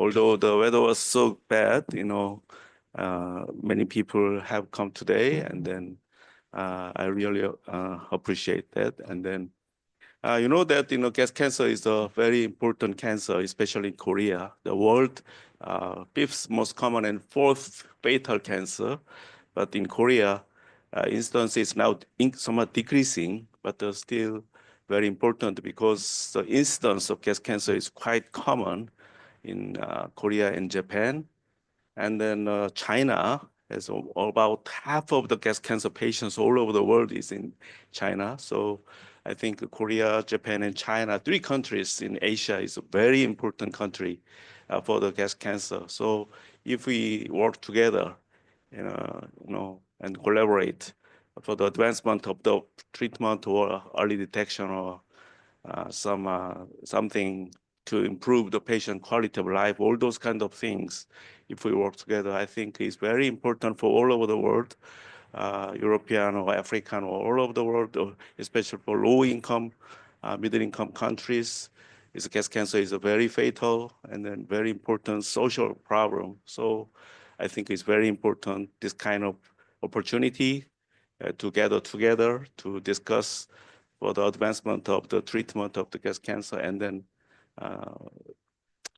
although the weather was so bad, many people have come today, and then I really appreciate that. And then you know that gas cancer is a very important cancer, especially in Korea, the world fifth most common and fourth fatal cancer. But in Korea, incidence is now somewhat decreasing, but still very important because the incidence of gas cancer is quite common in Korea and Japan. And then China has about half of the gas cancer patients all over the world is in China. So I think Korea, Japan, and China, three countries in Asia is a very important country for the gas cancer. So if we work together, and collaborate for the advancement of the treatment or early detection or something to improve the patient quality of life, all those kind of things, if we work together, I think is very important for all over the world, European or African or all over the world, especially for low-income, middle-income countries. Gas cancer is a very fatal and then very important social problem. So I think it's very important, this kind of opportunity to gather together to discuss for the advancement of the treatment of the gas cancer, and then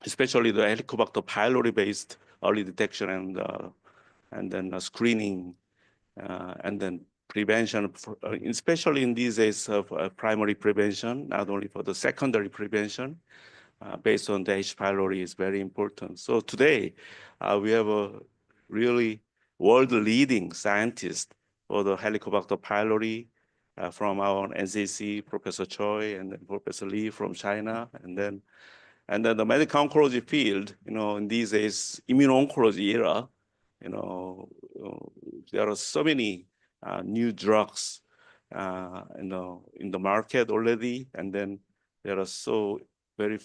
especially the Helicobacter pylori-based early detection and then screening and then prevention, especially in these days of primary prevention, not only for the secondary prevention, based on the H. pylori is very important. So today, we have a really world-leading scientist for the Helicobacter pylori from our NCC, Professor Choi, and then Professor Lee from China, and then the medical oncology field, in these days, immuno-oncology era, there are so many new drugs, in the market already, and then there are so very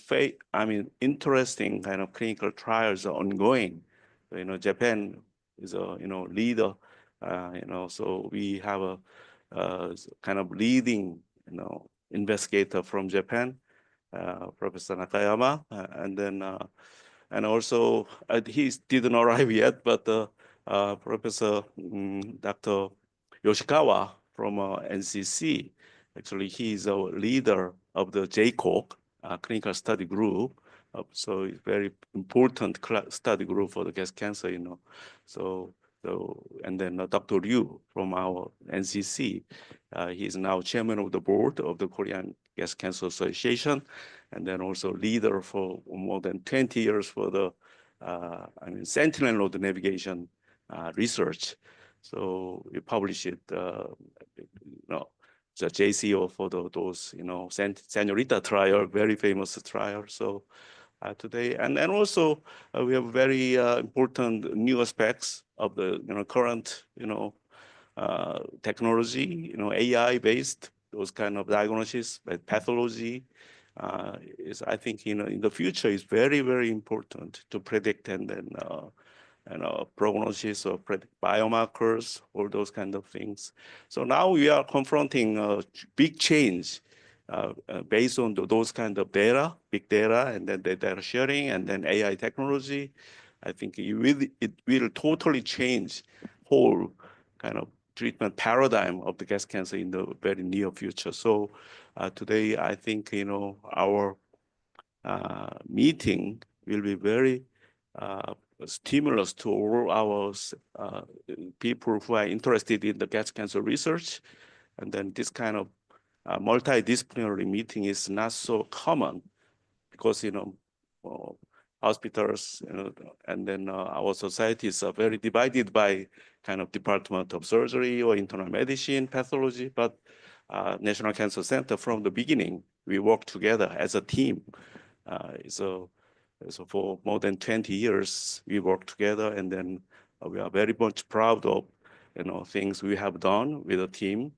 interesting kind of clinical trials are ongoing. Japan is a leader, so we have a kind of leading investigator from Japan, Professor Nakayama, and also he didn't arrive yet, but Professor Dr. Yoshikawa from NCC, actually he is a leader of the JCOC clinical study group. So it's very important study group for the gas cancer, So and then Dr. Ryu from our NCC, he is now chairman of the board of the Korean Gas Cancer Association, and then also leader for more than 20 years for the sentinel node navigation research. So we publish it, the JCO for those, Senorita trial, very famous trial. So today, and also we have very important new aspects of the current technology, AI-based those kind of diagnosis, but pathology is, I think, in the future is very, very important to predict and then prognosis or predict biomarkers, all those kind of things. So now we are confronting a big change based on those kind of data, big data, and then the data sharing, and then AI technology. I think it will totally change whole kind of treatment paradigm of the gas cancer in the very near future. So today, I think, our meeting will be very stimulus to all our people who are interested in the gas cancer research. And then this kind of multidisciplinary meeting is not so common because, hospitals, and then our societies are very divided by kind of department of surgery or internal medicine, pathology, but National Cancer Center from the beginning, we work together as a team. So for more than 20 years, we work together, and then we are very much proud of, things we have done with the team.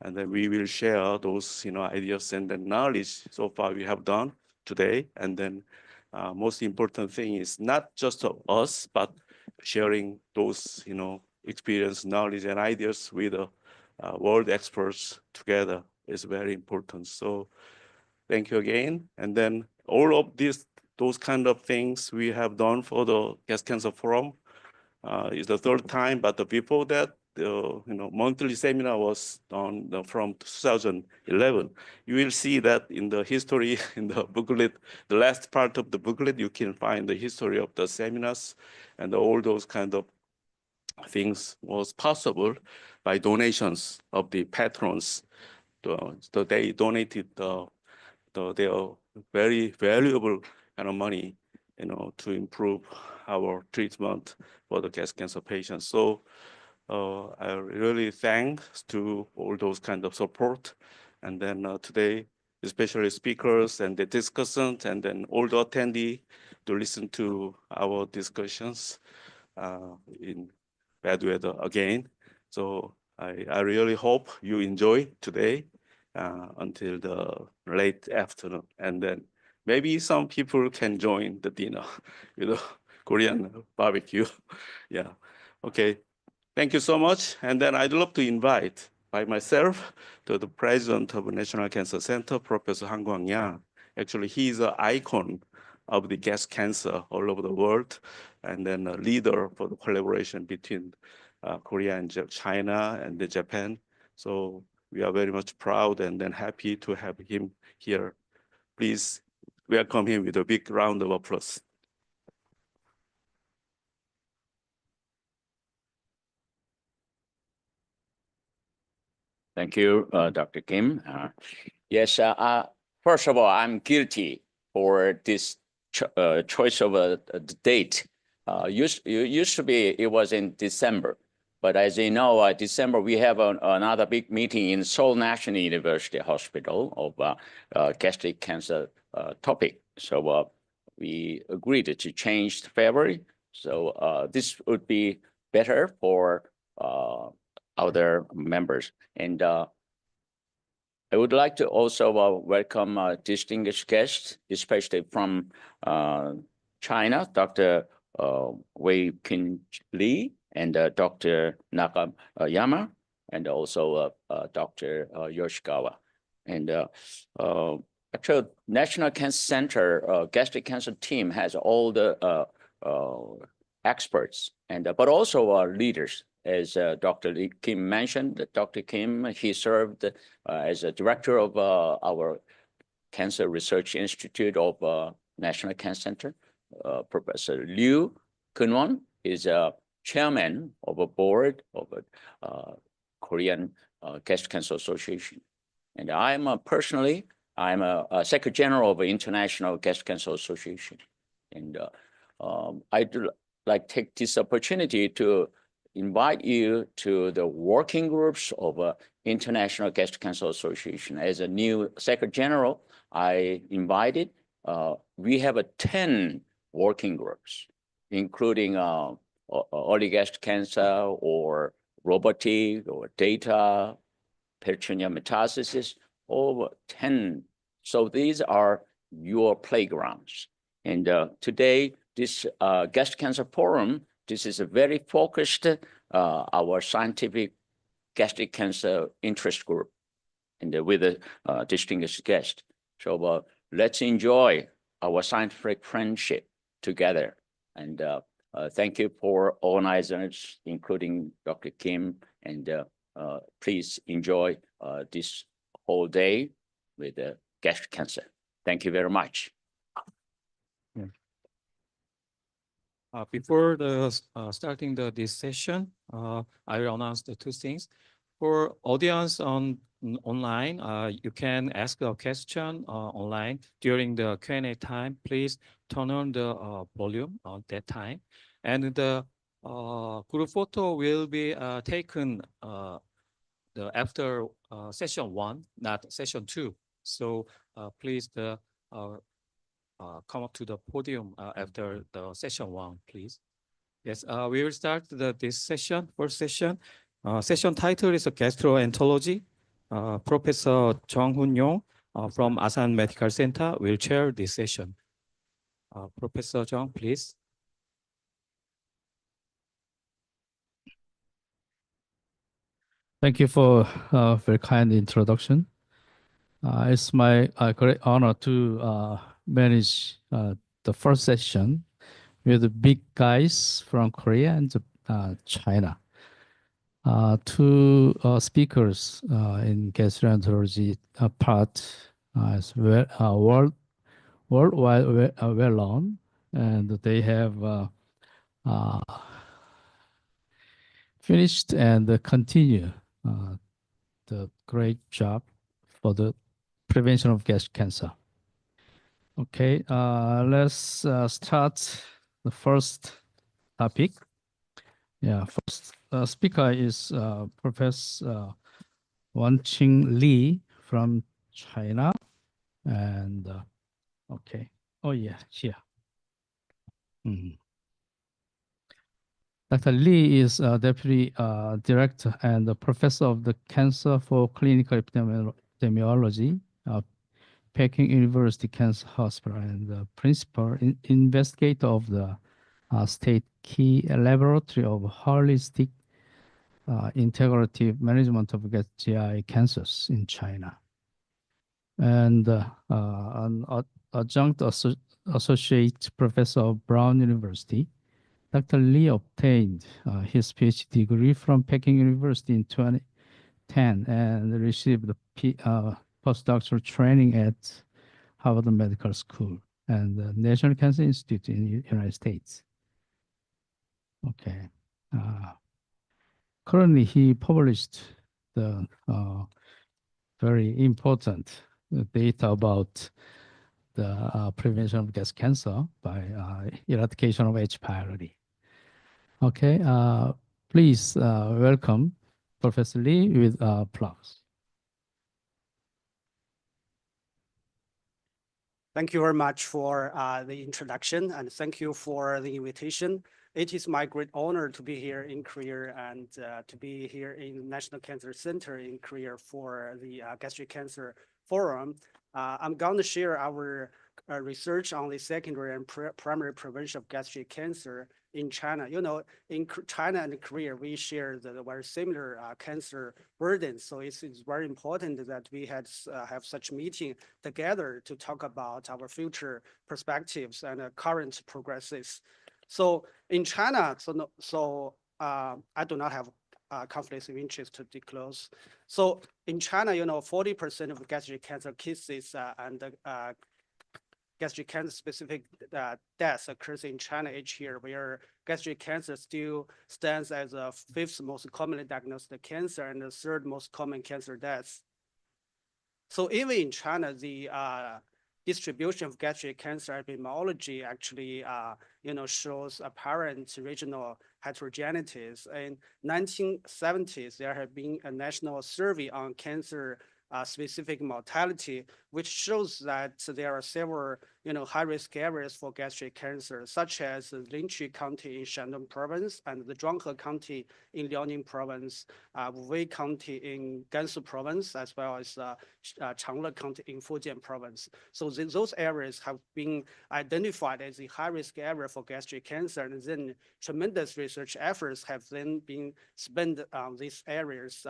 And then we will share those, ideas and the knowledge so far we have done today. And then most important thing is not just of us, but sharing those, experience, knowledge, and ideas with the world experts together is very important. So thank you again. And then all of these those kind of things we have done for the Gas Cancer Forum. It's the third time, but before that, monthly seminar was done from 2011. You will see that in the history, in the booklet, the last part of the booklet, you can find the history of the seminars and all those kind of things was possible by donations of the patrons. They donated their very valuable kind of money, to improve our treatment for the gas cancer patients. So I really thanks to all those kind of support. And then today, especially speakers and the discussants, and then all the attendees to listen to our discussions in bad weather again. So I really hope you enjoy today until the late afternoon. And then maybe some people can join the dinner, Korean barbecue. Yeah, okay. Thank you so much. And then I'd love to invite by myself to the president of National Cancer Center, Professor Han Guang-yang. Actually, he's an icon of the gas cancer all over the world, and then a leader for the collaboration between Korea and China and Japan. So we are very much proud and then happy to have him here. Please welcome him with a big round of applause. Thank you, Dr. Kim. Yes, first of all, I'm guilty for this choice of a date. Used to be, it was in December. But as you know, December, we have another big meeting in Seoul National University Hospital of gastric cancer topic. So we agreed to change to February. So this would be better for other members. And I would like to also welcome distinguished guests, especially from China, Dr. Wei-Kin Lee and Dr. Nakayama, and also Dr. Yoshikawa. And actually, National Cancer Center gastric cancer team has all the experts, and but also leaders. As Dr. Kim mentioned, Dr. Kim, he served as a director of our Cancer Research Institute of National Cancer Center. Professor Liu Kunwon is a chairman of a board of a Korean Gastric Cancer Association. And I'm personally, I'm a Secretary General of the International Gastric Cancer Association. And I'd like to take this opportunity to invite you to the working groups of International Gastric Cancer Association. As a new Secretary General, I invited, we have 10 working groups, including early gastric cancer or robotic or data, peritoneal metastasis, over 10. So these are your playgrounds. And today, this gastric cancer forum, this is a very focused, our scientific gastric cancer interest group, and with a distinguished guest. So let's enjoy our scientific friendship together. And thank you for organizers, including Dr. Kim, and please enjoy this whole day with gastric cancer. Thank you very much. Before starting this session, I will announce the two things. For audience online, you can ask a question online during the Q&A time. Please turn on the volume at that time. And the group photo will be taken after session 1, not session 2. So please come up to the podium after the session 1, please. Yes, we will start this session, first session. Session title is Gastroenterology. Professor Jung Hoon Yong from Asan Medical Center will chair this session. Professor Jung, please. Thank you for a very kind introduction. It's my great honor to manage the first session with the big guys from Korea and China. Two speakers in gastroenterology part is worldwide well known, and they have finished and continue the great job for the prevention of gastric cancer. Okay, let's start the first topic. Yeah, first speaker is Professor Wanqing Li from China. And okay, oh yeah, here. Dr. Li is Deputy Director and the Professor of the Cancer for Clinical Epidemiology at Peking University Cancer Hospital and the Principal Investigator of the State Key Laboratory of Holistic Integrative Management of GI Cancers in China. And an adjunct associate professor of Brown University. Dr. Li obtained his PhD degree from Peking University in 2010 and received postdoctoral training at Harvard Medical School and the National Cancer Institute in the United States. Okay. Currently, he published the very important data about the prevention of gastric cancer by eradication of H. pylori. Okay, please welcome Professor Li with applause. Thank you very much for the introduction, and thank you for the invitation. It is my great honor to be here in Korea and to be here in National Cancer Center in Korea for the Gastric Cancer Forum. I'm going to share our research on the secondary and primary prevention of gastric cancer in China. You know, in China and Korea, we share the very similar cancer burden. So it's very important that we have such meeting together to talk about our future perspectives and current progresses. So in China, I do not have conflicts of interest to disclose. So in China, you know, 40% of gastric cancer cases and gastric cancer specific deaths occurs in China each year, where gastric cancer still stands as the 5th most commonly diagnosed cancer and the 3rd most common cancer deaths. So even in China, the distribution of gastric cancer epidemiology actually, shows apparent regional heterogeneities. In 1970s, there had been a national survey on cancer specific mortality, which shows that there are several, high-risk areas for gastric cancer, such as Linqi County in Shandong Province and the Zhuanghe County in Liaoning Province, Wei County in Gansu Province, as well as Changle County in Fujian Province. So those areas have been identified as a high-risk area for gastric cancer, and then tremendous research efforts have then been spent on these areas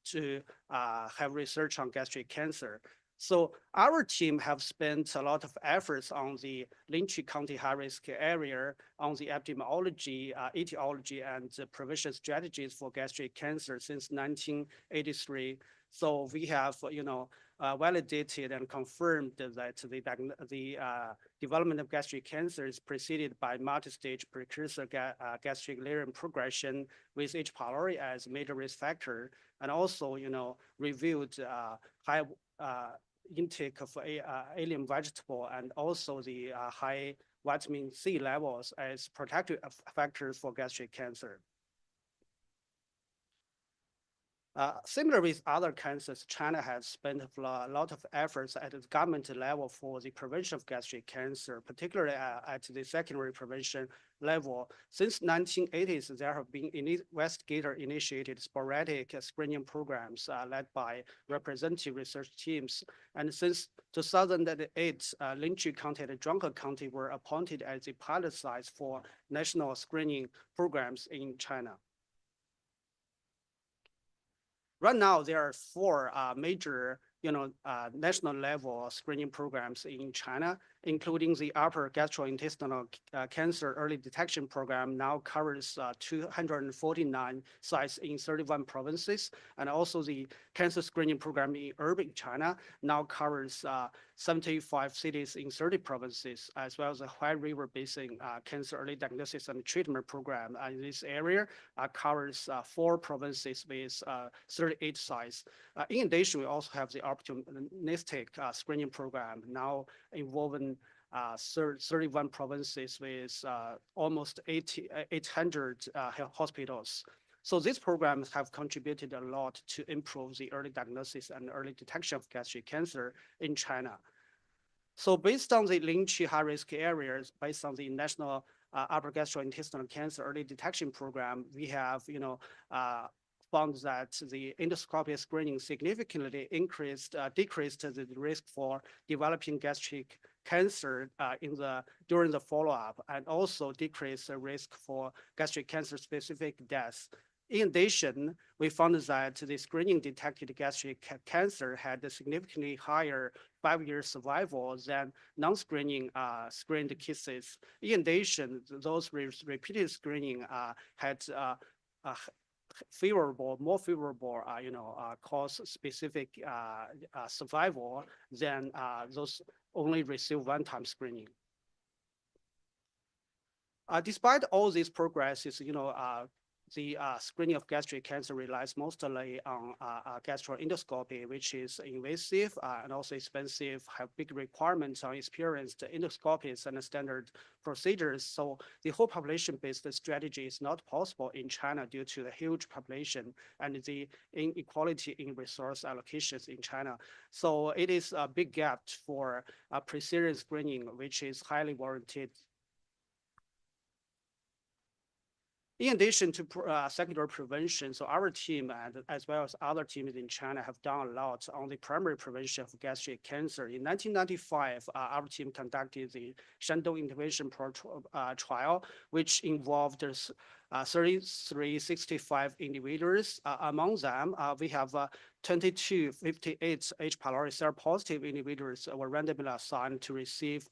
to have research on gastric cancer. So our team have spent a lot of efforts on the Linqi County high-risk area, on the epidemiology, etiology, and prevention strategies for gastric cancer since 1983. So we have, validated and confirmed that the development of gastric cancer is preceded by multi-stage precursor gastric layering progression with H. pylori as a major risk factor, and also, reviewed high intake of alien vegetable and also the high vitamin C levels as protective factors for gastric cancer. Similar with other cancers, China has spent a lot of efforts at the government level for the prevention of gastric cancer, particularly at the secondary prevention level. Since 1980s, there have been investigator-initiated sporadic screening programs led by representative research teams. And since 2008, Linqi County and Zhuanghe County were appointed as the pilot sites for national screening programs in China. Right now, there are 4 major, national level screening programs in China, including the upper gastrointestinal cancer early detection program, now covers 249 sites in 31 provinces. And also the cancer screening program in urban China now covers 75 cities in 30 provinces, as well as the Huai River Basin Cancer Early Diagnosis and Treatment Program. In this area covers 4 provinces with 38 sites. In addition, we also have the opportunistic screening program now involving 31 provinces with almost 800 hospitals. So these programs have contributed a lot to improve the early diagnosis and early detection of gastric cancer in China. So based on the Lin-Chi high-risk areas, based on the National Upper Gastrointestinal Cancer Early Detection Program, we have, found that the endoscopic screening significantly decreased the risk for developing gastric cancer during the follow-up, and also decreased the risk for gastric cancer-specific deaths. In addition, we found that the screening detected gastric cancer had a significantly higher 5-year survival than non-screening screened cases. In addition, those repeated screening had more favorable, cause-specific survival than those only receive one-time screening. Despite all these progresses, the screening of gastric cancer relies mostly on gastroendoscopy, which is invasive and also expensive, have big requirements on experienced endoscopists and standard procedures. So the whole population-based strategy is not possible in China due to the huge population and the inequality in resource allocations in China. So it is a big gap for precision screening, which is highly warranted. In addition to secondary prevention, so our team, and as well as other teams in China, have done a lot on the primary prevention of gastric cancer. In 1995, our team conducted the Shandong Intervention trial, which involved 3365 individuals. Among them, we have 2258 H. pylori seropositive individuals were randomly assigned to receive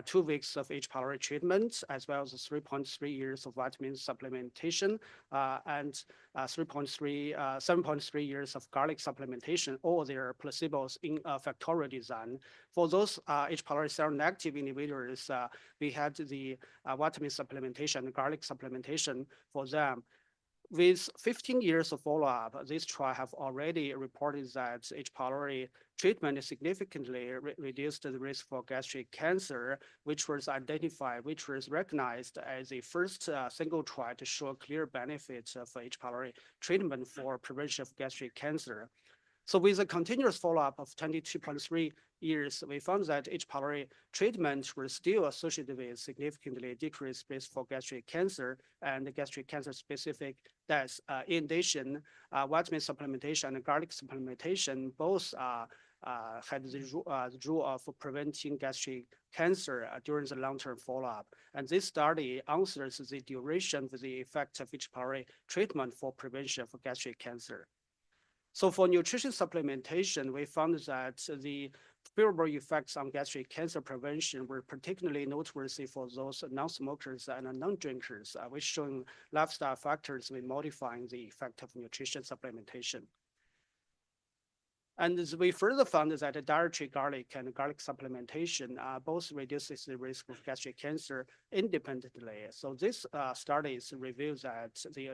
2 weeks of H. pylori treatment, as well as 3.3 years of vitamin supplementation, and 7.3 years of garlic supplementation, or their placebos in a factorial design. For those H. pylori seronegative individuals, we had the vitamin supplementation and garlic supplementation for them. With 15 years of follow-up, this trial have already reported that H. pylori treatment significantly reduced the risk for gastric cancer, which was recognized as the first single trial to show clear benefits of H. pylori treatment for prevention of gastric cancer. So with a continuous follow-up of 22.3 years, we found that H. pylori treatment was still associated with significantly decreased risk for gastric cancer and gastric cancer-specific deaths. In addition, vitamin supplementation and garlic supplementation both had the rule of preventing gastric cancer during the long-term follow-up. And this study answers the duration of the effect of H. pylori treatment for prevention of gastric cancer. So for nutrition supplementation, we found that the favorable effects on gastric cancer prevention were particularly noteworthy for those non-smokers and non-drinkers, which showing lifestyle factors with modifying the effect of nutrition supplementation. And we further found that dietary garlic and garlic supplementation both reduces the risk of gastric cancer independently. So this studies reveal that the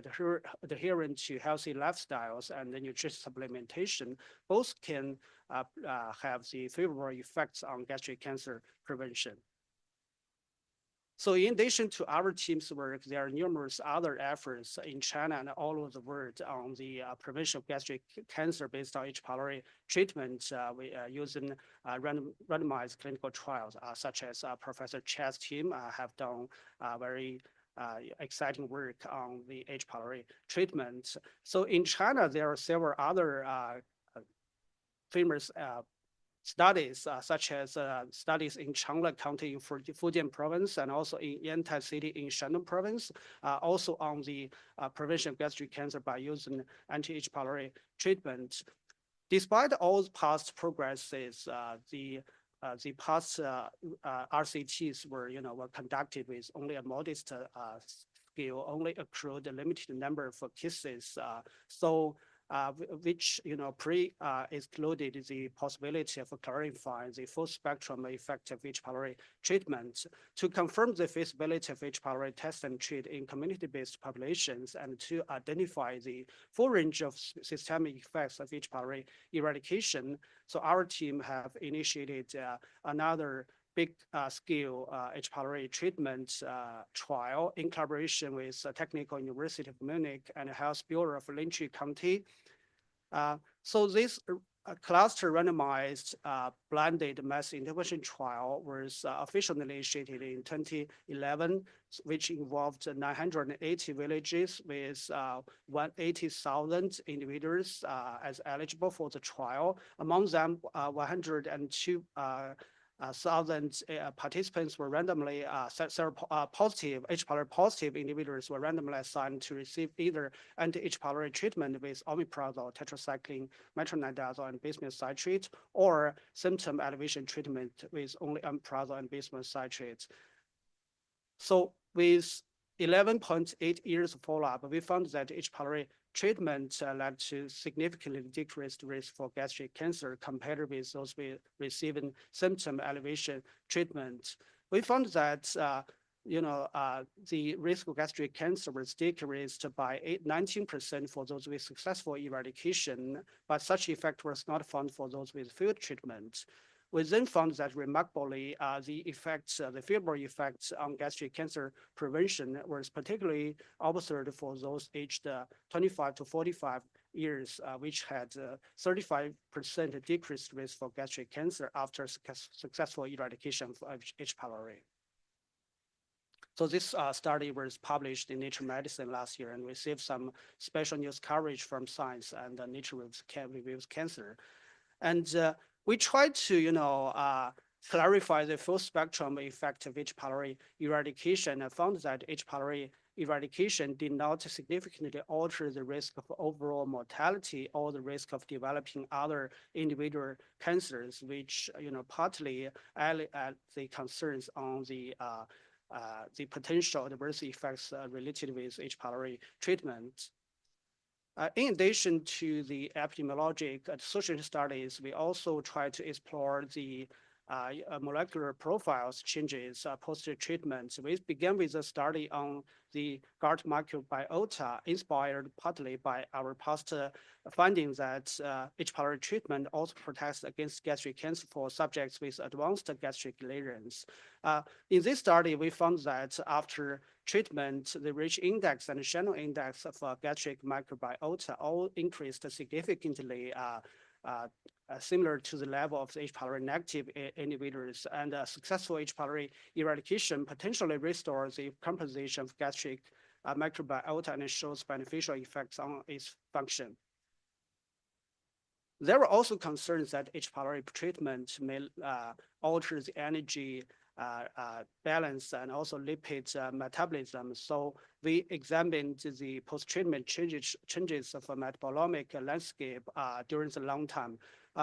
adherence to healthy lifestyles and the nutrition supplementation both can have the favorable effects on gastric cancer prevention. So in addition to our team's work, there are numerous other efforts in China and all over the world on the prevention of gastric cancer based on H. pylori treatment. We using randomized clinical trials, such as Professor Chad's team have done very exciting work on the H. pylori treatment. So in China, there are several other famous studies, such as studies in Changle County in Fujian province, and also in Yantai City in Shandong province, also on the prevention of gastric cancer by using anti-H. pylori treatment. Despite all past progresses, the the past RCTs were conducted with only a modest scale, only accrued a limited number of cases. Which excluded the possibility of clarifying the full spectrum effect of H. pylori treatment. To confirm the feasibility of H. pylori test and treat in community-based populations and to identify the full range of systemic effects of H. pylori eradication, so our team have initiated another big scale H. pylori treatment trial in collaboration with Technical University of Munich and Health Bureau of Linchi County. So this cluster randomized blinded mass intervention trial was officially initiated in 2011, which involved 980 villages with 180,000 individuals as eligible for the trial. Among them, 102 thousand participants were randomly positive, H. pylori positive individuals were randomly assigned to receive either anti-H. pylori treatment with omeprazole, tetracycline, metronidazole, and bismuth citrate, or symptom elevation treatment with only omeprazole and bismuth citrate. So with 11.8 years of follow-up, we found that H. pylori treatment led to significantly decreased risk for gastric cancer compared with those receiving symptom elevation treatment. We found that the risk of gastric cancer was decreased by 19% for those with successful eradication, but such effect was not found for those with failed treatment. We then found that remarkably, the favorable effects on gastric cancer prevention was particularly observed for those aged 25 to 45 years, which had 35% decreased risk for gastric cancer after successful eradication of H. pylori. So this study was published in Nature Medicine last year and received some special news coverage from Science and Nature Reviews Cancer. And we tried to, clarify the full spectrum effect of H. pylori eradication and found that H. pylori eradication did not significantly alter the risk of overall mortality or the risk of developing other individual cancers, which, partly add the concerns on the potential adverse effects related with H. pylori treatment. In addition to the epidemiologic associated studies, we also try to explore the molecular profiles changes post-treatment. We began with a study on the gut microbiota, inspired partly by our past findings that H. pylori treatment also protects against gastric cancer for subjects with advanced gastric lesions. In this study, we found that after treatment, the rich index and Shannon index of gastric microbiota all increased significantly, similar to the level of the H. pylori negative individuals, and successful H. pylori eradication potentially restores the composition of gastric microbiota and shows beneficial effects on its function. There were also concerns that H. pylori treatment may alter the energy balance and also lipid metabolism. So we examined the post-treatment changes of a metabolomic landscape during the long time.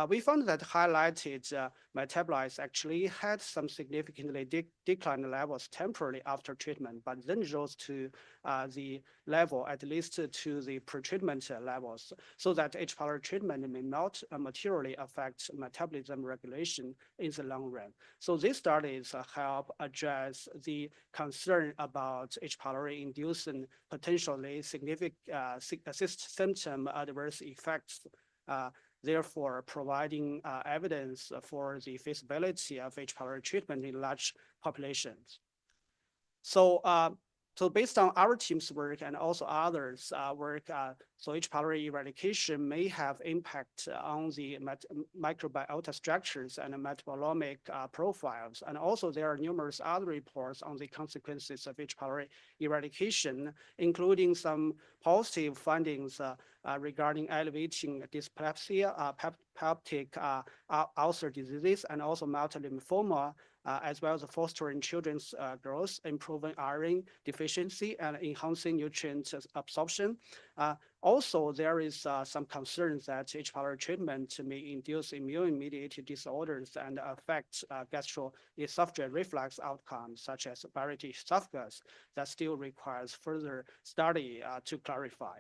We found that highlighted metabolites actually had some significantly declined levels temporarily after treatment, but then rose to the level, at least to the pre-treatment levels, so that H. pylori treatment may not materially affect metabolism regulation in the long run. So these studies help address the concern about H. pylori inducing potentially significant symptom adverse effects, therefore providing evidence for the feasibility of H. pylori treatment in large populations. So based on our team's work and also others' work, so H. pylori eradication may have impact on the microbiota structures and metabolomic profiles. And also there are numerous other reports on the consequences of H. pylori eradication, including some positive findings regarding elevating dyspepsia, peptic ulcer diseases, and also multiple lymphoma as well as fostering children's growth, improving iron deficiency, and enhancing nutrient absorption. Also, there is some concerns that H. pylori treatment may induce immune-mediated disorders and affect gastroesophageal reflux outcomes, such as Barrett's esophagus, that still requires further study to clarify.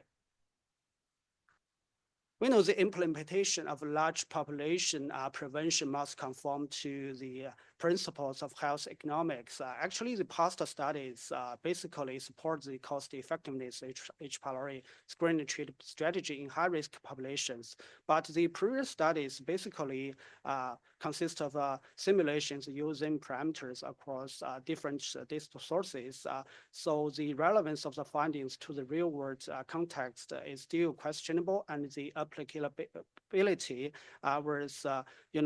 We know the implementation of large population prevention must conform to the principles of health economics. Actually, the past studies basically support the cost effectiveness H. pylori screen and treat strategy in high-risk populations. But the previous studies basically consist of simulations using parameters across different data sources. So the relevance of the findings to the real-world context is still questionable, and the applicability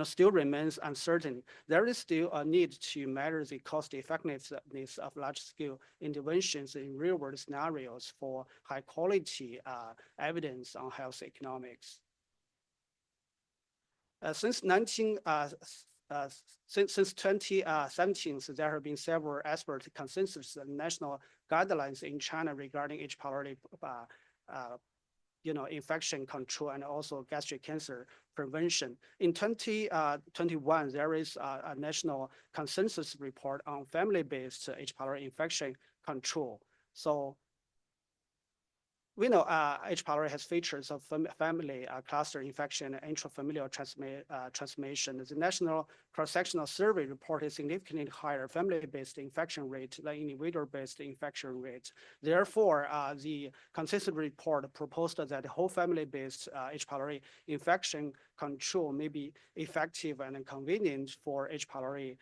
still remains uncertain. There is still a need to measure the cost effectiveness of large-scale interventions in real-world scenarios for high-quality evidence on health economics. Since 2017, there have been several expert consensus and national guidelines in China regarding H. pylori infection control and also gastric cancer prevention. In 2021, there is a national consensus report on family-based H. pylori infection control. So we know H. pylori has features of family cluster infection and intrafamilial transmission. The national cross-sectional survey reported significantly higher family-based infection rate than individual-based infection rate. Therefore, the consensus report proposed that whole family-based H. pylori infection control may be effective and convenient for H. pylori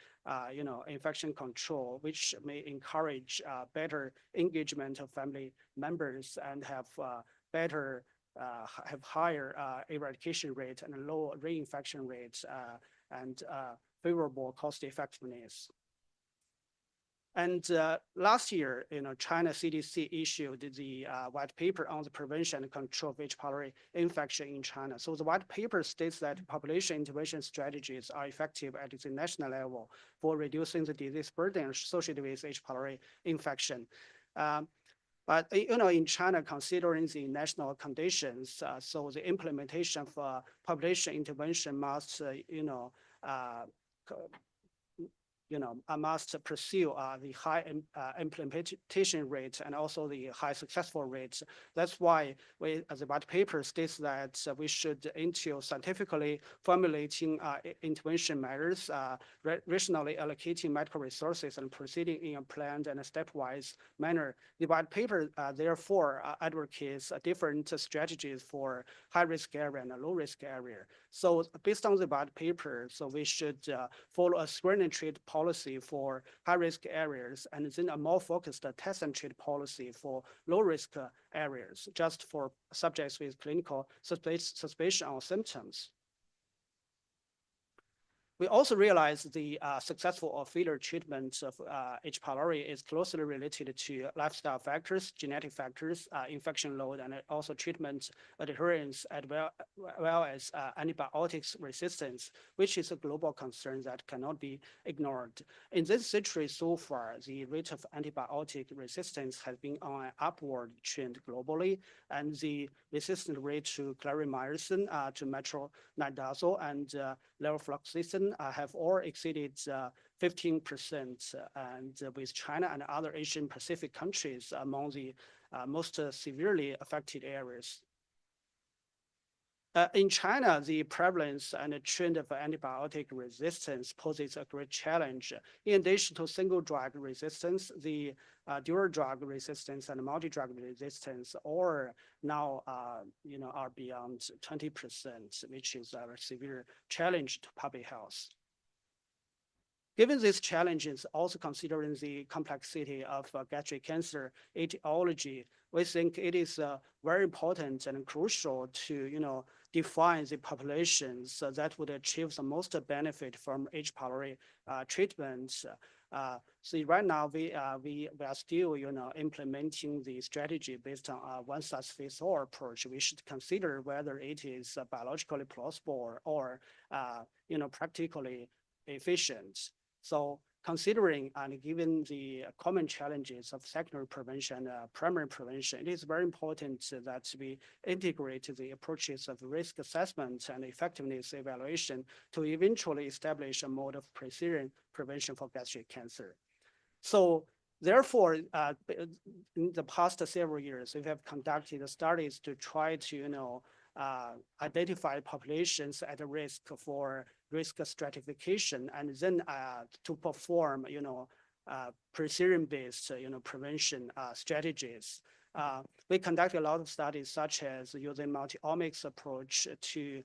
infection control, which may encourage better engagement of family members and have higher eradication rate and low reinfection rates and favorable cost effectiveness. And last year, China CDC issued the white paper on the prevention and control of H. pylori infection in China. So the white paper states that population intervention strategies are effective at the national level for reducing the disease burden associated with H. pylori infection. But in China, considering the national conditions, so the implementation of population intervention must must pursue the high implementation rate and also the high successful rates. That's why the white paper states that we should into scientifically formulating intervention measures, rationally allocating medical resources and proceeding in a planned and stepwise manner. The white paper therefore advocates different strategies for high-risk area and a low-risk area. So based on the white paper, so we should follow a screen and treat policy for high-risk areas, and then a more focused test and treat policy for low-risk areas, just for subjects with clinical suspicion or symptoms. We also realize the successful or failure treatment of H. pylori is closely related to lifestyle factors, genetic factors, infection load, and also treatment adherence, as well as antibiotics resistance, which is a global concern that cannot be ignored. In this century so far, the rate of antibiotic resistance has been on an upward trend globally, and the resistant rate to clarithromycin, to metronidazole, and levofloxacin have all exceeded 15%, and with China and other Asian Pacific countries among the most severely affected areas. In China, the prevalence and the trend of antibiotic resistance poses a great challenge. In addition to single drug resistance, the dual drug resistance and multi-drug resistance are now are beyond 20%, which is a severe challenge to public health. Given these challenges, also considering the complexity of gastric cancer etiology, we think it is very important and crucial to define the populations that would achieve the most benefit from H. pylori treatment. So right now we are still implementing the strategy based on a one-size-fits-all approach. We should consider whether it is biologically plausible or practically efficient. So considering and given the common challenges of secondary prevention, primary prevention, it is very important that we integrate the approaches of risk assessment and effectiveness evaluation to eventually establish a mode of precision prevention for gastric cancer. So therefore, in the past several years, we have conducted studies to try to, identify populations at risk for risk stratification, and then to perform, precision-based, prevention strategies. We conduct a lot of studies, such as using multi-omics approach to,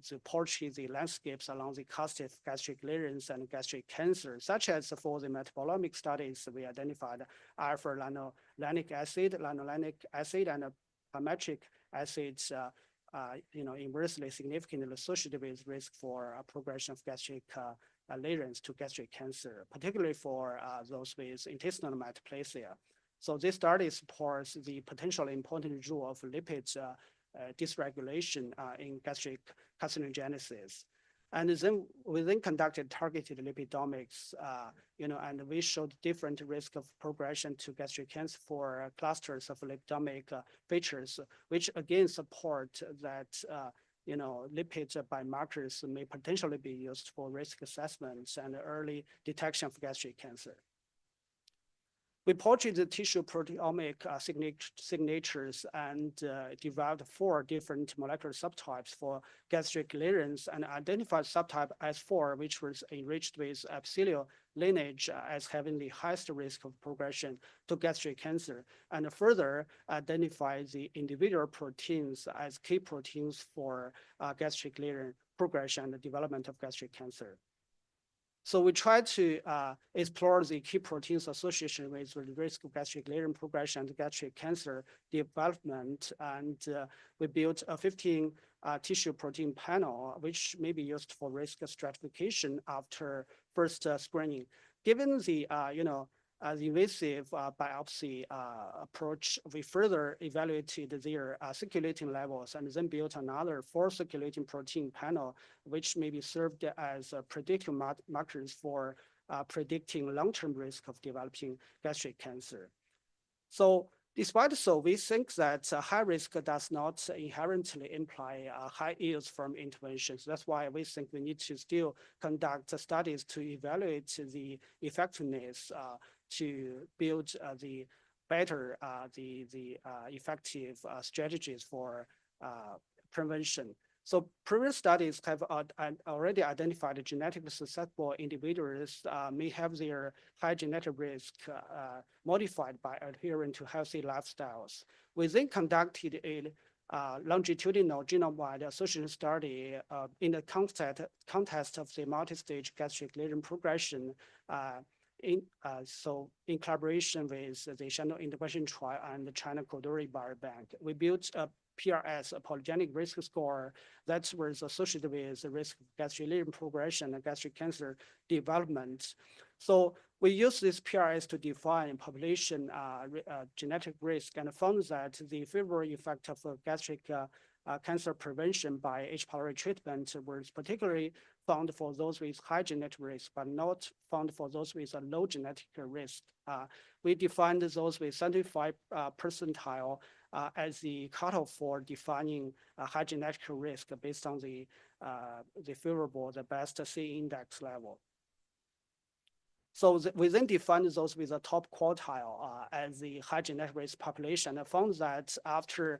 to portray the landscapes along the coast of gastric clearance and gastric cancer, such as for the metabolomic studies, we identified alpha-lanolinic acid, and palmitic acids, inversely significantly associated with risk for progression of gastric clearance to gastric cancer, particularly for those with intestinal metaplasia. So this study supports the potentially important role of lipid dysregulation in gastric carcinogenesis. And then we conducted targeted lipidomics, and we showed different risk of progression to gastric cancer for clusters of lipidomic features, which again support that, lipid biomarkers may potentially be used for risk assessments and early detection of gastric cancer. We portrayed the tissue proteomic signatures and developed 4 different molecular subtypes for gastric clearance and identified subtype S4, which was enriched with epithelial lineage as having the highest risk of progression to gastric cancer, and further identified the individual proteins as key proteins for gastric clearance progression and the development of gastric cancer. So we try to explore the key proteins association with the risk of gastric clearance progression and gastric cancer development. And we built a 15 tissue protein panel, which may be used for risk stratification after first screening. Given the, the invasive biopsy approach, we further evaluated their circulating levels and then built another 4 circulating protein panel, which may be served as predictive markers for predicting long-term risk of developing gastric cancer. So despite so, we think that high risk does not inherently imply high yields from interventions. That's why we think we need to still conduct studies to evaluate the effectiveness to build the better, the effective strategies for prevention. So previous studies have already identified genetically susceptible individuals may have their high genetic risk modified by adhering to healthy lifestyles. We then conducted a longitudinal genome-wide association study in the context of the multi-stage gastric clearance progression in collaboration with the Shandong Intervention Trial and the China Koduri Biobank. We built a PRS, a polygenic risk score that was associated with the risk of gastric clearance progression and gastric cancer development. So we use this PRS to define population genetic risk and found that the favorable effect of gastric cancer prevention by H. pylori treatment was particularly found for those with high genetic risk, but not found for those with a low genetic risk. We defined those with 75 percentile as the cutoff for defining a high genetic risk based on the favorable, the best C index level. So we then defined those with a top quartile as the high genetic risk population and found that after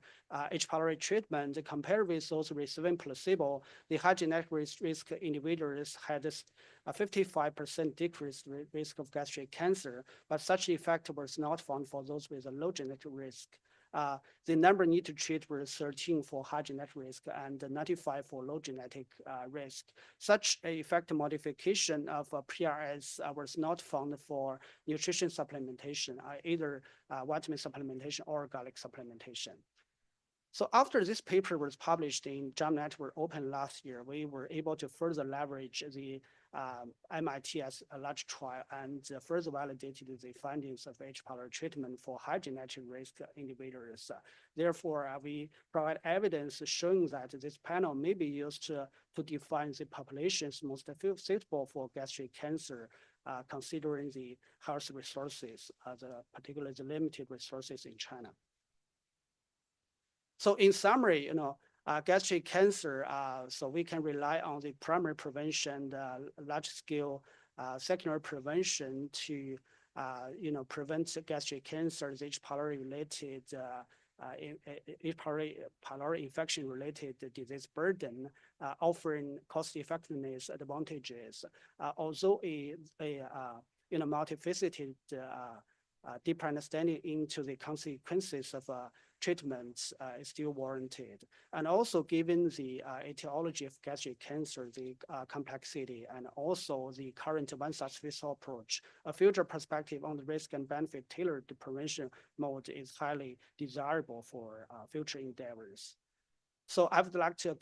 H. pylori treatment, compared with those receiving placebo, the high genetic risk individuals had a 55% decreased risk of gastric cancer, but such effect was not found for those with a low genetic risk. The number need to treat was 13 for high genetic risk and 95 for low genetic risk. Such a effect modification of PRS was not found for nutrition supplementation, either vitamin supplementation or garlic supplementation. So after this paper was published in JAMA Network Open last year, we were able to further leverage the MIT as a large trial and further validated the findings of H. pylori treatment for high genetic risk individuals. Therefore, we provide evidence showing that this panel may be used to define the populations most suitable for gastric cancer, considering the health resources, particularly the limited resources in China. So in summary, gastric cancer, so we can rely on the primary prevention, large-scale secondary prevention to, prevent gastric cancer, H. pylori-related, H. pylori infection-related disease burden, offering cost-effectiveness advantages. Although a multifaceted deeper understanding into the consequences of treatments is still warranted. And also given the etiology of gastric cancer, the complexity, and also the current one-size-fits-all approach, a future perspective on the risk and benefit tailored prevention mode is highly desirable for future endeavors. So I would like to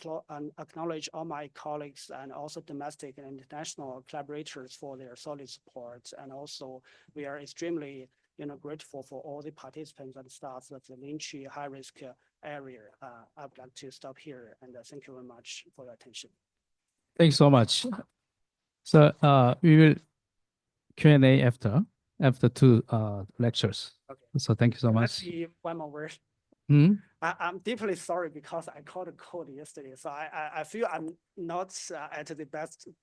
acknowledge all my colleagues and also domestic and international collaborators for their solid support. And also we are extremely grateful for all the participants and staff of the Linqi high-risk area. I would like to stop here and thank you very much for your attention. Thanks so much. So we will Q&A after two lectures. Okay. So thank you so Let's much. see one more word. Hmm? I'm deeply sorry because I caught a cold yesterday, so I feel I'm not at the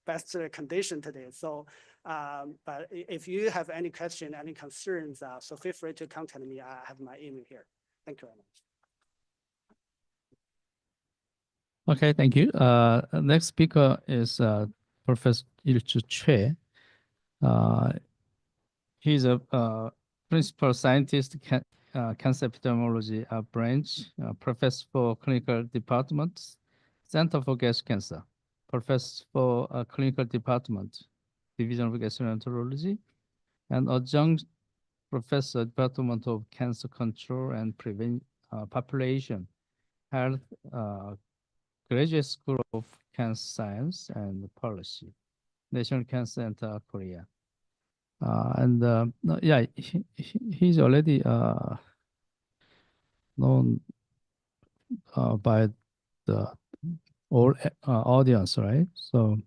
best condition today. So, but if you have any question, any concerns, so feel free to contact me. I have my email here. Thank you very much. Okay, thank you. Next speaker is Professor Ilchu Chue. He's a principal scientist, cancer epidemiology branch, professor for clinical department, Center for Gastric Cancer, professor for clinical department, Division of Gastroenterology, and adjunct professor, Department of Cancer Control and Population Health, Graduate School of Cancer Science and Policy, National Cancer Center, Korea. Yeah, he's already known by the all audience, right? So,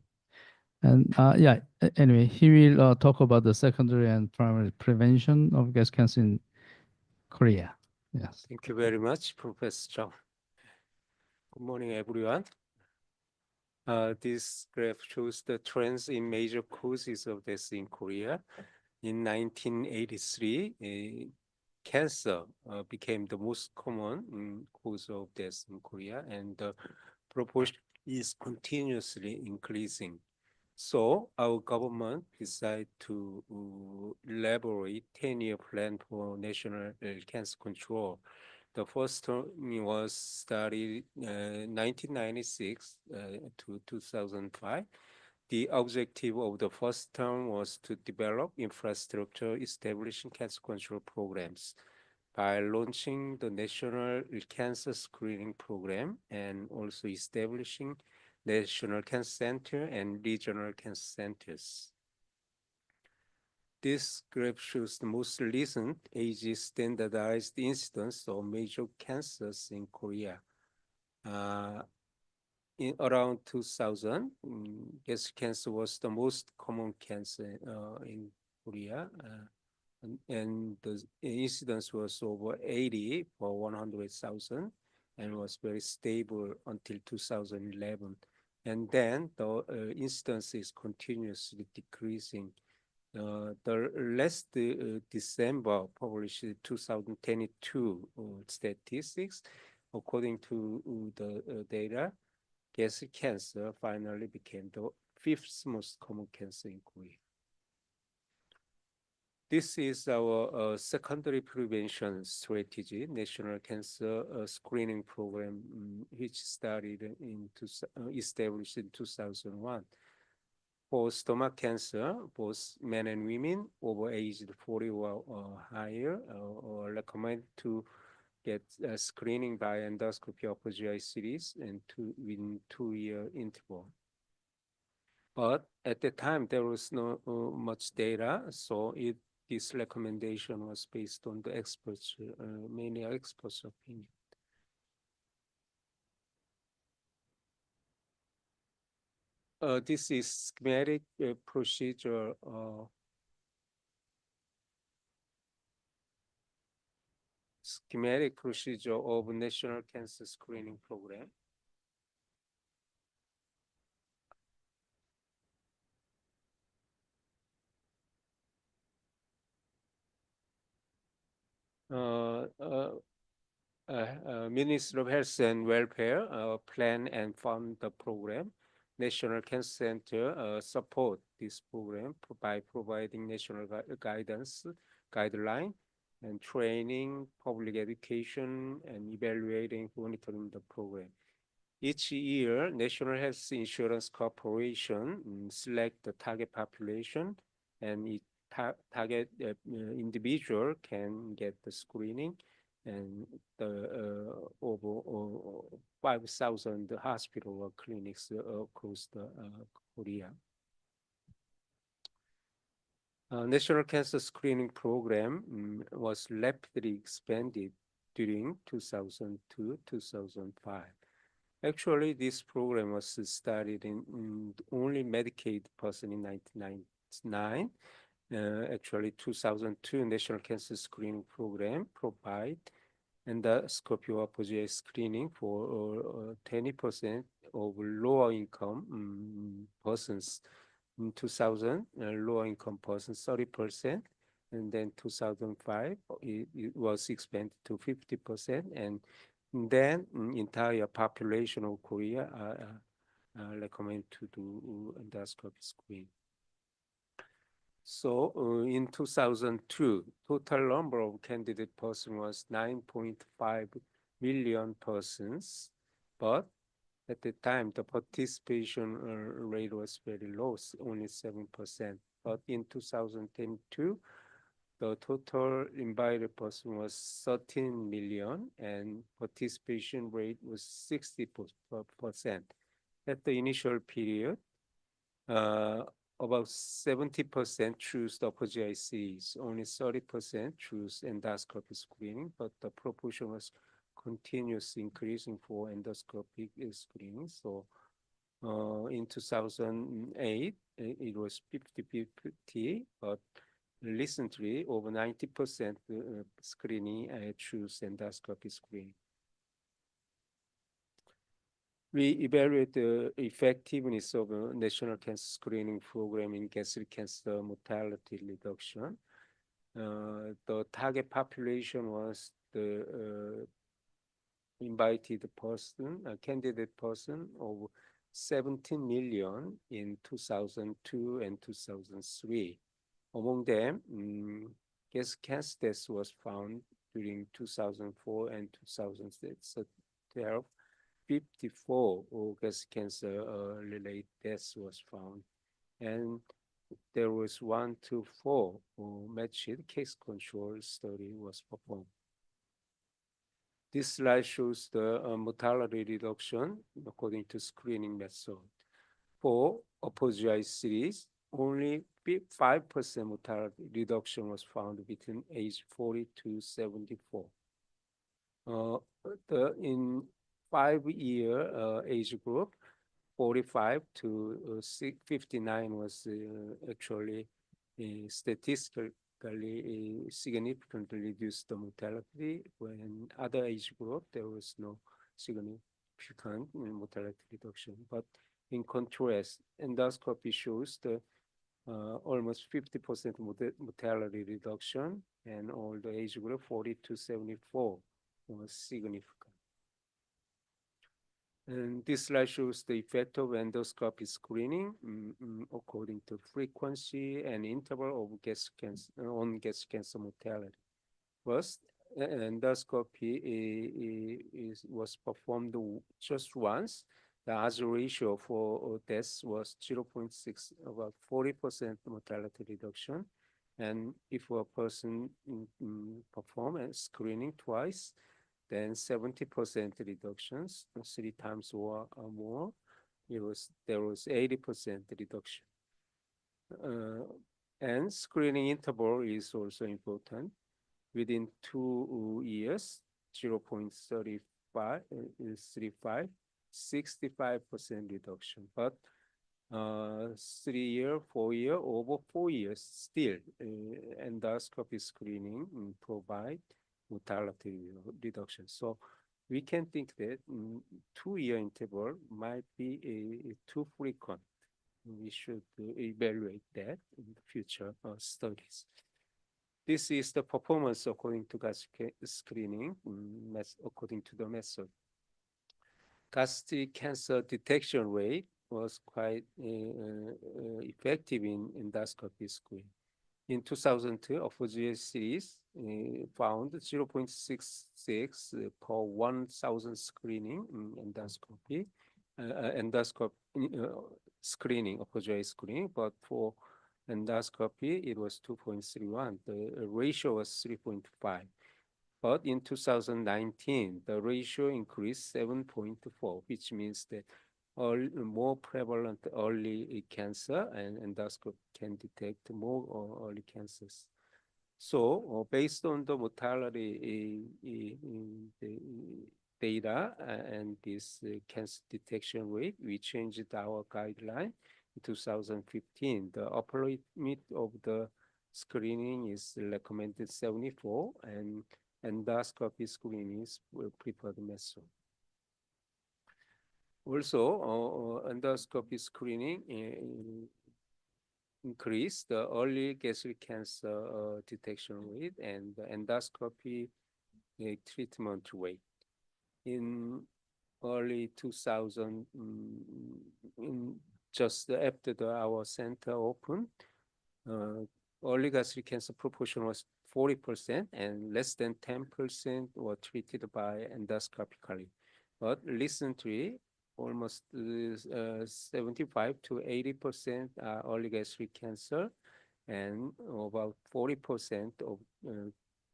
and yeah, anyway, he will talk about the secondary and primary prevention of gastric cancer in Korea. Yes. Thank you very much, Professor Zhang. Good morning, everyone. This graph shows the trends in major causes of death in Korea. In 1983, cancer became the most common cause of death in Korea, and the proportion is continuously increasing. So our government decided to elaborate 10-year plan for national cancer control. The first term was started 1996 to 2005. The objective of the first term was to develop infrastructure establishing cancer control programs by launching the National Cancer Screening Program and also establishing National Cancer Center and regional cancer centers. This graph shows the most recent age standardized incidence of major cancers in Korea. In around 2000, gastric cancer was the most common cancer in Korea, and the incidence was over 80 per 100,000 and was very stable until 2011. And then the incidence is continuously decreasing. The last December published 2022 statistics. According to the data, gastric cancer finally became the 5th most common cancer in Korea. This is our secondary prevention strategy, National Cancer Screening Program, which started established in 2001. For stomach cancer, both men and women over age 40 or higher are recommended to get screening by endoscopy upper GI series and within 2-year interval. But at the time, there was no much data, so this recommendation was based on the experts, many experts' opinion. This is schematic procedure. Schematic procedure of National Cancer Screening Program. Ministry of Health and Welfare plan and fund the program. National Cancer Center support this program by providing national guidance, guideline, and training, public education, and evaluating, monitoring the program. Each year, National Health Insurance Corporation select the target population, and each target individual can get the screening, and the over 5,000 hospital or clinics across the Korea. National Cancer Screening Program was rapidly expanded during 2002-2005. Actually, this program was started in only Medicaid person in 1999. Actually, 2002 National Cancer Screening Program provide endoscopy or PGI screening for 20% of lower income persons. In 2000, lower income persons 30%, and then 2005 it was expanded to 50%, and then entire population of Korea recommend to do endoscopy screen. So in 2002, total number of candidate persons was 9.5 million persons, but at the time the participation rate was very low, only 7%. But in 2022, the total invited person was 13 million and participation rate was 60%. At the initial period, about 70% choose the upper GI series, only 30% choose endoscopy screening, but the proportion was continuously increasing for endoscopic screening. So in 2008, it was 50-50, but recently over 90% screening choose endoscopy screening. We evaluate the effectiveness of a national cancer screening program in gastric cancer mortality reduction. The target population was the invited person, a candidate person of 17 million in 2002 and 2003. Among them, gastric cancer deaths was found during 2004 and 2012. 54 gastric cancer related deaths was found, and there was 1 to 4 matched case control study was performed. This slide shows the mortality reduction according to screening method. For upper GI series, only 5% mortality reduction was found between age 40 to 74. In 5-year age group, 45 to 59 was actually statistically significantly reduced the mortality. When other age group, there was no significant mortality reduction. But in contrast, endoscopy shows the almost 50% mortality reduction, and all the age group 40 to 74 was significant. And this slide shows the effect of endoscopy screening according to frequency and interval of gastric cancer mortality. First, endoscopy was performed just once. The odds ratio for deaths was 0.6, about 40% mortality reduction. And if a person perform a screening twice, then 70% reductions, 3 times or more. there was 80% reduction. And screening interval is also important. Within 2 years, 0.35 is 35, 65% reduction. But 3 year, 4 year, over 4 years, still endoscopy screening provide mortality reduction. So we can think that 2 year interval might be too frequent. We should evaluate that in the future studies. This is the performance according to gastric screening, according to the method. Gastric cancer detection rate was quite effective in endoscopy screening. In 2002, Opposite series found 0.66 per 1,000 screening in endoscopy screening, opposite screening, but for endoscopy, it was 2.31. The ratio was 3.5. But in 2019, the ratio increased 7.4, which means that more prevalent early cancer and endoscopy can detect more early cancers. So based on the mortality data and this cancer detection rate, we changed our guideline in 2015. The upper limit of the screening is recommended 74, and endoscopy screening is preferred method. Also, endoscopy screening increased the early gastric cancer detection rate and the endoscopy treatment rate. In early 2000, just after our center opened, early gastric cancer proportion was 40% and less than 10% were treated by endoscopically. But recently, almost 75 to 80% are early gastric cancer, and about 40% of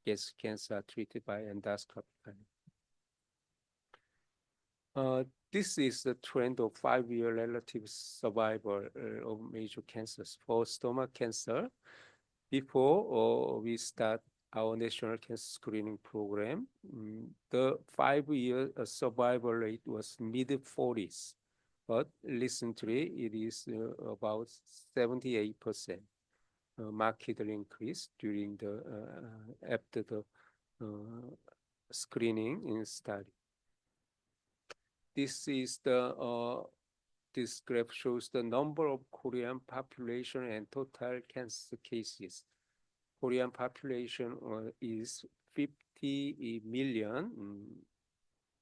gastric cancer are treated by endoscopically. This is the trend of 5-year relative survival of major cancers. For stomach cancer, before we start our national cancer screening program, the 5-year survival rate was mid-40s, but recently it is about 78%, markedly increased during the after the screening study. This is the this graph shows the number of Korean population and total cancer cases. Korean population is 50 million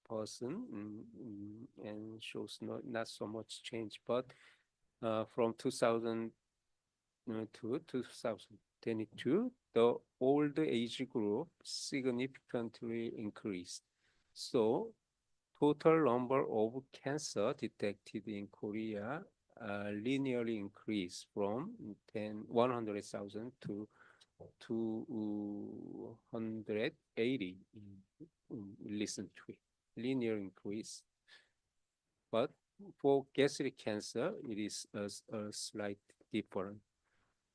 person and shows not so much change, but from 2000 to 2022, the old age group significantly increased. So total number of cancer detected in Korea linearly increased from 100,000 to 280 recently, linear increase. But for gastric cancer, it is a slight different.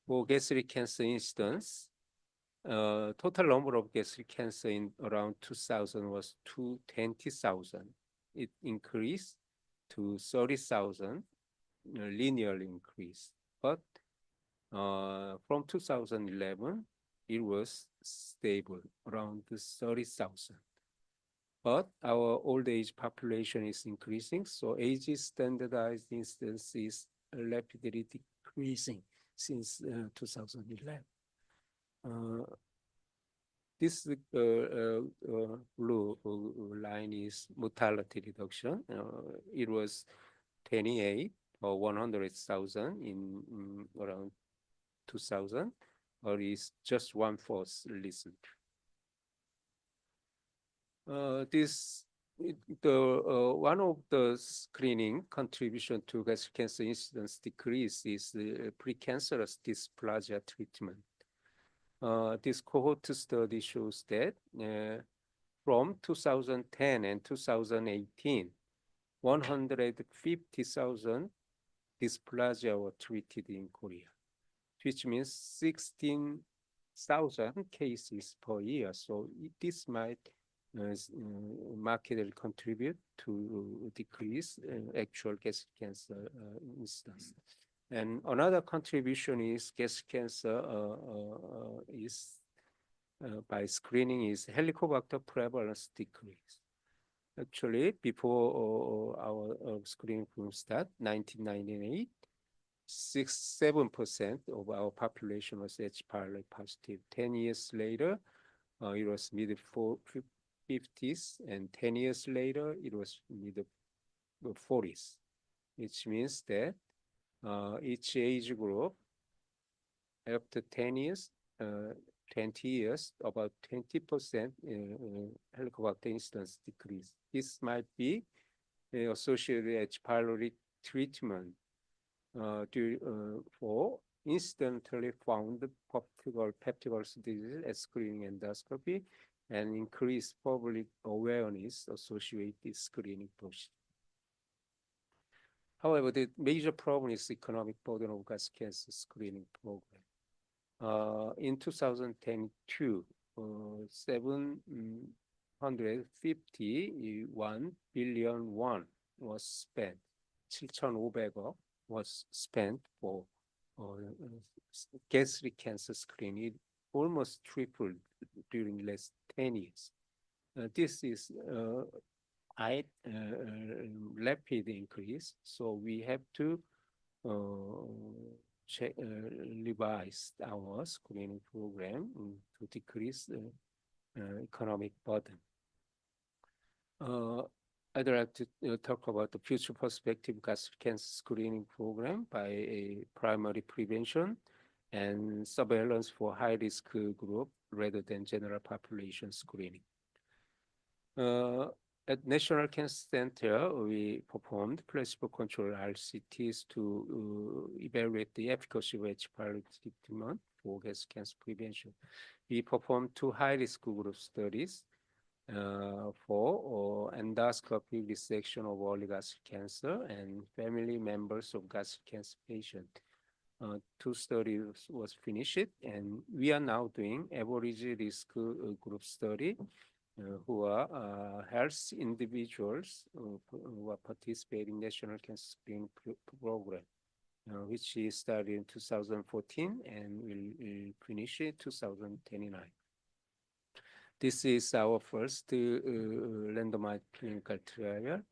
For gastric cancer instance, total number of gastric cancer in around 2000 was 220,000. It increased to 30,000, linearly increased. But from 2011, it was stable around 30,000. But our old age population is increasing, so age standardized instance is rapidly decreasing since 2011. This blue line is mortality reduction. It was 28 or 100,000 in around 2000, or is just 1/4 recent. One of the screening contribution to gastric cancer incidence decrease is the precancerous dysplasia treatment. This cohort study shows that from 2010 and 2018, 150,000 dysplasia were treated in Korea, which means 16,000 cases per year. So this might markedly contribute to decrease actual gastric cancer incidence. And another contribution is gastric cancer is by screening is Helicobacter prevalence decrease. Actually, before our screening program start, 1998, 7% of our population was H. pylori positive. 10 years later, it was mid 50s, and 10 years later, it was mid 40s, which means that each age group, after 10 years, 20 years, about 20% Helicobacter incidence decrease. This might be associated with H. pylori treatment for incidentally found peptical disease as screening endoscopy and increased public awareness associated with screening procedure. However, the major problem is economic burden of gastric cancer screening program. In 2022, 751 billion won was spent. 7,500억 was spent for gastric cancer screening, almost tripled during last 10 years. This is a rapid increase, so we have to revise our screening program to decrease the economic burden. I'd like to talk about the future perspective gastric cancer screening program by primary prevention and surveillance for high-risk group rather than general population screening. At National Cancer Center, we performed placebo-controlled RCTs to evaluate the efficacy of H. pylori treatment for gastric cancer prevention. We performed 2 high-risk group studies for endoscopy resection of early gastric cancer and family members of gastric cancer patients. 2 studies was finished, and we are now doing average risk group study who are healthy individuals who are participating in National Cancer Screening Program, which is started in 2014 and will finish in 2029. This is our first randomized clinical trial,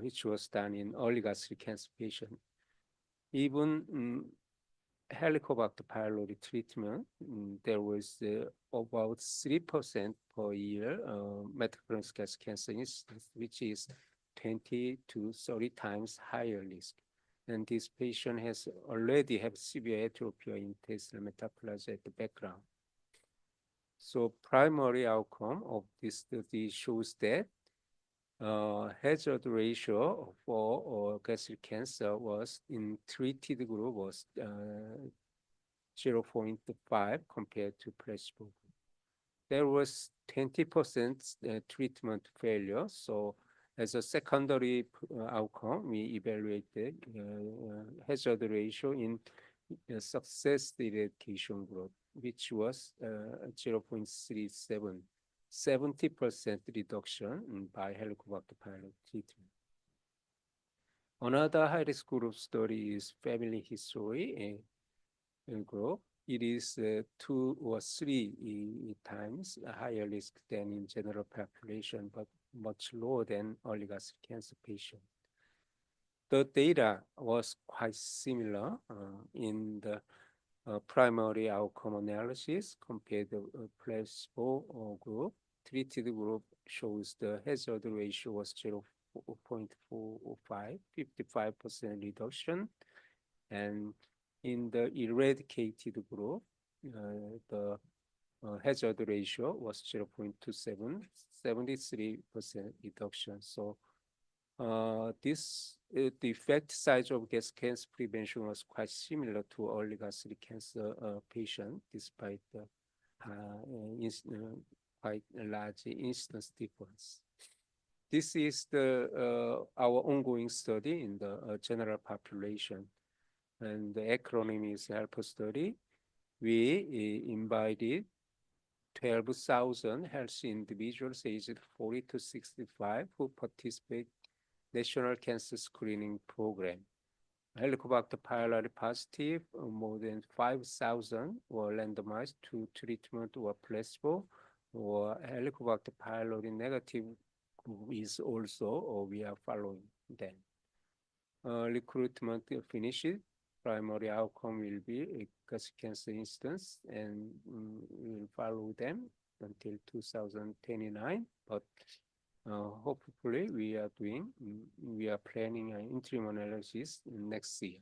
which was done in early gastric cancer patients. Even Helicobacter pylori treatment, there was about 3% per year metastatic gastric cancer incidence, which is 20 to 30 times higher risk. And this patient has already have severe atrophy or intestinal metaplasia at the background. So primary outcome of this study shows that hazard ratio for gastric cancer was in treated group was 0.5 compared to placebo. There was 20% treatment failure. So as a secondary outcome, we evaluated hazard ratio in success eradication group, which was 0.37. 70% reduction by Helicobacter pylori treatment. Another high-risk group study is family history group. It is 2 or 3 times higher risk than in general population, but much lower than early gastric cancer patient. The data was quite similar in the primary outcome analysis compared to placebo group. Treated group shows the hazard ratio was 0.405, 55% reduction. And in the eradicated group, the hazard ratio was 0.27, 73% reduction. So the effect size of gastric cancer prevention was quite similar to early gastric cancer patient, despite the quite a large incidence difference. This is our ongoing study in the general population, and the acronym is HELP study. We invited 12,000 healthy individuals aged 40 to 65 who participate National Cancer Screening Program. Helicobacter pylori positive, more than 5,000 were randomized to treatment or placebo, or Helicobacter pylori negative is also, or we are following them. Recruitment finished. Primary outcome will be a gastric cancer instance, and we will follow them until 2029. But hopefully, we are planning an interim analysis next year.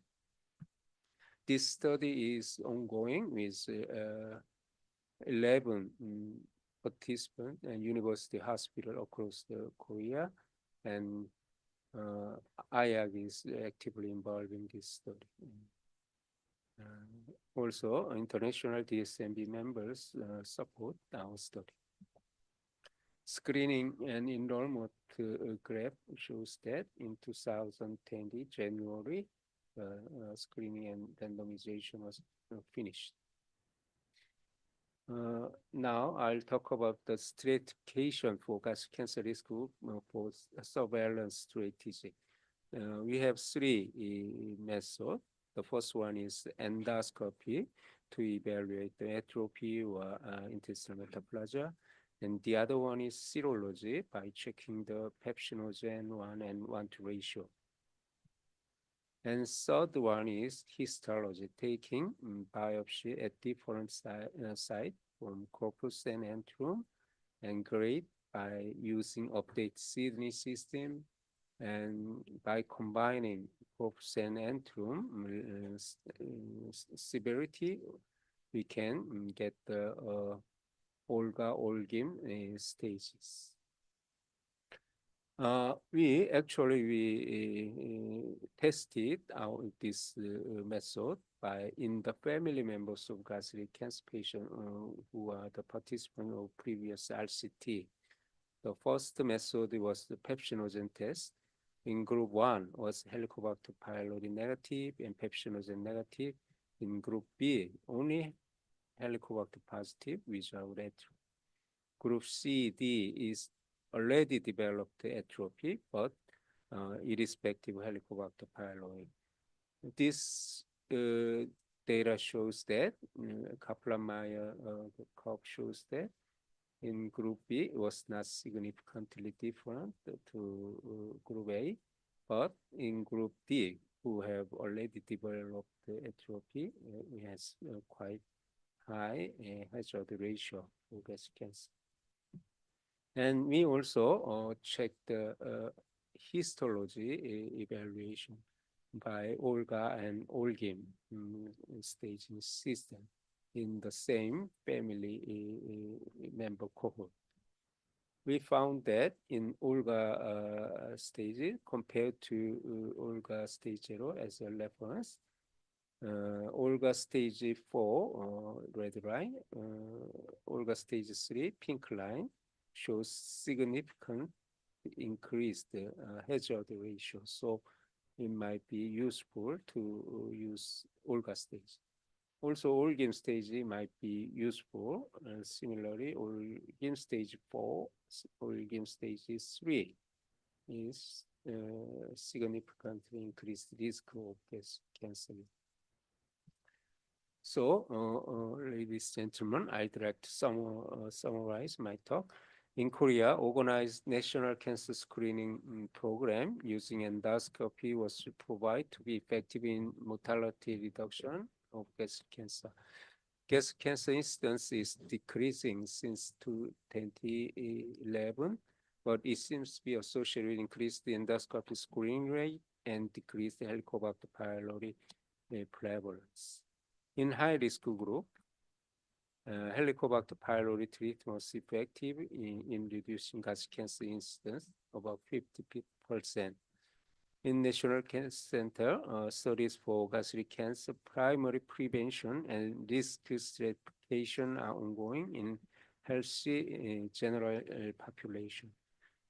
This study is ongoing with 11 participants and university hospital across Korea, and IAG is actively involved in this study. Also, international DSMB members support our study. Screening and enrollment graph shows that in 2020, January, screening and randomization was finished. Now I'll talk about the stratification for gastric cancer risk group for surveillance strategy. We have three methods. The first one is endoscopy to evaluate the atrophy or intestinal metaplasia. And the other one is serology by checking the pepsinogen 1 and 1 to ratio. And third one is histology, taking biopsy at different sites from corpus and antrum, and grade by using update Sydney system, and by combining corpus and antrum severity, we can get the Olga Olgim stages. We tested out this method by in the family members of gastric cancer patients who are the participant of previous RCT. The first method was the pepsinogen test. In group 1 was Helicobacter pylori negative and pepsinogen negative. In group B, only Helicobacter positive without atrophy. Group C, D is already developed atrophy, but irrespective of Helicobacter pylori. This data shows that Kaplan-Meier curve shows that in group B it was not significantly different to group A, but in group D, who have already developed atrophy, it has quite high hazard ratio for gastric cancer. And we also checked the histology evaluation by Olga and Olgim staging system in the same family member cohort. We found that in Olga stage compared to Olga stage 0 as a reference, Olga stage 4 red line, Olga stage 3 pink line shows significant increased hazard ratio. So it might be useful to use Olga stage. Also, Olgim stage might be useful. Similarly, Olgim stage 4, Olgim stage 3 is significantly increased risk of gastric cancer. So, ladies and gentlemen, I'd like to summarize my talk. In Korea, organized national cancer screening program using endoscopy was provided to be effective in mortality reduction of gastric cancer. Gastric cancer incidence is decreasing since 2011, but it seems to be associated with increased endoscopy screening rate and decreased Helicobacter pylori prevalence. In high-risk group, Helicobacter pylori treatment was effective in reducing gastric cancer incidence about 50%. In National Cancer Center, studies for gastric cancer primary prevention and risk stratification are ongoing in healthy general population.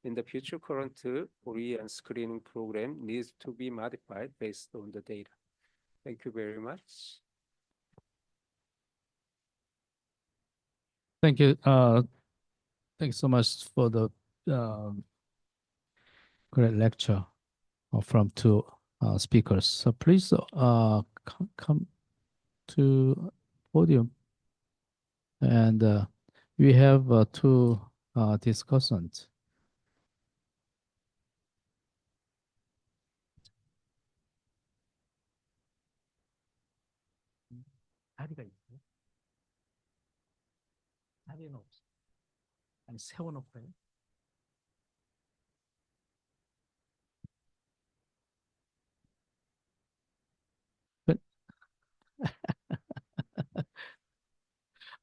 In the future, current Korean screening program needs to be modified based on the data. Thank you very much. Thank you. Thank you so much for the great lecture from two speakers. So please come to podium, and we have two discussants. 다리가 있어요? 다리는 없어. 아니 세워놓고요.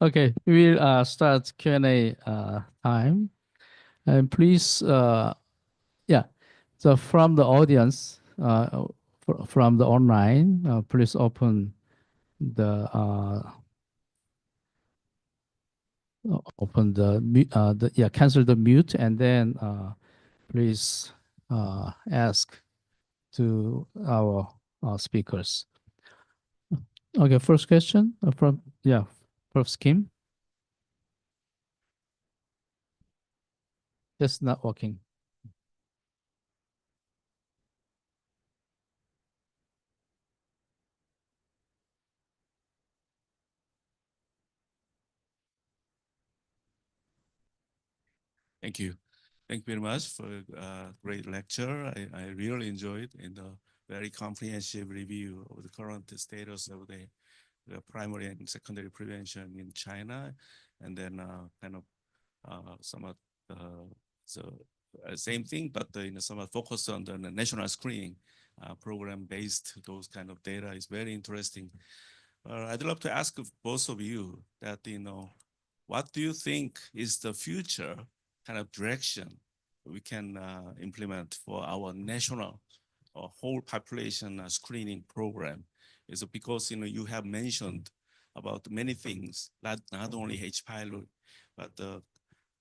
Okay, we'll start Q&A time, and please, yeah. So from the audience, from the online, please open the cancel the mute, and then please ask to our speakers. Okay, first question from Prof. Kim. Just not working. Thank you. Thank you very much for a great lecture. I really enjoyed in the very comprehensive review of the current status of the primary and secondary prevention in China, and then kind of somewhat same thing, but somewhat focused on the national screening program based. Those kind of data is very interesting. I'd love to ask both of you that what do you think is the future kind of direction we can implement for our national whole population screening program? Is it because you have mentioned about many things, not only H. pylori, but the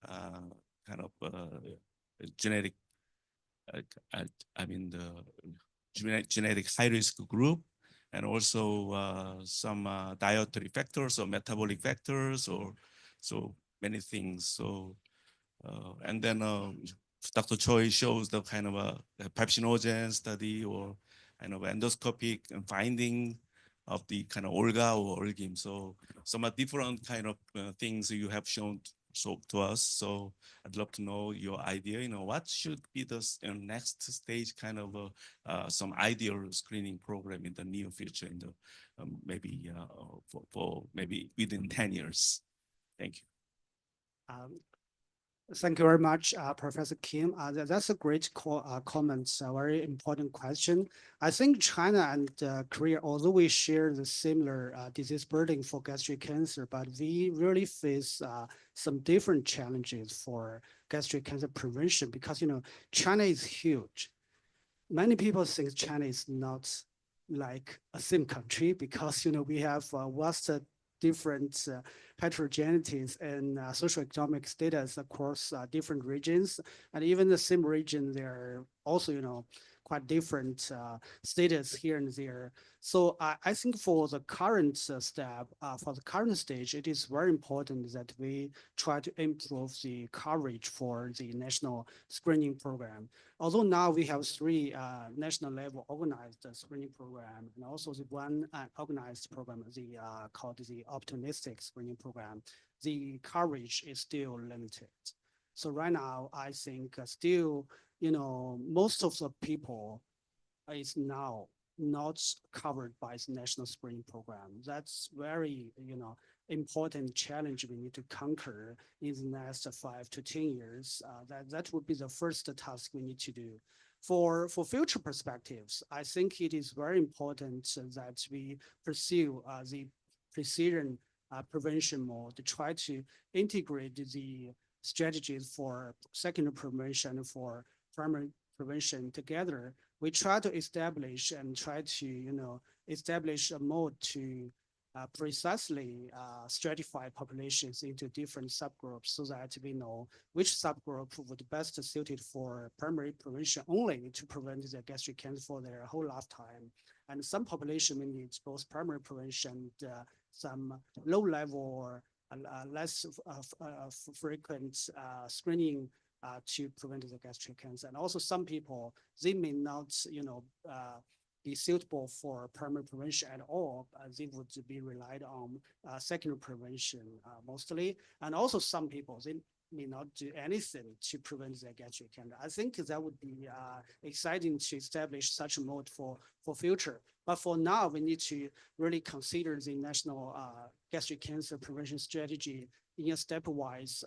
kind of genetic, I mean the genetic high risk group, and also some dietary factors or metabolic factors, or so many things. So and then Dr. Choi shows the kind of a pepsinogen study or kind of endoscopic finding of the kind of Olga or Olgim. So some different kind of things you have shown to us. So I'd love to know your idea. What should be the next stage kind of some ideal screening program in the near future, in the maybe for maybe within 10 years. Thank you. Thank you very much, Professor Kim. That's a great comment, a very important question. I think China and Korea, although we share the similar disease burden for gastric cancer, but we really face some different challenges for gastric cancer prevention because, China is huge. Many people think China is not like a same country because, we have vast different heterogeneities and socioeconomic status across different regions. And even the same region, they're also, quite different status here and there. So I think for the current step, for the current stage, it is very important that we try to improve the coverage for the national screening program. Although now we have 3 national level organized screening program, and also the one organized program, called the optimistic screening program, the coverage is still limited. So right now, I think still, most of the people is now not covered by the national screening program. That's very, important challenge we need to conquer in the next 5 to 10 years. That would be the first task we need to do. For future perspectives, I think it is very important that we pursue the precision prevention mode to try to integrate the strategies for secondary prevention, for primary prevention together. We try to establish establish a mode to precisely stratify populations into different subgroups so that we know which subgroup would best suited for primary prevention only to prevent the gastric cancer for their whole lifetime. And some population may need both primary prevention and some low level or less frequent screening to prevent the gastric cancer. And also some people, they may not, be suitable for primary prevention at all. They would be relied on secondary prevention mostly. And also some people, they may not do anything to prevent their gastric cancer. I think that would be exciting to establish such a mode for future. But for now, we need to really consider the national gastric cancer prevention strategy in a stepwise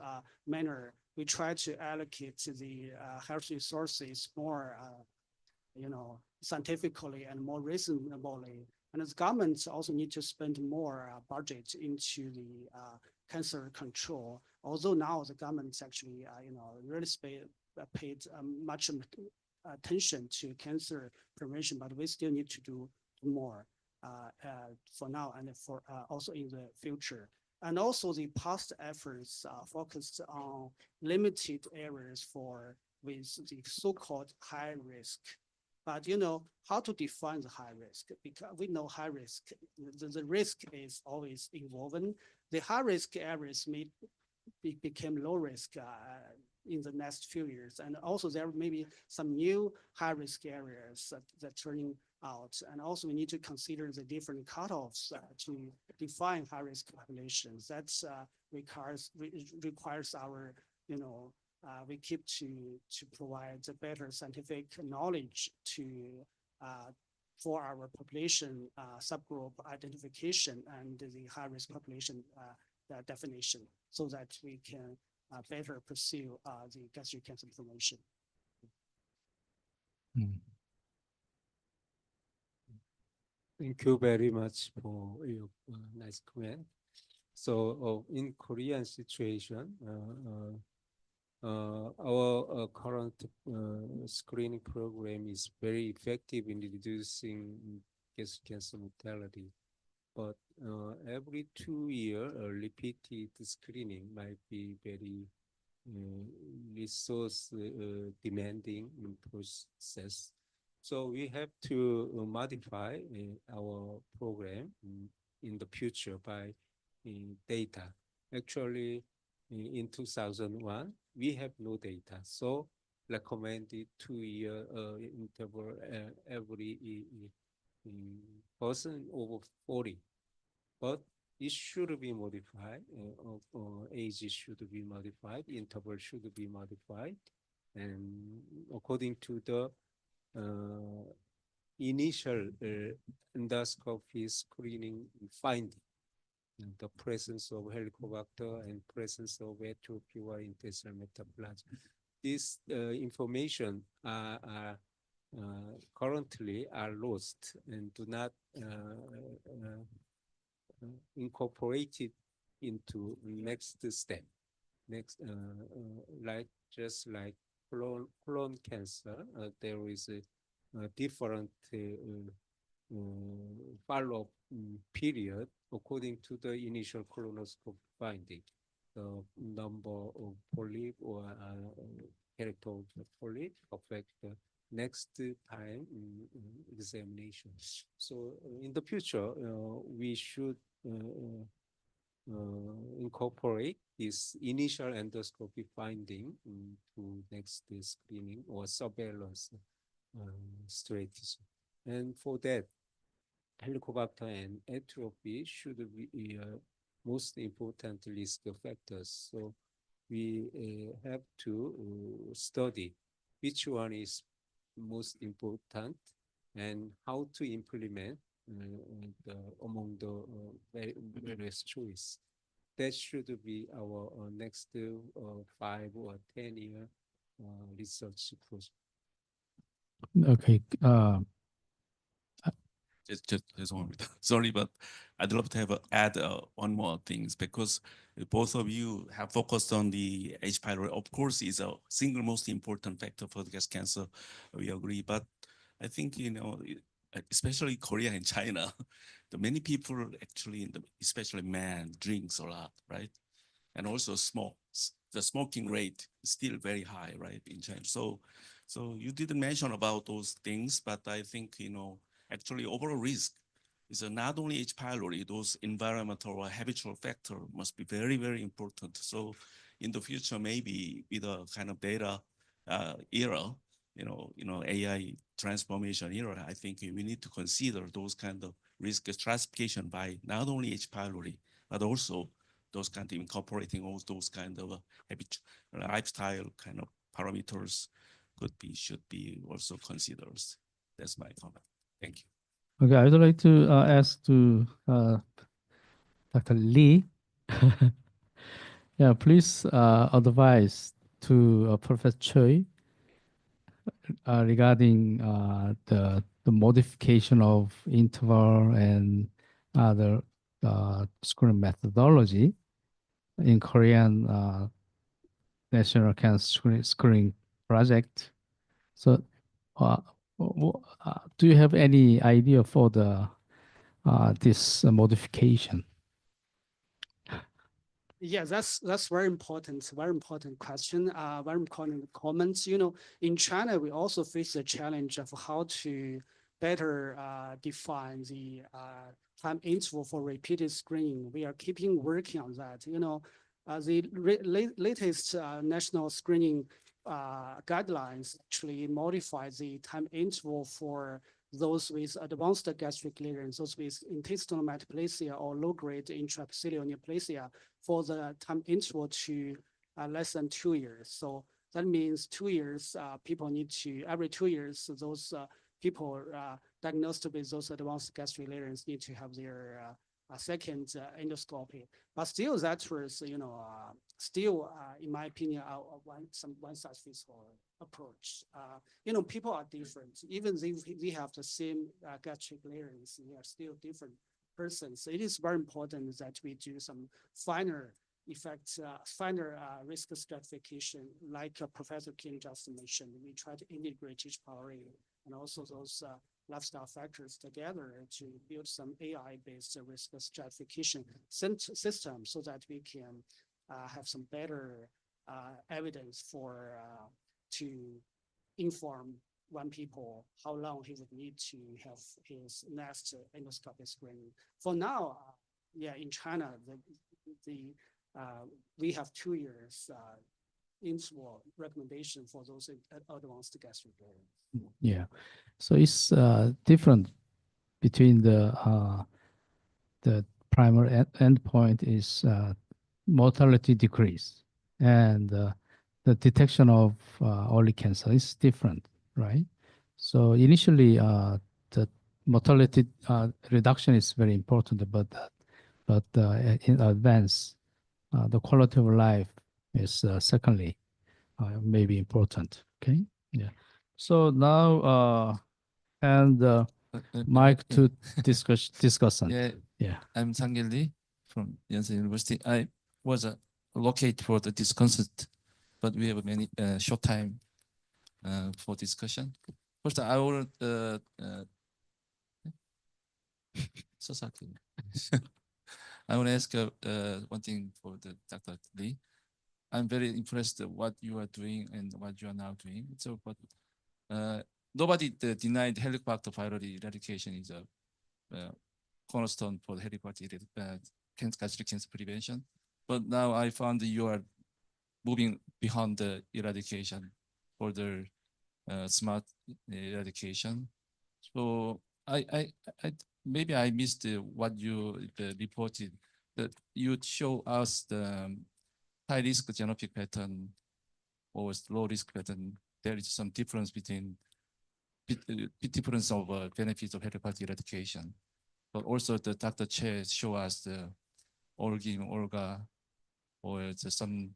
manner. We try to allocate the health resources more, scientifically and more reasonably. And the governments also need to spend more budget into the cancer control. Although now the government's actually, really paid much attention to cancer prevention, but we still need to do more for now and for also in the future. And also the past efforts focused on limited areas with the so-called high risk. But how to define the high risk? Because we know high risk, the risk is always evolving. The high risk areas may become low risk in the next few years. And also there may be some new high risk areas that turning out. And also we need to consider the different cutoffs to define high risk populations. That requires our, we keep to provide better scientific knowledge for our population subgroup identification and the high risk population definition, so that we can better pursue the gastric cancer prevention. Thank you very much for your nice comment. So in Korean situation, our current screening program is very effective in reducing gastric cancer mortality. But every 2 year, repeated screening might be very resource demanding process. So we have to modify our program in the future by data. Actually, in 2001, we have no data. So recommended 2 year interval every person over 40. But it should be modified, age should be modified, interval should be modified. And according to the initial endoscopy screening finding, the presence of Helicobacter and presence of Ethiopian intestinal metaplasma. This information are currently are lost and do not incorporated into next step. Next, just like colon cancer, there is a different follow-up period according to the initial colonoscope finding. The number of polyp or character of the polyp affect the next time examination. So in the future, we should incorporate this initial endoscopy finding to next screening or surveillance strategy. And for that, Helicobacter and atrophy should be most important risk factors. So we have to study which one is most important and how to implement among the various choice. That should be our next 5 or 10 year research project. Okay. Just one minute. Sorry, but I'd love to have add one more things, because both of you have focused on the H. pylori. Of course, is a single most important factor for the gastric cancer. We agree, but I think especially Korea and China, the many people actually, especially men, drinks a lot, right? And also smokes. The smoking rate is still very high, right, in China. So you didn't mention about those things, but I think, actually overall risk is not only H. pylori, those environmental or habitual factor must be very, very important. So in the future, maybe with a kind of data era, AI transformation era, I think we need to consider those kind of risk stratification by not only H. pylori, but also those kind of incorporating all those kind of habit, lifestyle kind of parameters should be also considered. That's my comment. Thank you. Okay, I would like to ask to Dr. Lee. Yeah, please advise to Professor Choi regarding the modification of interval and other screening methodology in Korean National Cancer Screening Project. So, do you have any idea for the this modification? Yeah, that's very important question. Very important comments. In China, we also face the challenge of how to better define the time interval for repeated screening. We are keeping working on that. The latest national screening guidelines actually modify the time interval for those with advanced gastric clearance, those with intestinal metaplasia or low-grade intraepithelial neoplasia for the time interval to less than 2 years. So that means 2 years, people need to, every 2 years, those people diagnosed with those advanced gastric clearance need to have their second endoscopy. But still, that was, still, in my opinion, one size fits all approach. People are different. Even if we have the same gastric clearance, we are still different persons. It is very important that we do some finer effects, finer risk stratification, like Professor Kim just mentioned. We try to integrate H. pylori and also those lifestyle factors together to build some AI-based risk stratification system so that we can have some better evidence to inform one people how long he would need to have his next endoscopic screening. For now, in China, we have 2 years interval recommendation for those advanced gastric clearance. Yeah, so it's different between the primary endpoint is mortality decrease, and the detection of early cancer is different, right? So initially, the mortality reduction is very important, but in advance, the quality of life is secondly maybe important. Okay, yeah. So now and Mike to discussant. Yeah, Yeah. I'm Sang-Gil Lee from Yonsei University. I was located for the discussant, but we have many short time for discussion. First, I will I want to ask one thing for the Dr. Lee. I'm very impressed with what you are doing and what you are now doing. So, but nobody denied Helicobacter pylori eradication is a cornerstone for Helicobacter gastric cancer prevention. But now I found that you are moving beyond the eradication for the smart eradication. So I maybe I missed what you reported, that you show us the high risk genotypic pattern or low risk pattern. There is some difference between difference of benefits of Helicobacter eradication. But also the Dr. Che show us the Olgin, Olga, or some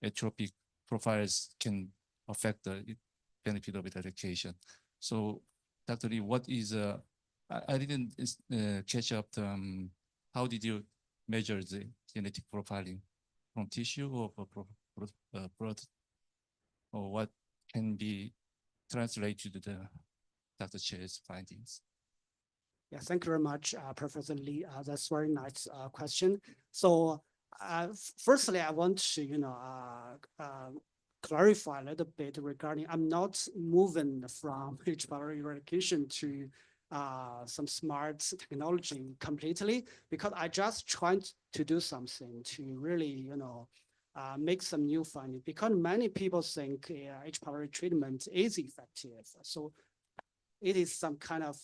atropic profiles can affect the benefit of eradication. So Dr. Lee, what is, I didn't catch up, how did you measure the genetic profiling from tissue or blood, or what can be translated to the Dr. Che's findings? Yeah, thank you very much, Professor Lee. That's very nice question. So, firstly, I want to, clarify a little bit regarding, I'm not moving from H. pylori eradication to some smart technology completely, because I just trying to do something to really, make some new finding, because many people think H. pylori treatment is effective. So it is some kind of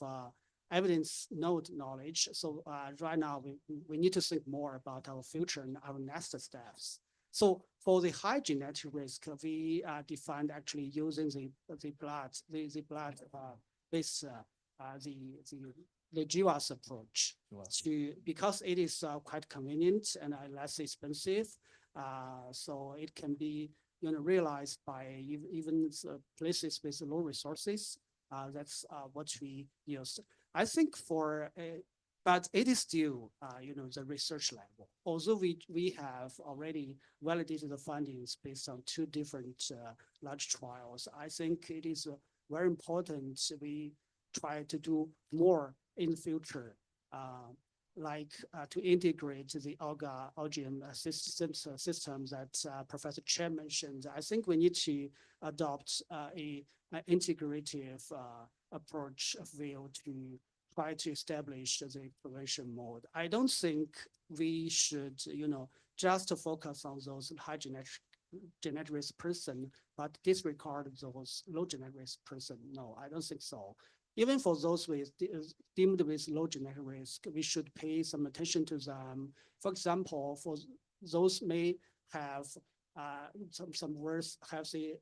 evidence node knowledge. So right now we need to think more about our future and our next steps. So for the high genetic risk, we defined actually using the blood based the GWAS approach because it is quite convenient and less expensive. So it can be realized by even places with low resources. That's what we use. I think but it is still, the research level. Although we have already validated the findings based on 2 different large trials, I think it is very important we try to do more in the future, like to integrate the OGM systems that Professor Chen mentioned. I think we need to adopt an integrative approach view to try to establish the prevention mode. I don't think we should, just focus on those high genetic risk person, but disregard those low genetic risk person. No, I don't think so. Even for those deemed with low genetic risk, we should pay some attention to them. For example, for those may have some worse healthy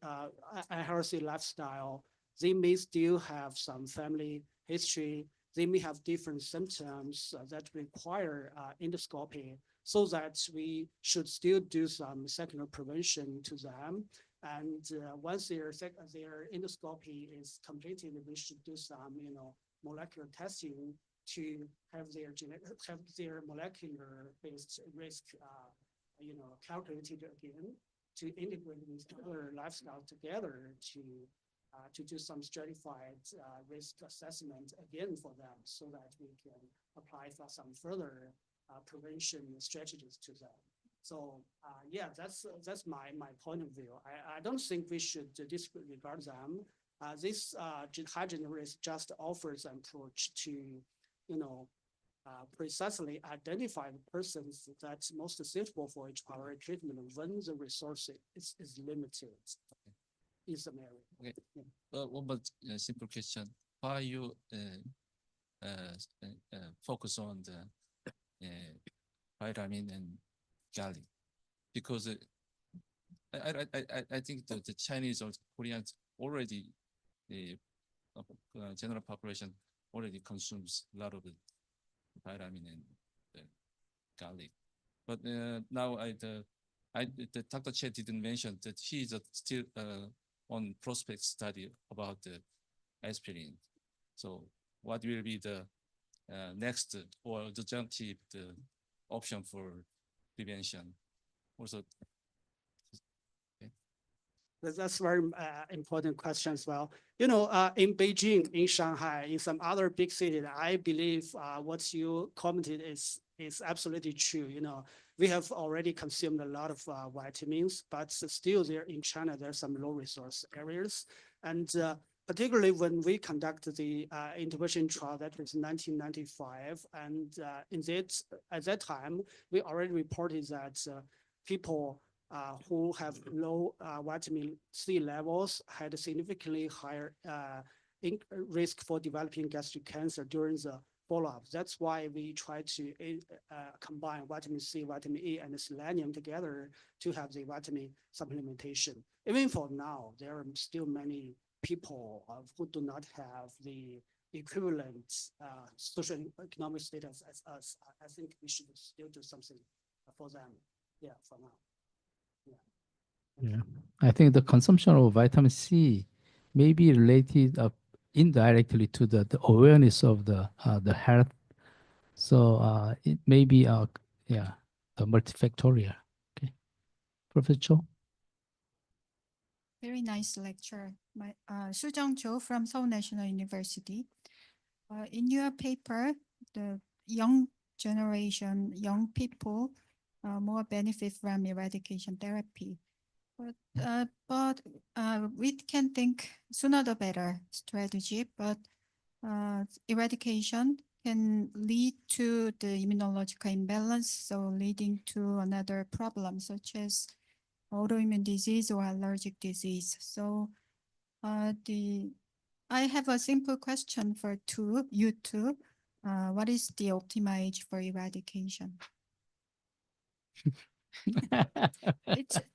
lifestyle, they may still have some family history. They may have different symptoms that require endoscopy, so that we should still do some secondary prevention to them. And once their endoscopy is completed, we should do some, molecular testing to have their molecular-based risk, calculated again to integrate with other lifestyle together to do some stratified risk assessment again for them, so that we can apply for some further prevention strategies to them. So yeah, that's my point of view. I don't think we should disregard them. This high genetic risk just offers an approach to, precisely identify the persons that's most suitable for H. pylori treatment when the resource is limited in some area. Okay. One more simple question: why you focus on the vitamin and garlic? Because I think the Chinese or Koreans already, the general population already consumes a lot of the vitamin and the garlic. But now the Dr. Che didn't mention that he is still on prospect study about the aspirin. So what will be the next or the adjunctive option for prevention? Also, that's very important question as well. In Beijing, in Shanghai, in some other big cities, I believe what you commented is absolutely true. We have already consumed a lot of vitamins, but still there in China, there are some low resource areas. And particularly when we conducted the intervention trial, that was 1995. And at that time, we already reported that people who have low vitamin C levels had a significantly higher risk for developing gastric cancer during the follow-up. That's why we try to combine vitamin C, vitamin E, and selenium together to have the vitamin supplementation. Even for now, there are still many people who do not have the equivalent social economic status as us. I think we should still do something for them. Yeah, for now. Yeah, I think the consumption of vitamin C may be related indirectly to the awareness of the health. So it may be the multifactorial. Okay, Professor Cho. Very nice lecture. Soo Jung Cho from Seoul National University. In your paper, the young generation, young people, more benefit from eradication therapy. But we can think sooner the better strategy, but eradication can lead to the immunological imbalance, so leading to another problem such as autoimmune disease or allergic disease. So I have a simple question for you two. What is the optimal age for eradication?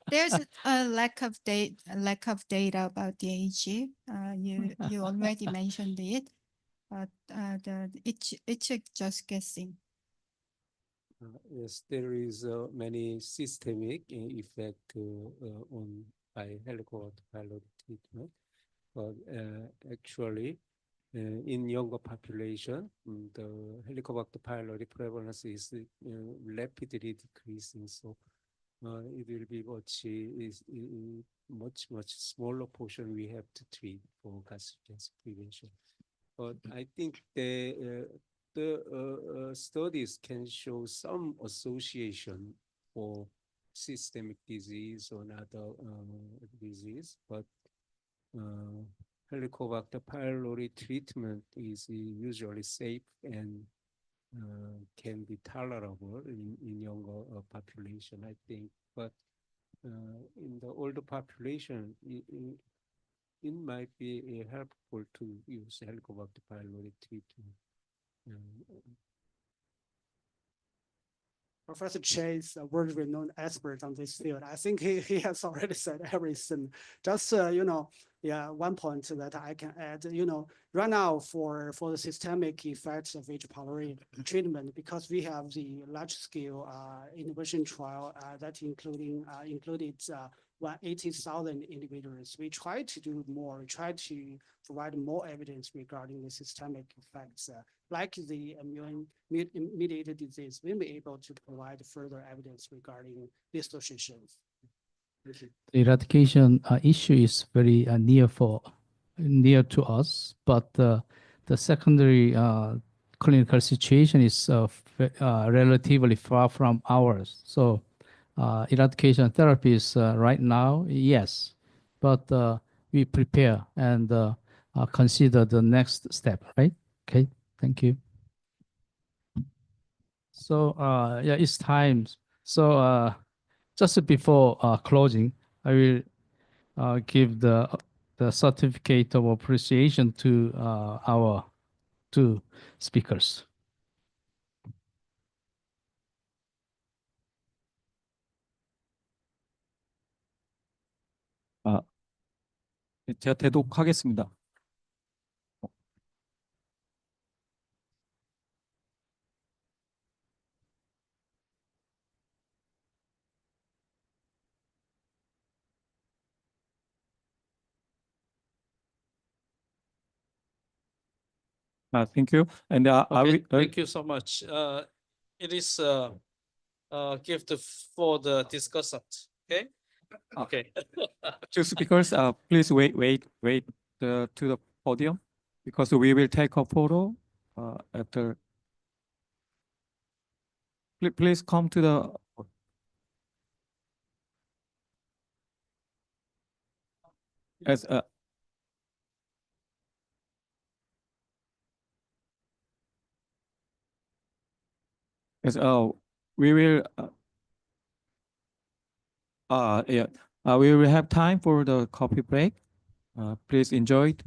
There's a lack of data about the age. You already mentioned it, but it's just guessing. Yes, there is many systemic effect on by Helicobacter pylori treatment, but actually in younger population, the Helicobacter pylori prevalence is rapidly decreasing. So it will be much smaller portion we have to treat for gastric cancer prevention. But I think the studies can show some association for systemic disease or other disease, but Helicobacter pylori treatment is usually safe and can be tolerable in younger population, I think. But in the older population, it might be helpful to use Helicobacter pylori treatment. Professor Che is a world-renowned expert on this field. I think he has already said everything. Just yeah, one point that I can add. Right now for the systemic effects of H. pylori treatment, because we have the large-scale innovation trial that included 180,000 individuals. We try to do more. We try to provide more evidence regarding the systemic effects. Like the immune-mediated disease, we'll be able to provide further evidence regarding the associations. The eradication issue is very near to us, but the secondary clinical situation is relatively far from ours. So eradication therapy is right now, yes, but we prepare and consider the next step, right? Okay, thank you. So yeah, it's time. So just before closing, I will give the certificate of appreciation to our two speakers. 제가 대독하겠습니다. Thank you. And Okay, thank you so much. It is a gift for the discussant. Okay. Okay. two speakers, please wait to the podium because we will take a photo after. Please come to the. As we will. Yeah. We will have time for the coffee break. Please enjoy it.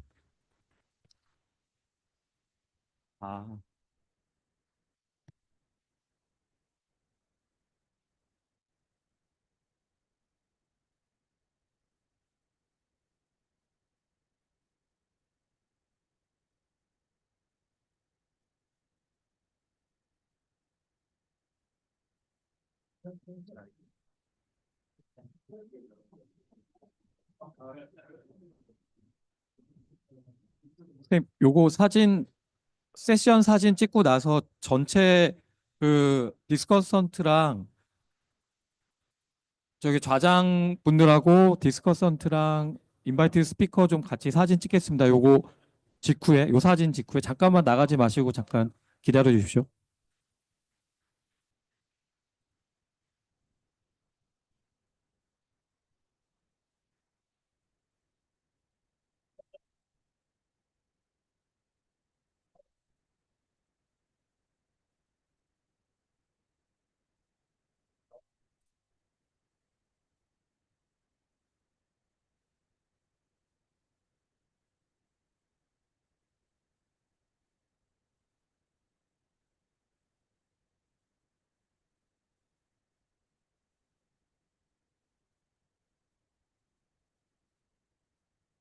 선생님, 요거 세션 사진 찍고 나서 전체 그 디스커선트랑 저기 좌장 분들하고 디스커선트랑 인바이트 스피커 좀 같이 사진 찍겠습니다. 요거 직후에 요 사진 직후에 잠깐만 나가지 마시고 잠깐 기다려 주십시오.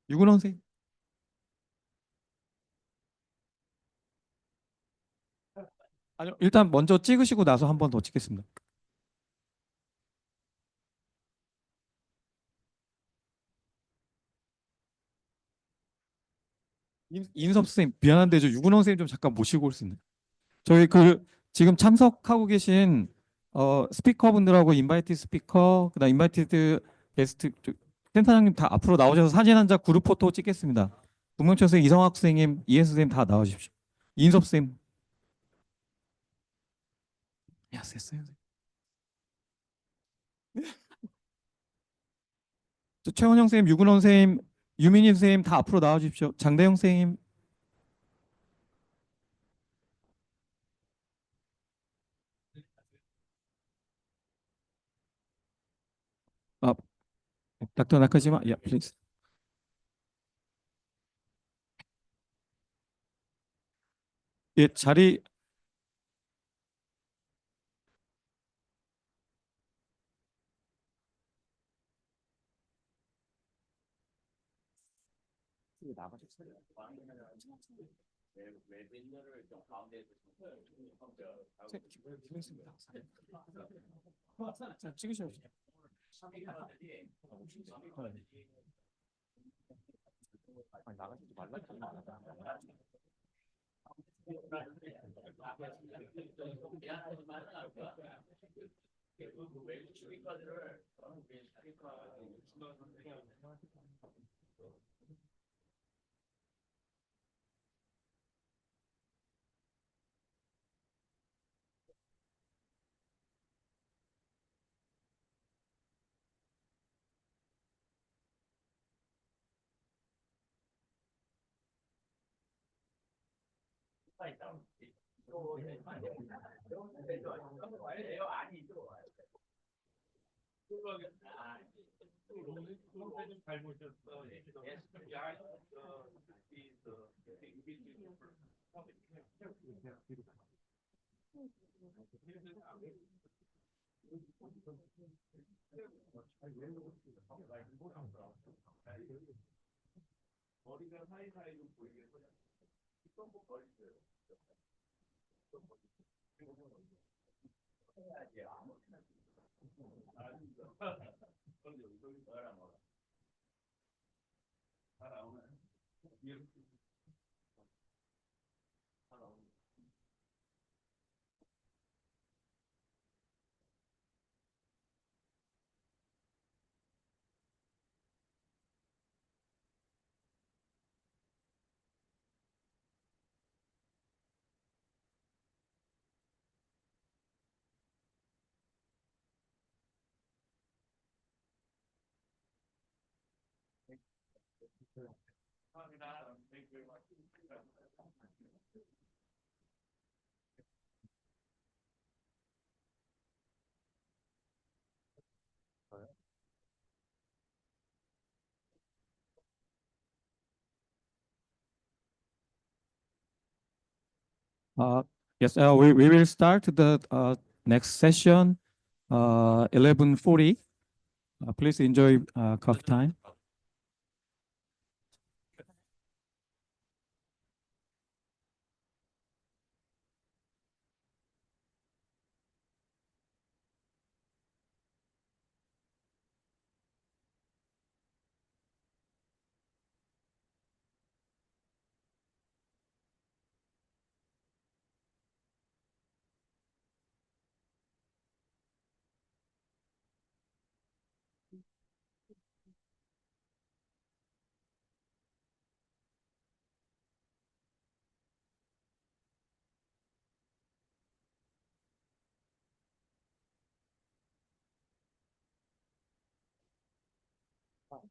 유근원 선생님. 아니요, 일단 먼저 찍으시고 나서 한 번 더 찍겠습니다. 인섭 선생님 미안한데 저 유근원 선생님 좀 잠깐 모시고 올 수 있나요? 저희 그 지금 참석하고 계신 스피커분들하고 인바이티드 스피커 그다음 인바이티드 게스트 센터장님 다 앞으로 나오셔서 사진 한 장 그룹 포토 찍겠습니다. 동명철 선생님, 이성학 선생님, 이해수 선생님 다 나와주십시오. 인섭 선생님. 야, 됐어요. 최원영 선생님, 유근원 선생님, 유민희 선생님 다 앞으로 나와주십시오. 장대영 선생님. 아, 닥터 나카지마, 야, 플리즈. 예, 자리 자, 찍으셔도 돼요. 아니, 나가지 말라. Yes, we will start the next session 11:40. Please enjoy coffee time. Okay,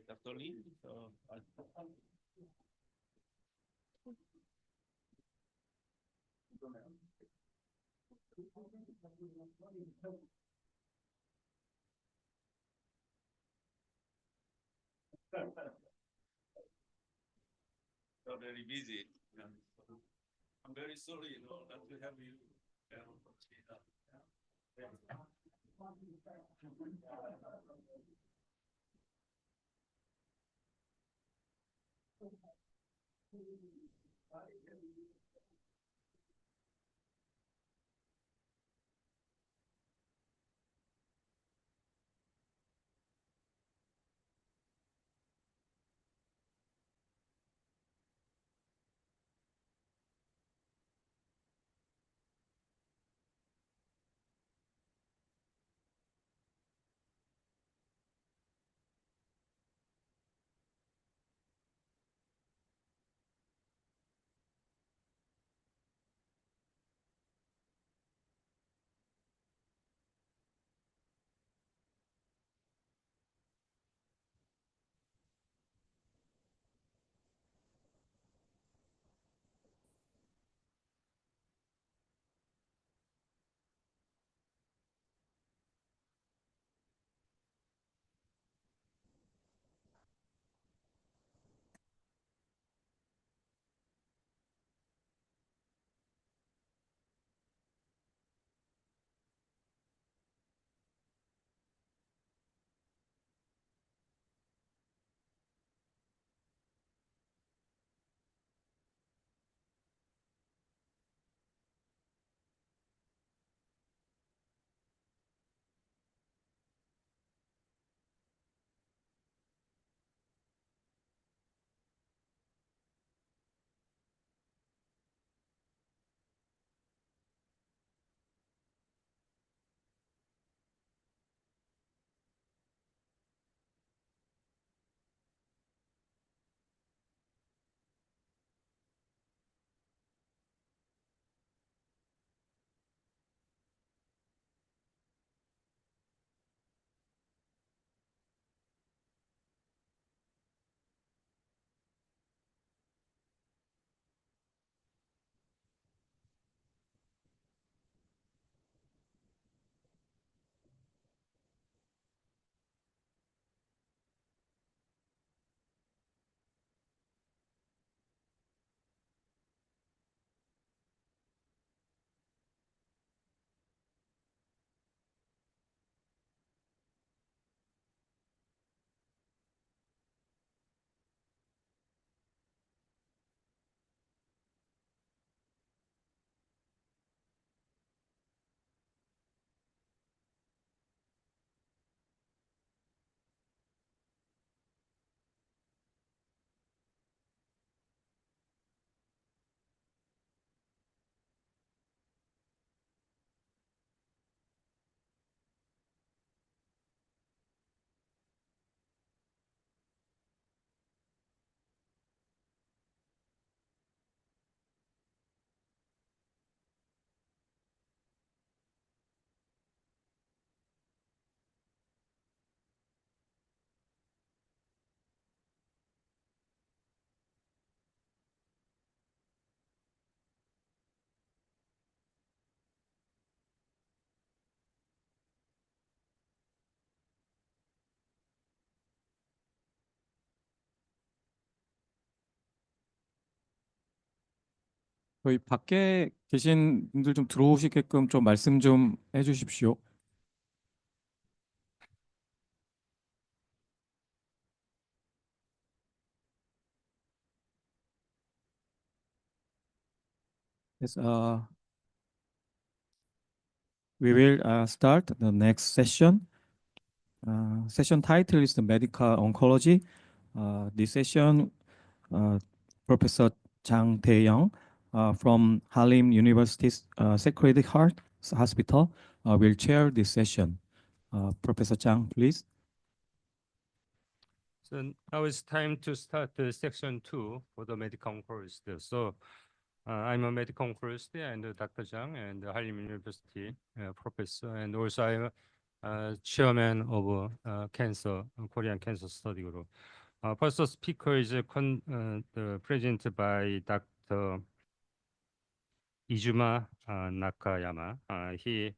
Dr. Lee, you're very busy. Yeah. I'm very sorry, not to have you. 저희 밖에 계신 분들 좀 들어오시게끔 좀 말씀 좀 해주십시오. Yes, we will start the next session. Session title is the medical oncology. This session, Professor Chang Tae-young from Halim University's Sacred Heart Hospital will chair this session. Professor Chang, please. So now it's time to start the section 2 for the medical oncologist. So I'm a medical oncologist and Dr. Zhang and Halim University professor, and also I'm chairman of Korean Cancer Study Group. First speaker is presented by Dr. Izuma Nakayama. He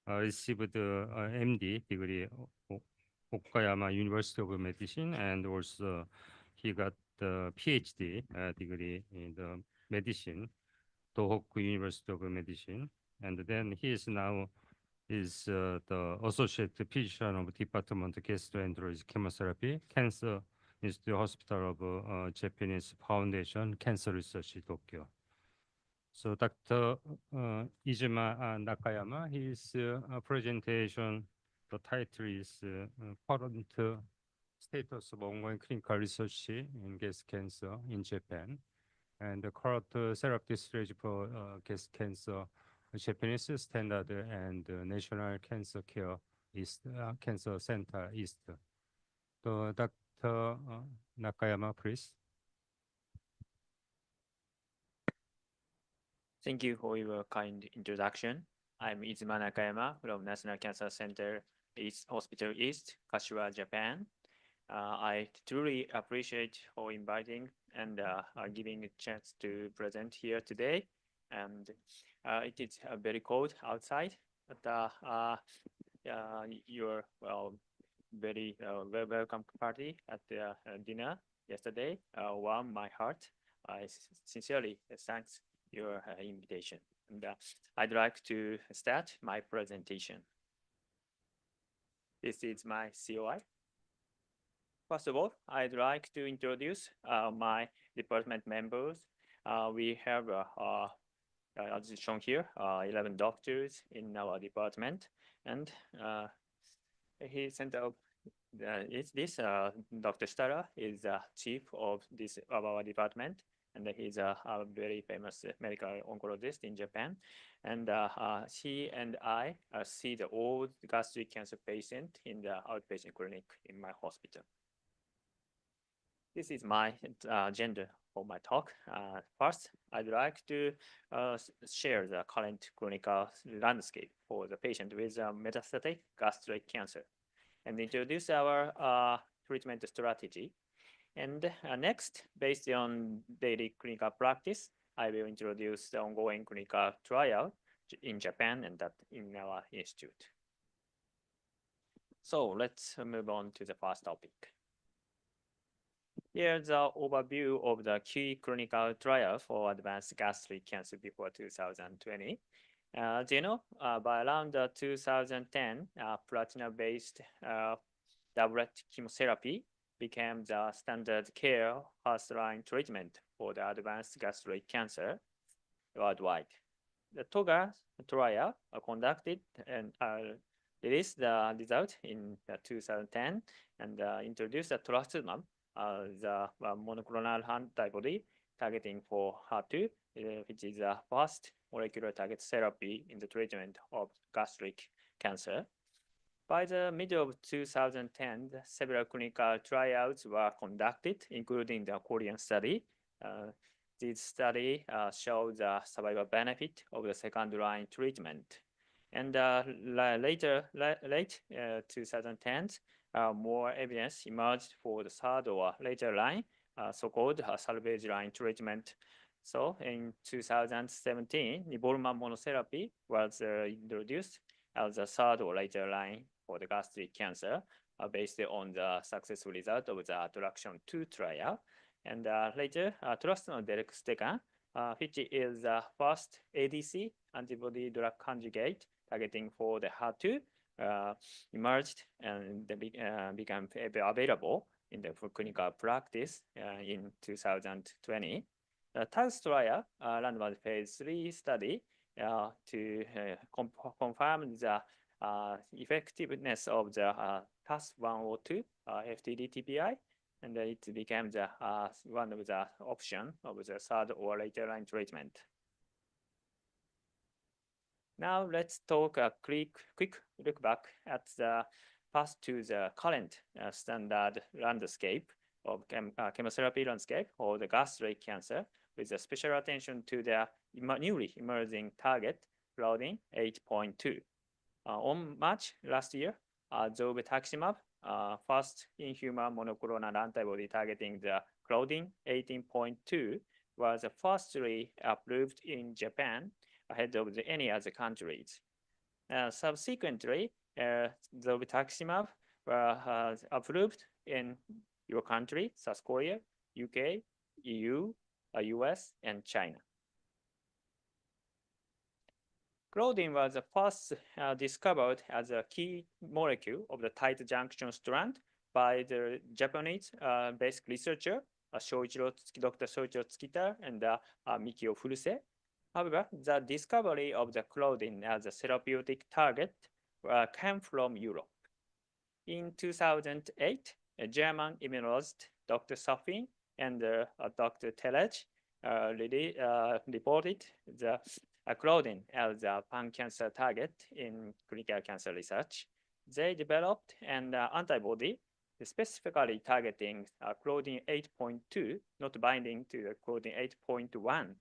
received the MD degree Okayama University of Medicine, and also he got the PhD degree in the medicine, Tohoku University of Medicine, and then he is now the associate physician of Department of Gastroenterology Chemotherapy, Cancer Institute Hospital of Japanese Foundation Cancer Research Tokyo. So Dr. Izuma Nakayama, his presentation, the title is Current Status of Ongoing Clinical Research in Gastric Cancer in Japan, and the current therapy strategy for gastric cancer, Japanese Standard and National Cancer Care East, Cancer Center East. So Dr. Nakayama, please. Thank you for your kind introduction. I'm Izuma Nakayama from National Cancer Center East Hospital East, Kashiwa, Japan. I truly appreciate for inviting and giving a chance to present here today. And it is very cold outside, but your very welcome party at the dinner yesterday warmed my heart. I sincerely thanks your invitation. And I'd like to start my presentation. This is my COI. First of all, I'd like to introduce my department members. We have, as shown here, 11 doctors in our department, and he sent out Dr. Stara is chief of our department, and he's a very famous medical oncologist in Japan. And he and I see the old gastric cancer patient in the outpatient clinic in my hospital. This is my agenda for my talk. First, I'd like to share the current clinical landscape for the patient with metastatic gastric cancer and introduce our treatment strategy. And next, based on daily clinical practice, I will introduce the ongoing clinical trial in Japan and that in our institute. So let's move on to the first topic. Here's an overview of the key clinical trial for advanced gastric cancer before 2020. As you know, by around 2010, platinum-based doublet chemotherapy became the standard care first-line treatment for the advanced gastric cancer worldwide. The TOGA trial conducted and released the result in 2010 and introduced the trastuzumab, the monoclonal antibody targeting for HER2, which is the first molecular target therapy in the treatment of gastric cancer. By the middle of 2010, several clinical trials were conducted, including the Korean study. This study showed the survival benefit of the second-line treatment. And late 2010, more evidence emerged for the third or later line, so-called salvage line treatment. So in 2017, nivolumab monotherapy was introduced as a third or later line for the gastric cancer based on the successful result of the ATTRACTION 2 trial. And later, trastuzumab deruxtecan which is the first ADC, antibody drug conjugate, targeting for the HER2, emerged and became available in the clinical practice in 2020. The TAS trial, randomized phase 3 study, to confirm the effectiveness of the TAS 102 FTD TPI, and it became the one of the option of the third or later line treatment. Now let's talk a quick look back at the past to the current standard landscape of chemotherapy landscape or the gastric cancer, with a special attention to the newly emerging target, Claudin 8.2. On March last year, zolbetuximab, first in-human monoclonal antibody targeting the Claudin 18.2, was firstly approved in Japan ahead of any other countries. Subsequently, zolbetuximab was approved in your country, South Korea, UK, EU, US, and China. Claudin was the first discovered as a key molecule of the tight junction strand by the Japanese-based researcher Dr. Shoichiro Tsukita and Mikio Furuse. However, the discovery of the Claudin as a therapeutic target came from Europe. In 2008, a German immunologist, Dr. Safin and Dr. Telej reported the Claudin as a pan-cancer target in clinical cancer research. They developed an antibody specifically targeting Claudin 8.2, not binding to the Claudin 8.1.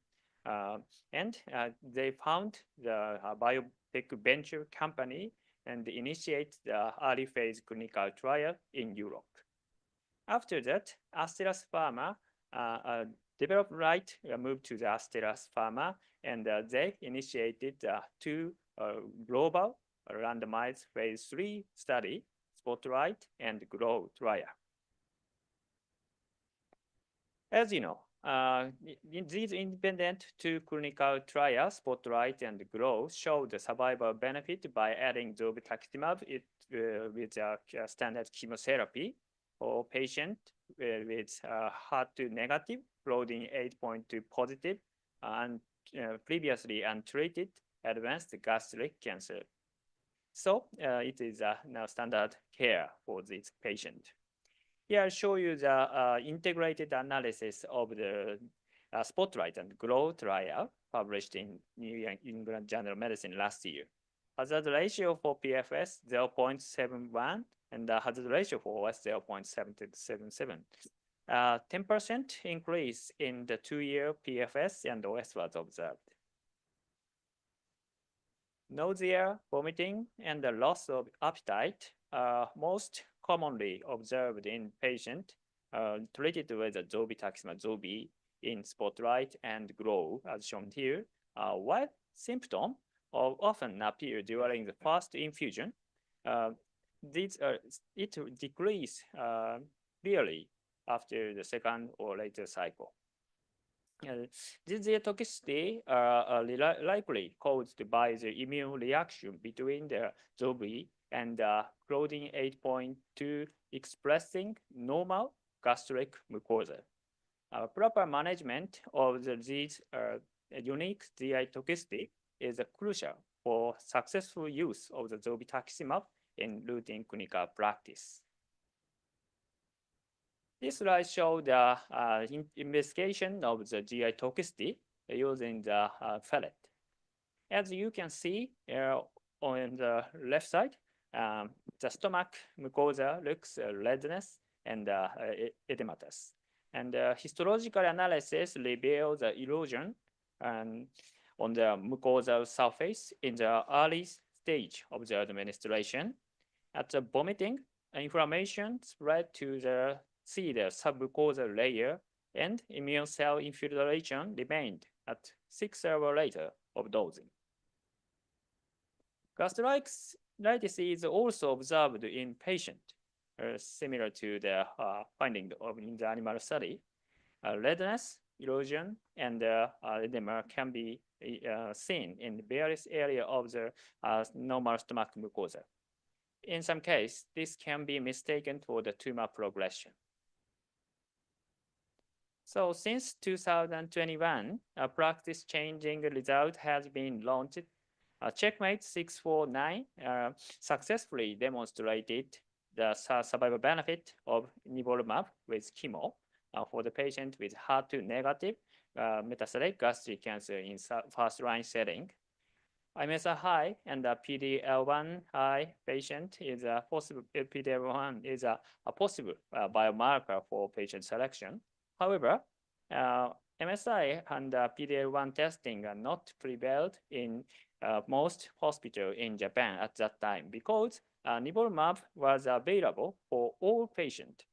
And they found the biotech venture company and initiate the early phase clinical trial in Europe. After that, Astellas Pharma developed right, moved to the Astellas Pharma, and they initiated two global randomized phase 3 study, Spotlight and Grow trial. As you know, these independent two clinical trials, Spotlight and Grow, show the survival benefit by adding zolbetuximab with standard chemotherapy for patients with HER2 negative, Claudin 8.2 positive, and previously untreated advanced gastric cancer. So it is now standard care for this patient. Here I show you the integrated analysis of the Spotlight and Grow trial published in New England Journal of Medicine last year. Hazard ratio for PFS 0.71 and the hazard ratio for OS 0.777. 10% increase in the 2-year PFS and OS was observed. Nausea, vomiting, and the loss of appetite are most commonly observed in patients treated with zolbetuximab zobi in Spotlight and Grow, as shown here, while symptoms often appear during the first infusion. It decreases clearly after the second or later cycle. This toxicity are likely caused by the immune reaction between the zobi and Claudin 8.2 expressing normal gastric mucosa. Proper management of these unique GI toxicity is crucial for successful use of the zolbetuximab in routine clinical practice. This slide shows the investigation of the GI toxicity using the ferret. As you can see on the left side, the stomach mucosa looks redness and edematous. And histological analysis reveals the erosion on the mucosal surface in the early stage of the administration. At the vomiting, inflammation spread to the submucosal layer, and immune cell infiltration remained at 6 hours later of dosing. Gastritis is also observed in patients, similar to the finding in the animal study. Redness erosion and edema can be seen in various areas of the normal stomach mucosa. In some cases, this can be mistaken for the tumor progression. So since 2021, a practice-changing result has been launched. Checkmate 649 successfully demonstrated the survival benefit of nivolumab with chemo for the patient with HER2-negative metastatic gastric cancer in first-line setting. MSI high and the PD-L1 high patient is a possible PD-L1 is a possible biomarker for patient selection. However, MSI and PD-L1 testing are not prevailed in most hospitals in Japan at that time because nivolumab was available for all patients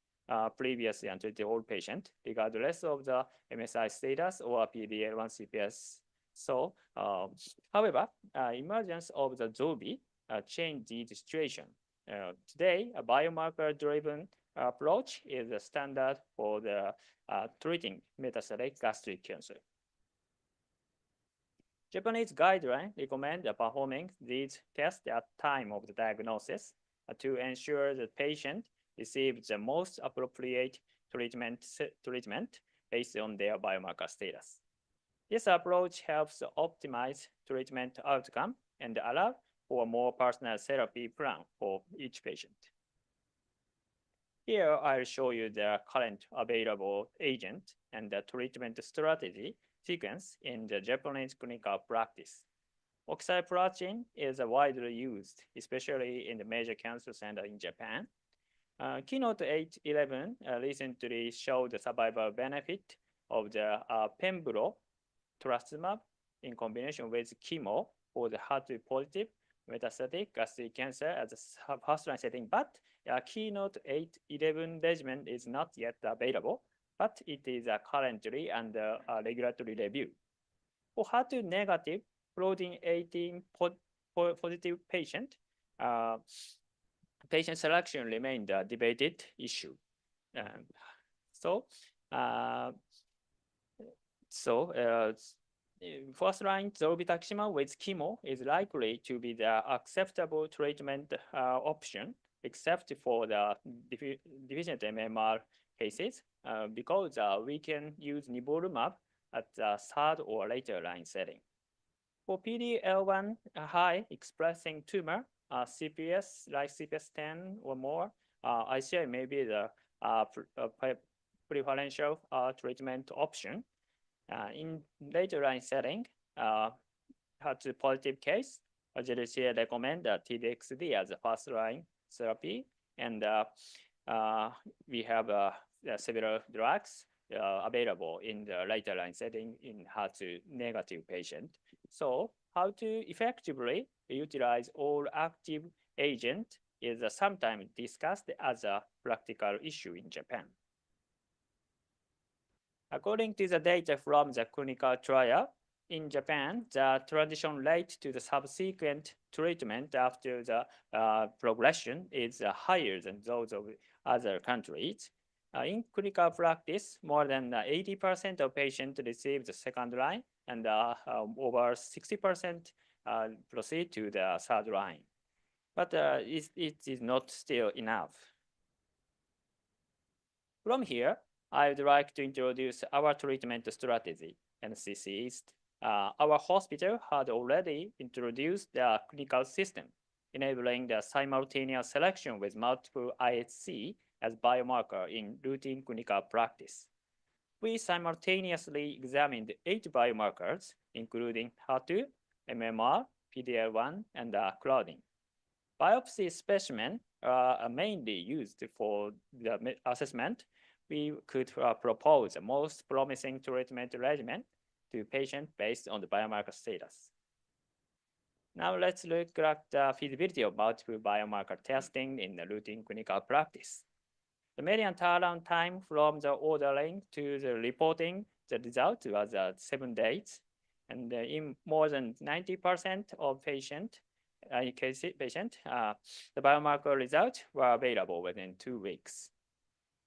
previously untreated all patients, regardless of the MSI status or PD-L1 CPS. So, however, emergence of the ZOBI changed the situation. Today, a biomarker-driven approach is the standard for the treating metastatic gastric cancer. Japanese guidelines recommend performing these tests at time of the diagnosis to ensure the patient receives the most appropriate treatment based on their biomarker status. This approach helps optimize treatment outcome and allow for a more personal therapy plan for each patient. Here, I'll show you the current available agent and the treatment strategy sequence in the Japanese clinical practice. Oxaliplatin is widely used, especially in the major cancer center in Japan. Keynote 811 recently showed the survival benefit of the pembro trastuzumab in combination with chemo for the HER2-positive metastatic gastric cancer as a first-line setting, but Keynote 811 regimen is not yet available, but it is currently under regulatory review. For HER2-negative protein 18 positive patient, patient selection remained a debated issue. First-line zolbetuximab with chemo is likely to be the acceptable treatment option, except for the deficient MMR cases, because we can use nivolumab at the third or later line setting. For PD-L1 high expressing tumor, CPS like CPS 10 or more, ICI may be the preferential treatment option. In later line setting, HER2 positive case, JDCA recommend TDXD as a first line therapy, and we have several drugs available in the later line setting in HER2 negative patient. So how to effectively utilize all active agent is sometimes discussed as a practical issue in Japan. According to the data from the clinical trial, in Japan, the transition rate to the subsequent treatment after the progression is higher than those of other countries. In clinical practice, more than 80% of patients receive the second line, and over 60% proceed to the third line. But it is not still enough. From here, I would like to introduce our treatment strategy, NCC East. Our hospital had already introduced the clinical system, enabling the simultaneous selection with multiple IHC as biomarker in routine clinical practice. We simultaneously examined 8 biomarkers, including HER2, MMR, PD-L1, and claudin. Biopsy specimens are mainly used for the assessment. We could propose the most promising treatment regimen to patients based on the biomarker status. Now let's look at the feasibility of multiple biomarker testing in the routine clinical practice. The median turnaround time from the ordering to the reporting the result was 7 days, and in more than 90% of the biomarker results were available within 2 weeks.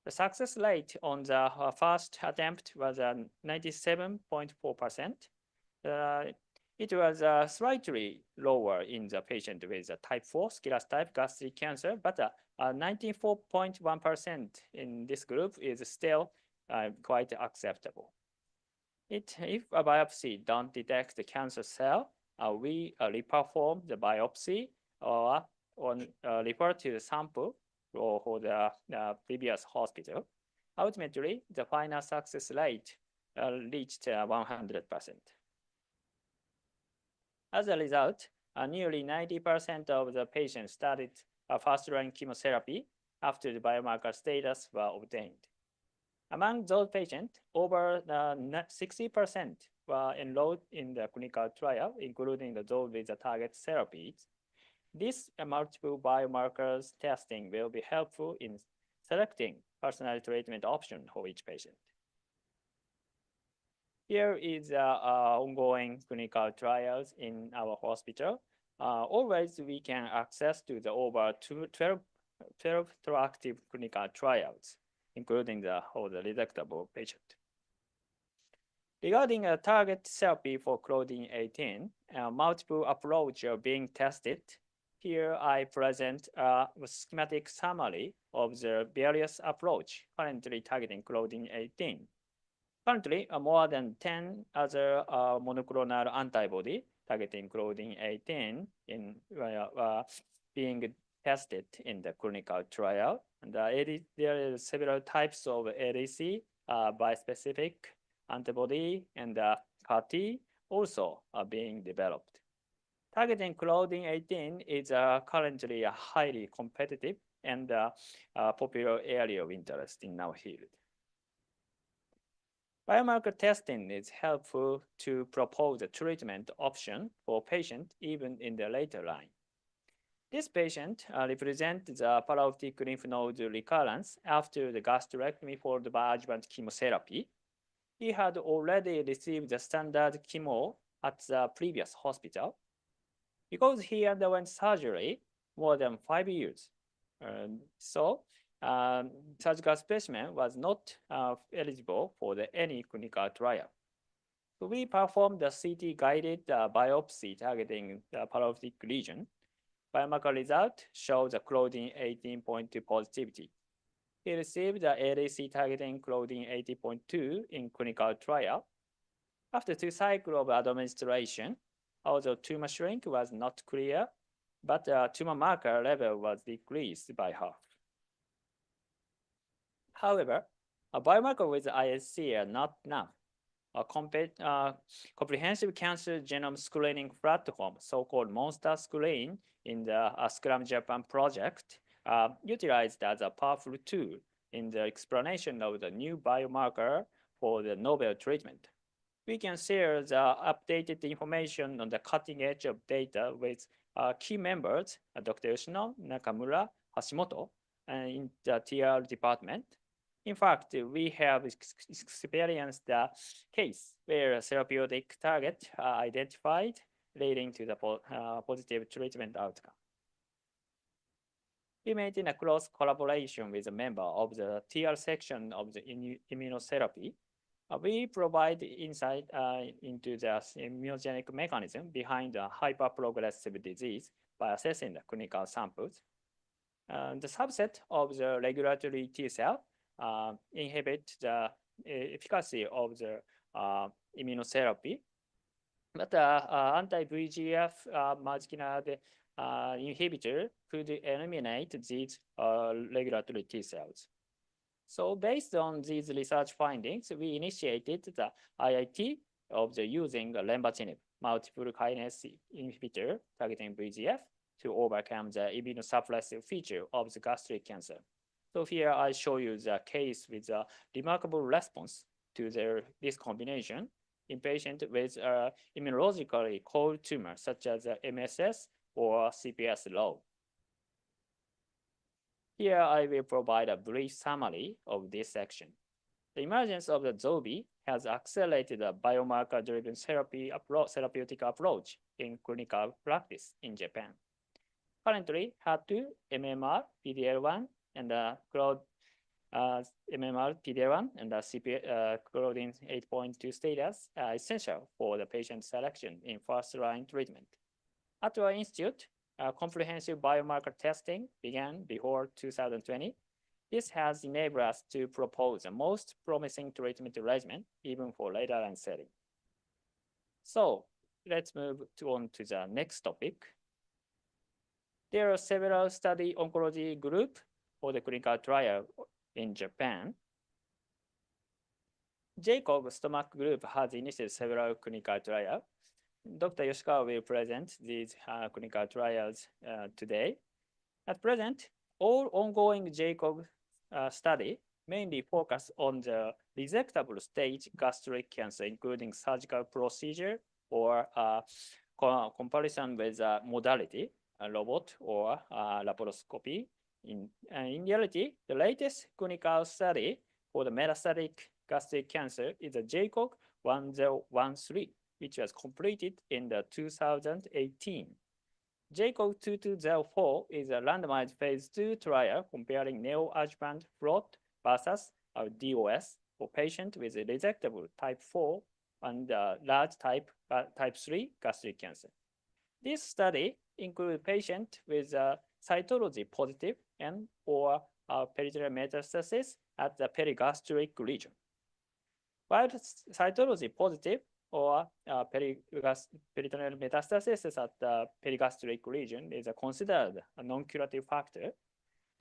The success rate on the first attempt was 97.4%. It was slightly lower in the patient with type 4 squamous type gastric cancer, but 94.1% in this group is still quite acceptable. If a biopsy don't detect the cancer cell, we reperform the biopsy or refer to the sample for the previous hospital. Ultimately, the final success rate reached 100%. As a result, nearly 90% of the patients started first-line chemotherapy after the biomarker status were obtained. Among those patients, over 60% were enrolled in the clinical trial, including those with the target therapies. This multiple biomarkers testing will be helpful in selecting personal treatment option for each patient. Here is ongoing clinical trials in our hospital. Always we can access to the over 12 active clinical trials, including the resectable patient. Regarding a target therapy for Claudin 18, multiple approaches are being tested. Here I present a schematic summary of the various approaches currently targeting Claudin 18. Currently, more than 10 other monoclonal antibody targeting Claudin 18 being tested in the clinical trial. And there are several types of ADC, bispecific antibody, and CAR-T also are being developed. Targeting Claudin 18 is currently a highly competitive and popular area of interest in our field. Biomarker testing is helpful to propose a treatment option for patients even in the later line. This patient represents the paraoptic lymph node recurrence after the gastrectomy followed by adjuvant chemotherapy. He had already received the standard chemo at the previous hospital. Because he underwent surgery more than 5 years, surgical specimen was not eligible for any clinical trial. So we performed the CT-guided biopsy targeting the paraoptic region. Biomarker result shows the Claudin 18.2 positivity. He received the ADC targeting Claudin 18.2 in clinical trial. After 2 cycles of administration, although tumor shrink was not clear, but tumor marker level was decreased by half. However, a biomarker with ISC are not enough. A comprehensive cancer genome screening platform, so-called Monster Screen, in the Scrum Japan project, utilized as a powerful tool in the explanation of the new biomarker for the novel treatment. We can share the updated information on the cutting edge of data with key members, Dr. Yoshino, Nakamura, Hashimoto, in the TR department. In fact, we have experienced the case where a therapeutic target identified, leading to the positive treatment outcome. We made in a close collaboration with a member of the TR section of the immunotherapy. We provide insight into the immunogenic mechanism behind the hyperprogressive disease by assessing the clinical samples. The subset of the regulatory T cell inhibit the efficacy of the immunotherapy, but anti-VEGF marginal inhibitor could eliminate these regulatory T cells. So based on these research findings, we initiated the IIT of using lenvatinib, multiple kinase inhibitor targeting VEGF, to overcome the immunosuppressive feature of the gastric cancer. So here I show you the case with a remarkable response to this combination in patients with immunologically cold tumor, such as MSS or CPS low. Here I will provide a brief summary of this section. The emergence of the ZOBI has accelerated a biomarker-driven therapeutic approach in clinical practice in Japan. Currently, HER2, MMR, PD-L1, and MMR PD-L1 and the CP Claudin 8.2 status are essential for the patient selection in first-line treatment. At our institute, comprehensive biomarker testing began before 2020. This has enabled us to propose the most promising treatment regimen, even for later line setting. So let's move on to the next topic. There are several study oncology groups for the clinical trial in Japan. Jacob Stomach Group has initiated several clinical trials. Dr. Yoshikawa will present these clinical trials today. At present, all ongoing Jacob study mainly focus on the resectable stage gastric cancer, including surgical procedure or comparison with modality, a robot or laparoscopy. In reality, the latest clinical study for the metastatic gastric cancer is the JCOG 1013, which was completed in the 2018. JCOG 2204 is a randomized phase 2 trial comparing neoadjuvant FLOT versus DOS for patients with resectable type 4 and large type 3 gastric cancer. This study includes patients with cytology positive and or peritoneal metastasis at the perigastric region. While cytology positive or peritoneal metastasis at the perigastric region is considered a non-curative factor,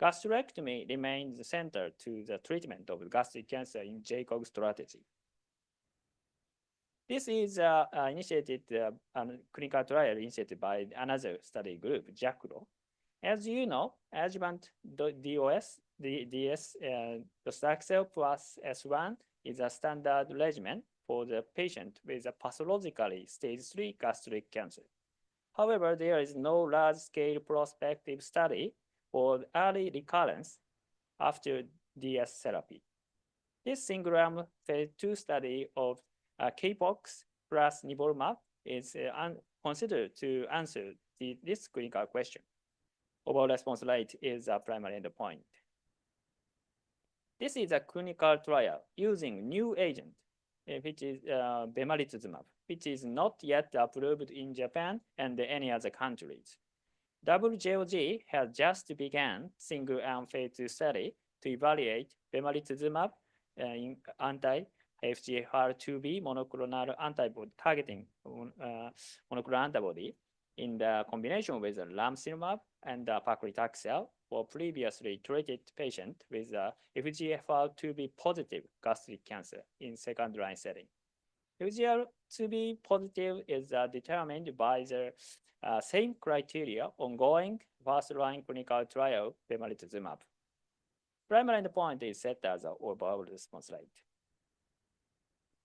gastrectomy remains the center to the treatment of gastric cancer in JCOG strategy. This is initiated clinical trial initiated by another study group, JACRO. As you know, adjuvant DOS, DS, docetaxel plus S1 is a standard regimen for the patient with a pathologically stage 3 gastric cancer. However, there is no large-scale prospective study for early recurrence after DS therapy. This single-arm phase 2 study of Kpox plus nivolumab is considered to answer this clinical question. Overall response rate is a primary endpoint. This is a clinical trial using new agent, which is bemarituzumab, which is not yet approved in Japan and any other countries. WJOG has just begun single-arm phase 2 study to evaluate bemarituzumab in anti-FGFR2b monoclonal antibody targeting monoclonal antibody in the combination with ramucirumab and paclitaxel for previously treated patient with FGFR2b positive gastric cancer in second-line setting. FGFR2b positive is determined by the same criteria ongoing first-line clinical trial bemarituzumab. Primary endpoint is set as an overall response rate.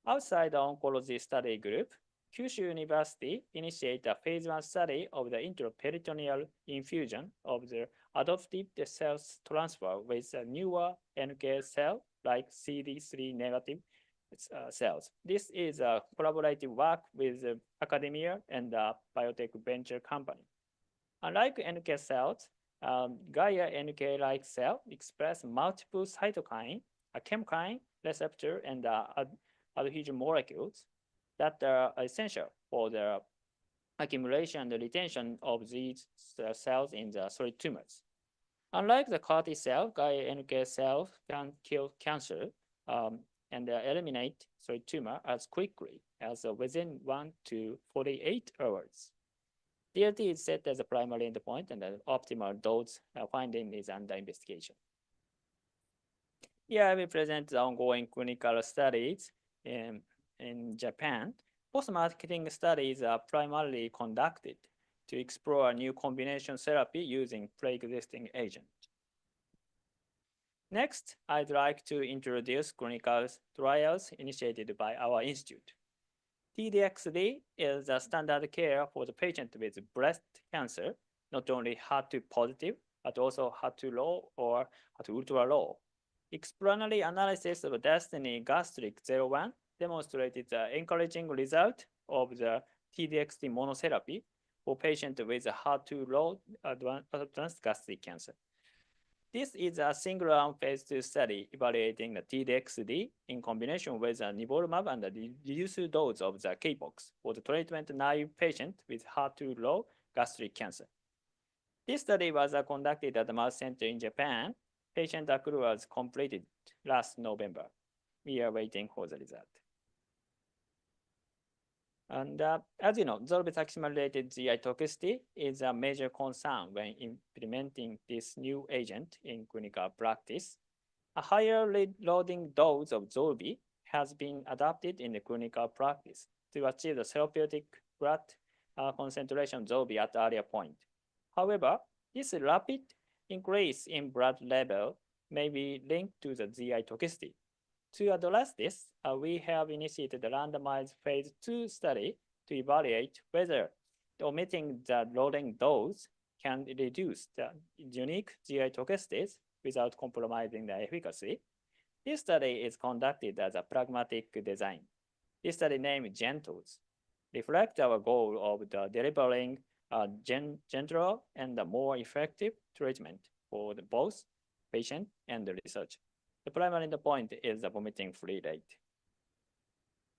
Outside the oncology study group, Kyushu University initiated a phase 1 study of the intraperitoneal infusion of the adoptive cells transfer with a newer NK cell like CD3 negative cells. This is a collaborative work with academia and a biotech venture company. Unlike NK cells, Gaia NK-like cell express multiple cytokine, a chemokine receptor, and adhesion molecules that are essential for the accumulation and retention of these cells in the solid tumors. Unlike the CAR T cell, Gaia NK cells can kill cancer and eliminate solid tumor as quickly as within 1 to 48 hours. DLT is set as a primary endpoint, and the optimal dose finding is under investigation. Here I will present the ongoing clinical studies in Japan. Post-marketing studies are primarily conducted to explore new combination therapy using pre-existing agent. Next, I'd like to introduce clinical trials initiated by our institute. TDXD is a standard care for the patient with breast cancer, not only HER2 positive, but also HER2 low or HER2 ultra low. Exploratory analysis of Destiny Gastric 01 demonstrated the encouraging result of the TDXD monotherapy for patients with HER2 low advanced gastric cancer. This is a single-arm phase 2 study evaluating the T-DXd in combination with nivolumab and the reduced dose of the K-box for the treatment-naive patient with HER2-low gastric cancer. This study was conducted at the Mouse Center in Japan. Patient accrual was completed last November. We are waiting for the result. And as you know, zolbetuximab-related GI toxicity is a major concern when implementing this new agent in clinical practice. A higher loading dose of Zolbi has been adopted in the clinical practice to achieve the therapeutic blood concentration of Zolbi at earlier point. However, this rapid increase in blood level may be linked to the GI toxicity. To address this, we have initiated a randomized phase 2 study to evaluate whether omitting the loading dose can reduce the unique GI toxicities without compromising the efficacy. This study is conducted as a pragmatic design. This study named GENTLES reflects our goal of delivering a gentler and a more effective treatment for both patient and the researcher. The primary endpoint is the vomiting-free rate.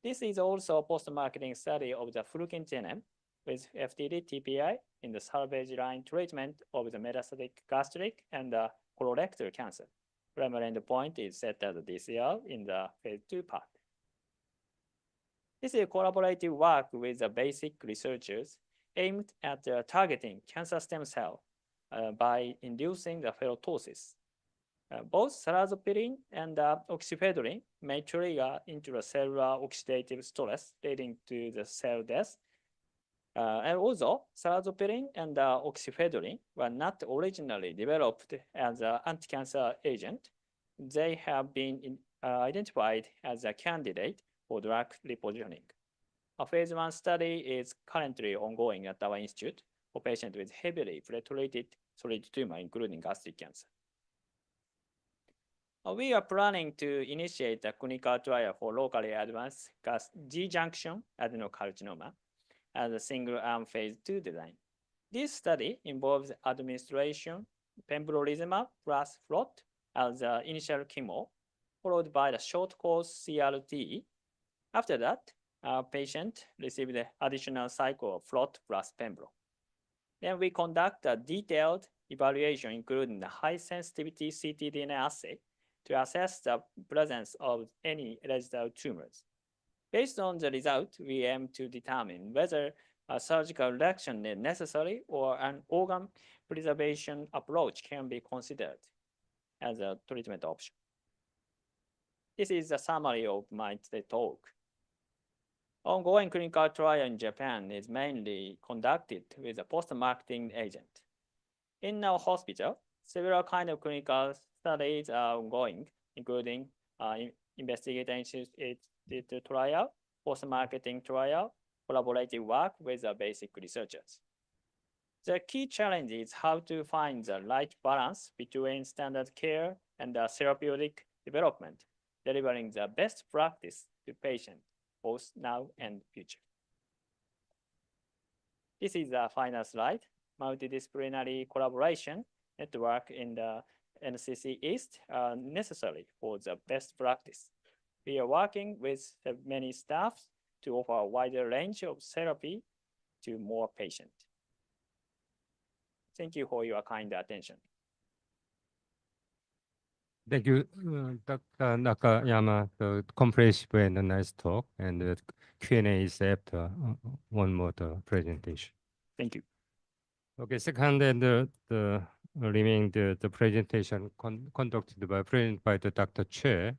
This is also a post-marketing study of the fruquintinib with FTD TPI in the salvage line treatment of the metastatic gastric and colorectal cancer. Primary endpoint is set as a DCR in the phase 2 part. This is collaborative work with the basic researchers aimed at targeting cancer stem cell by inducing the ferroptosis. Both salazopirine and oxyfedrine may trigger intracellular oxidative stress leading to the cell death. And also, salazopirine and oxyfedrine were not originally developed as an anti-cancer agent. They have been identified as a candidate for drug repositioning. A phase 1 study is currently ongoing at our institute for patients with heavily pretreated solid tumor, including gastric cancer. We are planning to initiate a clinical trial for locally advanced G-junction adenocarcinoma as a single-arm phase 2 design. This study involves administration pembrolizumab plus FLOT as the initial chemo, followed by the short course CRT. After that, our patient received the additional cycle of FLOT plus pembro. Then we conduct a detailed evaluation, including the high sensitivity ctDNA assay, to assess the presence of any hereditary tumors. Based on the result, we aim to determine whether a surgical reduction is necessary or an organ preservation approach can be considered as a treatment option. This is a summary of my talk. Ongoing clinical trial in Japan is mainly conducted with a post-marketing agent. In our hospital, several kinds of clinical studies are ongoing, including investigator-initiated trial, post-marketing trial, collaborative work with the basic researchers. The key challenge is how to find the right balance between standard care and the therapeutic development, delivering the best practice to patients, both now and future. This is the final slide. Multidisciplinary collaboration network in the NCC East are necessary for the best practice. We are working with many staffs to offer a wider range of therapy to more patients. Thank you for your kind attention. Thank you, Dr. Nakayama, the comprehensive and nice talk, and the Q&A is after one more presentation. Thank you. Okay, second, and the remaining the presentation conducted by the Dr. Choi.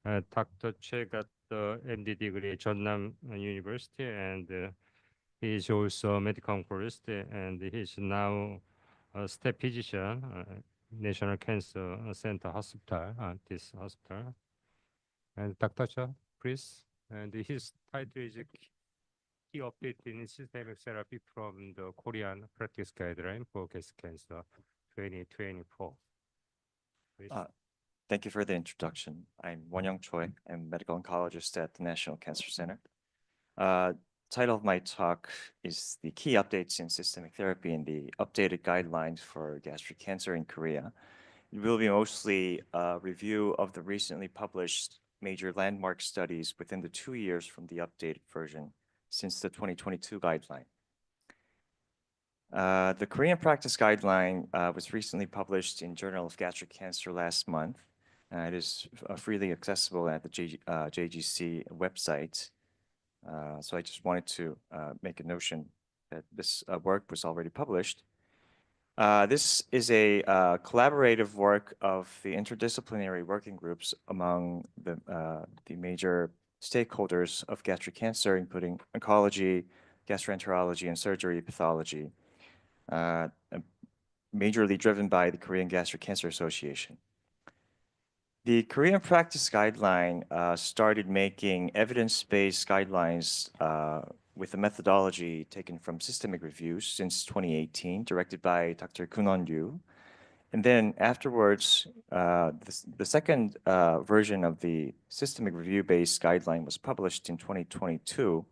Dr. Choi got the MD degree at Jeonnam University, and he is also a medical oncologist, and he is now a staff physician, National Cancer Center Hospital, this hospital. And Dr. Choi, please. And his title is Key Update in Systemic Therapy from the Korean Practice Guideline for Gastric Cancer 2024. Please. Thank you for the introduction. I'm Won-young Choi. I'm a medical oncologist at the National Cancer Center. Title of my talk is the key updates in systemic therapy and the updated guidelines for gastric cancer in Korea. it will be mostly a review of the recently published major landmark studies within the 2 years from the updated version since the 2022 guideline. The Korean practice guideline was recently published in Journal of Gastric Cancer last month. It is freely accessible at the JGC website. So I just wanted to make a notion that this work was already published. This is a collaborative work of the interdisciplinary working groups among the major stakeholders of gastric cancer, including oncology, gastroenterology, and surgery pathology, majorly driven by the Korean Gastric Cancer Association. The Korean practice guideline started making evidence-based guidelines with a methodology taken from systemic reviews since 2018, directed by Dr. Kun-won Ryu. And then afterwards, the second version of the systemic review-based guideline was published in 2022.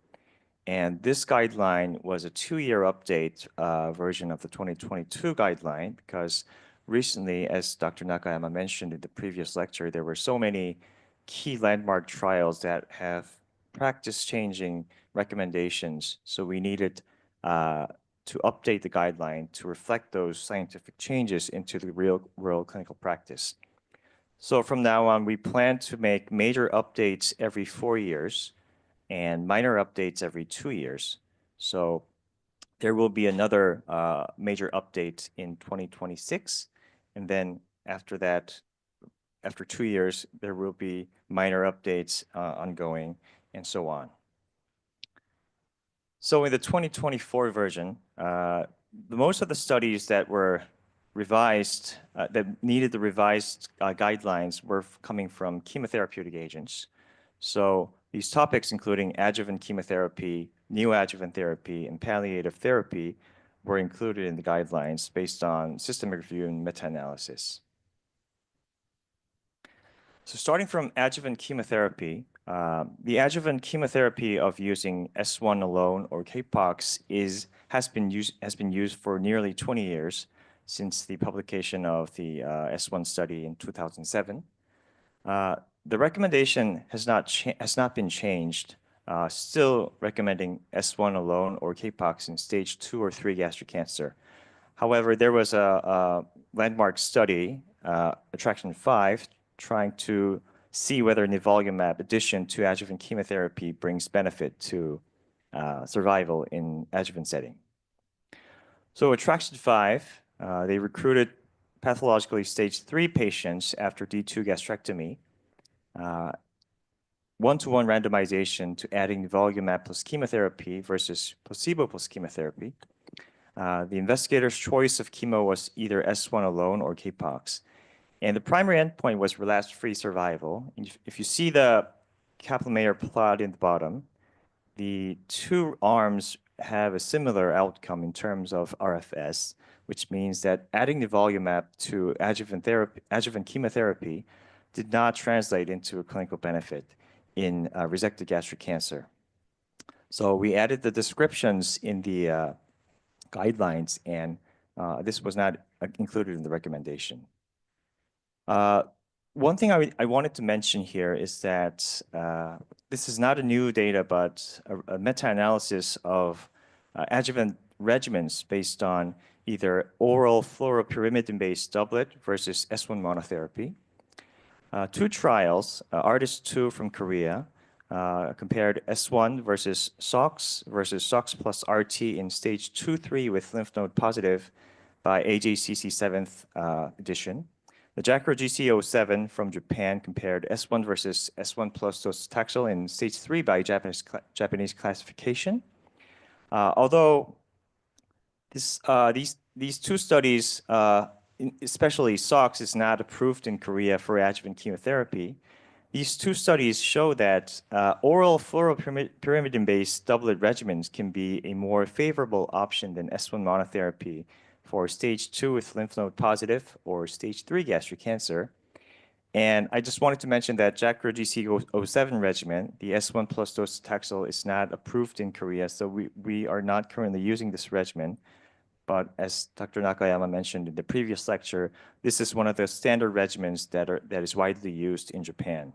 And this guideline was a 2-year update version of the 2022 guideline because recently, as Dr. Nakayama mentioned in the previous lecture, there were so many key landmark trials that have practice-changing recommendations. So we needed to update the guideline to reflect those scientific changes into the real-world clinical practice. So from now on, we plan to make major updates every 4 years and minor updates every 2 years. So there will be another major update in 2026. And then after that, after 2 years, there will be minor updates ongoing and so on. So in the 2024 version, most of the studies that were revised, that needed the revised guidelines were coming from chemotherapeutic agents. So these topics, including adjuvant chemotherapy, neoadjuvant therapy, and palliative therapy, were included in the guidelines based on systemic review and meta-analysis. So starting from adjuvant chemotherapy, the adjuvant chemotherapy of using S1 alone or CAPOX has been used for nearly 20 years since the publication of the S1 study in 2007. The recommendation has not been changed, still recommending S1 alone or CAPOX in stage 2 or 3 gastric cancer. However, there was a landmark study, Attraction 5, trying to see whether nivolumab addition to adjuvant chemotherapy brings benefit to survival in adjuvant setting. So Attraction 5, they recruited pathologically stage 3 patients after D2 gastrectomy, 1-to-1 randomization to adding nivolumab plus chemotherapy versus placebo plus chemotherapy. The investigator's choice of chemo was either S1 alone or CAPOX. And the primary endpoint was relapse-free survival. If you see the Kaplan-Meier plot in the bottom, the two arms have a similar outcome in terms of RFS, which means that adding nivolumab to adjuvant chemotherapy did not translate into a clinical benefit in resected gastric cancer. So we added the descriptions in the guidelines, and this was not included in the recommendation. One thing I wanted to mention here is that this is not a new data, but a meta-analysis of adjuvant regimens based on either oral fluoropyrimidine-based doublet versus S1 monotherapy. 2 trials, ARTIST-2 from Korea, compared S1 versus SOX plus RT in stage 2-3 with lymph node positive by AJCC 7th edition. The JACRO-GC07 from Japan compared S1 versus S1 plus docetaxel in stage 3 by Japanese classification. Although these 2 studies, especially SOX, is not approved in Korea for adjuvant chemotherapy, these 2 studies show that oral fluoropyrimidine-based doublet regimens can be a more favorable option than S1 monotherapy for stage 2 with lymph node positive or stage 3 gastric cancer. And I just wanted to mention that JACRO-GC07 regimen, the S1 plus docetaxel, is not approved in Korea, so we are not currently using this regimen. But as Dr. Nakayama mentioned in the previous lecture, this is one of the standard regimens that is widely used in Japan.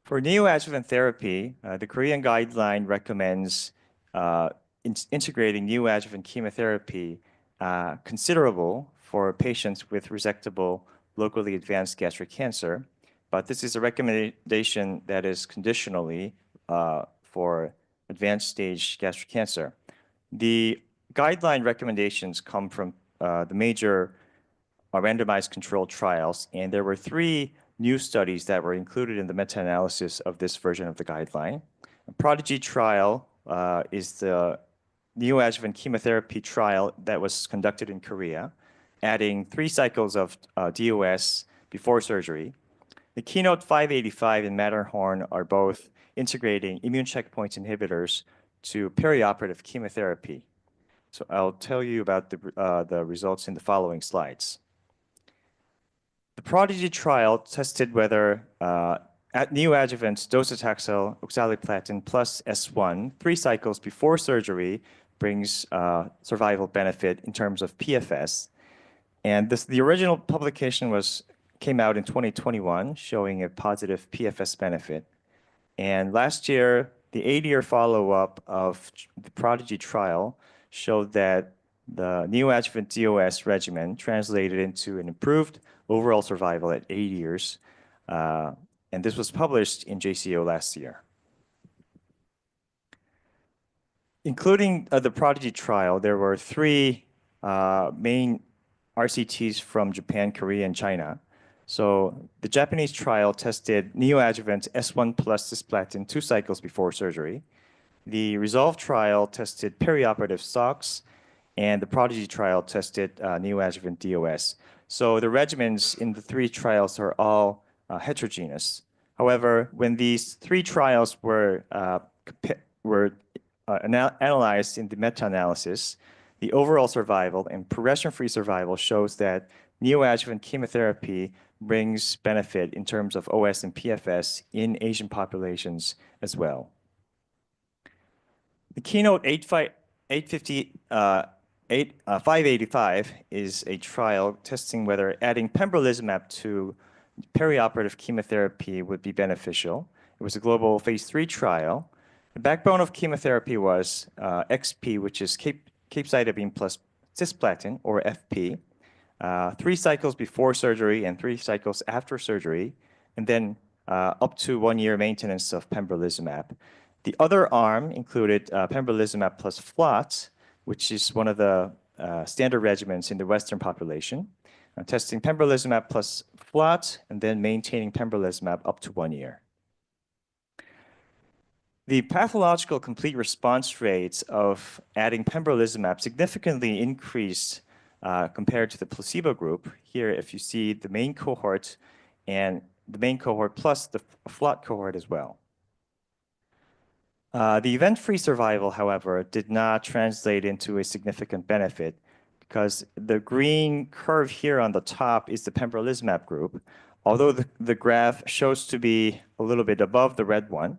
For neoadjuvant therapy, the Korean guideline recommends integrating neoadjuvant chemotherapy considerable for patients with resectable locally advanced gastric cancer, but this is a recommendation that is conditionally for advanced stage gastric cancer. The guideline recommendations come from the major randomized controlled trials, and there were 3 new studies that were included in the meta-analysis of this version of the guideline. A Prodigy trial is the neoadjuvant chemotherapy trial that was conducted in Korea, adding 3 cycles of DOS before surgery. The Keynote 585 and Matterhorn are both integrating immune checkpoint inhibitors to perioperative chemotherapy. So I'll tell you about the results in the following slides. The Prodigy trial tested whether at neoadjuvant docetaxel oxaliplatin plus S1 3 cycles before surgery brings survival benefit in terms of PFS. And the original publication came out in 2021, showing a positive PFS benefit. And last year, the 8-year follow-up of the Prodigy trial showed that the neoadjuvant DOS regimen translated into an improved overall survival at 8 years. And this was published in JCO last year. Including the Prodigy trial, there were 3 main RCTs from Japan, Korea, and China. So the Japanese trial tested neoadjuvant S1 plus cisplatin 2 cycles before surgery. The Resolve trial tested perioperative SOX, and the Prodigy trial tested neoadjuvant DOS. So the regimens in the 3 trials are all heterogeneous. However, when these 3 trials were analyzed in the meta-analysis, the overall survival and progression-free survival shows that neoadjuvant chemotherapy brings benefit in terms of OS and PFS in Asian populations as well. The Keynote 585 is a trial testing whether adding pembrolizumab to perioperative chemotherapy would be beneficial. It was a global phase 3 trial. The backbone of chemotherapy was XP, which is capecitabine plus cisplatin, or FP, 3 cycles before surgery and 3 cycles after surgery, and then up to 1 year maintenance of pembrolizumab. The other arm included pembrolizumab plus FLOT, which is one of the standard regimens in the Western population, testing pembrolizumab plus FLOT and then maintaining pembrolizumab up to 1 year. The pathological complete response rates of adding pembrolizumab significantly increased compared to the placebo group. Here, if you see the main cohort and the main cohort plus the FLOT cohort as well. The event-free survival, however, did not translate into a significant benefit because the green curve here on the top is the pembrolizumab group. Although the graph shows to be a little bit above the red one,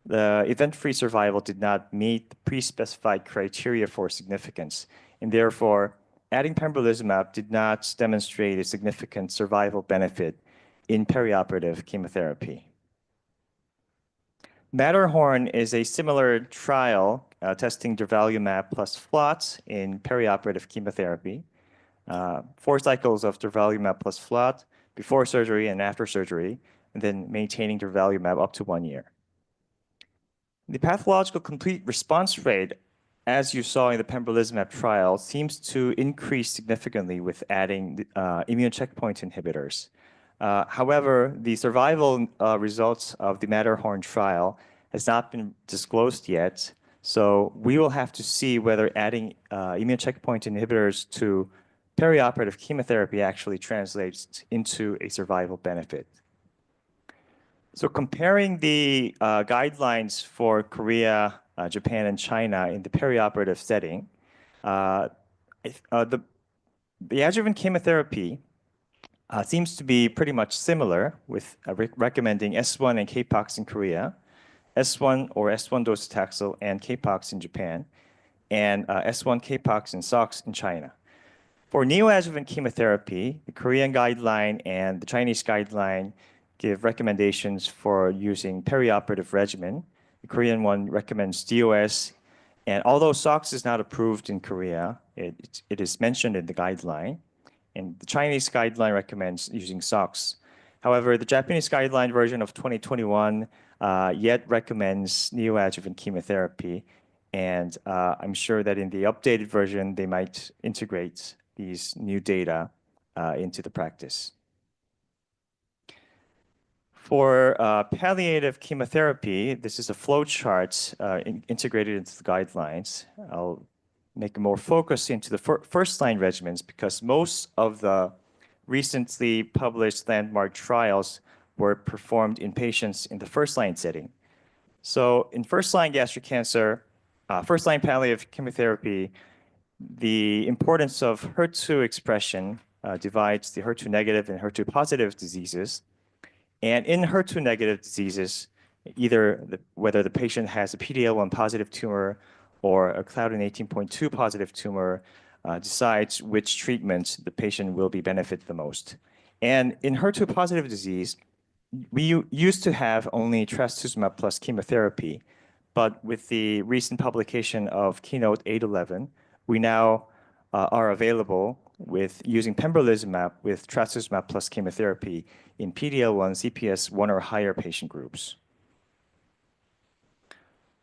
the event-free survival did not meet the pre-specified criteria for significance, and therefore, adding pembrolizumab did not demonstrate a significant survival benefit in perioperative chemotherapy. Matterhorn is a similar trial testing durvalumab plus FLOT in perioperative chemotherapy. 4 cycles of durvalumab plus FLOT before surgery and after surgery, and then maintaining durvalumab up to 1 year. The pathological complete response rate, as you saw in the pembrolizumab trial, seems to increase significantly with adding immune checkpoint inhibitors. However, the survival results of the Matterhorn trial has not been disclosed yet, so we will have to see whether adding immune checkpoint inhibitors to perioperative chemotherapy actually translates into a survival benefit. So comparing the guidelines for Korea, Japan, and China in the perioperative setting, the adjuvant chemotherapy seems to be pretty much similar, with recommending S1 and K-POX in Korea, S1 or S1 docetaxel and K-POX in Japan. and S1 and SOX in China. For neoadjuvant chemotherapy, the Korean guideline and the Chinese guideline give recommendations for using perioperative regimen. The Korean one recommends DOS, and although SOX is not approved in Korea, it is mentioned in the guideline, and the Chinese guideline recommends using SOX. However, the Japanese guideline version of 2021 yet recommends neoadjuvant chemotherapy, and I'm sure that in the updated version, they might integrate these new data into the practice. For palliative chemotherapy, this is a flow chart integrated into the guidelines. I'll make more focus into the first-line regimens because most of the recently published landmark trials were performed in patients in the first-line setting. So in first-line gastric cancer, first-line palliative chemotherapy, the importance of HER2 expression divides the HER2 negative and HER2 positive diseases. And in HER2 negative diseases, whether the patient has a PD-L1 positive tumor or a Claudin 18.2 positive tumor decides which treatment the patient will be benefit the most. And in HER2 positive disease, we used to have only trastuzumab plus chemotherapy, but with the recent publication of Keynote 811, we now are available with using pembrolizumab with trastuzumab plus chemotherapy in PD-L1 CPS 1 or higher patient groups.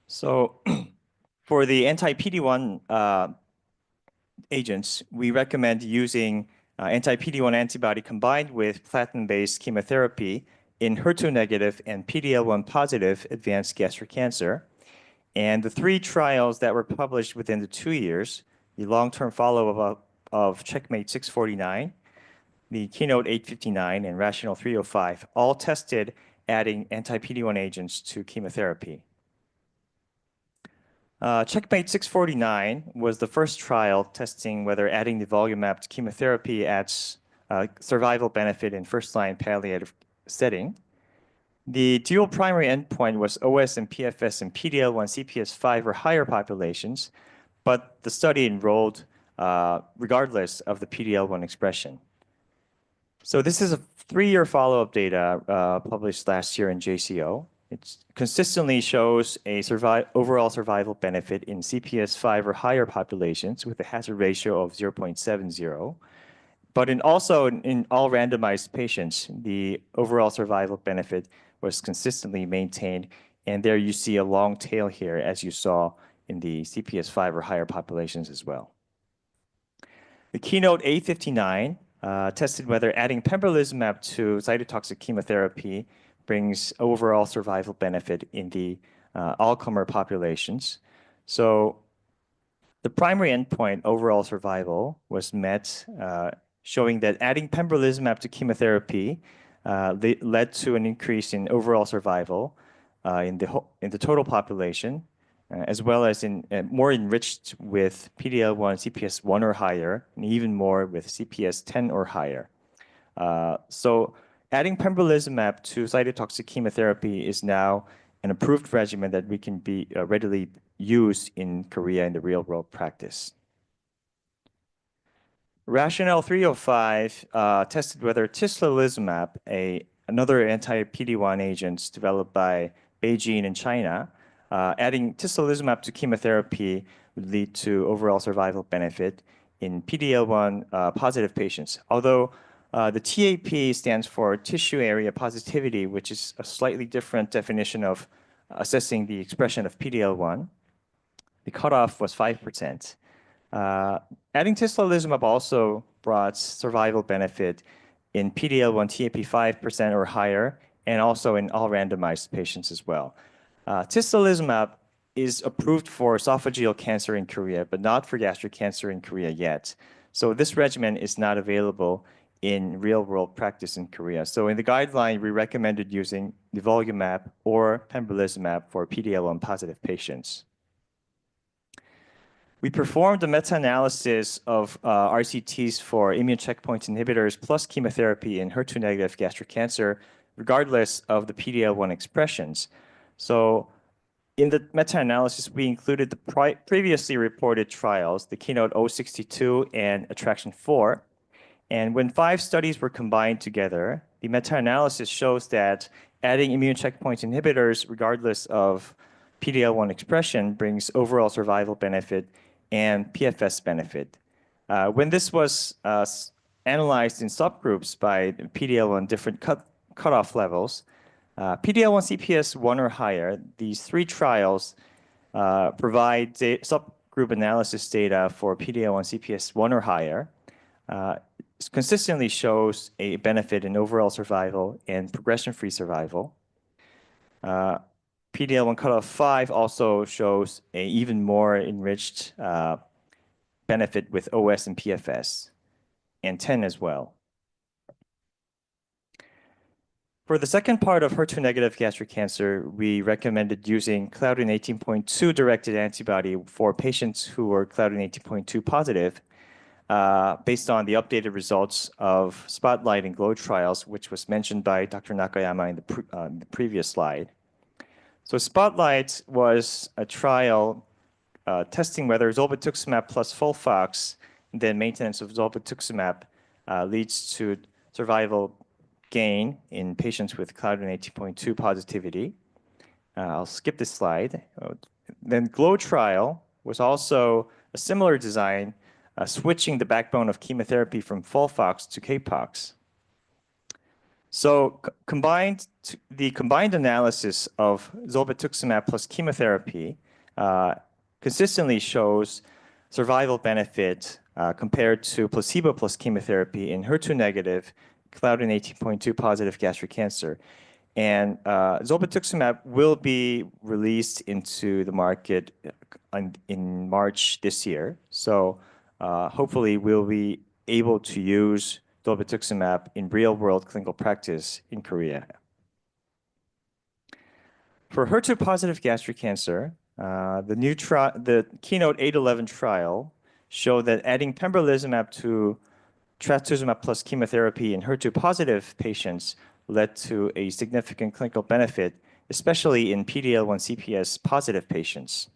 So for the anti-PD-1 agents, we recommend using anti-PD-1 antibody combined with platinum-based chemotherapy in HER2 negative and PD-L1 positive advanced gastric cancer. And the 3 trials that were published within the 2 years, the long-term follow-up of Checkmate 649, the Keynote 859, and Rational 305, all tested adding anti-PD-1 agents to chemotherapy. Checkmate 649 was the first trial testing whether adding nivolumab to chemotherapy adds survival benefit in first-line palliative setting. The dual primary endpoint was OS and PFS in PD-L1 CPS 5 or higher populations, but the study enrolled regardless of the PD-L1 expression. So this is a 3-year follow-up data published last year in JCO. It consistently shows a overall survival benefit in CPS 5 or higher populations with a hazard ratio of 0.70. But also in all randomized patients, the overall survival benefit was consistently maintained. And there you see a long tail here, as you saw in the CPS 5 or higher populations as well. The Keynote 859 tested whether adding pembrolizumab to cytotoxic chemotherapy brings overall survival benefit in the all-comer populations. So the primary endpoint, overall survival, was met, showing that adding pembrolizumab to chemotherapy led to an increase in overall survival in the total population, as well as in more enriched with PD-L1 CPS 1 or higher, and even more with CPS 10 or higher. So adding pembrolizumab to cytotoxic chemotherapy is now an approved regimen that we can be readily use in Korea in the real-world practice. Rational 305 tested whether tislelizumab, another anti-PD-1 agent developed by BeiGene in China, adding tislelizumab to chemotherapy would lead to overall survival benefit in PD-L1 positive patients. Although the TAP stands for tissue area positivity, which is a slightly different definition of assessing the expression of PD-L1. The cutoff was 5%. Adding tislelizumab also brought survival benefit in PD-L1 TAP 5% or higher, and also in all randomized patients as well. Tislelizumab is approved for esophageal cancer in Korea, but not for gastric cancer in Korea yet. So this regimen is not available in real-world practice in Korea. So in the guideline, we recommended using nivolumab or pembrolizumab for PD-L1 positive patients. We performed a meta-analysis of RCTs for immune checkpoint inhibitors plus chemotherapy in HER2-negative gastric cancer, regardless of the PD-L1 expressions. So In the meta-analysis, we included the previously reported trials, the Keynote 062 and Attraction 4. And when 5 studies were combined together, the meta-analysis shows that adding immune checkpoint inhibitors, regardless of PD-L1 expression, brings overall survival benefit and PFS benefit. When this was analyzed in subgroups by PD-L1 different cutoff levels, PD-L1 CPS 1 or higher, these 3 trials provide subgroup analysis data for PD-L1 CPS 1 or higher. Consistently shows a benefit in overall survival and progression-free survival. PD-L1 cutoff 5 also shows a even more enriched benefit with OS and PFS, and 10 as well. For the second part of HER2-negative gastric cancer, we recommended using Claudin 18.2 directed antibody for patients who were Claudin 18.2 positive, based on the updated results of Spotlight and GLOW trials, which was mentioned by Dr. Nakayama in the previous slide. So Spotlight was a trial testing whether zolbetuximab plus FOLFOX, and then maintenance of zolbetuximab, leads to survival gain in patients with Claudin 18.2 positivity. I'll skip this slide. Then GLOW trial was also a similar design, switching the backbone of chemotherapy from FOLFOX to CAPOX. So the combined analysis of zolbetuximab plus chemotherapy consistently shows survival benefit compared to placebo plus chemotherapy in HER2-negative Claudin 18.2 positive gastric cancer. And zolbetuximab will be released into the market in March this year. So hopefully we'll be able to use zolbetuximab in real-world clinical practice in Korea. For HER2-positive gastric cancer, the Keynote 811 trial showed that adding pembrolizumab to trastuzumab plus chemotherapy in HER2-positive patients led to a significant clinical benefit, especially in PD-L1 CPS positive patients.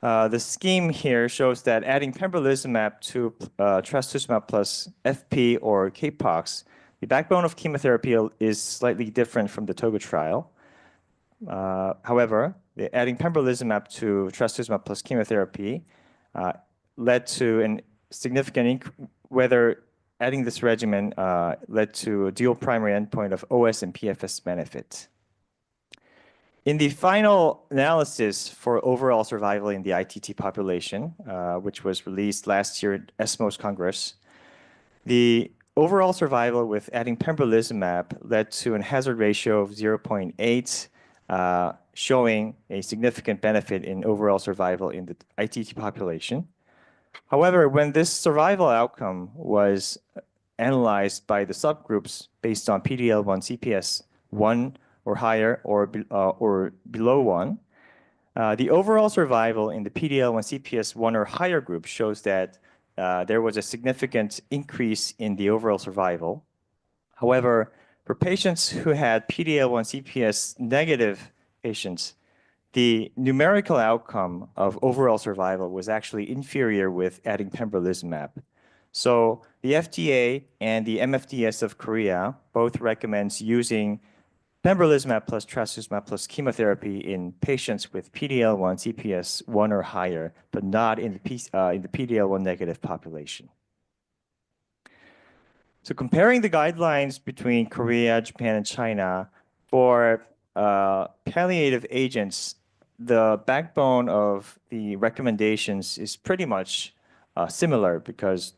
The scheme here shows that adding pembrolizumab to trastuzumab plus FP or CAPOX, the backbone of chemotherapy is slightly different from the TOGA trial. However, adding pembrolizumab to trastuzumab plus chemotherapy led to a significant, whether adding this regimen led to a dual primary endpoint of OS and PFS benefit. In the final analysis for overall survival in the ITT population, which was released last year at ESMO's Congress, the overall survival with adding pembrolizumab led to a hazard ratio of 0.8, showing a significant benefit in overall survival in the ITT population. However, when this survival outcome was analyzed by the subgroups based on PD-L1 CPS 1 or higher or below 1, the overall survival in the PD-L1 CPS 1 or higher group shows that there was a significant increase in the overall survival. However, for patients who had PD-L1 CPS negative patients, the numerical outcome of overall survival was actually inferior with adding pembrolizumab. So the FDA and the MFDS of Korea both recommends using pembrolizumab plus trastuzumab plus chemotherapy in patients with PD-L1 CPS 1 or higher, but not in the PD-L1 negative population. So comparing the guidelines between Korea, Japan, and China for palliative agents, the backbone of the recommendations is pretty much similar because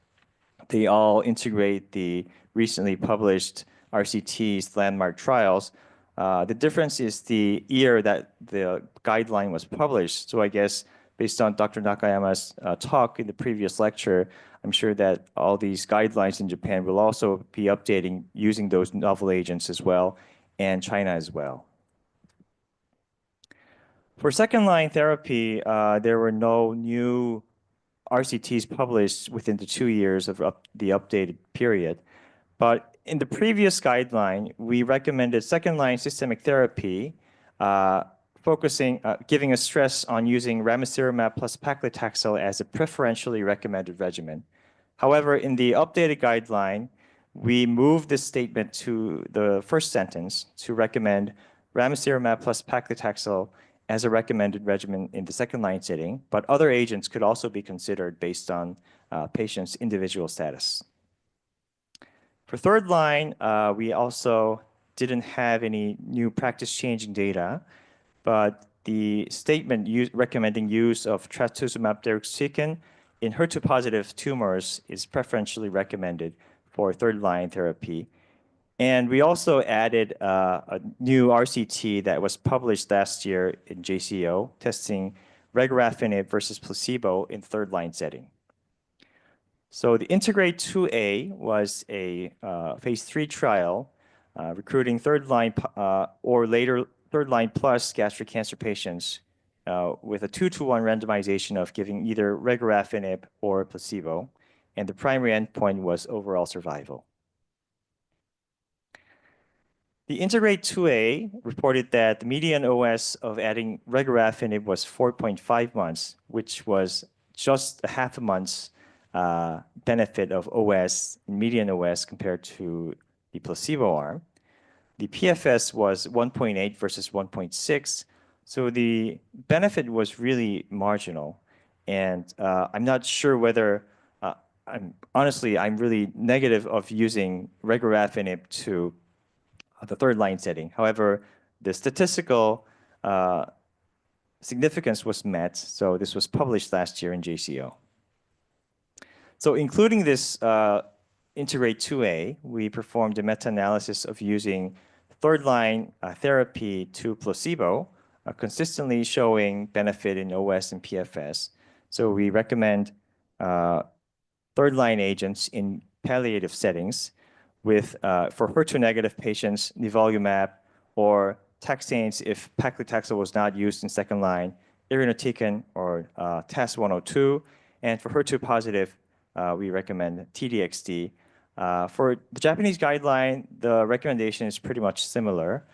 they all integrate the recently published RCT's landmark trials. The difference is the year that the guideline was published. So I guess based on Dr. Nakayama's talk in the previous lecture, I'm sure that all these guidelines in Japan will also be updating using those novel agents as well, and China as well. For second-line therapy, there were no new RCTs published within the 2 years of the updated period. But in the previous guideline, we recommended second-line systemic therapy giving a stress on using ramucirumab plus paclitaxel as a preferentially recommended regimen. However, in the updated guideline, we moved this statement to the first sentence to recommend ramucirumab plus paclitaxel as a recommended regimen in the second-line setting, but other agents could also be considered based on patients' individual status. For third line, we also didn't have any new practice-changing data, but the statement recommending use of trastuzumab deruxtecan in HER2-positive tumors is preferentially recommended for third-line therapy. And we also added a new RCT that was published last year in JCO, testing regorafenib versus placebo in third-line setting. So the Integrate 2A was a phase 3 trial recruiting third-line or later third-line plus gastric cancer patients with a 2-to-1 randomization of giving either regorafenib or placebo, and the primary endpoint was overall survival. The Integrate 2A reported that the median OS of adding regorafenib was 4.5 months, which was just a half a month's benefit of OS, median OS compared to the placebo arm. The PFS was 1.8 versus 1.6, so the benefit was really marginal. And I'm not sure whether, I'm really negative of using regorafenib to the third line setting. However, the statistical significance was met, so this was published last year in JCO. So including this Integrate 2A, we performed a meta-analysis of using third-line therapy to placebo, consistently showing benefit in OS and PFS. So we recommend third-line agents in palliative settings with, for HER2-negative patients, nivolumab or taxanes if paclitaxel was not used in second line, irinotecan or TAS-102, and for HER2-positive, we recommend TDXD. For the Japanese guideline, the recommendation is pretty much similar.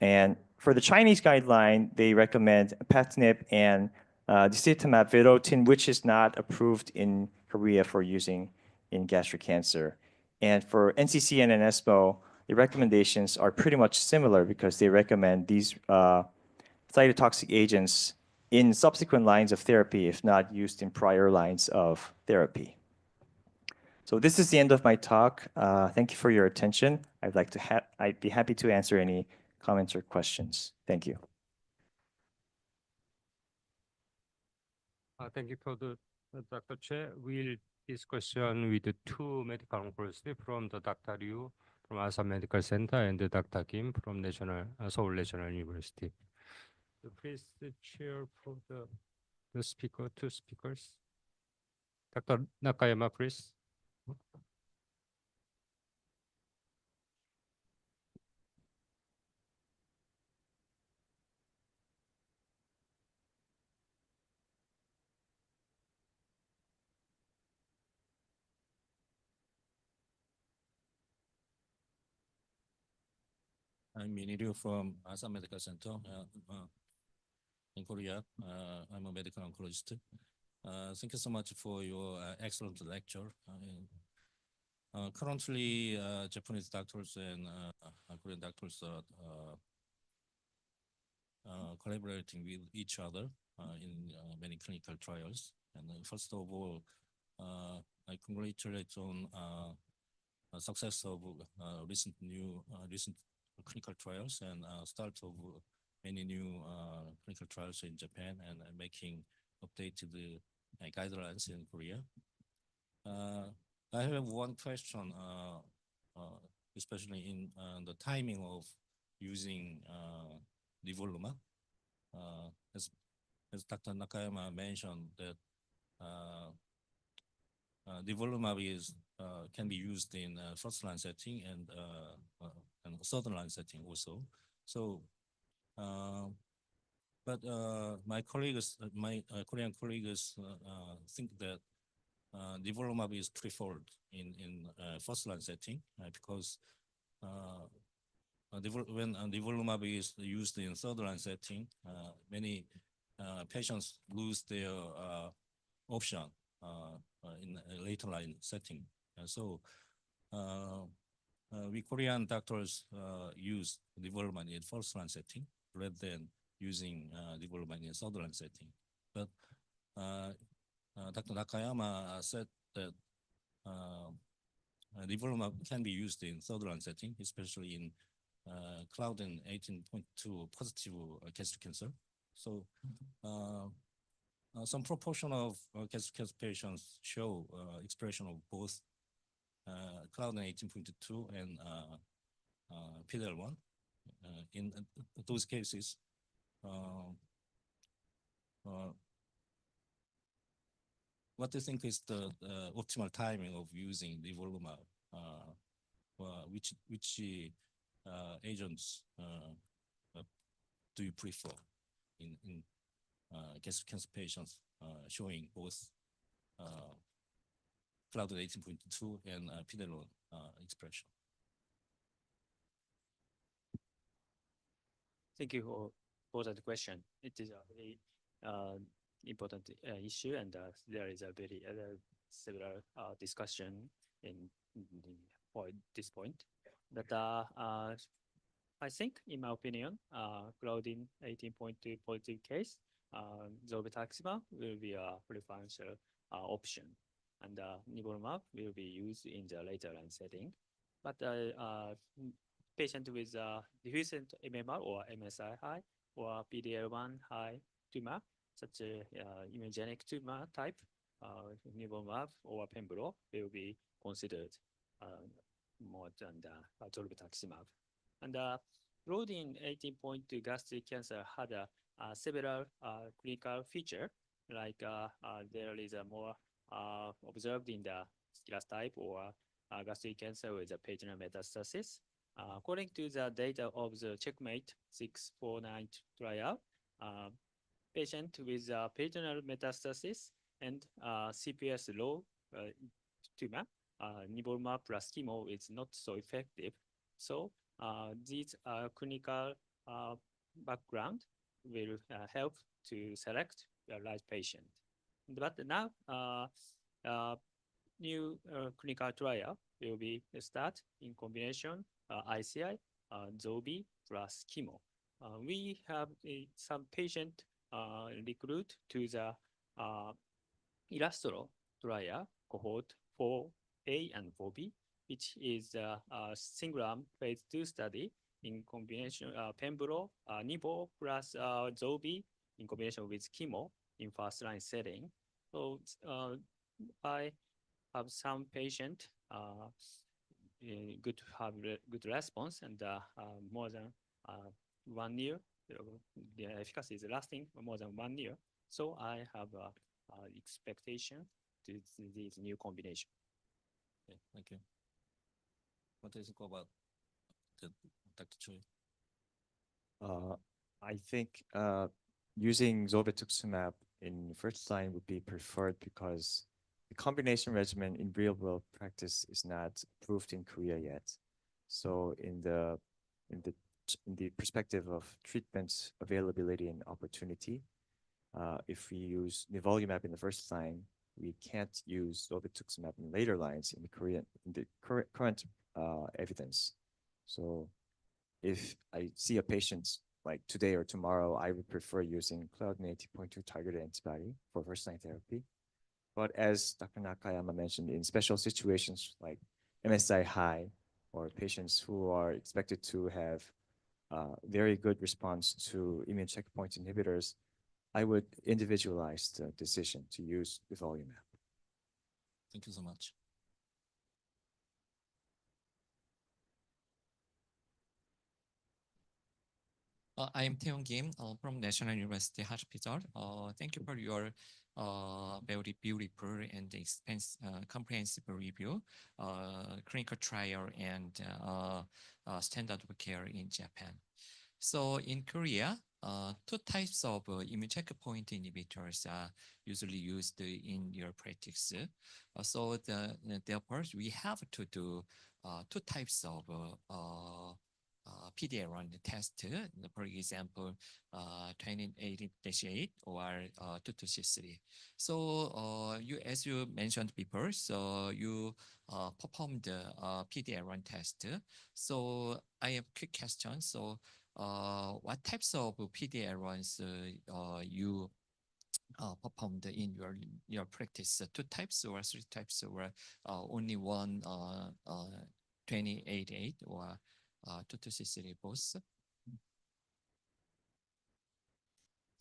And for the Chinese guideline, they recommend apatinib and disitamab vedotin, which is not approved in Korea for using in gastric cancer. And for NCCN and ESMO, the recommendations are pretty much similar because they recommend these cytotoxic agents in subsequent lines of therapy if not used in prior lines of therapy. So this is the end of my talk. Thank you for your attention. I'd be happy to answer any comments or questions. Thank you. Thank you for Dr. Che. We'll discussion with the two medical oncologists from the Dr. Liu from Assam Medical Center and Dr. Kim from Seoul National University. So please chair for the two speakers. Dr. Nakayama, please. I'm Miniryu from Assam Medical Center in Korea. I'm a medical oncologist. Thank you so much for your excellent lecture. Currently, Japanese doctors and Korean doctors are collaborating with each other in many clinical trials. And first of all, I congratulate on success of recent clinical trials and start of many new clinical trials in Japan and making updated guidelines in Korea. I have one question, especially in the timing of using nivolumab. As Dr. Nakayama mentioned that nivolumab can be used in first line setting and third line setting also. So, but my colleagues, my Korean colleagues think that nivolumab is preferred in first line setting because when nivolumab is used in third line setting, many patients lose their option in a later line setting. So we Korean doctors use nivolumab in first line setting rather than using nivolumab in third line setting. But Dr. Nakayama said that nivolumab can be used in third line setting, especially in Claudin 18.2 positive gastric cancer. So some proportion of gastric cancer patients show expression of both Claudin 18.2 and PD-L1. In those cases, what do you think is the optimal timing of using nivolumab? Which agents do you prefer in gastric cancer patients showing both Claudin 18.2 and PD-L1 expression? Thank you for that question. It is a very important issue, and there is a very several discussion for this point. But I think, in my opinion, Claudin 18.2 positive case, zolbetuximab will be a preferential option, and nivolumab will be used in the later line setting. But patient with diffuse MMR or MSI high or PD-L1 high tumor, such a immunogenic tumor type, nivolumab or pembro will be considered more than the zolbetuximab. And Claudin 18.2 gastric cancer had several clinical features, like there is a more observed in the serous type or gastric cancer with a peritoneal metastasis. According to the data of the Checkmate 649 trial, patient with peritoneal metastasis and CPS low tumor, nivolumab plus chemo is not so effective. So these clinical background will help to select the right patient. But now, new clinical trial will be start in combination ICI, Zobi plus chemo. We have some patient recruit to the Illustro trial cohort 4A and 4B, which is a single-arm phase 2 study in combination pembro, nivo plus Zobi in combination with chemo in first-line setting. So I have some patient good response, and more than 1 year. The efficacy is lasting for more than 1 year. So I have expectation to this new combination. Okay, thank you. What do you think about Dr. Choi? I think using zolbetuximab in first line would be preferred because the combination regimen in real world practice is not approved in Korea yet. So in the perspective of treatment availability and opportunity, if we use nivolumab in the first line, we can't use zolbetuximab in later lines in the current evidence. So if I see a patient like today or tomorrow, I would prefer using Claudin 18.2 targeted antibody for first-line therapy. But as Dr. Nakayama mentioned, in special situations like MSI high or patients who are expected to have very good response to immune checkpoint inhibitors, I would individualize the decision to use nivolumab. Thank you so much. I am Taeyoung Kim from National University Hospital. Thank you for your very beautiful and comprehensive review, clinical trial, and standard of care in Japan. So in Korea, two types of immune checkpoint inhibitors are usually used in your practice. So therefore, we have to do two types of PD-L1 test, for example, 28-8 or 22C3. So you, as you mentioned before, so you performed the PD-L1 test. So I have quick question. So what types of PD-L1s you performed in your practice? 2 types or 3 types, or only one 28-8 or 22C3 both?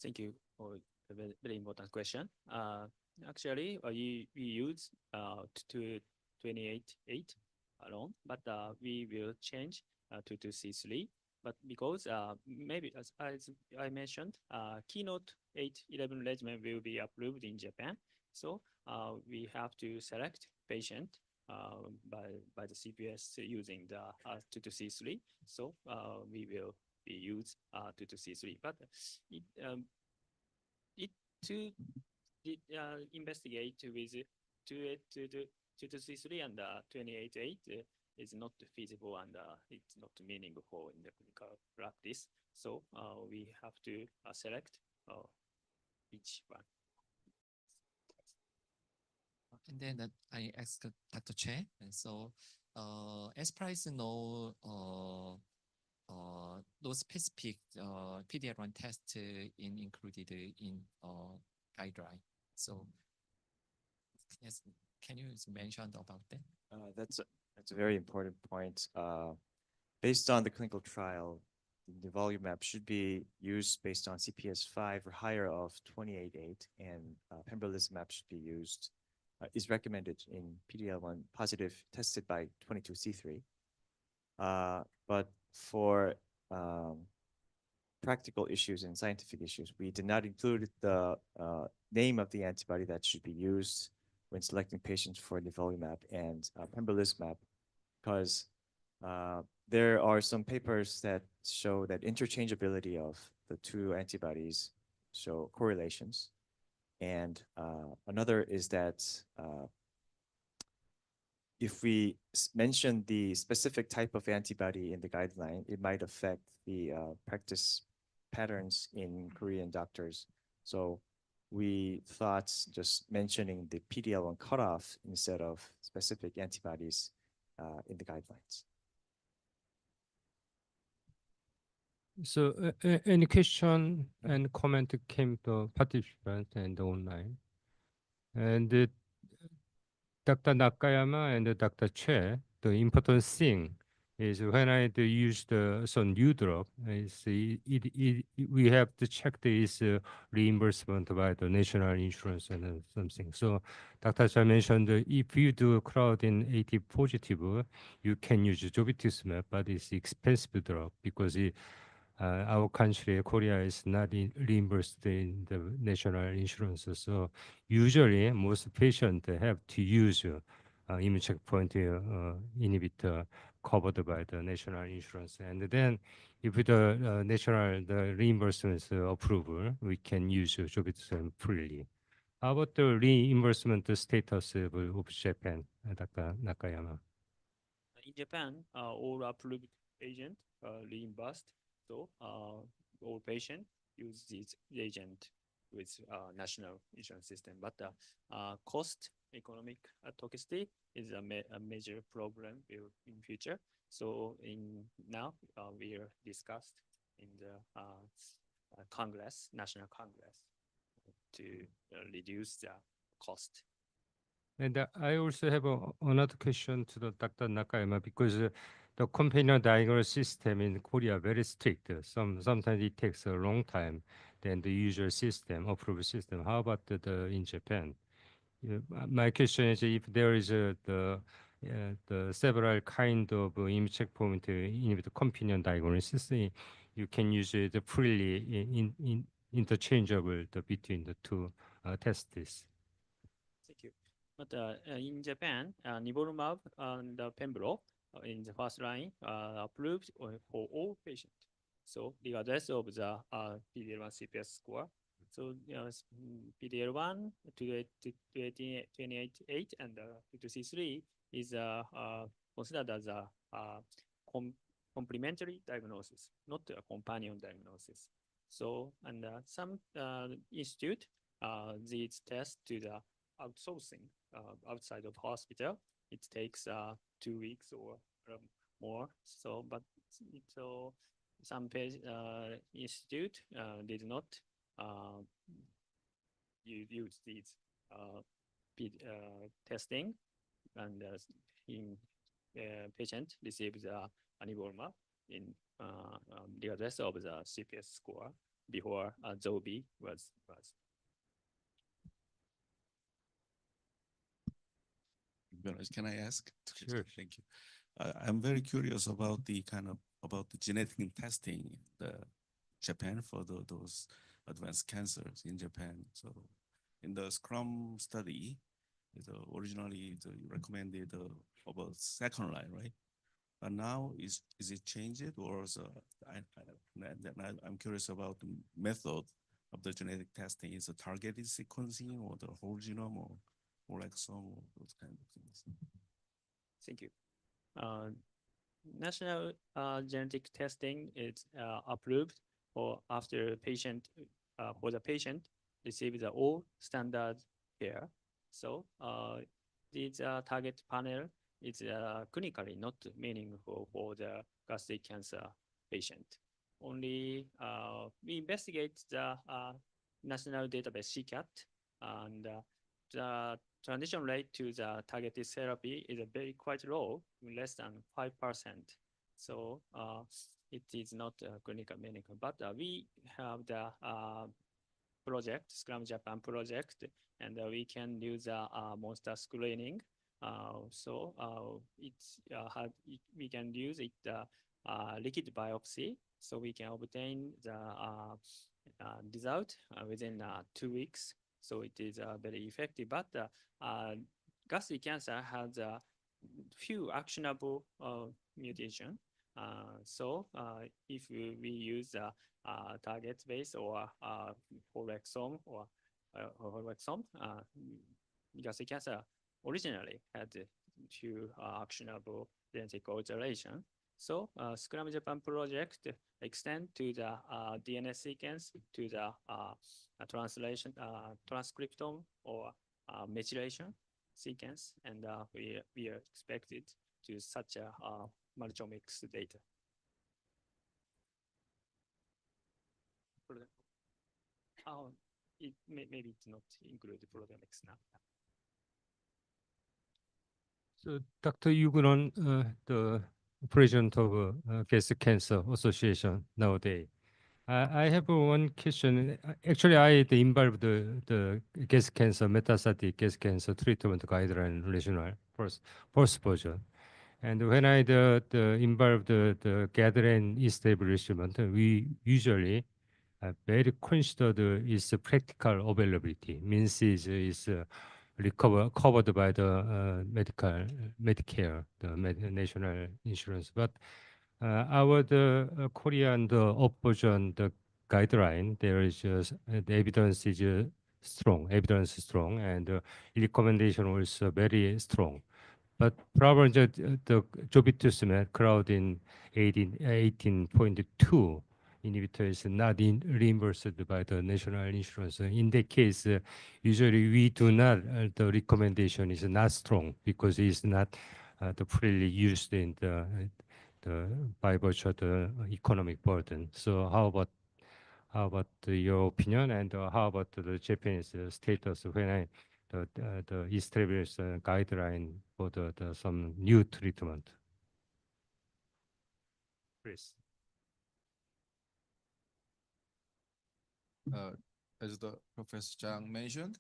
Thank you for a very important question. Actually, we use to 28.8 alone, but we will change to C3. But because maybe as I mentioned, Keynote 8.11 regimen will be approved in Japan. So we have to select patient by the CPS using the 22C3. So we will be use 22C3. But to investigate with 22C3 and 28.8 is not feasible, and it's not meaningful in the clinical practice. So we have to select each one. And then I asked Dr. Che, and so as far as you know, those specific PD-L1 tests included in guideline. So yes, can you mention about that? That's a very important point. Based on the clinical trial, the nivolumab should be used based on CPS 5 or higher of 28.8, and pembrolizumab should be used, is recommended in PD-L1 positive tested by 22C3. But for practical issues and scientific issues, we did not include the name of the antibody that should be used when selecting patients for nivolumab and pembrolizumab, because there are some papers that show that interchangeability of the 2 antibodies show correlations. And another is that if we mention the specific type of antibody in the guideline, it might affect the practice patterns in Korean doctors. So we thought just mentioning the PD-L1 cutoff instead of specific antibodies in the guidelines. So any question and comment came to participants and online. And Dr. Nakayama and Dr. Che, the important thing is when I use some new drug, we have to check this reimbursement by the national insurance and something. So Dr. Cha mentioned if you do Claudin 80 positive, you can use jovitusmab, but it's expensive drug because our country, Korea, is not reimbursed in the national insurance. So usually most patients have to use immune checkpoint inhibitor covered by the national insurance. And then if the the reimbursement approval, we can use jovitusmab freely. How about the reimbursement status of Japan, Dr. Nakayama? In Japan, all approved agent reimbursed. So all patients use this agent with national insurance system. But cost, economic toxicity is a major problem in future. So now we are discussed in the Congress, National Congress, to reduce the cost. And I also have another question to the Dr. Nakayama, because the companion diagnosis system in Korea very strict. Sometimes it takes a long time than the usual system, approved system. How about in Japan? My question is if there is the several kind of immune checkpoint inhibitor companion diagnosis, you can use it freely interchangeable between the 2 tests. Thank you. But in Japan, nivolumab and pembro in the first line approved for all patients. So regardless of the PD-L1 CPS score. So PD-L1 to 28.8 and 22C3 is considered as a complementary diagnosis, not a companion diagnosis. So, and some institute these tests to the outsourcing outside of hospital. It takes 2 weeks or more. So, but so some institute did not use these testing, and in patient receives anivolumab in regardless of the CPS score before Zobi was. Can I ask? Sure. Thank you. I'm very curious about the about the genetic testing in the Japan for those advanced cancers in Japan. So in the Scrum study, originally you recommended about second line, right? But now is it changed or I'm curious about the method of the genetic testing. Is it targeted sequencing or the whole genome or exome or those kind of things? Thank you. National genetic testing is approved for after patient for the patient receive the all standard care. So this target panel is clinically not meaningful for the gastric cancer patient. Only we investigate the national database CCAT, and the transition rate to the targeted therapy is very quite low, less than 5%. So it is not clinical meaningful, but we have the project, Scrum Japan project, and we can use monster screening. So we can use it liquid biopsy, so we can obtain the result within 2 weeks. So it is very effective, but gastric cancer has a few actionable mutation. So if we use target base or whole exome or whole exome, gastric cancer originally had few actionable genetic alteration. So Scrum Japan project extend to the DNA sequence to the translation, transcriptome or methylation sequence, and we are expected to such a multiomics data. Maybe it's not include the proteomics now. So Dr. Yugunon, the president of Gastric Cancer Association nowadays. I have one question. Actually, I involved the gastric cancer, metastatic gastric cancer treatment guideline regional first version. And when I involved the gathering establishment, we usually very considered is practical availability. Means is covered by the Medicare, the national insurance. But our Korean version, the guideline, there is just the evidence is strong. Evidence is strong, and recommendation also very strong. But probably the jobitusmet Claudin 18.2 inhibitor is not reimbursed by the national insurance. In that case, usually we do not, the recommendation is not strong because it's not freely used in the by virtue of the economic burden. So how about your opinion, and how about the Japanese status when the established guideline for the some new treatment? Please. As the Professor Zhang mentioned,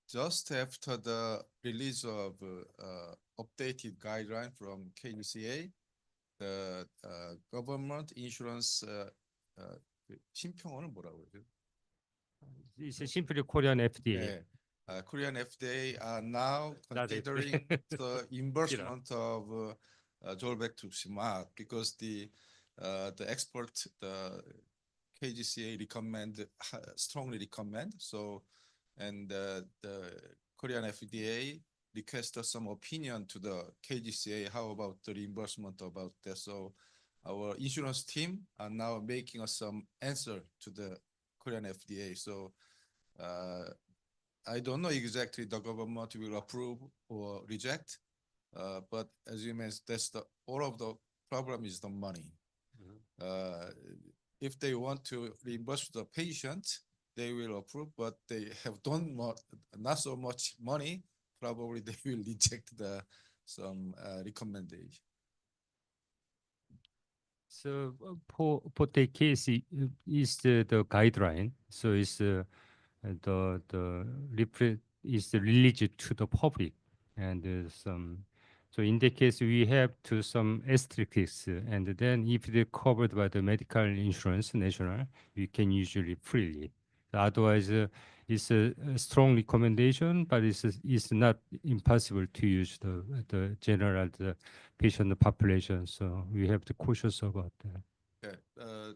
just after the release of updated guideline from KUCA, the government insurance 심평원은 뭐라고 그러죠? It's simply Korean FDA. Korean FDA are now considering the reimbursement of zolbetuximab because the expert, the KGCA strongly recommend. So, and the Korean FDA requested some opinion to the KGCA. How about the reimbursement about that? So our insurance team are now making us some answer to the Korean FDA. So I don't know exactly the government will approve or reject, but as you mentioned, that's the all of the problem is the money. If they want to reimburse the patient, they will approve, but they have done not so much money. Probably they will reject some recommendation. So for the case is the guideline. So it's the is released to the public, and some. So in that case, we have to some asterisks, and then if they're covered by the medical insurance national, we can usually freely. Otherwise, it's a strong recommendation, but it's not impossible to use the general the patient population. So we have to cautious about that. Yeah,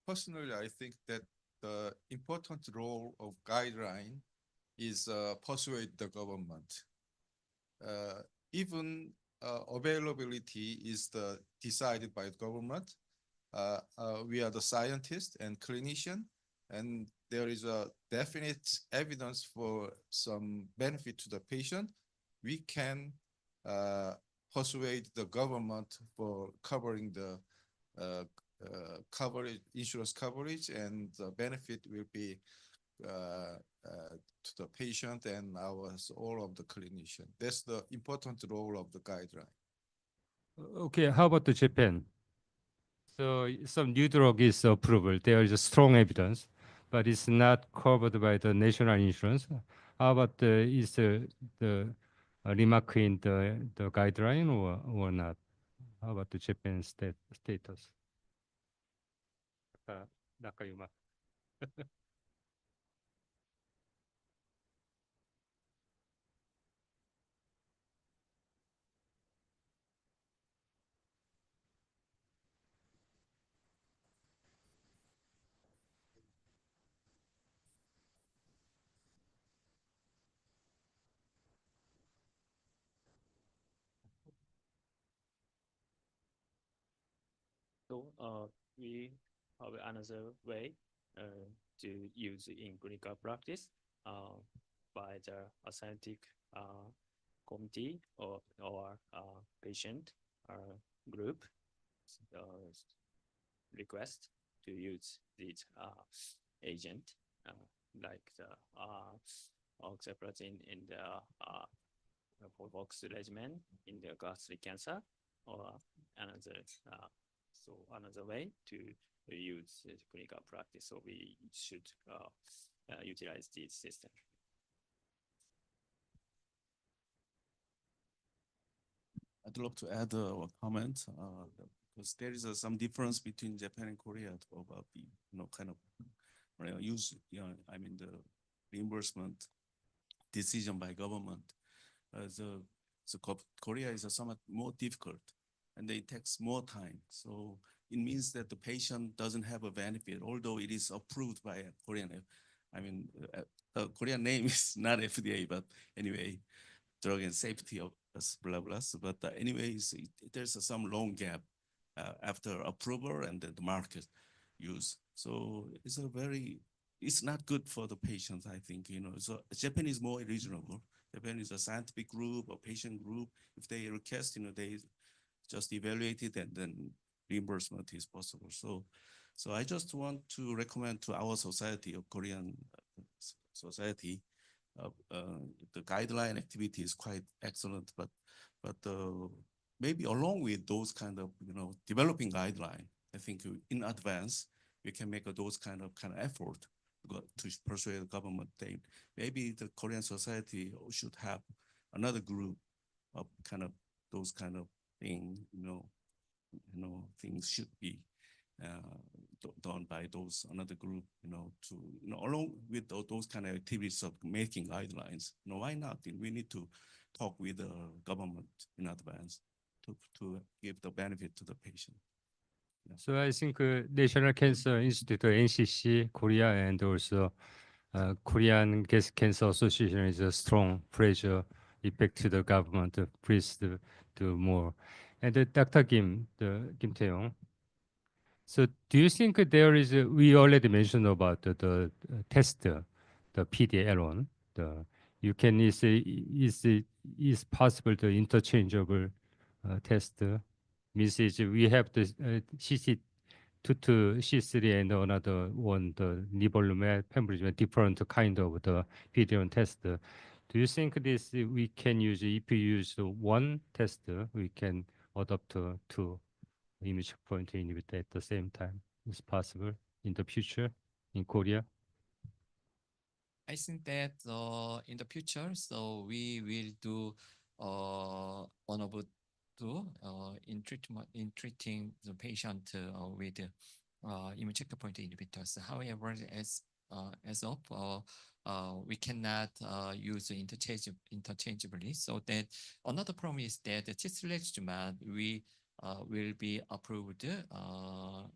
personally, I think that the important role of guideline is persuade the government. Even availability is decided by the government. We are the scientists and clinician, and there is a definite evidence for some benefit to the patient. We can persuade the government for covering the coverage, insurance coverage, and the benefit will be to the patient and all of the clinician. That's the important role of the guideline. Okay, how about the Japan? So some new drug is approval. There is a strong evidence, but it's not covered by the national insurance. How about is the remark in the guideline or not? How about the Japan status? Nakayuma. So we have another way to use in clinical practice by the scientific committee or patient group request to use this agent like the oxaliplatin in the Vox regimen in the gastric cancer or another another way to use clinical practice. So we should utilize this system. I'd love to add a comment because there is some difference between Japan and Korea about the kind of use I mean the reimbursement decision by government. Korea is somewhat more difficult, and it takes more time. So it means that the patient doesn't have a benefit, although it is approved by a Korean. I mean, the Korean name is not FDA, but anyway, drug and safety of blah blah. But anyways, there's some long gap after approval and then the market use. So it's not good for the patients, I think. So Japan is more reasonable. Japan is a scientific group or patient group. If they request, they just evaluate it and then reimbursement is possible. So I just want to recommend to our society of Korean society, the guideline activity is quite excellent, but maybe along with those kind of developing guideline, I think in advance we can make those kind of effort to persuade the government. Maybe the Korean society should have another group of those kind of thing. Things should be done by those another group. To along with those kind of activities of making guidelines. Why not? We need to talk with the government in advance to give the benefit to the patient. So I think National Cancer Institute, NCC, Korea, and also Korean Cancer Association is a strong pressure effect to the government to please do more. And Dr. Kim Tae-yong. So do you think there is, we already mentioned about the test, the PDL1, you can, is possible the interchangeable test? Means we have the CC2 to C3 and another one, the nivolumab, pembrolizumab, different kind of the PD-L1 test. Do you think this we can use, if we use one test, we can adopt two immune checkpoint inhibitor at the same time? Is possible in the future in Korea? I think that in the future, so we will do one of two in treating the patient with immune checkpoint inhibitors. However, as of we cannot use interchangeably. So that another problem is that the tislelizumab we will be approved.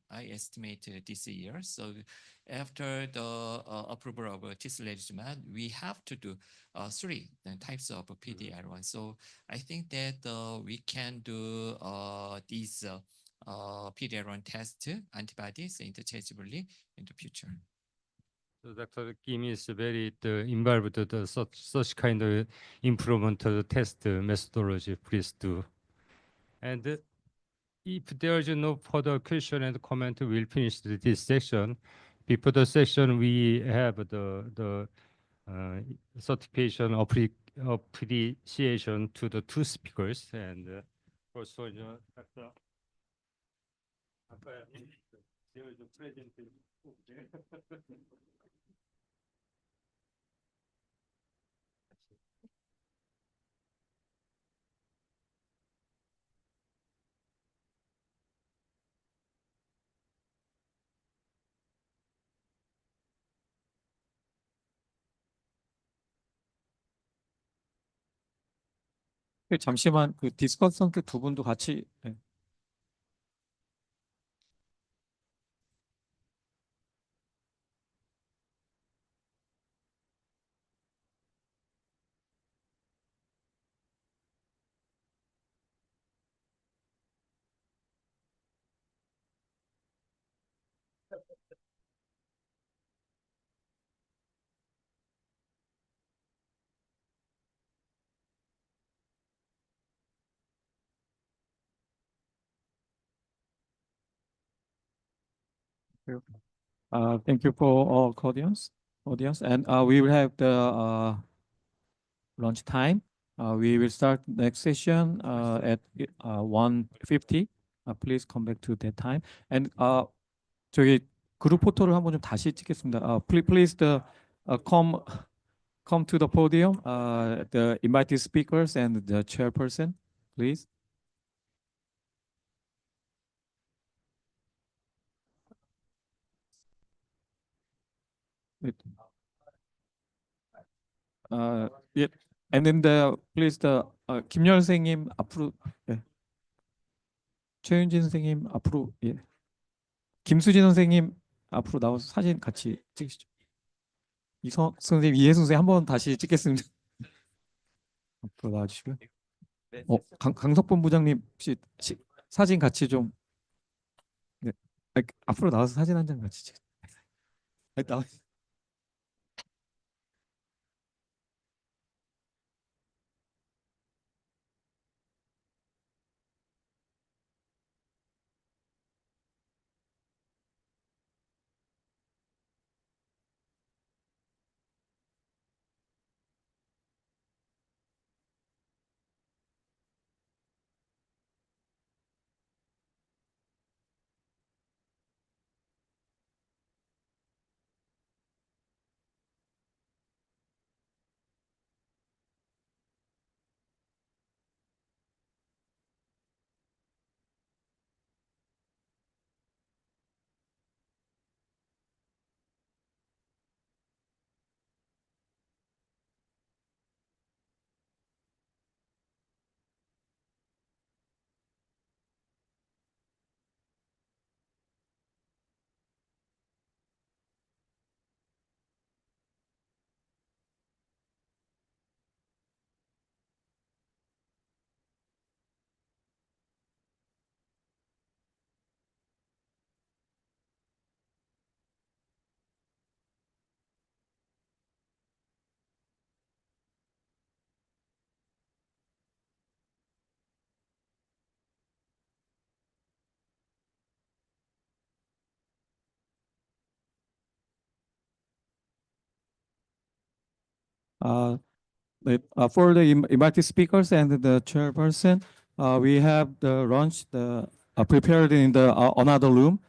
I estimate this year. So after the approval of tislelizumab, we have to do three types of PD-L1. So I think that we can do these PD-L1 test antibodies interchangeably in the future. So Dr. Kim is very involved such kind of improvement to the test methodology. Please do. And if there is no further question and comment, we'll finish this section. Before the section, we have the certification appreciation to the two speakers, and also Dr. there is a presentation. 잠시만 그 디스커션 때 두 분도 같이. 네. Thank you for all audience, and we will have the lunch time. We will start next session at 1:50. Please come back to that time. And 저기 그룹 포토를 한번 좀 다시 찍겠습니다. Please come to the podium. The invited speakers and the chairperson, please. 예. And then please 김열 선생님 앞으로. 예. 최윤진 선생님 앞으로. 예. 김수진 선생님 앞으로 나와서 사진 같이 찍으시죠. 이성 선생님, 이혜승 선생님 한번 다시 찍겠습니다. 앞으로 나와주시고요. 강석본 부장님 혹시 사진 같이 좀. 네. 앞으로 나와서 사진 한 장 같이 찍. 나와. For the invited speakers and the chairperson, we have the lunch prepared in the another room.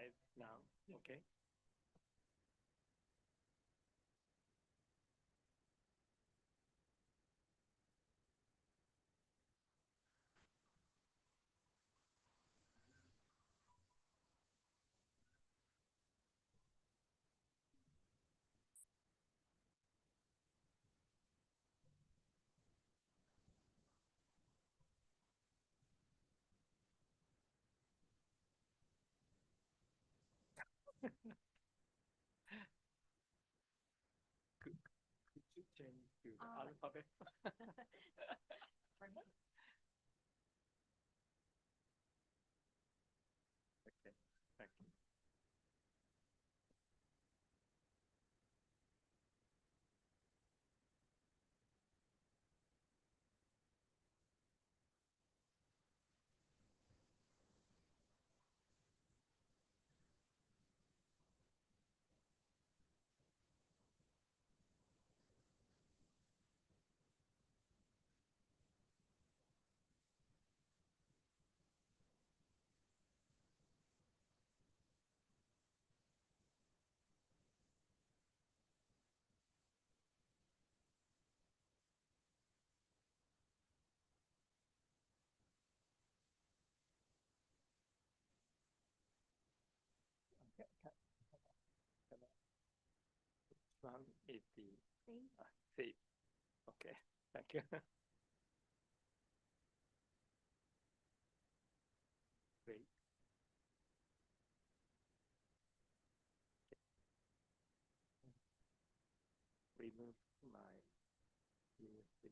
live now. Okay. Could you change to the alphabet? Okay, thank you. One is the safe. Okay, thank you. Great. Remove my USB.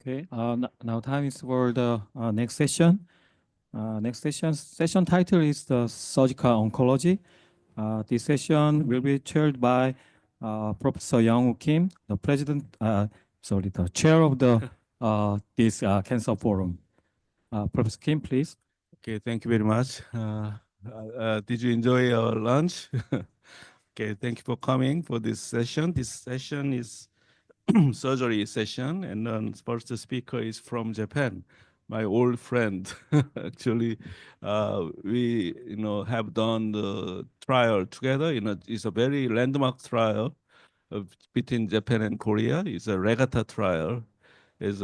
Okay, now time is for the next session. Next session title is the surgical oncology. This session will be chaired by Professor Young Kim, the the chair of the this cancer forum. Professor Kim, please. Okay, thank you very much. Did you enjoy your lunch? Okay, thank you for coming for this session. This session is surgery session, and then first speaker is from Japan, my old friend. Actually, we have done the trial together. It's a very landmark trial between Japan and Korea. It's a regatta trial. It's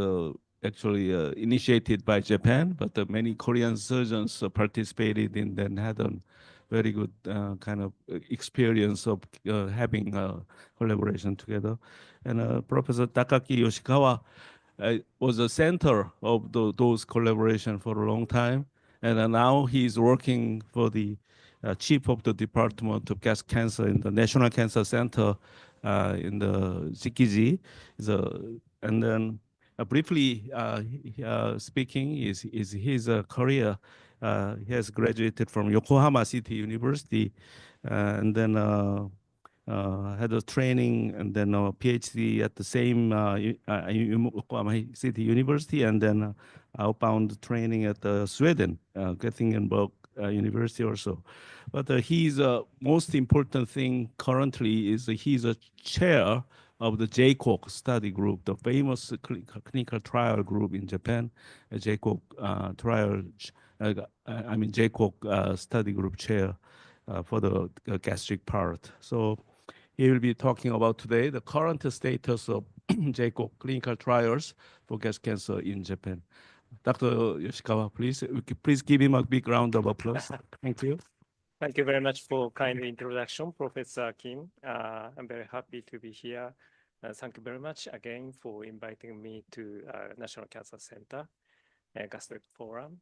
actually initiated by Japan, but many Korean surgeons participated in and had a very good kind of experience of having collaboration together. And Professor Takaki Yoshikawa was the center of those collaboration for a long time. And now he's working for the chief of the Department of Gastric Cancer in the National Cancer Center in the Shikiji. And then briefly speaking, is his career. He has graduated from Yokohama City University, and then had a training and then a PhD at the same Yokohama City University, and then outbound training at Sweden, Gothenburg University also. But his most important thing currently is he's a chair of the JCOC study group, the famous clinical trial group in Japan, JCOC trial, JCOC study group chair for the gastric part. So he will be talking about today the current status of JCOC clinical trials for gastric cancer in Japan. Dr. Yoshikawa, please give him a big round of applause. Thank you. Thank you very much for kind introduction, Professor Kim. I'm very happy to be here. Thank you very much again for inviting me to National Cancer Center Gastric Forum.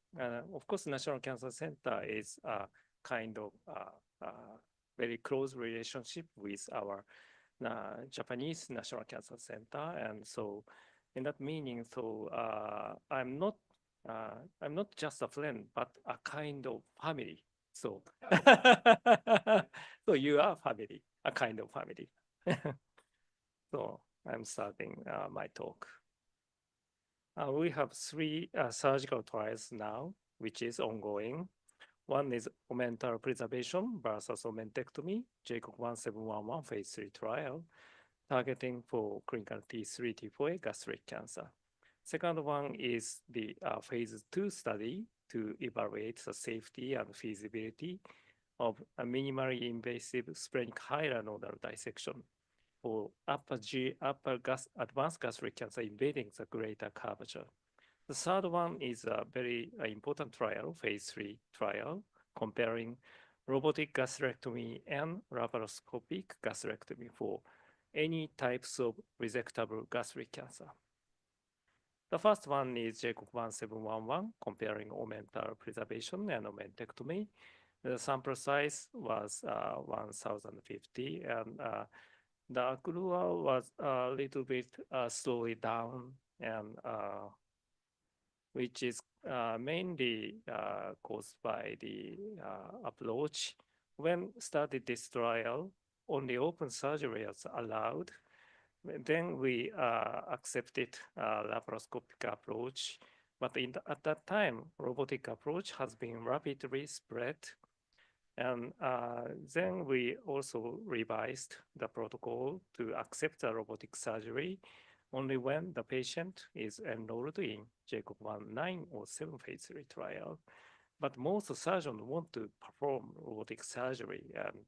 Of course, National Cancer Center is a kind of very close relationship with our Japanese National Cancer Center, and so in that meaning, so I'm not just a friend, but a kind of family. So, so you are family, a kind of family. So I'm starting my talk. We have three surgical trials now, which is ongoing. One is omental preservation versus omentectomy, JCOC 1711 phase 3 trial, targeting for clinical T3, T4 gastric cancer. Second one is the phase 2 study to evaluate the safety and feasibility of a minimally invasive splenic hilar nodal dissection for advanced gastric cancer invading the greater curvature. The third one is a very important trial, phase 3 trial, comparing robotic gastrectomy and laparoscopic gastrectomy for any types of resectable gastric cancer. The first one is JCOC 1711, comparing omental preservation and omentectomy. The sample size was 1,050, and the accrual was a little bit slowly down, and which is mainly caused by the approach. When started this trial, only open surgery was allowed. Then we accepted laparoscopic approach, but at that time, robotic approach has been rapidly spread. And then we also revised the protocol to accept the robotic surgery only when the patient is enrolled in JCOC 1907 phase 3 trial. But most surgeons want to perform robotic surgery and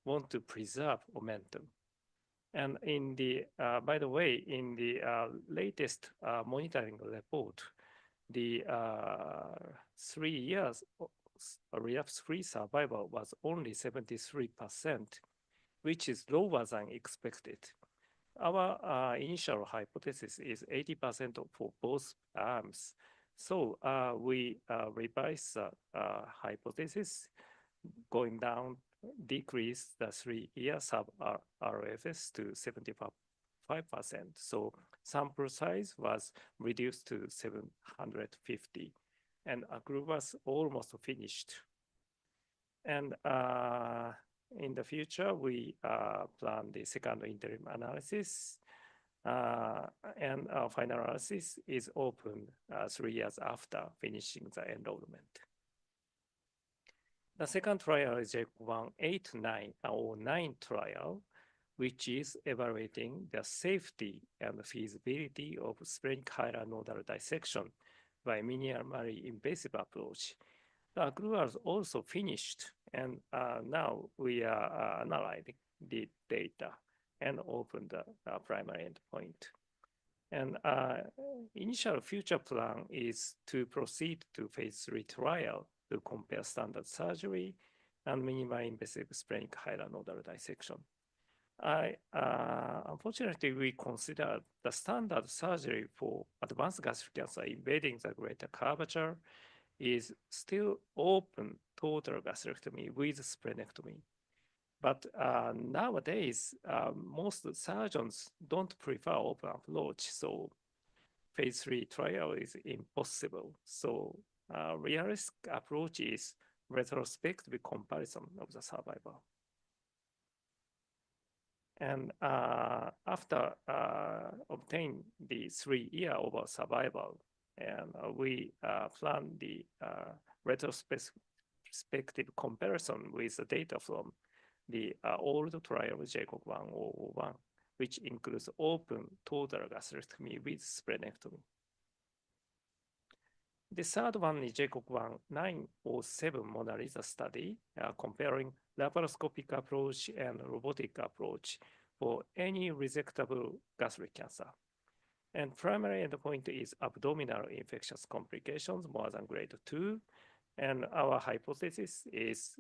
want to preserve momentum. And in the, by the way, in the latest monitoring report, the 3 years relapse-free survival was only 73%, which is lower than expected. Our initial hypothesis is 80% for both arms. So we revised the hypothesis going down, decrease the 3 year sub RFS to 75%. So sample size was reduced to 750, and group was almost finished. And in the future, we plan the second interim analysis, and our final analysis is open 3 years after finishing the enrollment. The second trial is JACOB-189 trial, which is evaluating the safety and feasibility of splenic hilar nodal dissection by minimally invasive approach. The accrual is also finished, and now we are analyzing the data and open the primary endpoint. And initial future plan is to proceed to phase 3 trial to compare standard surgery and minimally invasive splenic hilar nodal dissection. Unfortunately, we consider the standard surgery for advanced gastric cancer invading the greater curvature is still open total gastrectomy with splenectomy. But nowadays, most surgeons don't prefer open approach, so phase 3 trial is impossible. So realistic approach is retrospective comparison of the survival. And after obtain the 3-year overall survival, and we plan the retrospective comparison with the data from the old trial JACOB-101, which includes open total gastrectomy with splenectomy. The third one is JACOB-1-907 Mona Lisa study, comparing laparoscopic approach and robotic approach for any resectable gastric cancer. And primary endpoint is abdominal infectious complications more than grade 2. And our hypothesis is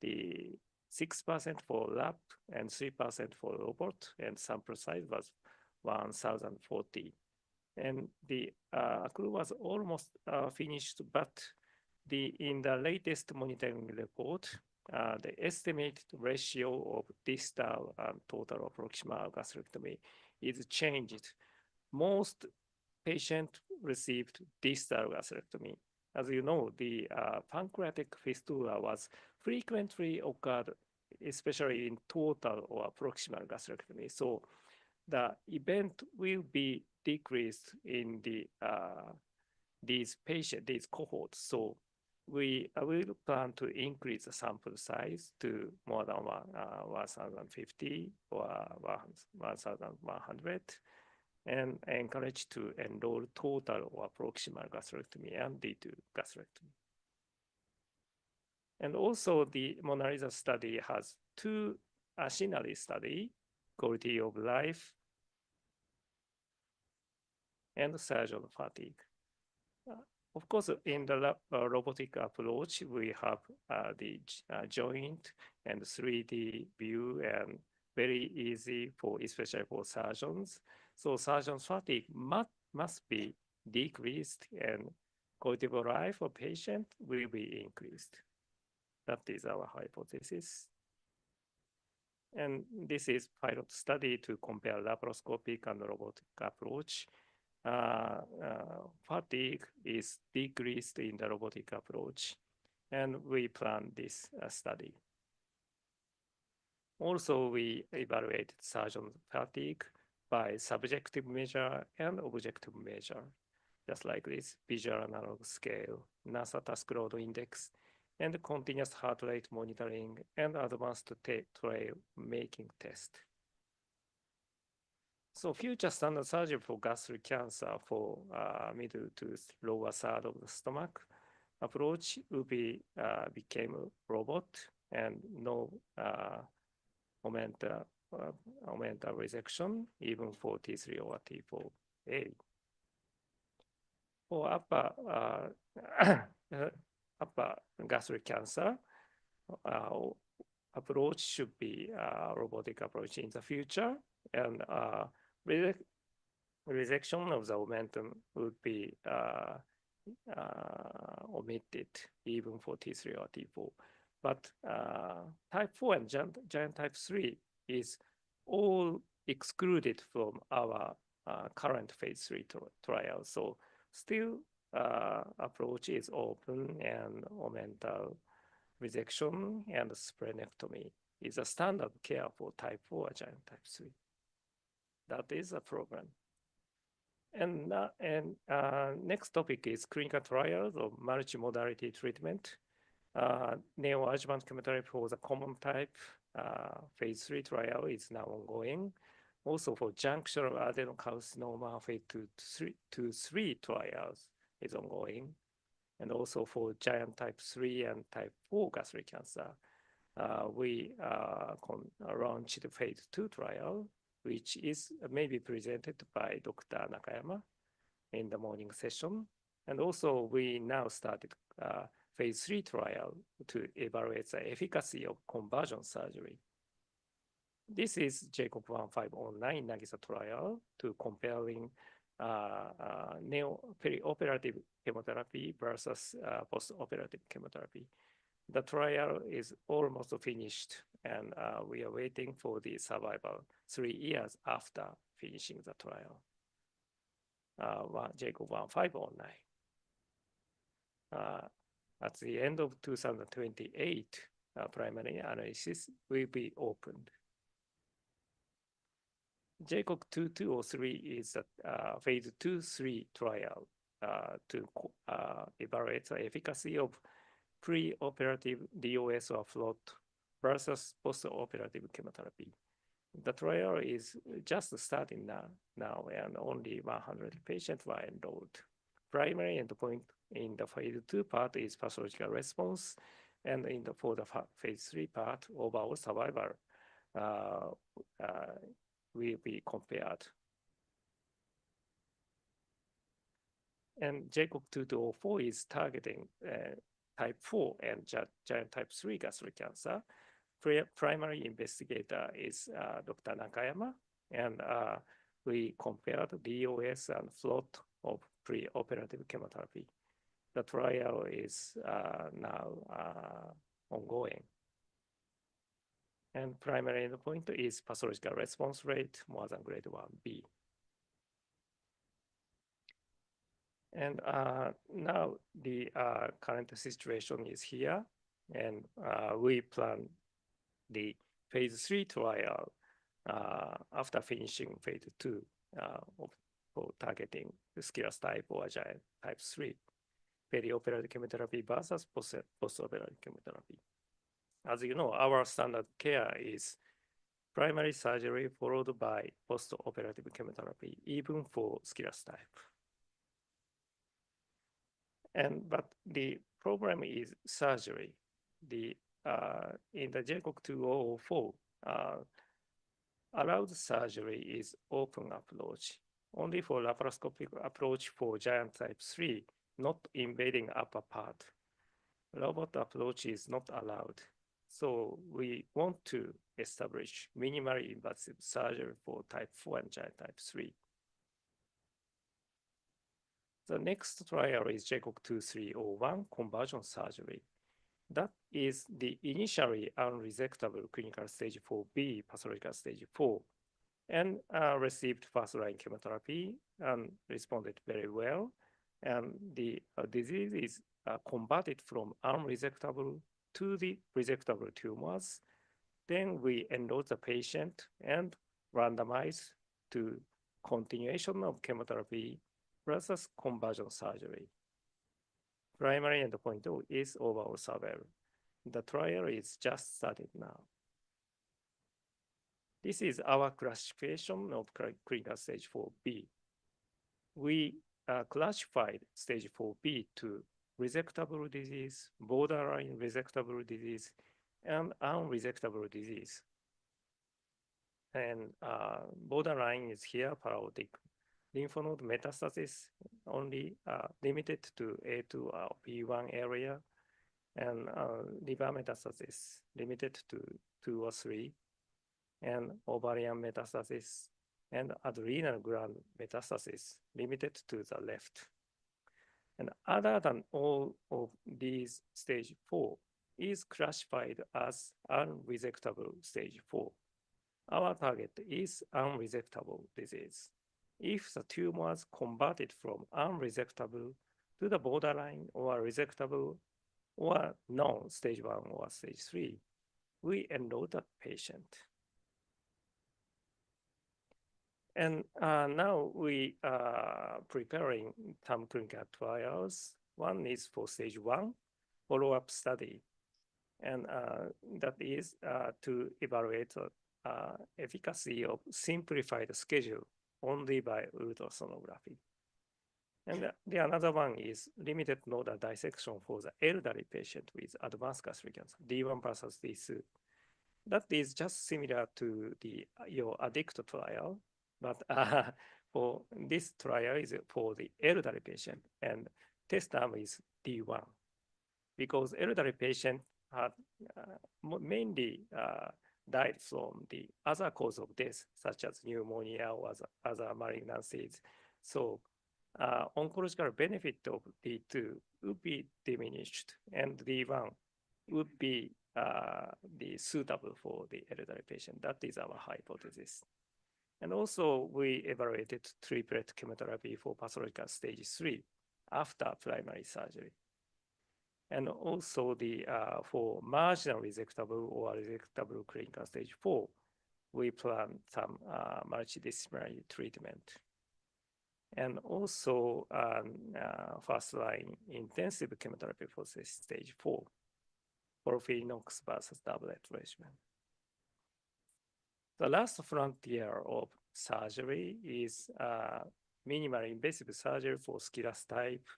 the 6% for lap and 3% for robot, and sample size was 1,040. And the accrual was almost finished, but in the latest monitoring report, the estimated ratio of distal and total proximal gastrectomy is changed. Most patients received distal gastrectomy. As you know, the pancreatic fistula was frequently occurred, especially in total or proximal gastrectomy. So the event will be decreased in these patients, these cohorts. So we will plan to increase the sample size to more than 1,050 or 1,100, and encourage to enroll total or proximal gastrectomy and D2 gastrectomy. And also the Mona Lisa study has 2 scenario study, quality of life and surgeon fatigue. Of course, in the robotic approach, we have the joint and 3D view, and very easy for, especially for surgeons. So surgeon fatigue must be decreased, and quality of life for patient will be increased. That is our hypothesis. And this is pilot study to compare laparoscopic and robotic approach. Fatigue is decreased in the robotic approach, and we plan this study. Also, we evaluated surgeon fatigue by subjective measure and objective measure, just like this visual analog scale, NASA task load index, and continuous heart rate monitoring, and advanced trail making test. So future standard surgery for gastric cancer for middle to lower third of the stomach approach will be became a robot and no augmented resection, even for T3 or T4A. For upper gastric cancer, approach should be robotic approach in the future, and resection of the omentum would be omitted even for T3 or T4. But type 4 and giant type 3 is all excluded from our current phase 3 trial. So still approach is open, and omental resection and splenectomy is a standard care for type 4 giant type 3. That is a program. And next topic is clinical trials of multimodality treatment. Neoadjuvant chemotherapy for the common type phase 3 trial is now ongoing. Also for junctional adenocarcinoma phase 2-3 trials is ongoing. And also for giant type 3 and type 4 gastric cancer, we launched the phase 2 trial, which is maybe presented by Dr. Nakayama in the morning session. And also we now started phase 3 trial to evaluate the efficacy of conversion surgery. This is Jacob 1509 Nagisa trial to comparing perioperative chemotherapy versus postoperative chemotherapy. The trial is almost finished, and we are waiting for the survival 3 years after finishing the trial. Jacob 1509. At the end of 2028, primary analysis will be opened. Jacob 2203 is a phase 2-3 trial to evaluate the efficacy of pre-operative DOS or FLOT versus post-operative chemotherapy. The trial is just starting now, and only 100 patients were enrolled. Primary endpoint in the phase 2 part is pathological response, and for the phase 3 part, overall survival will be compared. And Jacob 2204 is targeting type 4 and giant type 3 gastric cancer. Primary investigator is Dr. Nakayama, and we compared DOS and FLOT of pre-operative chemotherapy. The trial is now ongoing. And primary endpoint is pathological response rate more than grade 1B. And now the current situation is here, and we plan the phase 3 trial after finishing phase 2 for targeting the scarce type or giant type 3, perioperative chemotherapy versus postoperative chemotherapy. As you know, our standard care is primary surgery followed by postoperative chemotherapy, even for scarce type. But the problem is surgery. In the Jacob 2004, allowed surgery is open approach, only for laparoscopic approach for giant type 3, not invading upper part. Robot approach is not allowed. So we want to establish minimally invasive surgery for type 4 and giant type 3. The next trial is Jacob 2301 conversion surgery. That is the initially unresectable clinical stage 4B, pathological stage 4, and received first-line chemotherapy and responded very well. And the disease is converted from unresectable to the resectable tumors. Then we enroll the patient and randomize to continuation of chemotherapy versus conversion surgery. Primary endpoint is overall survival. The trial is just started now. This is our classification of clinical stage 4B. We classified stage 4B to resectable disease, borderline resectable disease, and unresectable disease. And borderline is here, parodic lymph node metastasis, only limited to A2 or B1 area, and liver metastasis limited to 2 or 3, and ovarian metastasis and adrenal gland metastasis limited to the left. And other than all of these stage 4 is classified as unresectable stage 4. Our target is unresectable disease. If the tumors converted from unresectable to the borderline or resectable or non-stage 1 or stage 3, we enroll that patient. And now we are preparing some clinical trials. One is for stage 1 follow-up study, and that is to evaluate efficacy of simplified schedule only by ultrasonography. And the another one is limited nodal dissection for the elderly patient with advanced gastric cancer, D1 versus D2. That is just similar to your ADDICT trial, but for this trial is for the elderly patient, and test arm is D1, because elderly patient had mainly died from the other cause of death, such as pneumonia or other malignancies. So oncological benefit of D2 would be diminished, and D1 would be the suitable for the elderly patient. That is our hypothesis. And also we evaluated triplet chemotherapy for pathological stage 3 after primary surgery. And also the for marginal resectable or resectable clinical stage 4, we plan some multidisciplinary treatment. And also first line intensive chemotherapy for stage 4, FOLFIRINOX versus doublet regimen. The last frontier of surgery is minimally invasive surgery for sclerosed type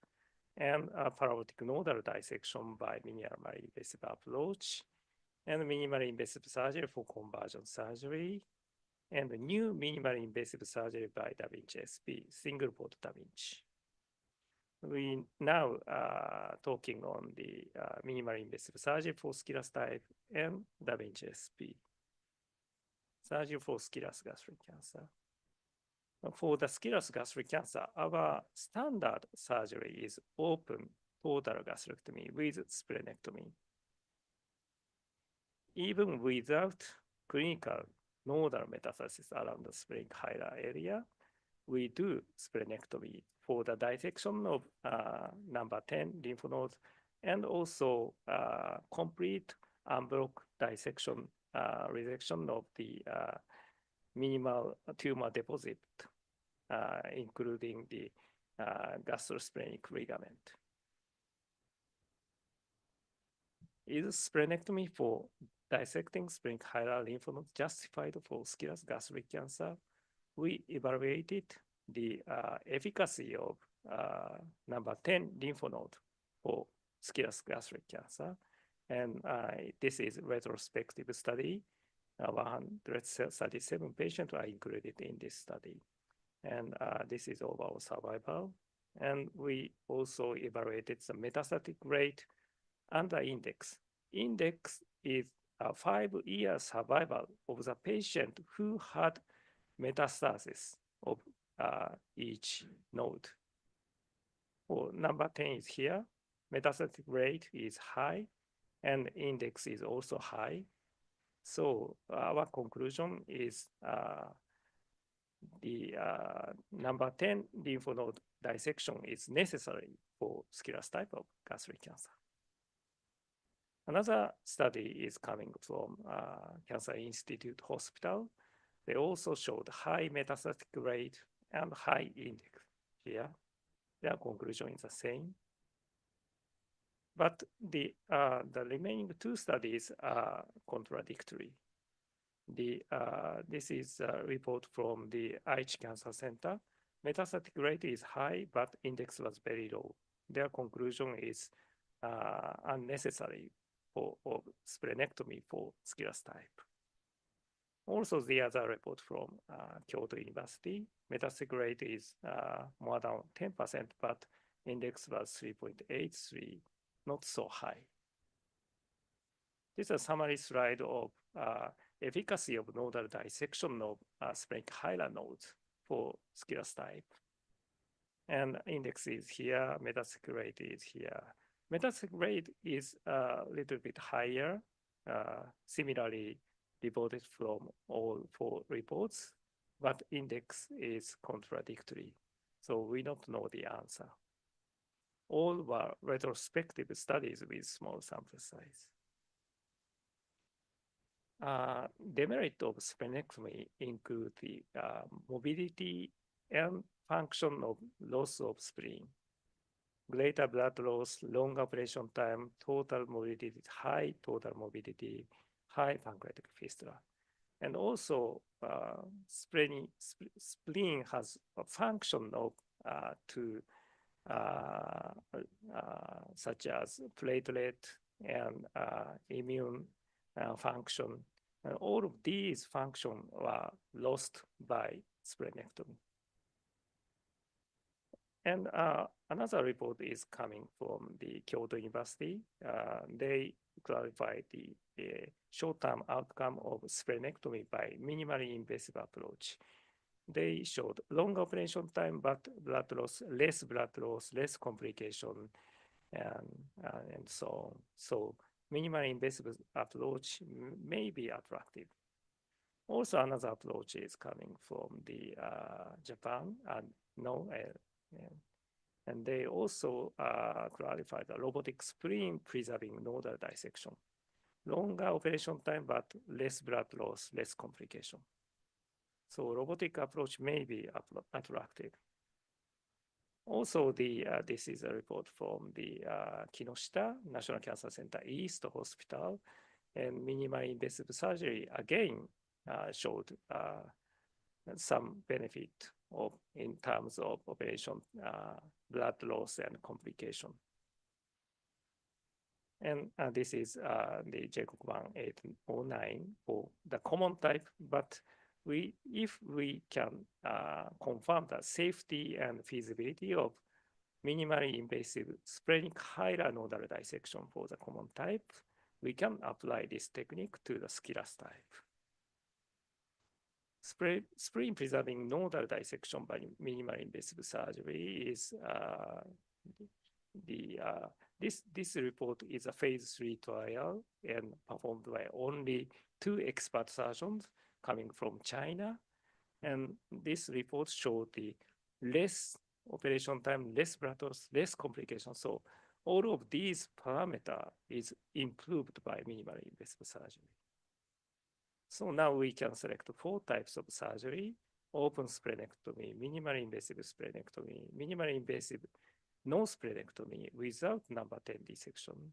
and parabolic nodal dissection by minimally invasive approach, and minimally invasive surgery for conversion surgery, and the new minimally invasive surgery by Da Vinci SP, single port Da Vinci. We now talking on the minimally invasive surgery for sclerosed type and Da Vinci SP. Surgery for sclerosed gastric cancer. For the sclerosed gastric cancer, our standard surgery is open total gastrectomy with splenectomy. Even without clinical nodal metastasis around the splenic hilar area, we do splenectomy for the dissection of number 10 lymph nodes, and also complete unblock dissection, resection of the minimal tumor deposit, including the gastrosplenic ligament. Is splenectomy for dissecting splenic hilar lymph nodes justified for sclerosed gastric cancer? We evaluated the efficacy of number 10 lymph node for sclerosed gastric cancer, and this is retrospective study. 137 patients are included in this study, and this is overall survival. And we also evaluated the metastatic rate and the index. Index is a 5-year survival of the patient who had metastasis of each node. For number 10 is here. Metastatic rate is high, and index is also high. So our conclusion is the number 10 lymph node dissection is necessary for sclerosed type of gastric cancer. Another study is coming from Cancer Institute Hospital. They also showed high metastatic rate and high index here. Their conclusion is the same. But the remaining two studies are contradictory. This is a report from the Aichi Cancer Center. Metastatic rate is high, but index was very low. Their conclusion is unnecessary for splenectomy for sclerosed type. Also, the other report from Kyoto University, metastatic rate is more than 10%, but index was 3.83, not so high. This is a summary slide of efficacy of nodal dissection of splenic hilar nodes for sclerosed type. And index is here, metastatic rate is here. Metastatic rate is a little bit higher. Similarly, reported from all 4 reports, but index is contradictory. So we don't know the answer. All were retrospective studies with small sample size. Demerit of splenectomy include the mobility and function of loss of spleen, greater blood loss, long operation time, total morbidity, high total morbidity, high pancreatic fistula. And also spleen has a function of such as platelet and immune function. And all of these functions were lost by splenectomy. And another report is coming from the Kyoto University. They clarified the short-term outcome of splenectomy by minimally invasive approach. They showed long operation time, but blood loss, less complication, and so on. So minimally invasive approach may be attractive. Also, another approach is coming from the Japan, and they also clarified the robotic spleen preserving nodal dissection. Longer operation time, but less blood loss, less complication. So robotic approach may be attractive. Also, this is a report from the Kinoshita National Cancer Center East Hospital, and minimally invasive surgery again showed some benefit in terms of operation, blood loss, and complication. And this is the JCOG 1809 for the common type, but if we can confirm the safety and feasibility of minimally invasive splenic hilar nodal dissection for the common type, we can apply this technique to the sclerous type. Spleen preserving nodal dissection by minimally invasive surgery is this report is a phase 3 trial and performed by only 2 expert surgeons coming from China. And this report showed the less operation time, less blood loss, less complications. So all of these parameters is improved by minimally invasive surgery. So now we can select 4 types of surgery: open splenectomy, minimally invasive splenectomy, minimally invasive no splenectomy without number 10 dissection,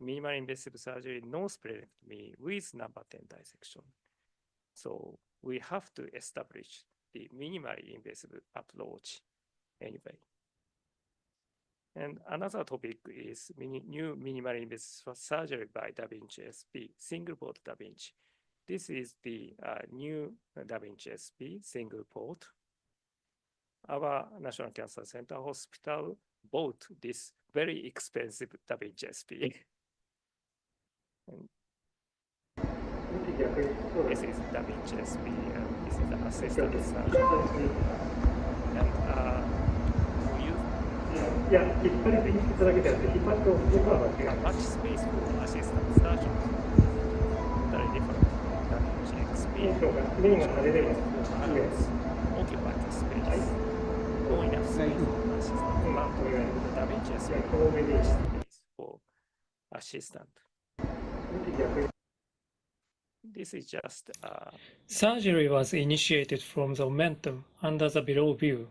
minimally invasive surgery, no splenectomy with number 10 dissection. So we have to establish the minimally invasive approach anyway. And another topic is new minimally invasive surgery by Da Vinci SP, single port Da Vinci. This is the new Da Vinci SP, single port. Our National Cancer Center Hospital bought this very expensive Da Vinci SP. This is Da Vinci SP, and this is the assistant surgeon. And we use much space for assistant surgeon. Very different. Da Vinci XP occupies the space. No enough space for assistant. But the Da Vinci SP space for assistant. This is just surgery was initiated from the omentum under the below view.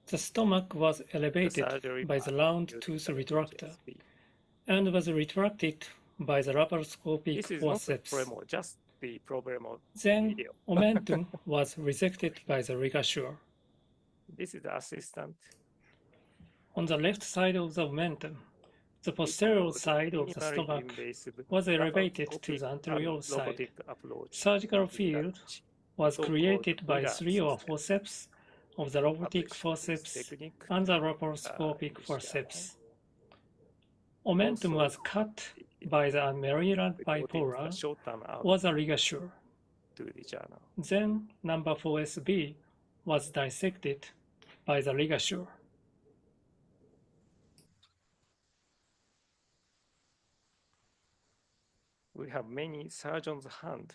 The stomach was elevated by the round tooth retractor and was retracted by the laparoscopic forceps. Just the problem of then video. omentum was resected by the ligature. This is the assistant. On the left side of the omentum, the posterior side of the stomach was elevated to the anterior side. Surgical field was created by 3 forceps of the robotic forceps and the laparoscopic forceps. Omentum was cut by the maryland bipolar or the ligature. Then number 4SB was dissected by the ligature. We have many surgeons' hand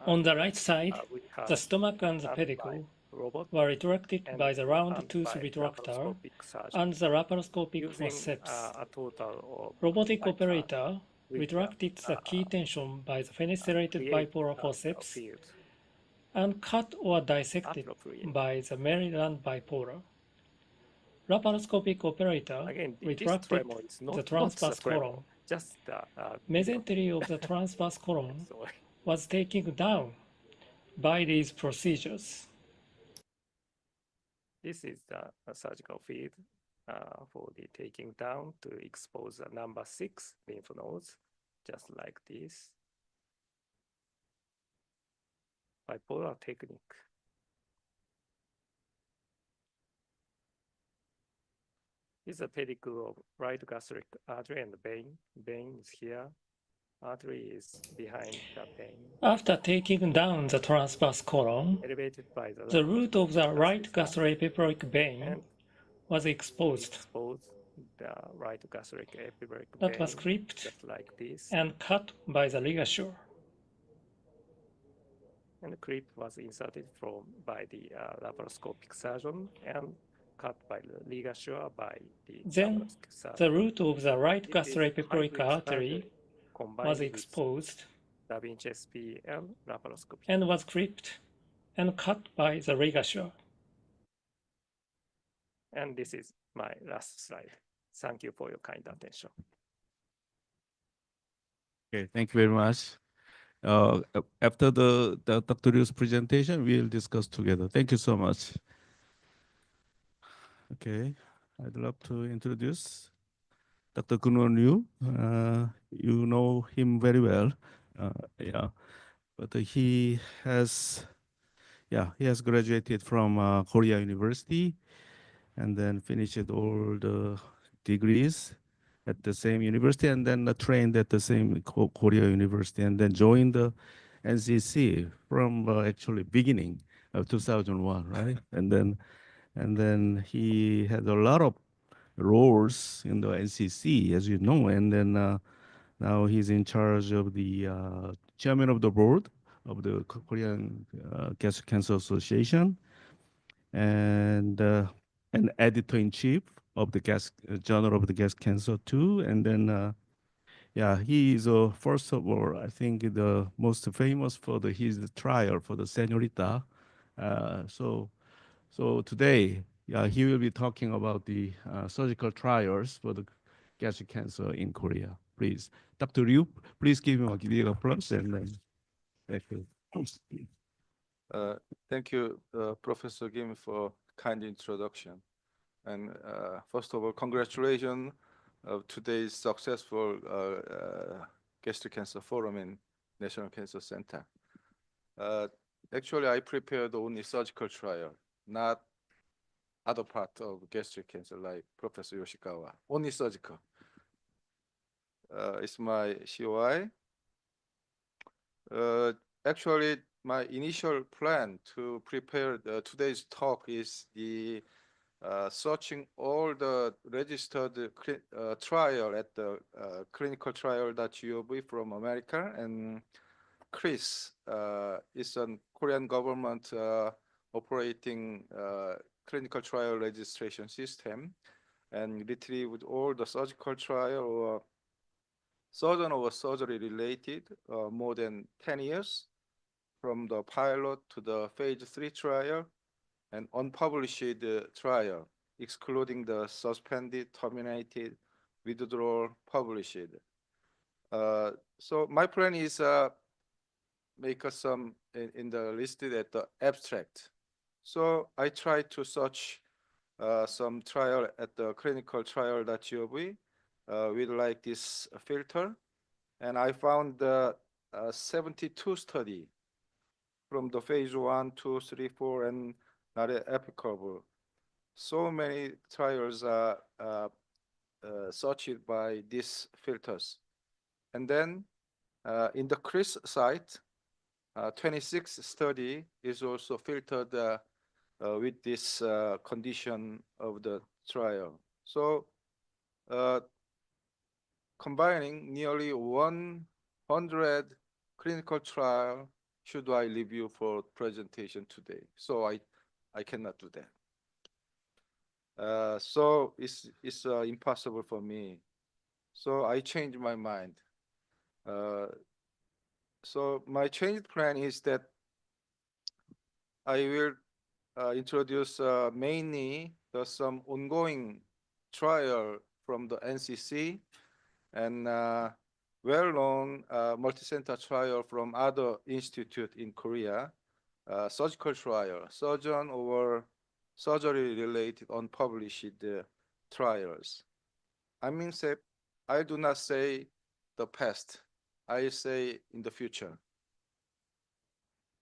On the right side, we the have stomach and the done by pedicle robot were retracted and by the round done tooth by retractor laparoscopic surgeon and the laparoscopic using forceps. a total of Robotic 5 operator we retracted the key tension by the fenestrated create bipolar a forceps field and cut or dissected appropriate. by the Maryland bipolar. Laparoscopic operator Again, this retracted tremor is the not the transverse tremor, column. just the Mesentery of the transverse column Sorry. was taken down by these procedures. This is the surgical field for the taking down to expose the number 6 lymph nodes, just like this. Bipolar technique. This is a pedicle of right gastric artery and vein. Vein is here. Artery is behind the vein. After taking down the transverse column, Elevated by the root of the right gastroepiploic vein was exposed. The right gastric epiploic That vein, was clipped just like this. and cut by the ligature. And the clip was inserted by the laparoscopic surgeon and cut by the ligature by the Then laparoscopic surgeon. the root of the right This is gastroepiploic hybrid artery surgery combined was with exposed Da Vinci SP and laparoscopy. and was clipped and cut by the ligature. And this is my last slide. Thank you for your kind attention. Okay, thank you very much. After the Dr. Liu's presentation, we'll discuss together. Thank you so much. Okay, I'd love to introduce Dr. Gunwon Liu. You know him very well. Yeah, but he has graduated from Korea University and then finished all the degrees at the same university and then trained at the same Korea University and then joined the NCC from actually beginning of 2001, right? And then he had a lot of roles in the NCC, as you know, and then now he's in charge of the chairman of the board of the Korean Gastric Cancer Association and an editor-in-chief of the Journal of the Gastric Cancer too. And then, he is first of all, I think the most famous for his trial for the Senorita. So today, he will be talking about the surgical trials for the gastric cancer in Korea. Please, Dr. Liu, please give him a big applause and then thank you. Thank you, Professor Kim, for kind introduction. And first of all, congratulations of today's successful gastric cancer forum in National Cancer Center. Actually, I prepared only surgical trial, not other part of gastric cancer like Professor Yoshikawa, only surgical. It's my COI. Actually, my initial plan to prepare today's talk is the searching all the registered trial at the clinicaltrial.gov from America, and CRIS is a Korean government operating clinical trial registration system, and retrieved all the surgical trial or surgeon or surgery related more than 10 years from the pilot to the phase 3 trial and unpublished trial, excluding the suspended, terminated, withdrawal, published. So my plan is make some in the listed at the abstract. So I try to search some trial at the clinicaltrial.gov with like this filter, and I found 72 study from the phase 1, 2, 3, 4, and not applicable. So many trials are searched by these filters. And then in the CRIS site, 26 study is also filtered with this condition of the trial. So combining nearly 100 clinical trial should I review for presentation today. So I cannot do that. So it's impossible for me. So I changed my mind. So my changed plan is that I will introduce mainly some ongoing trial from the NCC and well-known multicenter trial from other institute in Korea, surgical trial, surgeon or surgery-related unpublished trials. I mean, I do not say the past. I say in the future.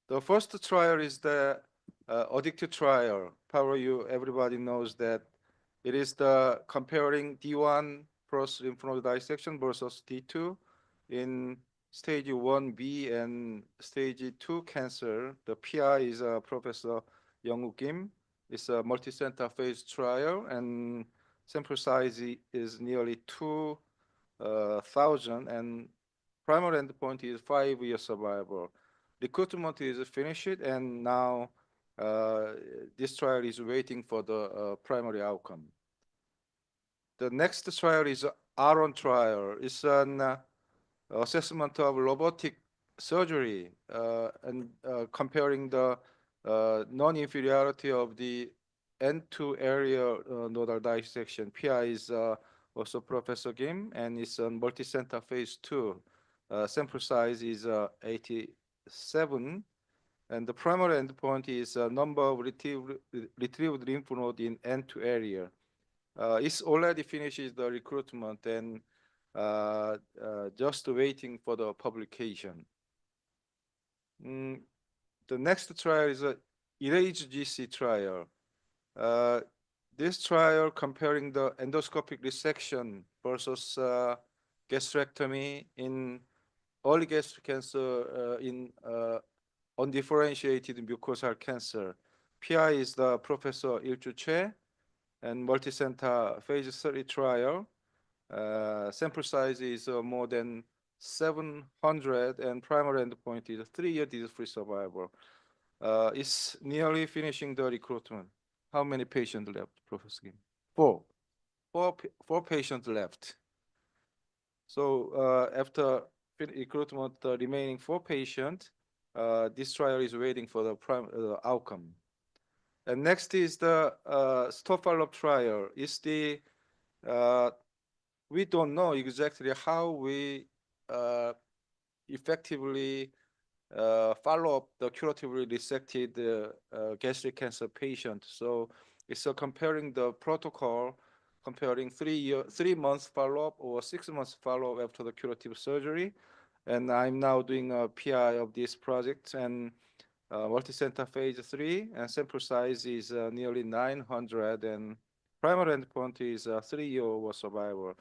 The first trial is the addictive trial. Probably everybody knows that it is the comparing D1 plus lymph node dissection versus D2 in stage 1B and stage 2 cancer. The PI is Professor Young Kim. It's a multicenter phase trial and sample size is nearly 2,000 and primary endpoint is 5-year survival. Recruitment is finished and now this trial is waiting for the primary outcome. The next trial is Aron trial. It's an assessment of robotic surgery and comparing the non-inferiority of the N2 area nodal dissection. PI is also Professor Kim, and it's a multicenter phase 2. Sample size is 87, and the primary endpoint is number of retrieved lymph node in N2 area. It's already finished the recruitment and just waiting for the publication. The next trial is a ERASE GC trial. This trial comparing the endoscopic resection versus gastrectomy in early gastric cancer in undifferentiated mucosal cancer. PI is the Professor Il-Chu Che and multicenter phase 3 trial. Sample size is more than 700 and primary endpoint is 3-year disease-free survival. It's nearly finishing the recruitment. How many patients left, Professor Kim? Four patients left. So after recruitment, the remaining 4 patients, this trial is waiting for the outcome. And next is the stop follow-up trial. Is the we don't know exactly how we effectively follow up the curatively resected gastric cancer patient. So it's comparing the protocol, comparing 3 months follow-up or 6 months follow-up after the curative surgery. And I'm now doing a PI of this project and multicenter phase 3, and sample size is nearly 900, and primary endpoint is 3-year overall survival.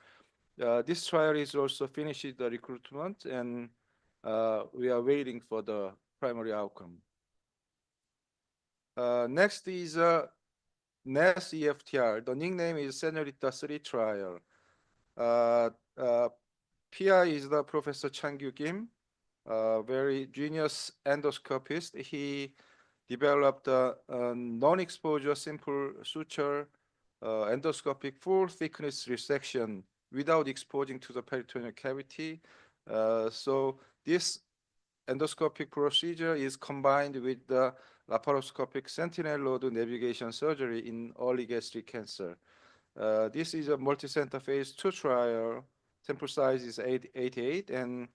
This trial is also finished the recruitment, and we are waiting for the primary outcome. Next is NAS EFTR. The nickname is Senorita 3 trial. PI is the Professor Chang-Kyu Kim, very genius endoscopist. He developed a non-exposure simple suture endoscopic full thickness resection without exposing to the peritoneal cavity. So this endoscopic procedure is combined with the laparoscopic sentinel node navigation surgery in early gastric cancer. This is a multicenter phase 2 trial. Sample size is 88, and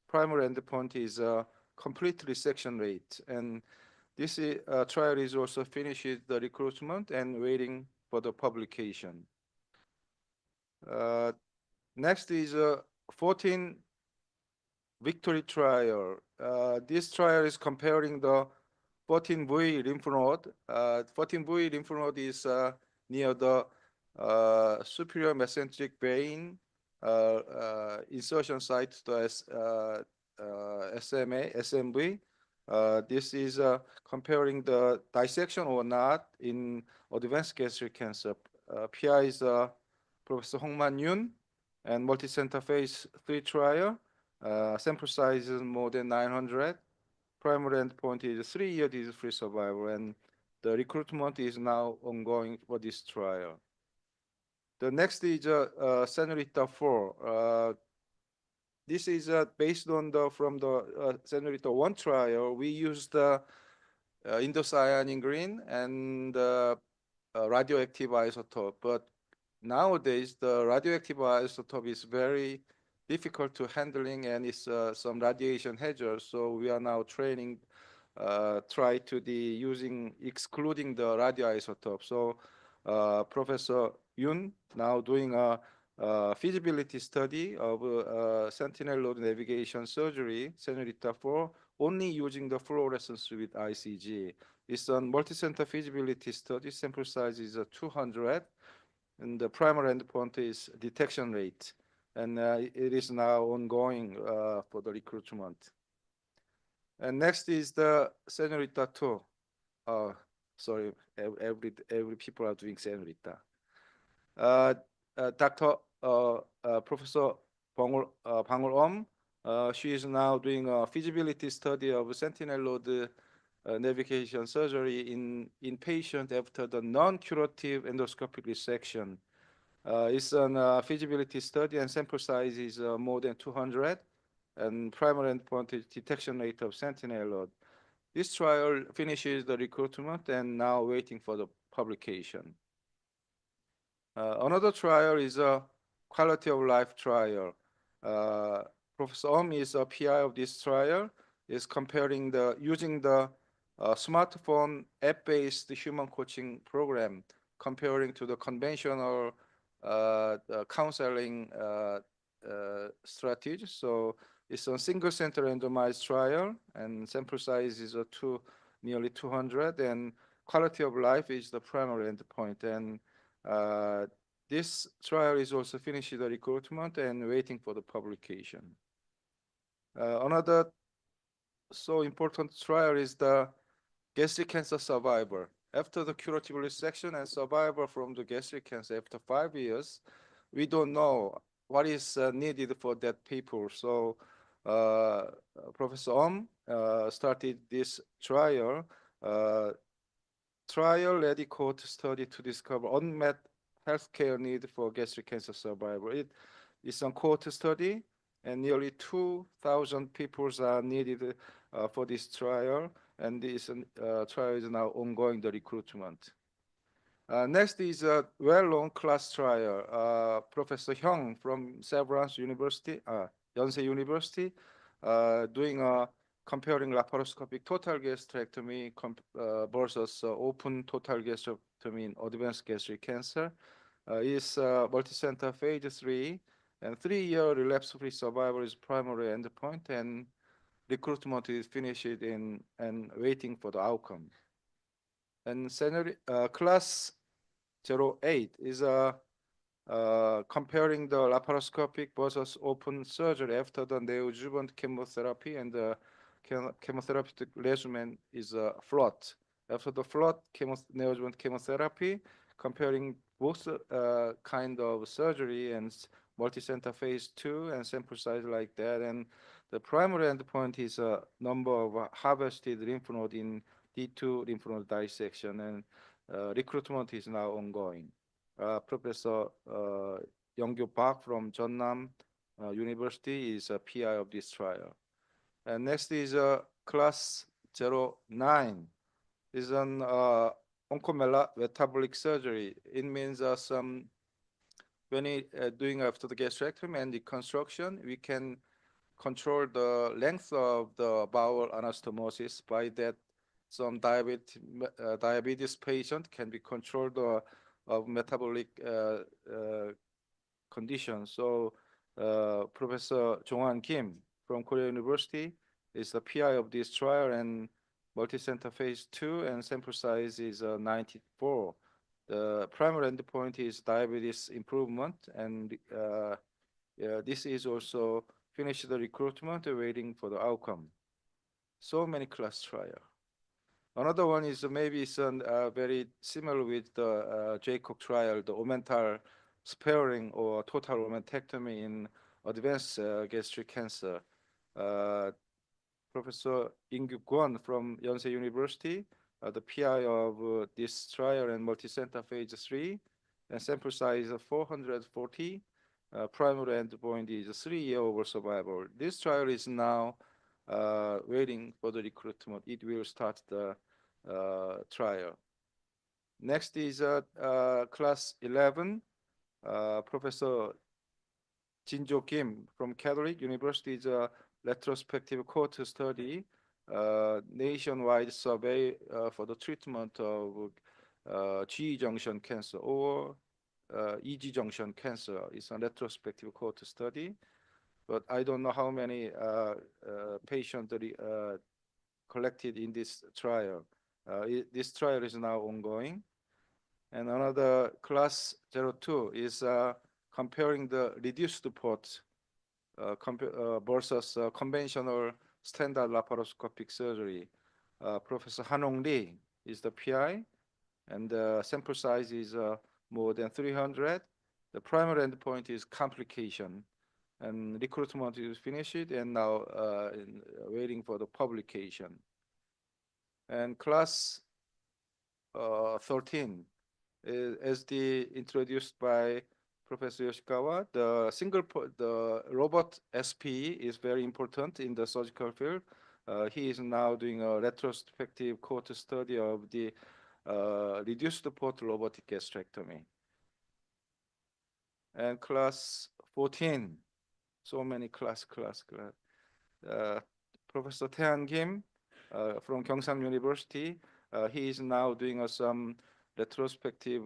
primary endpoint is complete resection rate. And this trial is also finished the recruitment and waiting for the publication. Next is 14 victory trial. This trial is comparing the 14V lymph node. 14V lymph node is near the superior mesenteric vein insertion site to SMA, SMV. This is comparing the dissection or not in advanced gastric cancer. PI is Professor Hongman Yoon and multicenter phase 3 trial. Sample size is more than 900. primary endpoint is 3-year disease-free survival, and the recruitment is now ongoing for this trial. The next is Senorita 4. This is based on from the Senorita 1 trial. We used indocyanine green and radioactive isotope, but nowadays the radioactive isotope is very difficult to handling and it's some radiation hazard. So we are now training, try to the excluding the radioisotope. So Professor Yun now doing a feasibility study of sentinel node navigation surgery, Senorita 4, only using the fluorescence with ICG. It's a multi-center feasibility study. Sample size is 200, and the primary endpoint is detection rate. And it is now ongoing for the recruitment. And next is the Senorita 2. Sorry, every people are doing Senorita. Professor Bangul she is now doing a feasibility study of sentinel node navigation surgery in patient after the non-curative endoscopic resection. It's a feasibility study and sample size is more than 200, and primary endpoint is detection rate of sentinel node. This trial finishes the recruitment and now waiting for the publication. Another trial is a quality of life trial. Professor is a PI of this trial, is comparing using the smartphone app-based human coaching program, comparing to the conventional counseling strategy. So it's a single center randomized trial and sample size is nearly 200 and quality of life is the primary endpoint. And this trial is also finishing the recruitment and waiting for the publication. Another so important trial is the gastric cancer survivor. After the curative resection and survivor from the gastric cancer after 5 years, we don't know what is needed for that people. So Professor started this trial, trial-ready cohort study to discover unmet healthcare need for gastric cancer survivor. It is a cohort study, and nearly 2,000 people are needed for this trial, and this trial is now ongoing, the recruitment. Next is a well-known class trial. Professor Hyung from Severance University, Yonsei University, doing a comparing laparoscopic total gastrectomy versus open total gastrectomy in advanced gastric cancer. Is multicenter phase 3 and 3-year relapse-free survival is primary endpoint, and recruitment is finished and waiting for the outcome. And class 08 is comparing the laparoscopic versus open surgery after the neoadjuvant chemotherapy, and the chemotherapeutic regimen is FLOT. After the FLOT neoadjuvant chemotherapy, comparing both kind of surgery and multicenter phase 2 and sample size like that. And the primary endpoint is a number of harvested lymph node in D2 lymph node dissection, and recruitment is now ongoing. Professor Young-Kyo Park from Jeonnam University is a PI of this trial. And next is class 09. Is an oncometabolic surgery. It means when doing after the gastrectomy and the construction, we can control the length of the bowel anastomosis. By that, some diabetes patient can be controlled of metabolic conditions. So Professor Jong-Han Kim from Korea University is the PI of this trial, and multicenter phase 2 and sample size is 94. The primary endpoint is diabetes improvement, and this is also finished the recruitment, waiting for the outcome. So many class trial. Another one is maybe it's very similar with the JCOC trial, the omental sparing or total omentectomy in advanced gastric cancer. Professor In-Gyu Kwon from Yonsei University, the PI of this trial and multicenter phase 3, and sample size of 440. Primary endpoint is 3-year overall survival. This trial is now waiting for the recruitment. It will start the trial. Next is class 11, Professor Jinjo Kim from Catholic University is a retrospective cohort study, nationwide survey for the treatment of G junction cancer or EG junction cancer. It's a retrospective cohort study, but I don't know how many patients collected in this trial. This trial is now ongoing. And another class 02 is comparing the reduced port versus conventional standard laparoscopic surgery. Professor Han-Hong Lee is the PI, and the sample size is more than 300. The primary endpoint is complication, and recruitment is finished, and now waiting for the publication. And class 13 is introduced by Professor Yoshikawa. The robot SP is very important in the surgical field. He is now doing a retrospective cohort study of the reduced port robotic gastrectomy. And class 14, so many class. Professor Taehan Kim from Gyeongsang University, he is now doing some retrospective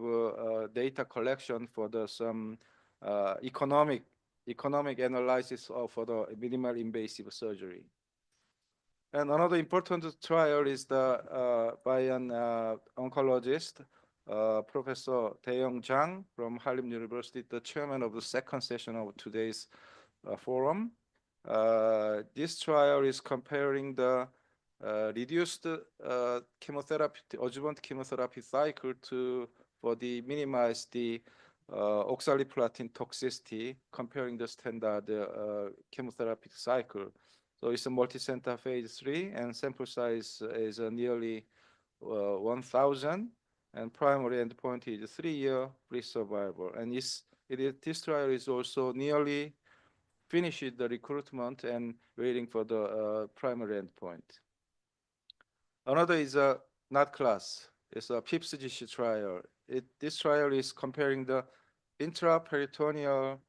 data collection for some economic analysis for the minimal invasive surgery. And another important trial is the by an oncologist, Professor Taeyong Jang from Hallym University, the chairman of the second session of today's forum. This trial is comparing the reduced chemotherapy, adjuvant chemotherapy cycle for the minimize the oxaliplatin toxicity, comparing the standard chemotherapy cycle. So it's a multi-center phase 3, and sample size is nearly 1,000, and primary endpoint is 3-year free survival. And this trial is also nearly finished the recruitment and waiting for the primary endpoint. Another is not class. It's a PIPS-GC trial. This trial is comparing the intraperitoneal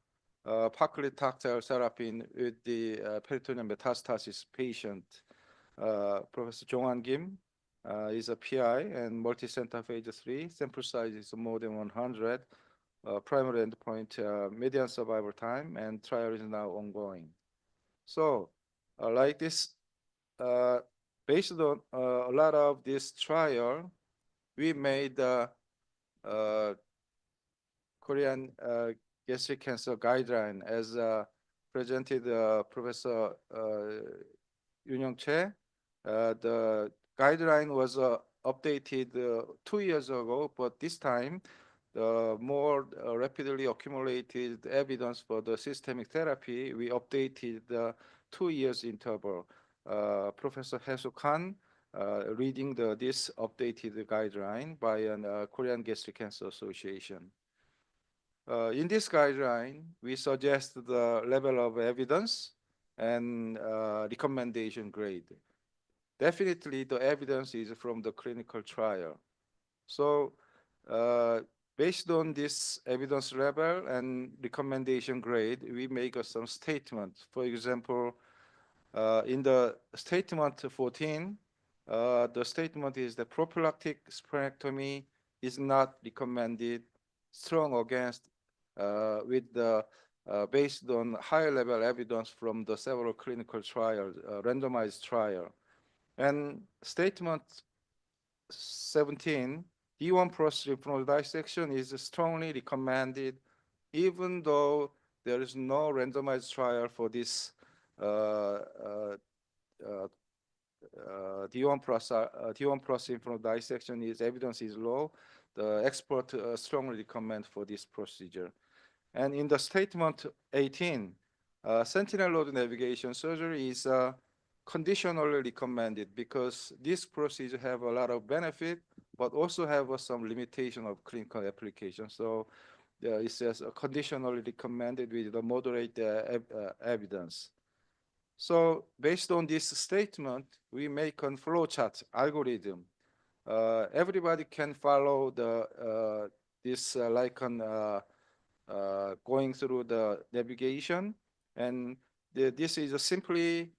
paclitaxel therapy with the peritoneal metastasis patient. Professor Jong-Han Kim is a PI and multi-center phase 3. Sample size is more than 100. Primary endpoint, median survival time, and trial is now ongoing. So, like this, based on a lot of this trial, we made Korean gastric cancer guideline as presented Professor Yoon Young-chae. The guideline was updated 2 years ago, but this time the more rapidly accumulated evidence for the systemic therapy, we updated the 2 years interval. Professor Hae-suk Han reading this updated guideline by an Korean Gastric Cancer Association. In this guideline, we suggest the level of evidence and recommendation grade. Definitely, the evidence is from the clinical trial. So, based on this evidence level and recommendation grade, we make some statements. For example, in the statement 14, the statement is that prophylactic splenectomy is not recommended, strong against with the based on high level evidence from the several clinical trials, randomized trial. And statement 17, D1 plus lymph node dissection is strongly recommended, even though there is no randomized trial for this D1 plus lymph node dissection. Evidence is low. The expert strongly recommend for this procedure. And in the statement 18, sentinel node navigation surgery is conditionally recommended because this procedure have a lot of benefit, but also have some limitation of clinical application. So it says conditionally recommended with the moderate evidence. So based on this statement, we make a flowchart algorithm. Everybody can follow the this like on going through the navigation, and this is simply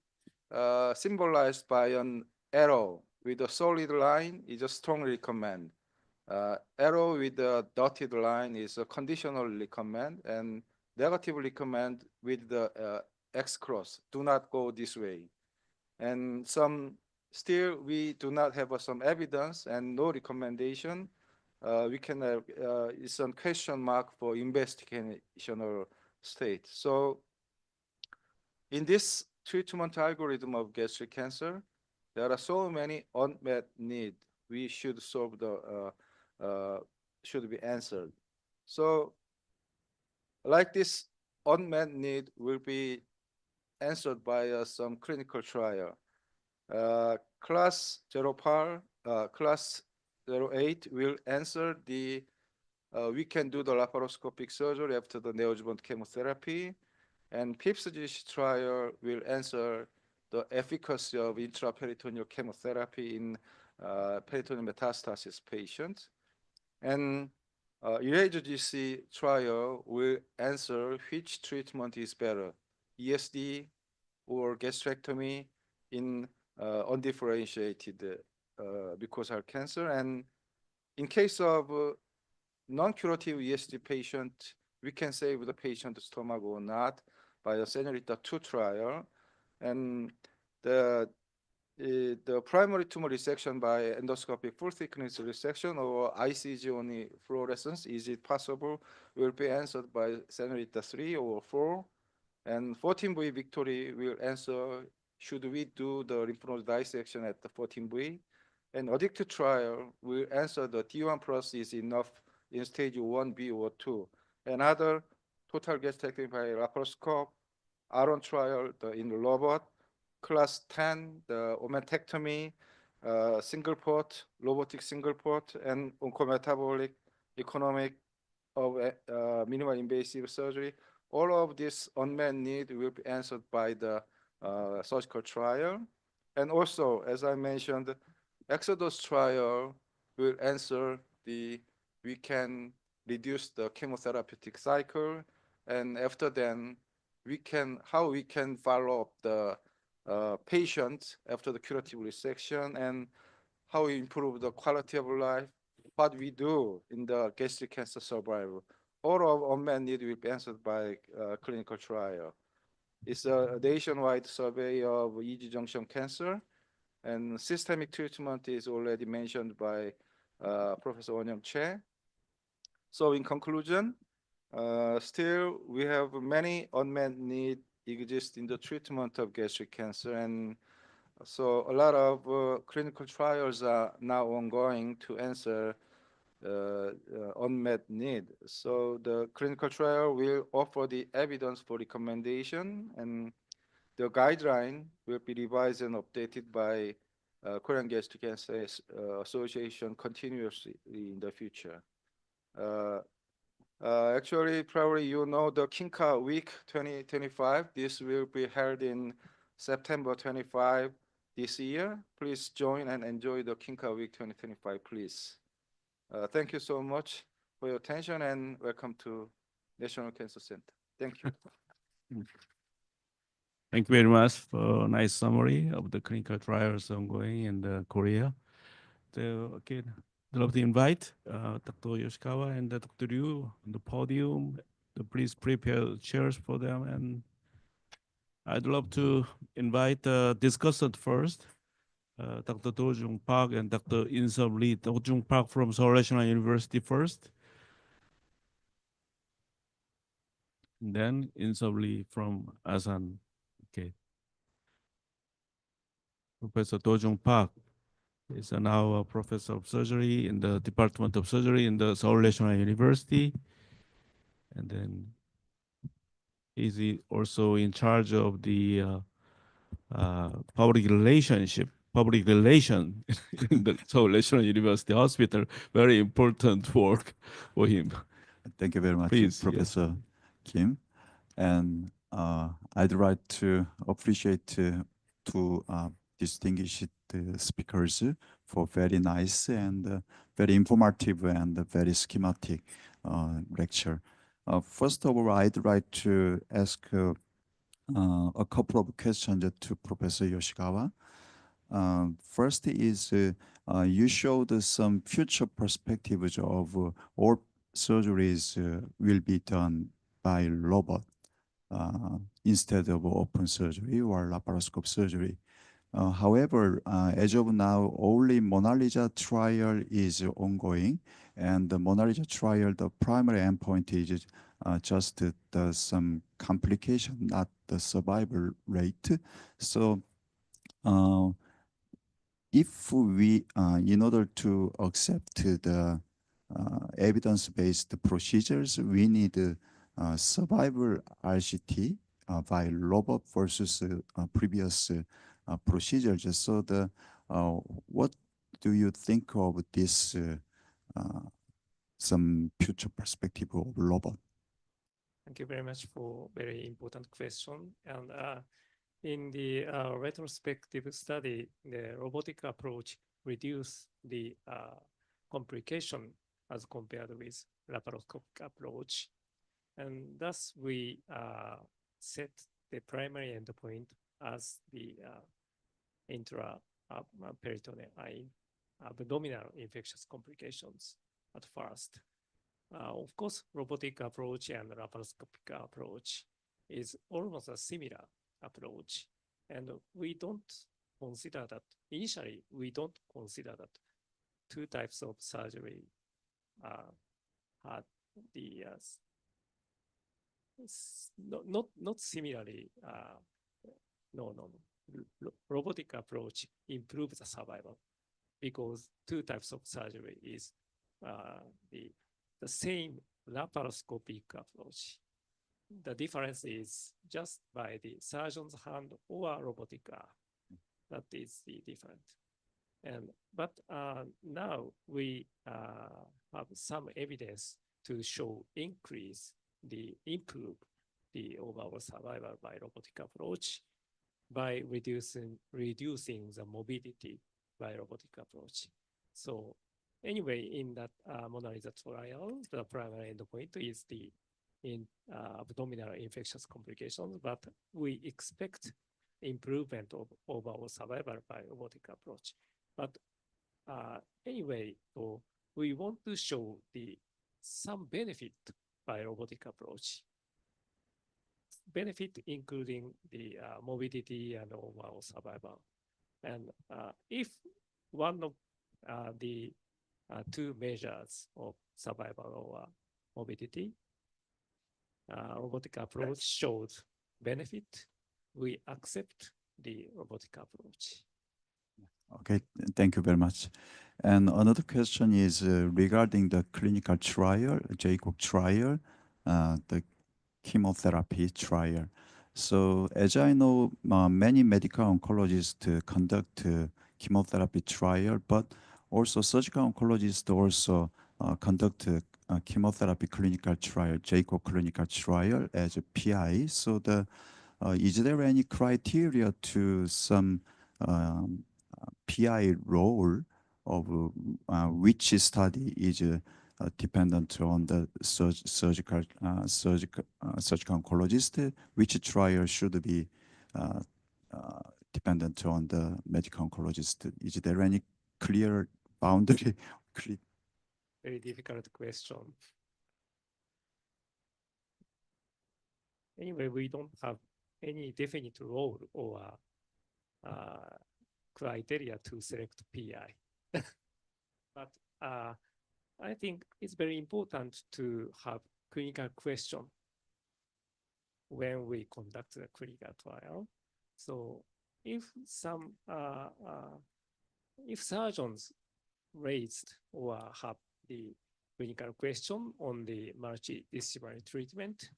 symbolized by an arrow with a solid line is a strongly recommend. Arrow with a dotted line is a conditional recommend, and negative recommend with the X cross. Do not go this way. And still we do not have some evidence and no recommendation. We can it's a question mark for investigational state. So in this treatment algorithm of gastric cancer, there are so many unmet needs we should solve should be answered. So like this unmet need will be answered by some clinical trial. Class 08 will answer we can do the laparoscopic surgery after the neoadjuvant chemotherapy. And PIPSGC trial will answer the efficacy of intraperitoneal chemotherapy in peritoneal metastasis patients. And ERASE-GC trial will answer which treatment is better, ESD or gastrectomy in undifferentiated mucosal cancer. And in case of non-curative ESD patient, we can save the patient's stomach or not by the Senorita 2 trial. And the primary tumor resection by endoscopic full thickness resection or ICG only fluorescence, is it possible, will be answered by Senorita 3 or 4. And 14V victory will answer, should we do the lymph node dissection at the 14V? And addicted trial will answer the D1 plus is enough in stage 1B or 2. Another total gastrectomy by laparoscope, Aron trial in the robot, class 10, the omentectomy, single port, robotic single port, and oncometabolic economic of minimal invasive surgery. All of this unmet need will be answered by the surgical trial. And also, as I mentioned, Exodus trial will answer we can reduce the chemotherapeutic cycle, and after then, how we can follow up the patient after the curative resection, and how we improve the quality of life, what we do in the gastric cancer survival. All of unmet need will be answered by clinical trial. It's a nationwide survey of EG junction cancer, and systemic treatment is already mentioned by Professor Won-Young Choi. So in conclusion, still we have many unmet needs exist in the treatment of gastric cancer, and so a lot of clinical trials are now ongoing to answer unmet need. So the clinical trial will offer the evidence for recommendation, and the guideline will be revised and updated by Korean Gastric Cancer Association continuously in the future. Actually, probably you know the KINCA Week 2025. This will be held in September 25 this year. Please join and enjoy the KINCA Week 2025, please. Thank you so much for your attention, and welcome to National Cancer Center. Thank you. Thank you very much for a nice summary of the clinical trials ongoing in Korea. So again, I'd love to invite Dr. Yoshikawa and Dr. Ryu on the podium. Please prepare chairs for them. And I'd love to invite the discussant first, Dr. Do-Jung Park and Dr. In-Sub Lee. Do-Jung Park from Seoul National University first. And then In-Sub Lee from Asan. Okay. Professor Do-Jung Park is now a professor of surgery in the Department of Surgery in the Seoul National University. And then he's also in charge of the public relation in the Seoul National University Hospital. Very important work for him. Thank you very much, Please, yes. Professor Kim. And I'd like to appreciate two distinguished speakers for very nice and very informative and very schematic lecture. First of all, I'd like to ask a couple of questions to Professor Yoshikawa. First is you showed some future perspectives of all surgeries will be done by robot instead of open surgery or laparoscope surgery. However, as of now, only Mona Lisa trial is ongoing, and the Mona Lisa trial, the primary endpoint is just some complication, not the survival rate. So if we, in order to accept the evidence-based procedures, we need survival RCT by robot versus previous procedures. So what do you think of this some future perspective of robot? Thank you very much for very important question. And in the retrospective study, the robotic approach reduce the complication as compared with laparoscopic approach. And thus we set the primary endpoint as the intraperitoneal abdominal infectious complications at first. Of course, robotic approach and laparoscopic approach is almost a similar approach. And we don't consider that, initially, we don't consider that two types of surgery had the, not similarly, no. Robotic approach improves the survival because two types of surgery is the same laparoscopic approach. The difference is just by the surgeon's hand or robotic arm. That is the difference. But now we have some evidence to show improve the overall survival by robotic approach by reducing the morbidity by robotic approach. So anyway, in that Mona Lisa trial, the primary endpoint is the abdominal infectious complications, but we expect improvement of overall survival by robotic approach. But anyway, so we want to show some benefit by robotic approach. Benefit including the morbidity and overall survival. And if one of the two measures of survival or morbidity, robotic approach shows benefit, we accept the robotic approach. Okay, thank you very much. And another question is regarding the clinical trial, JCOC trial, the chemotherapy trial. So as I know, many medical oncologists conduct chemotherapy trial, but also surgical oncologists also conduct chemotherapy clinical trial, JCOC clinical trial as a PI. So is there any criteria to some PI role of which study is dependent on the surgical oncologist, which trial should be dependent on the medical oncologist? Is there any clear boundary? Very difficult question. Anyway, we don't have any definite role or criteria to select PI. But I think it's very important to have clinical question when we conduct the clinical trial. So if surgeons raised or have the clinical question on the multidisciplinary treatment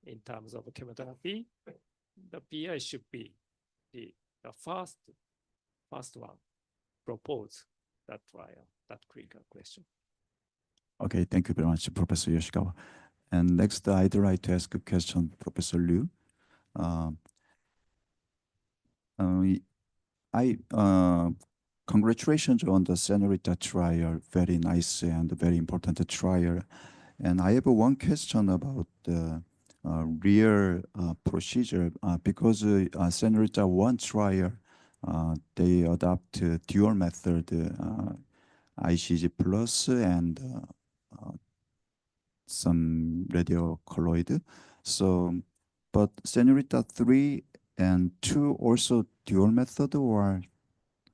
in terms of chemotherapy, the PI should be the first one propose that trial, that clinical question. Okay, thank you very much, Professor Yoshikawa. And next, I'd like to ask a question, Professor Liu. Congratulations on the Senorita trial, very nice and very important trial. And I have one question about the real procedure because Senorita 1 trial, they adopt dual method, ICG plus and some radiocolloid. So, but Senorita 3 and 2 also dual method, or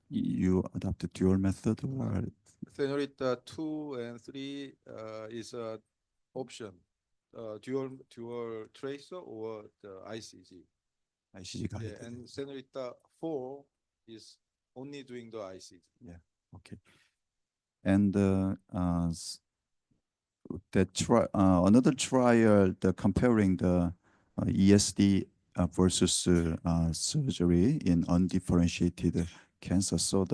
you adopt a dual method, or? Senorita 2 and 3 is an option, dual tracer or the ICG. ICG guided. Yeah, and Senorita 4 is only doing the ICG. Yeah, okay. And another trial, comparing the ESD versus surgery in undifferentiated cancer. So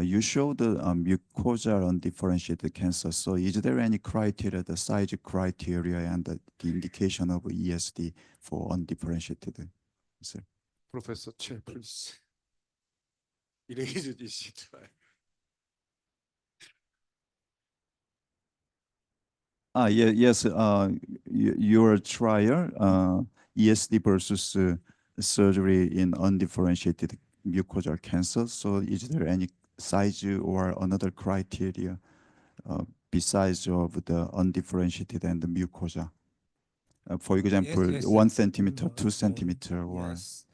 you showed the mucosal undifferentiated cancer. So is there any criteria, the size criteria and the indication of ESD for undifferentiated cancer? Professor Che, please. Erase this trial. Yes, your trial, ESD versus surgery in undifferentiated mucosal cancer. So is there any size or another criteria besides of the undifferentiated and the mucosa? For example, yes, 1 centimeter, 2 centimeter, or? Yes.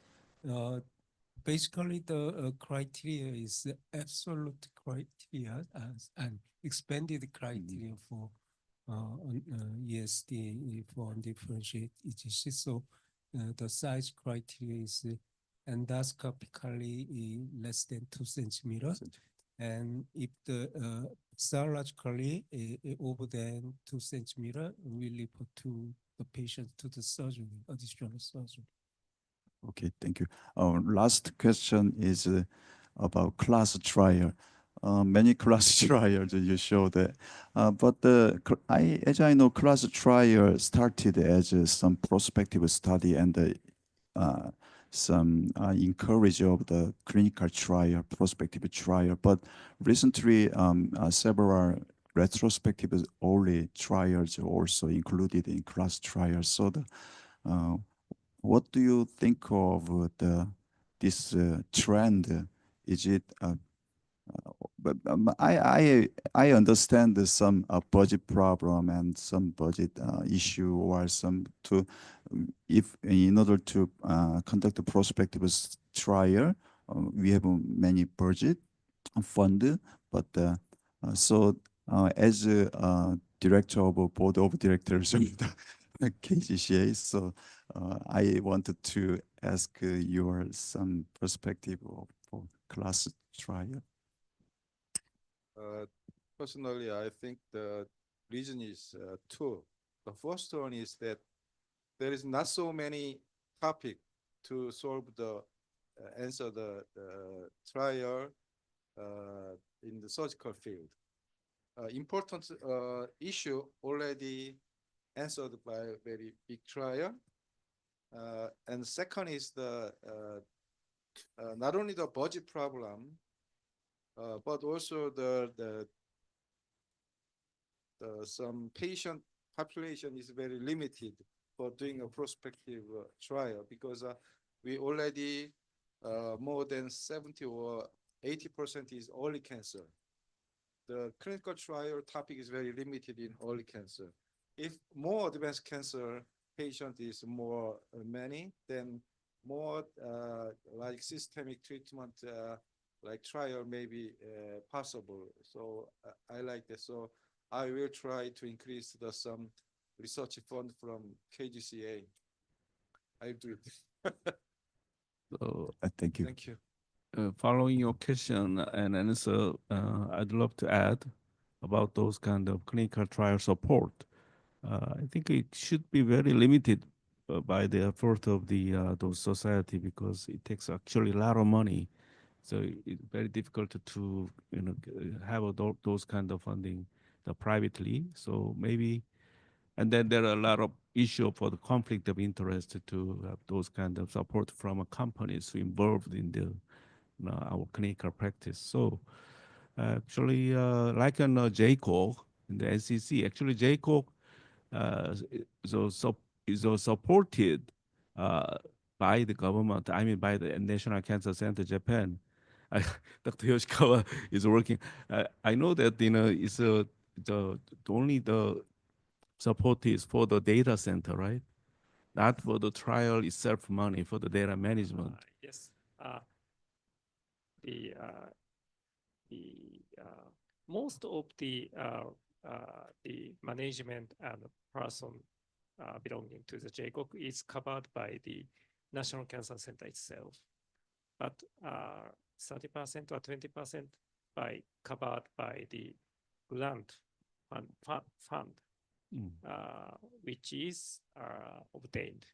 Basically, the criteria is the absolute criteria and expanded criteria for ESD for undifferentiated EGC. So the size criteria is endoscopically less than 2 centimeters. And if the serologically over than 2 centimeters, we report to the patient to the surgery, additional surgery. Okay, thank you. Our last question is about class trial. Many class trials you showed, but as I know, class trial started as some prospective study and some encourage of the clinical trial, prospective trial. But recently, several retrospective only trials also included in class trials. So what do you think of this trend? Is it? But I understand some budget problem and some budget issue or some if in order to conduct a prospective trial, we have many budget fund, but so as a director of a board of directors of the KGCA, so I wanted to ask your some perspective for class trial. Personally, I think the reason is two. The first one is that there is not so many topic to solve the answer the trial in the surgical field. Important issue already answered by a very big trial. And second is the not only the budget problem, but also the some patient population is very limited for doing a prospective trial because we already more than 70 or 80% is early cancer. The clinical trial topic is very limited in early cancer. If more advanced cancer patient is more many, then more like systemic treatment like trial may be possible. So I like that. So I will try to increase the some research fund from KGCA. I'll do it. So thank you. Thank you. Following your question and answer, I'd love to add about those kind of clinical trial support. I think it should be very limited by the effort of the those society, because it takes actually a lot of money. So it's very difficult to have those kind of funding privately. So maybe, and then there are a lot of issue for the conflict of interest to have those kind of support from companies involved in the our clinical practice. So actually, like on JCOG in the NCC, actually JCOG is supported by the government. I mean, by the National Cancer Center Japan. Dr. Yoshikawa is working. I know that it's the only the support is for the data center, right? Not for the trial itself money, for the data management. Yes. The most of the management and person belonging to the JCOC is covered by the National Cancer Center itself, but 30% or 20% covered by the grant fund, which is obtained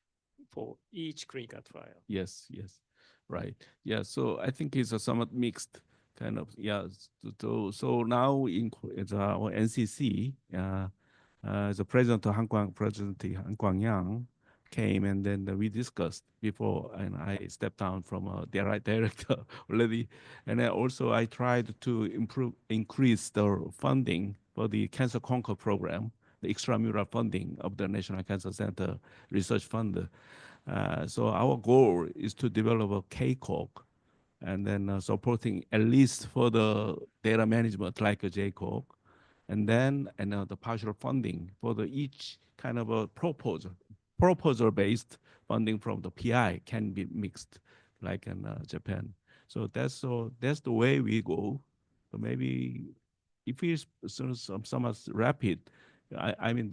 for each clinical trial. Yes, yes, right. Yeah, so I think it's a somewhat mixed kind of, yeah. So now in our NCC, the president of President Han Kwang-yang came, and then we discussed before, and I stepped down from the director already. And I tried to increase the funding for the Cancer Conquer program, the extramural funding of the National Cancer Center Research Fund. So our goal is to develop a KCOG, and then supporting at least for the data management like a JCOG, and then the partial funding for each kind of a proposal-based funding from the PI can be mixed, like in Japan. So that's the way we go. So maybe if it's somewhat rapid, I mean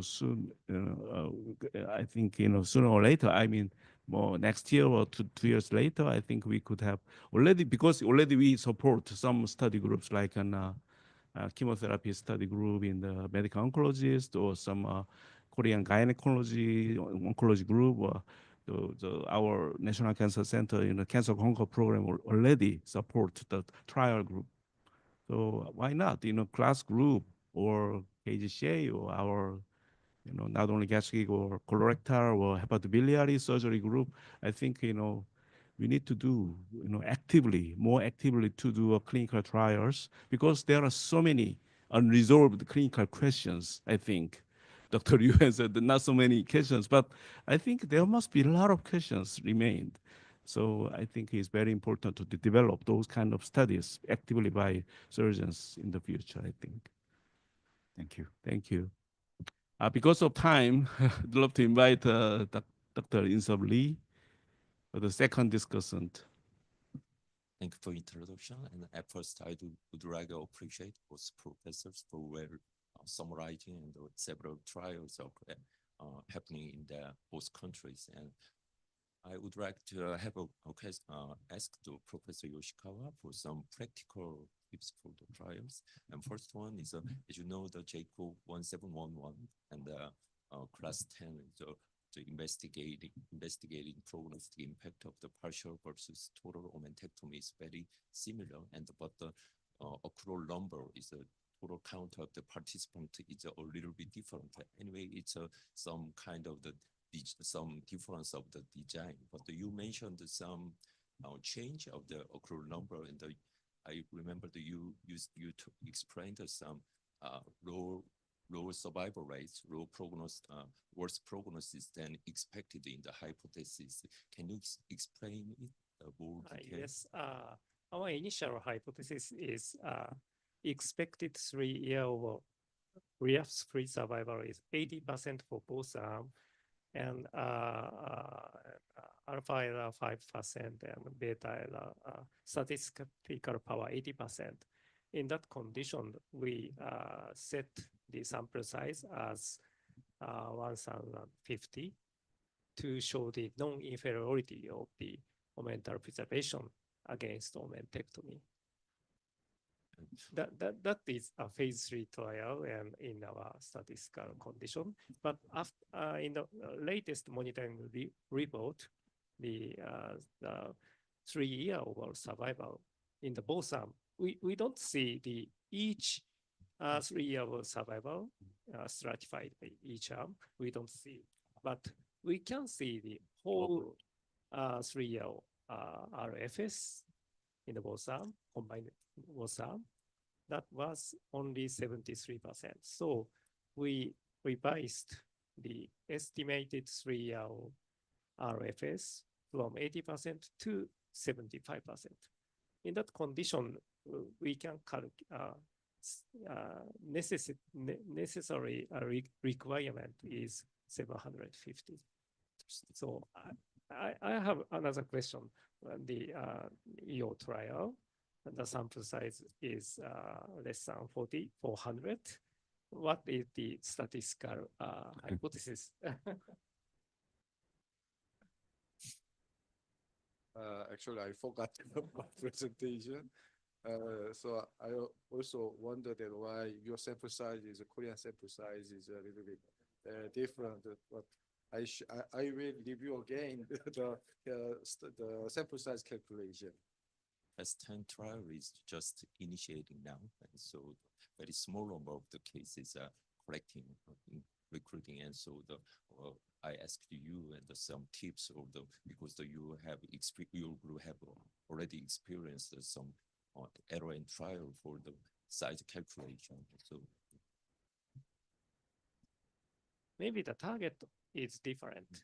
soon. I think sooner or later. I mean, more next year or 2 years later, I think we could have because already we support some study groups like an chemotherapy study group in the medical oncologist, or some Korean gynecology oncology group, or our National Cancer Center Cancer Conquer program already support the trial group. So why not, class group or KGCA, or our, not only gastric or colorectal or hepatobiliary surgery group. I think, we need to do, more actively to do clinical trials, because there are so many unresolved clinical questions, I think. Dr. Yu has said not so many questions, but I think there must be a lot of questions remained. So I think it's very important to develop those kind of studies actively by surgeons in the future, I think. Thank you. Thank you. Because of time, I'd love to invite Dr. Insub Lee for the second discussant. Thank you for introduction. And at first, would like to appreciate both professors for summarizing and several trials of happening in both countries. And I would like to have ask the Professor Yoshikawa for some practical tips for the trials. And first one is, as you know, the JCO 1711 and class 10, the investigating prognostic impact of the partial versus total omentectomy is very similar, but the accrual number is a total count of the participant is a little bit different. Anyway, it's some kind of some difference of the design. But you mentioned some change of the accrual number, and I remember that you explained some lower survival rates, worse prognosis than expected in the hypothesis. Can you explain it more? Yes, our initial hypothesis is expected 3-year relapse-free survival is 80% for both arms, and alpha 5% and beta statistical power 80%. In that condition, we set the sample size as 1050 to show the non-inferiority of the omental preservation against omentectomy. That is a phase 3 trial and in our statistical condition. But after, in the latest monitoring report, the 3-year overall survival in the both arm, we don't see the each 3-year overall survival stratified by each arm. We don't see, but we can see the whole 3-year RFS in the both arm, combined both arm. That was only 73%. So we revised the estimated 3-year RFS from 80% to 75%. In that condition, we can necessary requirement is 750. So I have another question. Your trial, the sample size is less than 400. What is the statistical hypothesis? Actually, I forgot my presentation. So I also wondered that why your sample size is, Korean sample size is a little bit different. But I will review again the sample size calculation. S10 trial is just initiating now, and so very small number of the cases are collecting, recruiting, and so I asked you and some tips of because you have already experienced some error in trial for the size calculation. So maybe the target is different.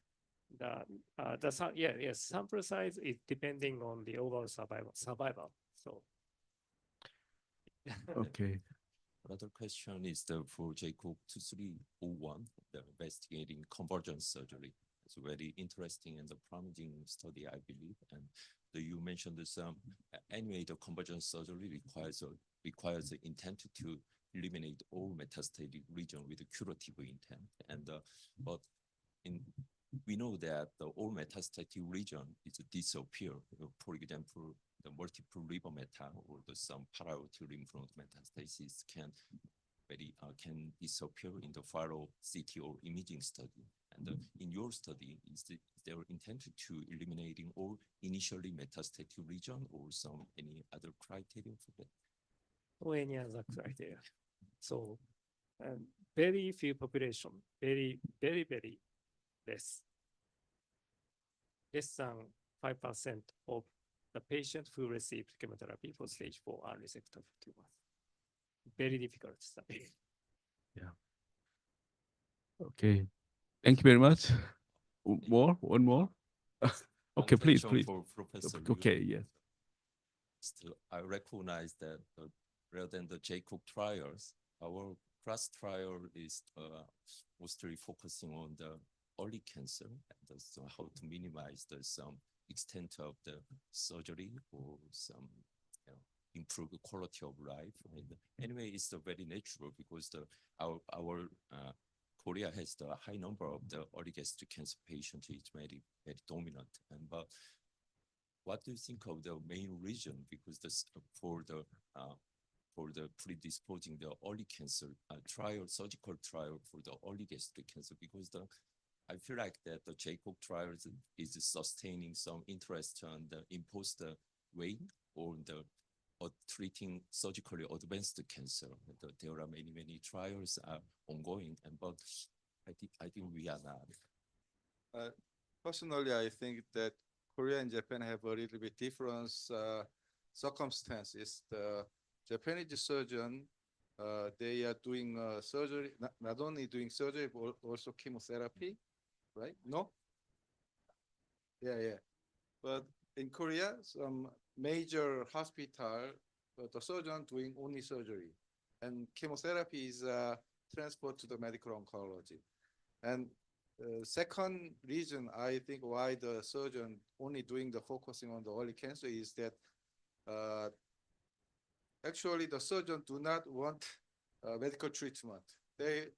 Sample size is depending on the overall survival. So Okay. another question is for JCOB 2301, the investigating convergence surgery. It's a very interesting and promising study, I believe. And you mentioned some anyway, the convergence surgery requires the intent to eliminate all metastatic region with a curative intent. And but we know that the all metastatic region is disappear. For example, the multiple liver meta or some parietal lymph node metastasis can disappear in the follow CT or imaging study. And in your study, is there intention to eliminating all initially metastatic region or any other criteria for that? Or any other criteria. So very few population, very less than 5% of the patients who received chemotherapy for stage 4 are resected tumors. Very difficult study. Yeah. Okay. Thank you very much. One more. Okay, please. For Professor Okay, yes. Still, I recognize that rather than the JCOB trials, our CRAS trial is mostly focusing on the early cancer and how to minimize some extent of the surgery or some improve the quality of life. And anyway, it's very natural because our Korea has the high number of the early gastric cancer patients. It's very dominant. And but what do you think of the main reason? Because for the predisposing the early cancer trial, surgical trial for the early gastric cancer, because I feel like that the JCOB trial is sustaining some interest on the imposed way or treating surgically advanced cancer. There are many trials ongoing, but I think we are not. Personally, I think that Korea and Japan have a little bit different circumstances. The Japanese surgeon, they are doing surgery, not only doing surgery, but also chemotherapy, right? No? Yeah. But in Korea, some major hospital, the surgeon doing only surgery, and chemotherapy is transferred to the medical oncology. And second reason I think why the surgeon only doing the focusing on the early cancer is that actually the surgeon do not want medical treatment. They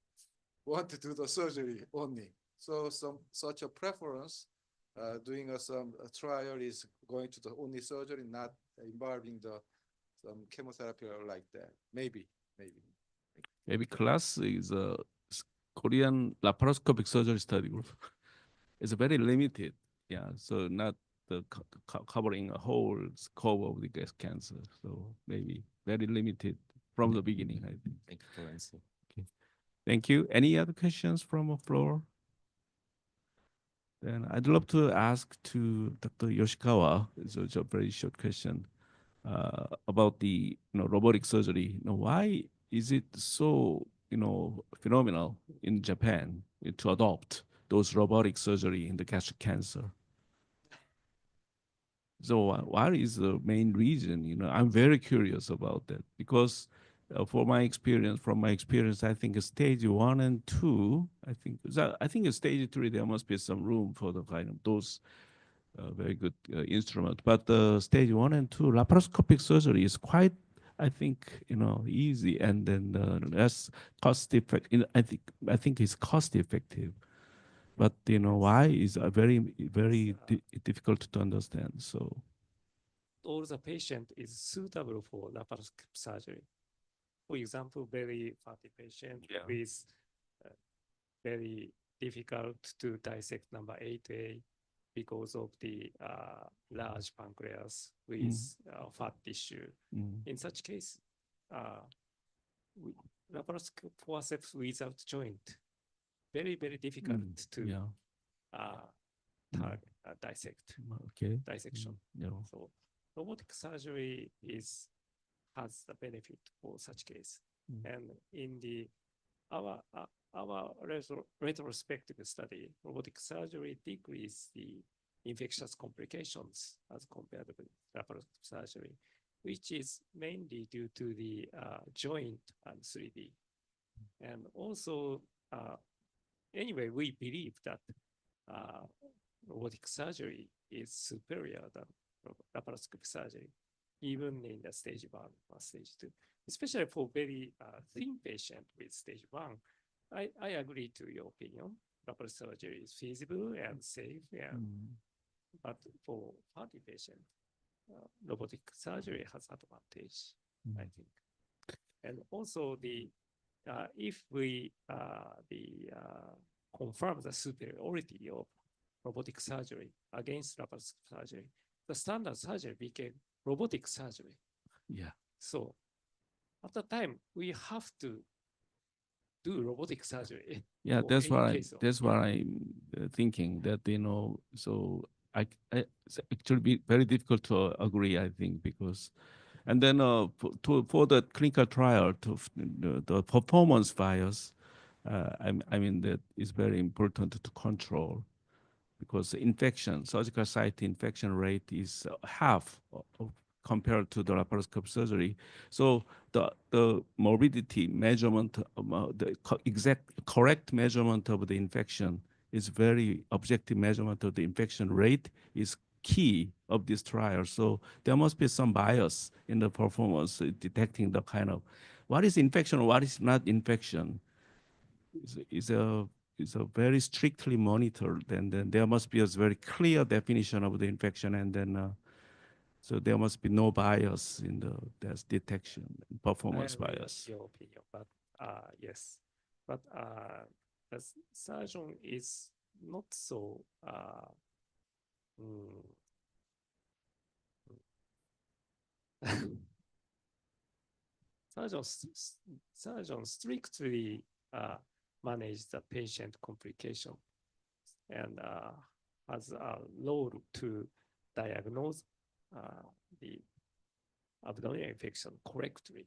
want to do the surgery only. So such a preference doing some trial is going to the only surgery, not involving the some chemotherapy or like that. Maybe. Maybe class is a Korean laparoscopic surgery study group. It's very limited. Yeah, so not the covering a whole scope of the breast cancer. So maybe very limited from the beginning, I think. Thank you for answering. Okay. Thank you. Any other questions from the floor? Then I'd love to ask to Dr. Yoshikawa. It's a very short question about the robotic surgery. Why is it so phenomenal in Japan to adopt those robotic surgery in the gastric cancer? So what is the main reason? I'm very curious about that because from my experience, I think stage 1 and 2, I think in stage 3 there must be some room for the kind of those very good instrument. But stage 1 and 2 laparoscopic surgery is quite, I think, easy and then less cost effective. I think it's cost effective. But why is very difficult to understand. So all the patient is suitable for laparoscopic surgery. For example, very fatty patient with very difficult to dissect number 8A because of the large pancreas with fat tissue. In such case, laparoscopic forceps without joint, very, very difficult to dissect. Okay. Dissection. So robotic surgery has the benefit for such case. And in our retrospective study, robotic surgery decrease the infectious complications as compared with laparoscopic surgery, which is mainly due to the joint and 3D. And also, anyway, we believe that robotic surgery is superior than laparoscopic surgery, even in the stage 1 or stage 2, especially for very thin patient with stage 1. I agree to your opinion. Laparoscopic surgery is feasible and safe, but for fatty patient, robotic surgery has advantage, I think. And also if we confirm the superiority of robotic surgery against laparoscopic surgery, the standard surgery became robotic surgery. Yeah. So at the time, we have to do robotic surgery. Yeah, that's what I'm thinking that, so it's actually very difficult to agree, I think, because, and then for the clinical trial, the performance bias, I mean, that is very important to control because surgical site infection rate is half compared to the laparoscopic surgery. So the morbidity measurement, the correct measurement of the infection is very objective measurement of the infection rate is key of this trial. So there must be some bias in the performance detecting the kind of what is infection, what is not infection is a very strictly monitored, and then there must be a very clear definition of the infection, and then so there must be no bias in the detection and performance bias. Your opinion, but yes, but the surgeon is not so surgeon strictly manage the patient complication and has a role to diagnose the abdominal infection correctly.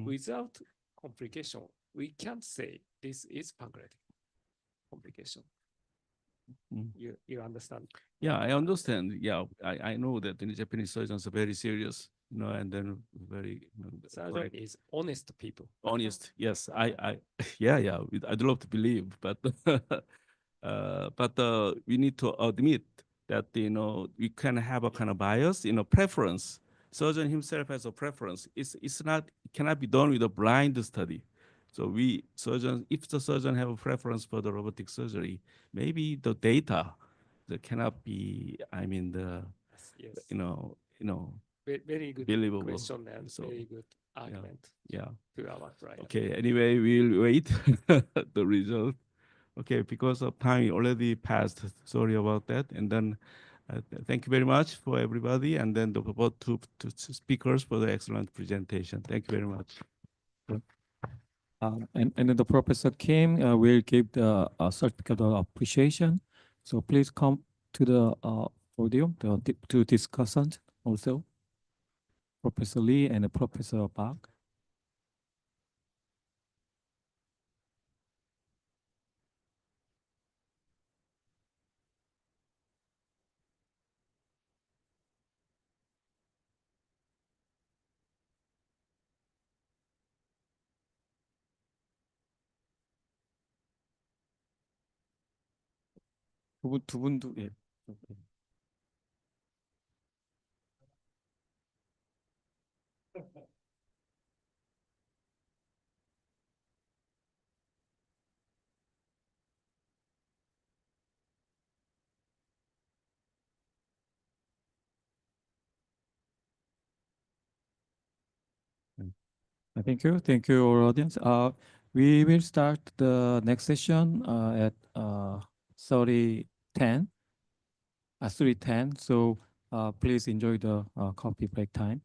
Without complication, we can't say this is pancreatic complication. You understand? Yeah, I understand. Yeah, I know that the Japanese surgeons are very serious, and then very. Surgeon is honest people. Honest, yes. Yeah. I'd love to believe, but we need to admit that we can have a kind of bias, preference. Surgeon himself has a preference. It cannot be done with a blind study. So if the surgeon have a preference for the robotic surgery, maybe the data that cannot be. I mean very good Believable. question and So, very good argument yeah. to our trial. Okay, anyway, we'll wait the result. Okay, because of time already passed. Sorry about that. And then thank you very much for everybody. And then the both two speakers for the excellent presentation. Thank you very much. And then the Professor Kim will give the certificate of appreciation. So please come to the podium, the two discussants also, Professor Lee and Professor Park. 두 분도 예. Thank you, our audience. We will start the next session at 30:10. 3:10. So please enjoy the coffee break time.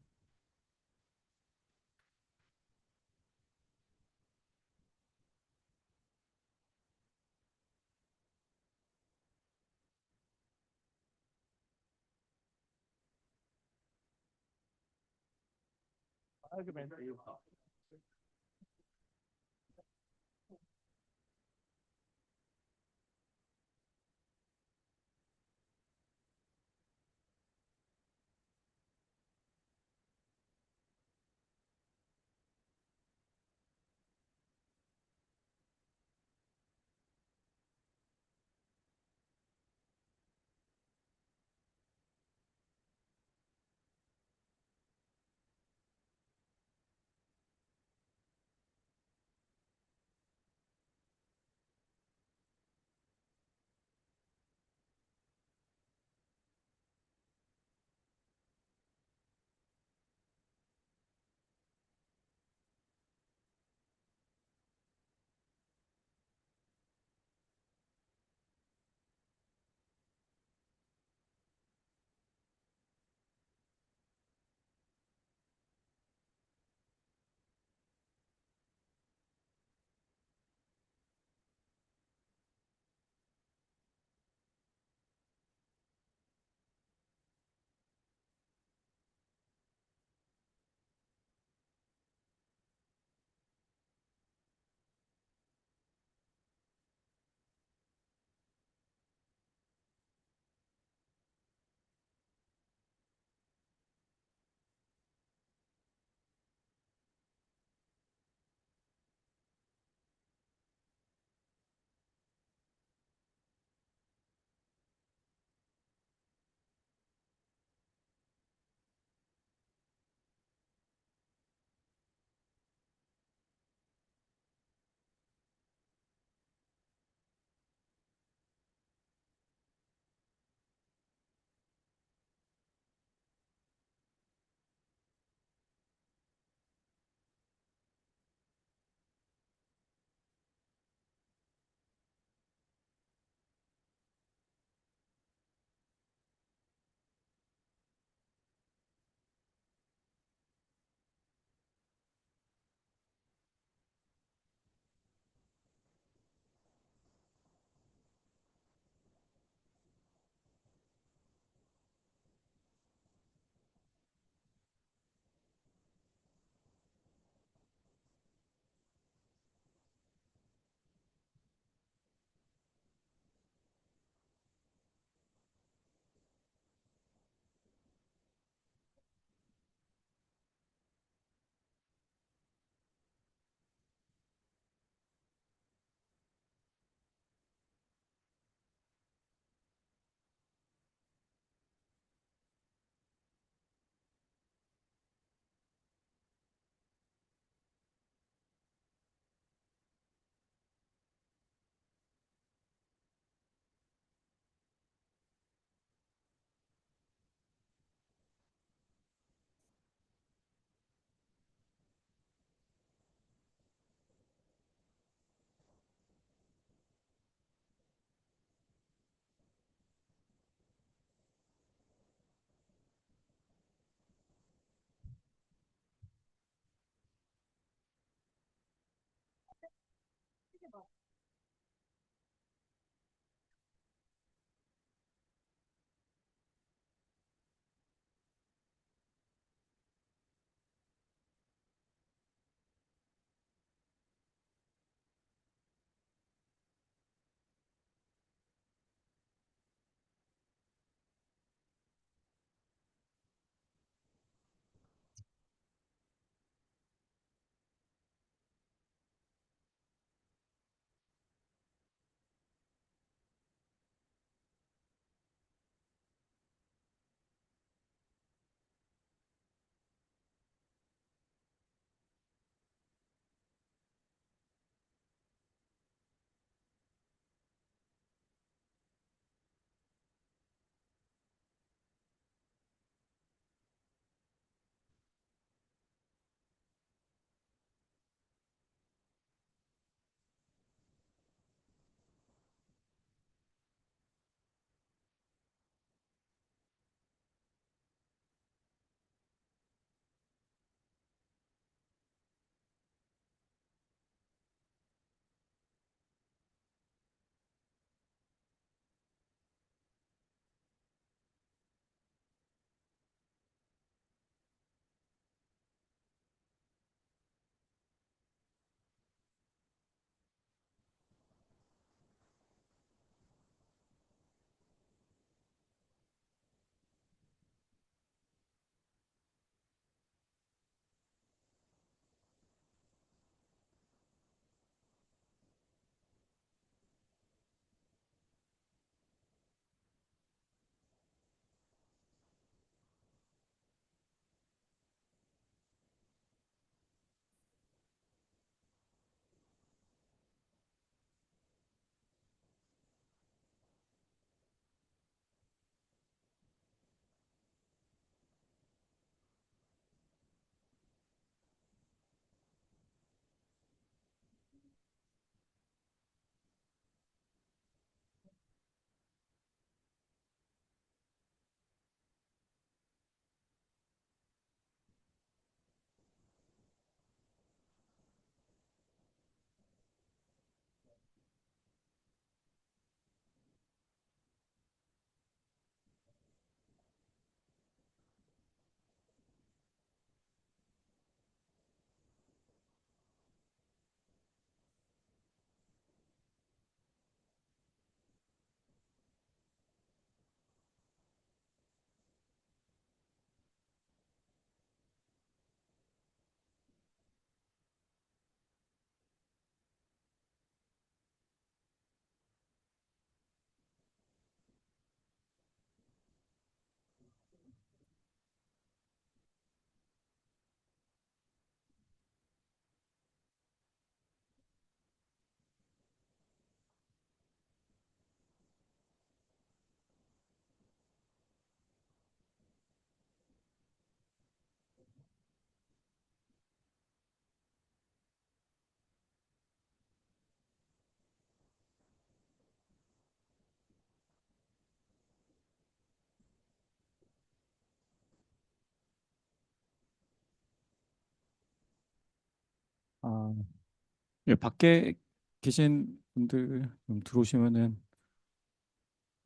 예, 밖에 계신 분들 좀 들어오시면은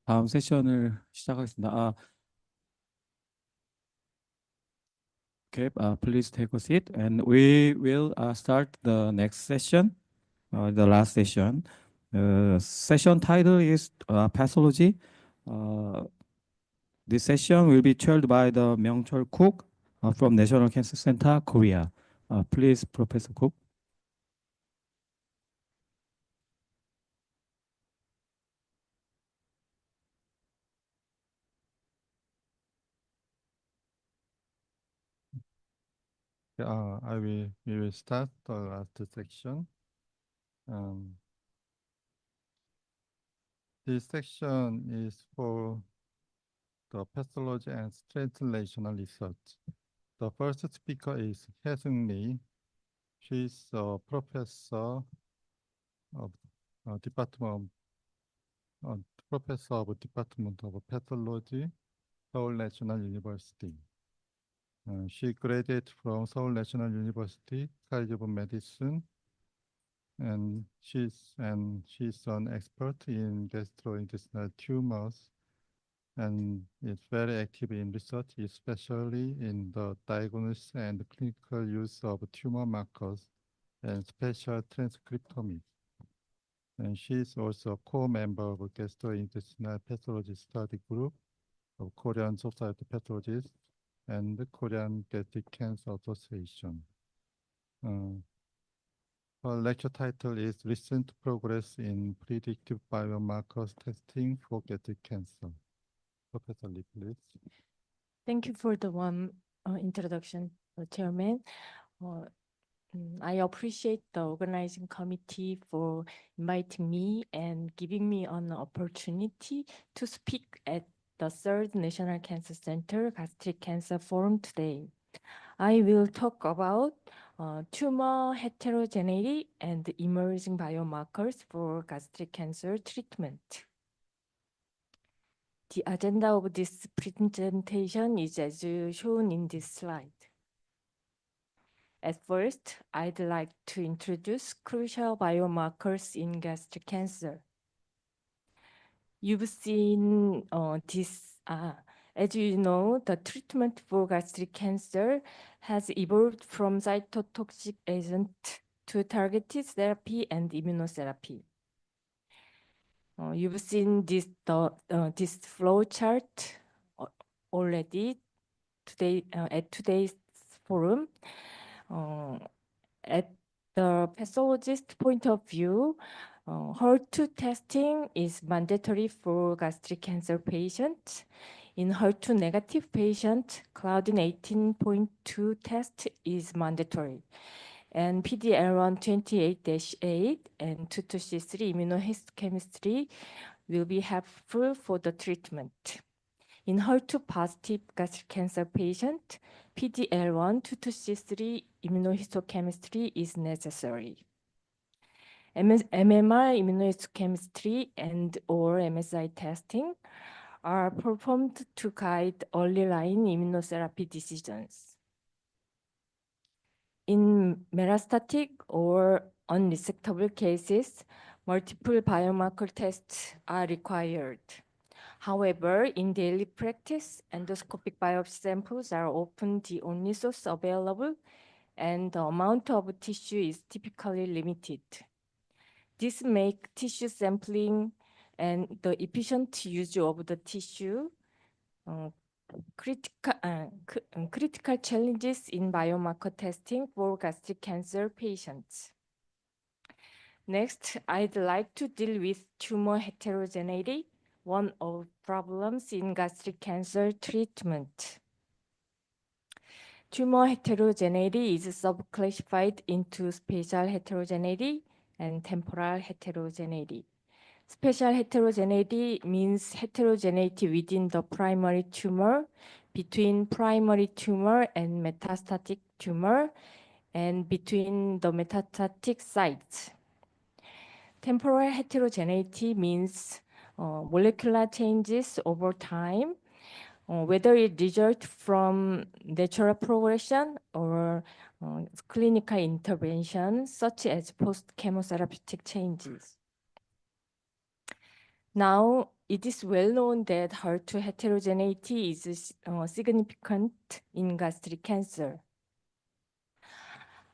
다음 세션을 시작하겠습니다. Okay, please take a seat, and we will start the next session, the last session. Session title is pathology. This session will be chaired by the Myung-chul Kook from National Cancer Center, Korea. Please, Professor Kook. We will start the last section. This section is for the pathology and translational research. The first speaker is Hae-seung Lee. She is a professor of Department of Pathology, Seoul National University. She graduated from Seoul National University College of Medicine and she's an expert in gastrointestinal tumors and is very active in research, especially in the diagnosis and clinical use of tumor markers and spatial transcriptomics. And she is also a co-member of a gastrointestinal pathology study group of Korean Society of Pathologists and the Korean Gastric Cancer Association. Her lecture title is Recent Progress in Predictive Biomarkers Testing for Gastric Cancer. Professor Lee, please. Thank you for the warm introduction, Chairman. I appreciate the organizing committee for inviting me and giving me an opportunity to speak at the third National Cancer Center Gastric Cancer Forum today. I will talk about tumor heterogeneity and emerging biomarkers for gastric cancer treatment. The agenda of this presentation is as shown in this slide. At first, I'd like to introduce crucial biomarkers in gastric cancer. You've seen this. As you know, the treatment for gastric cancer has evolved from cytotoxic agent to targeted therapy and immunotherapy. You've seen this flow chart already today at today's forum. At the pathologist point of view, HER2 testing is mandatory for gastric cancer patients. In HER2 negative patient, Claudin 18.2 test is mandatory. And PD-L1 28-8 and 22C3 immunohistochemistry will be helpful for the treatment. In HER2 positive gastric cancer patient, PD-L1 22C3 immunohistochemistry is necessary. MMR immunohistochemistry and or MSI testing are performed to guide early line immunotherapy decisions. In metastatic or unresectable cases, multiple biomarker tests are required. However, in daily practice, endoscopic biopsy samples are often the only source available, and the amount of tissue is typically limited. This makes tissue sampling and the efficient use of the tissue critical challenges in biomarker testing for gastric cancer patients. Next, I'd like to deal with tumor heterogeneity, one of problems in gastric cancer treatment. Tumor heterogeneity is subclassified into spatial heterogeneity and temporal heterogeneity. Spatial heterogeneity means heterogeneity within the primary tumor, between primary tumor and metastatic tumor, and between the metastatic sites. Temporal heterogeneity means molecular changes over time, whether it results from natural progression or clinical intervention, such as post-chemotherapeutic changes. Now, it is well known that HER2 heterogeneity is significant in gastric cancer.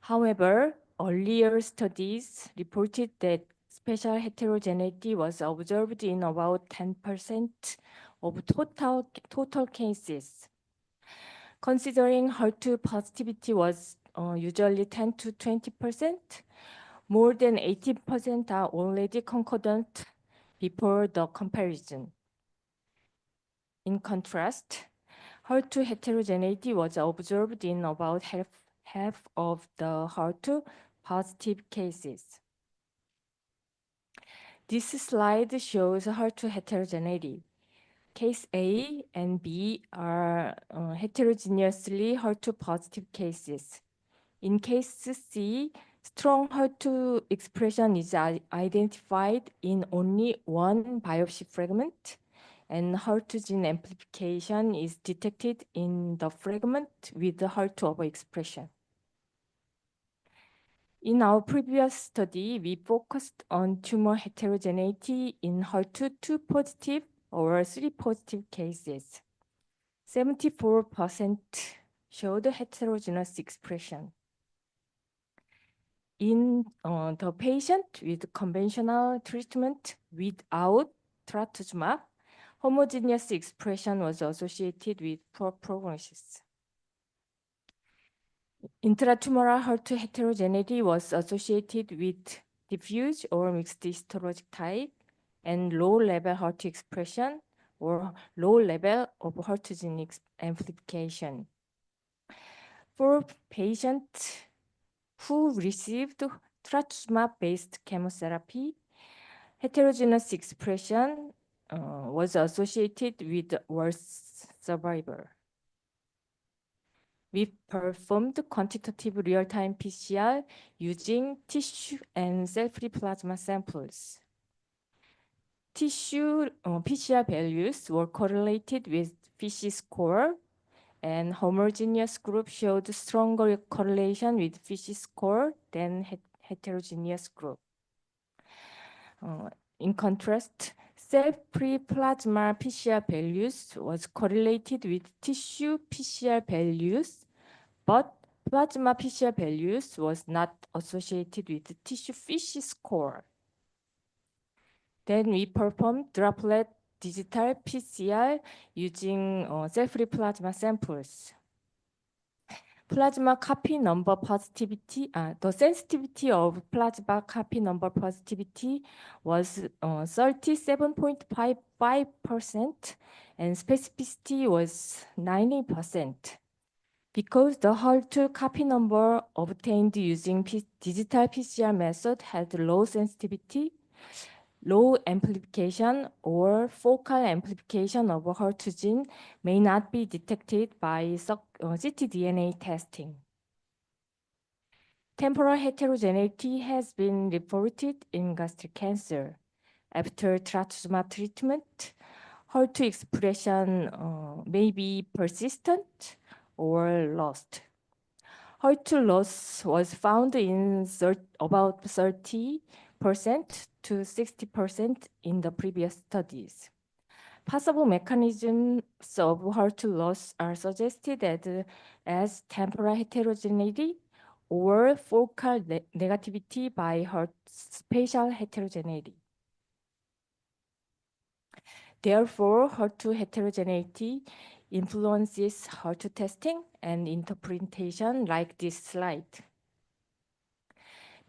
However, earlier studies reported that spatial heterogeneity was observed in about 10% of total cases. Considering HER2 positivity was usually 10 to 20%, more than 80% are already concordant before the comparison. In contrast, HER2 heterogeneity was observed in about half of the HER2 positive cases. This slide shows HER2 heterogeneity. Case A and B are heterogeneously HER2 positive cases. In case C, strong HER2 expression is identified in only one biopsy fragment, and HER2 gene amplification is detected in the fragment with the HER2 overexpression. In our previous study, we focused on tumor heterogeneity in HER2 positive or 3 positive cases. 74% showed heterogeneous expression. In the patient with conventional treatment without trastuzumab, homogeneous expression was associated with poor prognosis. Intratumoral HER2 heterogeneity was associated with diffuse or mixed histologic type and low level HER2 expression or low level of HER2 gene amplification. For patients who received trastuzumab-based chemotherapy, heterogeneous expression was associated with worse survival. We performed quantitative real-time PCR using tissue and cell-free plasma samples. Tissue PCR values were correlated with FISH score, and homogeneous group showed stronger correlation with FISH score than heterogeneous group. In contrast, cell-free plasma PCR values was correlated with tissue PCR values, but plasma PCR values was not associated with tissue FISH score. Then we performed droplet digital PCR using cell-free plasma samples. Plasma copy number positivity, the sensitivity of plasma copy number positivity was 37.55% and specificity was 90%. Because the HER2 copy number obtained using digital PCR method had low sensitivity, low amplification or focal amplification of a HER2 gene may not be detected by ctDNA testing. Temporal heterogeneity has been reported in gastric cancer. After trastuzumab treatment, HER2 expression may be persistent or lost. HER2 loss was found in about 30% to 60% in the previous studies. Possible mechanisms of HER2 loss are suggested as temporal heterogeneity or focal negativity by spatial heterogeneity. Therefore, HER2 heterogeneity influences HER2 testing and interpretation like this slide.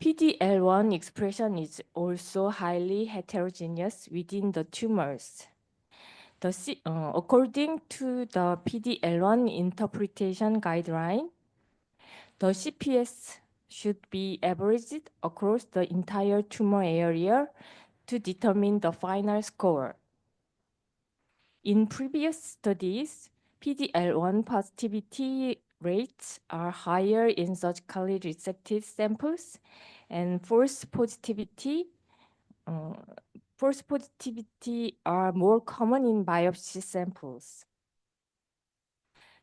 PD-L1 expression is also highly heterogeneous within the tumors. According to the PD-L1 interpretation guideline, the CPS should be averaged across the entire tumor area to determine the final score. In previous studies, PD-L1 positivity rates are higher in surgically resected samples, and false positivity are more common in biopsy samples.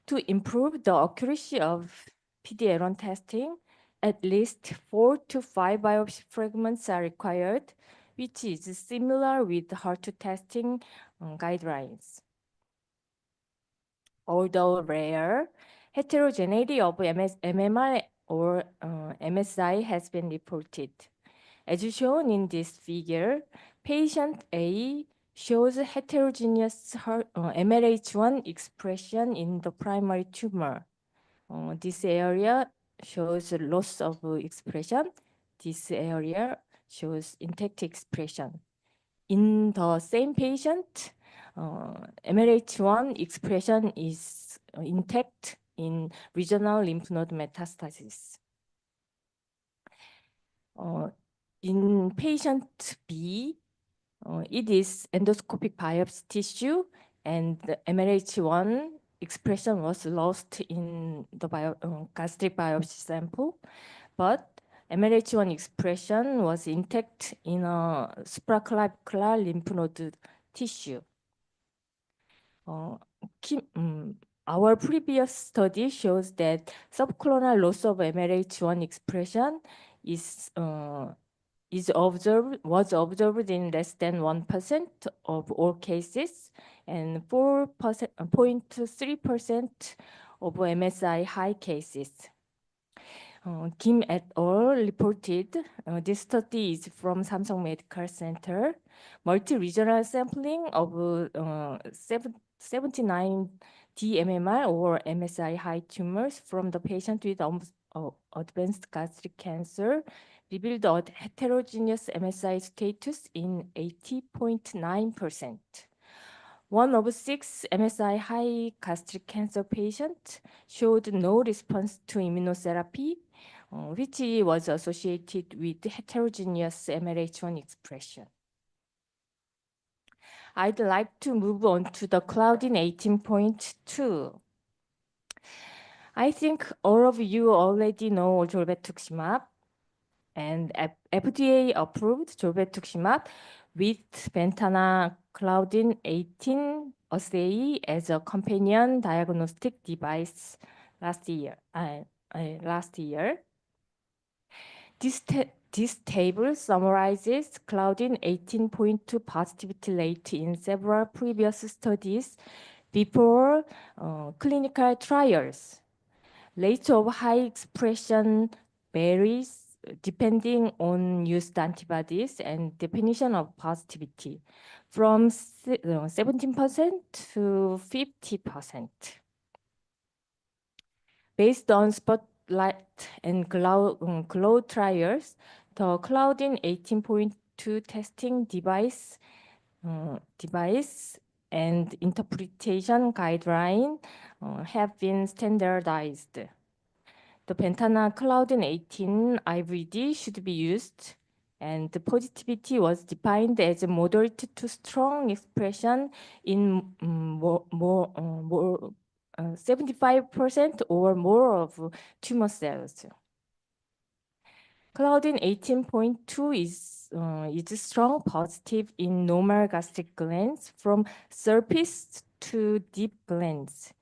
To improve the accuracy of PD-L1 testing, at least 4 to 5 biopsy fragments are required, which is similar with HER2 testing guidelines. Although rare, heterogeneity of MMR or MSI has been reported. As shown in this figure, patient A shows heterogeneous MLH1 expression in the primary tumor. This area shows loss of expression. This area shows intact expression. In the same patient, MLH1 expression is intact in regional lymph node metastasis. In patient B, it is endoscopic biopsy tissue, and the MLH1 expression was lost in the gastric biopsy sample, but MLH1 expression was intact in a supraclavicular lymph node tissue. Our previous study shows that subclonal loss of MLH1 expression was observed in less than 1% of all cases and 4.3% of MSI high cases. Kim et al. Reported this study is from Samsung Medical Center. Multi-regional sampling of 79 DMMR or MSI high tumors from the patient with advanced gastric cancer revealed a heterogeneous MSI status in 80.9%. 1 of 6 MSI high gastric cancer patients showed no response to immunotherapy, which was associated with heterogeneous MLH1 expression. I'd like to move on to the Claudin 18.2. I think all of you already know zolbetuximab, and FDA approved zolbetuximab with Ventana Claudin 18 assay as a companion diagnostic device last year. This table summarizes Claudin 18.2 positivity rate in several previous studies before clinical trials. Rate of high expression varies depending on used antibodies and definition of positivity from 17% to 50%. Based on Spotlight and Glow trials, the Claudin 18.2 testing device and interpretation guideline have been standardized. The Ventana Claudin 18 IVD should be used, and the positivity was defined as a moderate to strong expression in 75% or more of tumor cells. Claudin 18.2 is strong positive in normal gastric glands from surface to deep glands.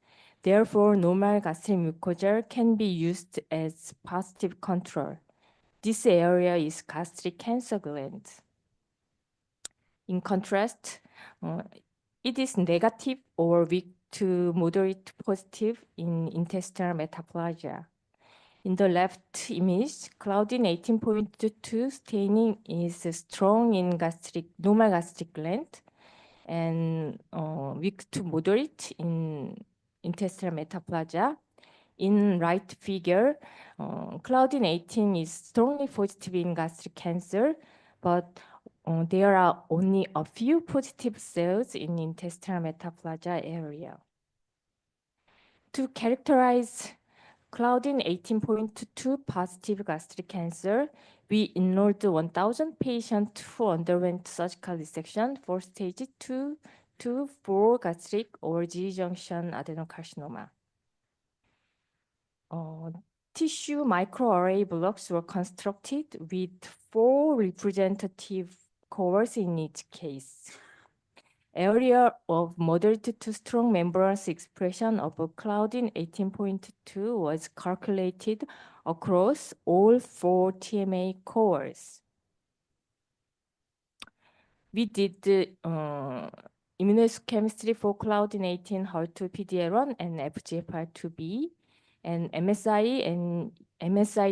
Therefore, normal gastric mucosa can be used as positive control. This area is gastric cancer glands. In contrast, it is negative or weak to moderate positive in intestinal metaplasia. In the left image, Claudin 18.2 staining is strong in normal gastric gland and weak to moderate in intestinal metaplasia. In right figure, Claudin 18 is strongly positive in gastric cancer, but there are only a few positive cells in intestinal metaplasia area. To characterize Claudin 18.2 positive gastric cancer, we enrolled 1,000 patients who underwent surgical resection for stage 2 to 4 gastric or G-junction adenocarcinoma. Tissue microarray blocks were constructed with 4 representative cores in each case. Area of moderate to strong membranous expression of Claudin 18.2 was calculated across all 4 TMA cores. We did immunohistochemistry for Claudin 18, HER2 PD-L1, and FGFR2b, and MSI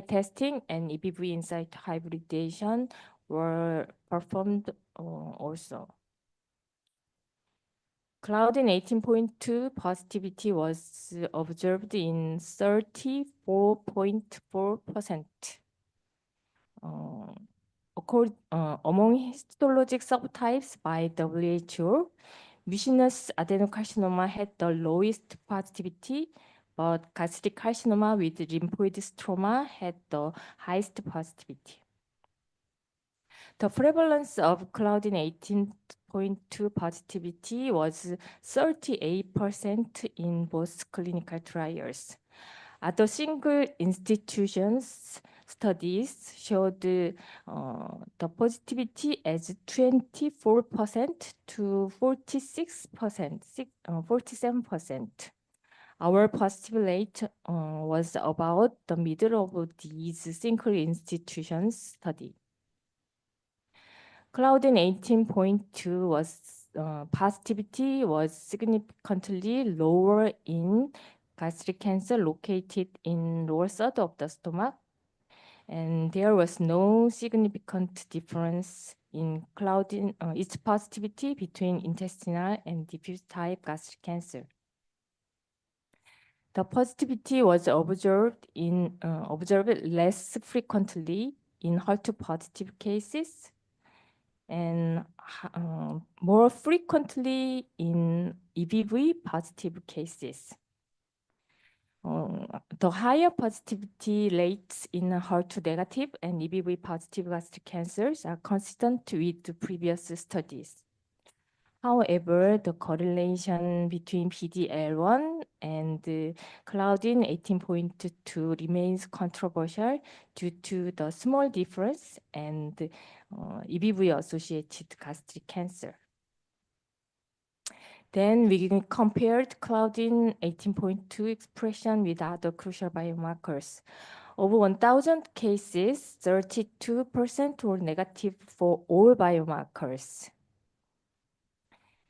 testing and EBV insight hybridization were performed also. Claudin 18.2 positivity was observed in 34.4%. Among histologic subtypes by WHO, mucinous adenocarcinoma had the lowest positivity, but gastric carcinoma with lymphoid stroma had the highest positivity. The prevalence of Claudin 18.2 positivity was 38% in both clinical trials. Other single institutions studies showed the positivity as 24% to 47%. Our positive rate was about the middle of these single institutions study. Claudin 18.2 was positivity was significantly lower in gastric cancer located in lower third of the stomach, and there was no significant difference in Claudin its positivity between intestinal and diffuse type gastric cancer. The positivity was observed less frequently in HER2 positive cases and more frequently in EBV positive cases. The higher positivity rates in HER2 negative and EBV positive gastric cancers are consistent with the previous studies. However, the correlation between PD-L1 and Claudin 18.2 remains controversial due to the small difference and EBV-associated gastric cancer. Then we compared Claudin 18.2 expression with other crucial biomarkers. Of 1,000 cases, 32% were negative for all biomarkers.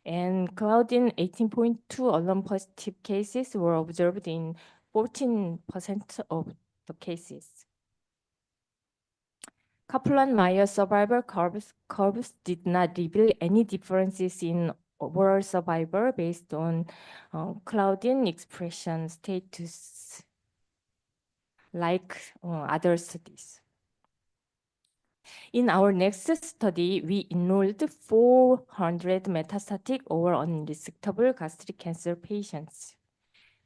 And Claudin 18.2 alone positive cases were observed in 14% of the cases. Kaplan-Meier survival curves did not reveal any differences in overall survival based on Claudin expression status like other studies. In our next study, we enrolled 400 metastatic or unresectable gastric cancer patients.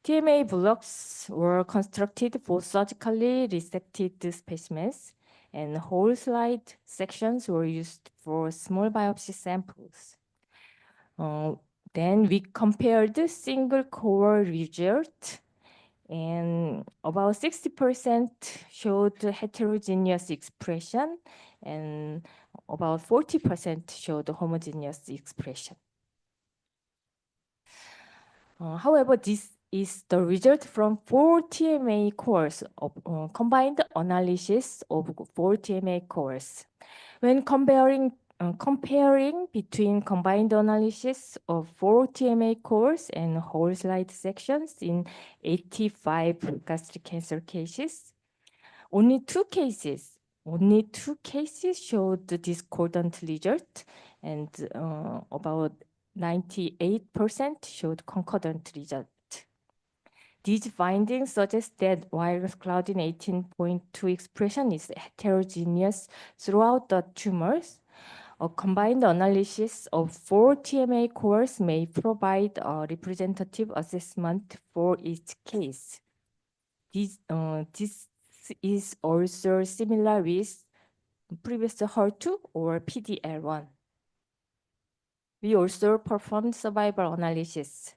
TMA blocks were constructed for surgically resected specimens, and whole slide sections were used for small biopsy samples. Then we compared single cohort results, and about 60% showed heterogeneous expression, and about 40% showed homogeneous expression. However, this is the result from 4 TMA cores of combined analysis of 4 TMA cores. When comparing between combined analysis of 4 TMA cores and whole slide sections in 85 gastric cancer cases, only two cases showed discordant result, and about 98% showed concordant result. These findings suggest that while Claudin 18.2 expression is heterogeneous throughout the tumors, a combined analysis of 4 TMA cores may provide a representative assessment for each case. This is also similar with previous HER2 or PD-L1. We also performed survival analysis.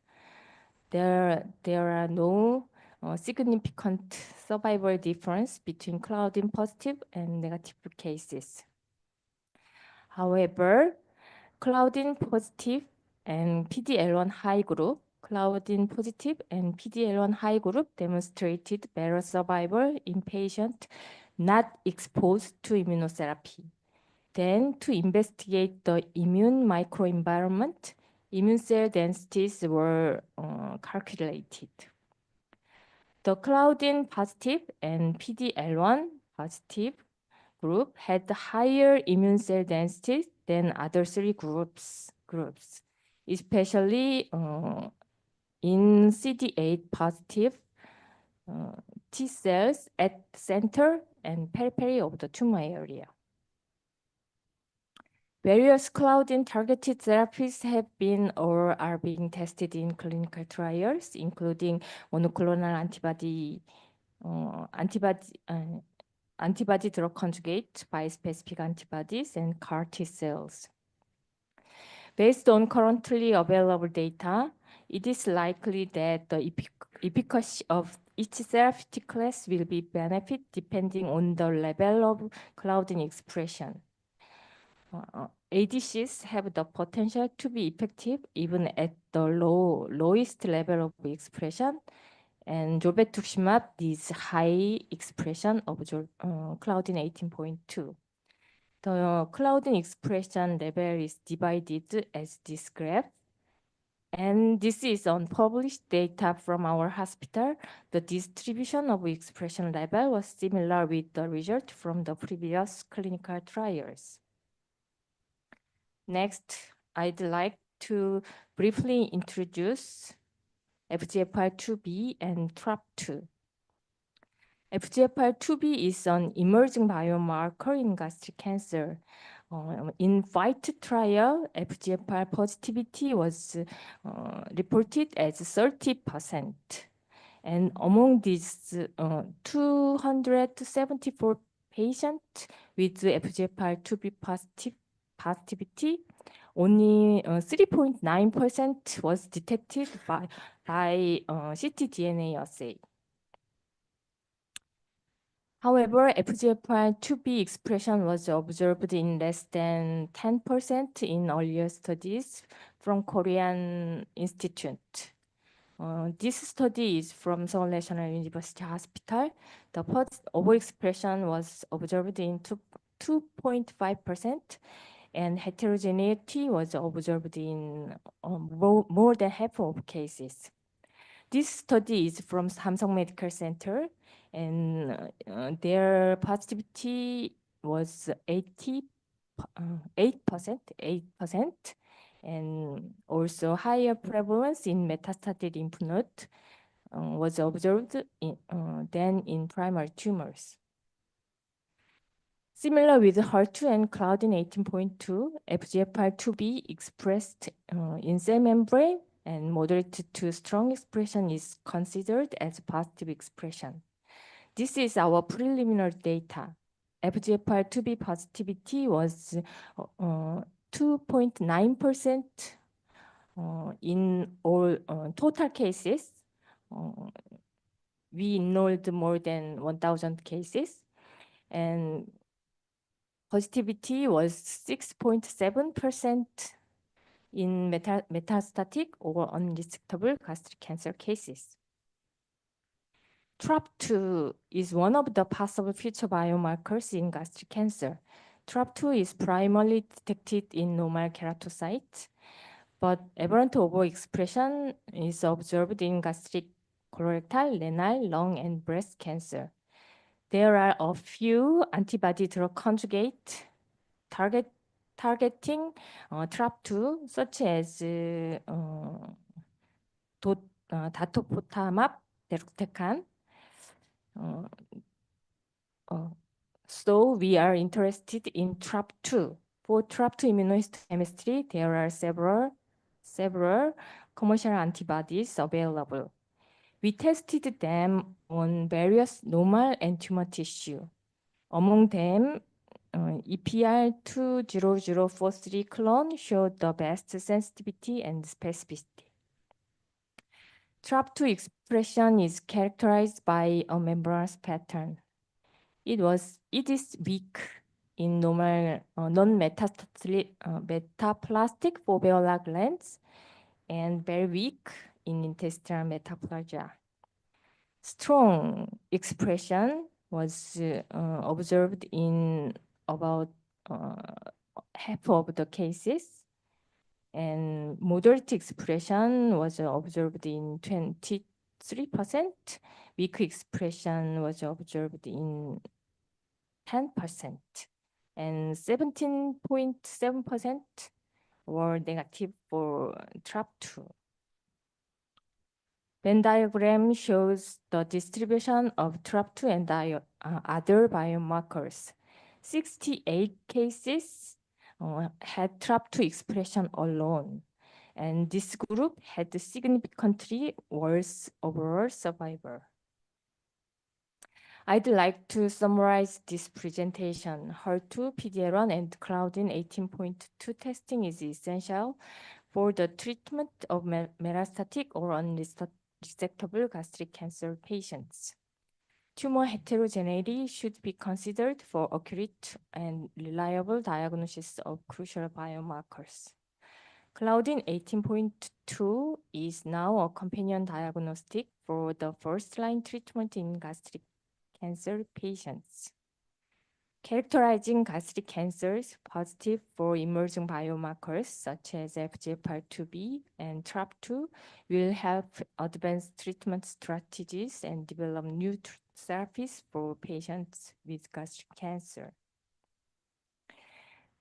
There are no significant survival difference between Claudin positive and negative cases. However, Claudin positive and PD-L1 high group, Claudin positive and PD-L1 high group demonstrated better survival in patients not exposed to immunotherapy. Then, to investigate the immune microenvironment, immune cell densities were calculated. The Claudin positive and PD-L1 positive group had higher immune cell density than other 3 groups, especially in CD8 positive T cells at center and periphery of the tumor area. Various Claudin targeted therapies have been or are being tested in clinical trials, including monoclonal antibody drug conjugate, bispecific antibodies, and CAR T cells. Based on currently available data, it is likely that the efficacy of each therapeutic class will be benefit depending on the level of Claudin expression. ADCs have the potential to be effective even at the lowest level of expression, And zolbetuximab is high expression of Claudin 18.2. The Claudin expression level is divided as this graph. And this is unpublished data from our hospital. The distribution of expression level was similar with the result from the previous clinical trials. Next, I'd like to briefly introduce FGFR2b and TRAP2. FGFR2b is an emerging biomarker in gastric cancer. In FIGHT trial, FGFR positivity was reported as 30%. And among these 274 patients with FGFR2b positivity, only 3.9% was detected by ctDNA assay. However, FGFR2b expression was observed in less than 10% in earlier studies from Korean Institute. This study is from Seoul National University Hospital. The overexpression was observed in 2.5%, and heterogeneity was observed in more than half of cases. This study is from Samsung Medical Center, and their positivity was 8%, and also higher prevalence in metastatic lymph node was observed than in primary tumors. Similar with HER2 and Claudin 18.2, FGFR2b expressed in cell membrane, and moderate to strong expression is considered as positive expression. This is our preliminary data. FGFR2b positivity was 2.9% in all total cases. We enrolled more than 1,000 cases, and positivity was 6.7% in metastatic or unresectable gastric cancer cases. TRAP2 is one of the possible future biomarkers in gastric cancer. TRAP2 is primarily detected in normal keratocytes, but aberrant overexpression is observed in gastric, colorectal, renal, lung, and breast cancer. There are a few antibody-drug conjugate targeting TRAP2, such as datopotamab deruxtecan. So we are interested in TRAP2. For TRAP2 immunohistochemistry, there are several commercial antibodies available. We tested them on various normal and tumor tissue. Among them, EPR20043 clone showed the best sensitivity and specificity. TRAP2 expression is characterized by a membranous pattern. It is weak in normal non-metaplastic foveolar glands and very weak in intestinal metaplasia. Strong expression was observed in about half of the cases, and moderate expression was observed in 23%. Weak expression was observed in 10%, and 17.7% were negative for TRAP2. Venn diagram shows the distribution of TRAP2 and other biomarkers. 68 cases had TRAP2 expression alone, and this group had significantly worse overall survival. I'd like to summarize this presentation. HER2, PD-L1, and Claudin 18.2 testing is essential for the treatment of metastatic or unresectable gastric cancer patients. Tumor heterogeneity should be considered for accurate and reliable diagnosis of crucial biomarkers. Claudin 18.2 is now a companion diagnostic for the first-line treatment in gastric cancer patients. Characterizing gastric cancers positive for emerging biomarkers such as FGFR2b and TRAP2 will help advance treatment strategies and develop new therapies for patients with gastric cancer.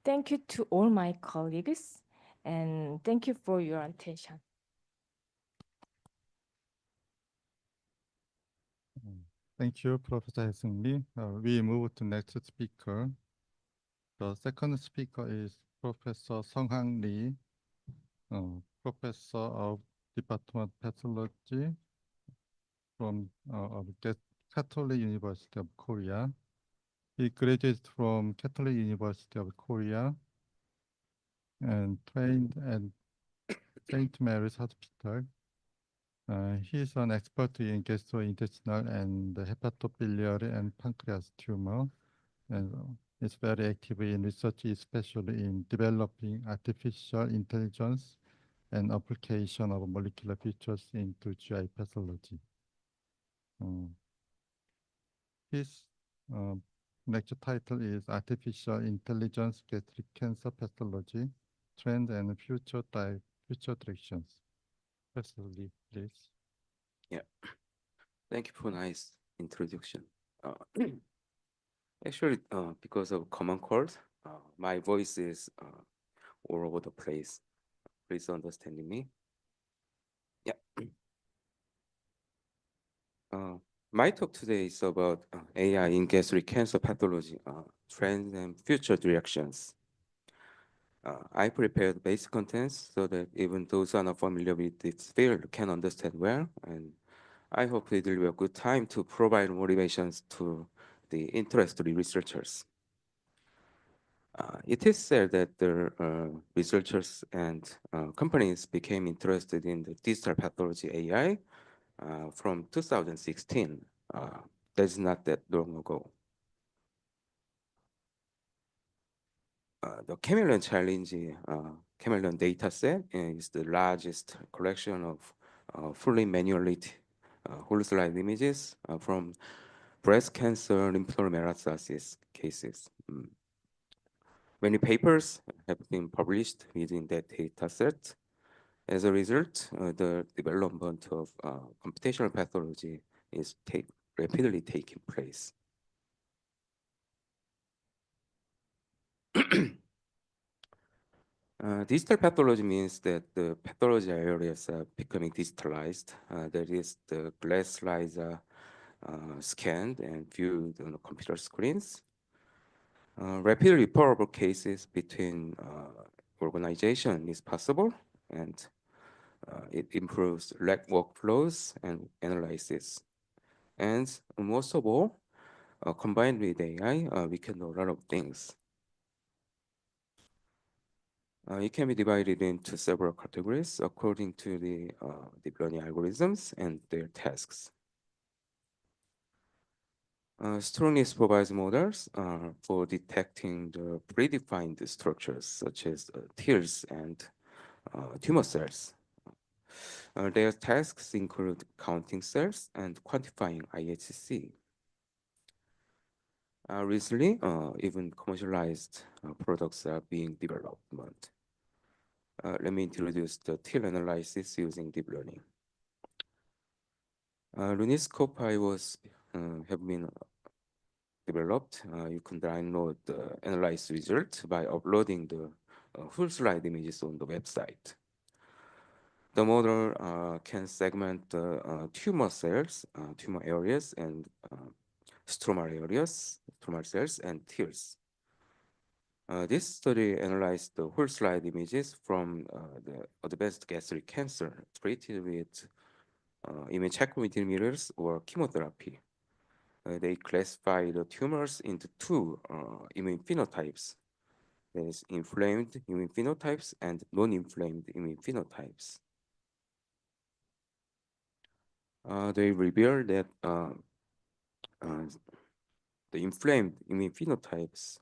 Thank you to all my colleagues, and thank you for your attention. Thank you, Professor Hae-Sung Lee. We move to next speaker. The second speaker is Professor Sung-Han Lee, Professor of Department of Pathology from Catholic University of Korea. He graduated from Catholic University of Korea and trained at St. Mary's Hospital. He is an expert in gastrointestinal and hepatobiliary and pancreas tumor, and is very active in research, especially in developing artificial intelligence and application of molecular features into GI pathology. His lecture title is Artificial Intelligence Gastric Cancer Pathology, Trend and Future Directions. Professor Lee, please. Yeah, thank you for nice introduction. Actually, because of common cold, my voice is all over the place. Please understand me. Yeah. My talk today is about AI in gastric cancer pathology, trends and future directions. I prepared basic contents so that even those who are not familiar with this field can understand well, and I hope it will be a good time to provide motivations to the interested researchers. It is said that the researchers and companies became interested in the digital pathology AI from 2016. That's not that long ago. The Chameleon Challenge, Chameleon data set is the largest collection of fully manually whole slide images from breast cancer lymph node metastasis cases. Many papers have been published within that data set. As a result, the development of computational pathology is rapidly taking place. Digital pathology means that the pathology areas are becoming digitalized. That is, the glass slides are scanned and viewed on the computer screens. Rapidly reparable cases between organization is possible, and it improves lab workflows and analysis. And most of all, combined with AI, we can do a lot of things. It can be divided into several categories according to the deep learning algorithms and their tasks. Strongly supervised models for detecting the predefined structures such as TILs and tumor cells. Their tasks include counting cells and quantifying IHC. Recently, even commercialized products are being developed. Let me introduce the TIL analysis using deep learning. Luniscope have been developed. You can download the analysis result by uploading the full slide images on the website. The model can segment the tumor cells, tumor areas, and stromal areas, stromal cells, and TILs. This study analyzed the whole slide images from the advanced gastric cancer treated with immune checkpoint inhibitors or chemotherapy. They classify the tumors into two immune phenotypes. There is inflamed immune phenotypes and non-inflamed immune phenotypes. They reveal that the inflamed immune phenotypes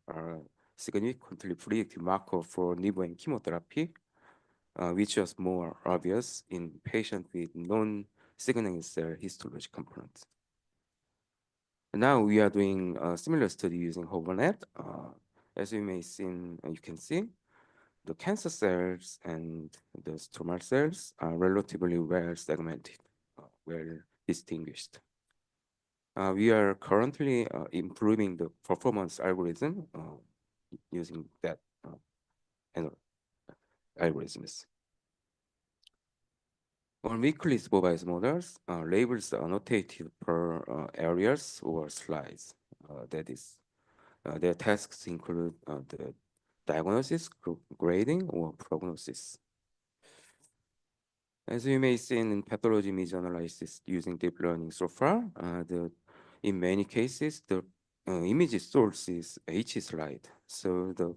are significantly predictive marker for nivo and chemotherapy, which was more obvious in patients with non-signaling cell histology components. Now we are doing a similar study using HOVRNet. As you may see, you can see, the cancer cells and the stromal cells are relatively well segmented, well distinguished. We are currently improving the performance algorithm using that algorithms. On weekly supervised models, labels are annotated per areas or slides. That is, their tasks include the diagnosis, grading, or prognosis. As you may see in pathology image analysis using deep learning so far, in many cases, the image source is H slide. So the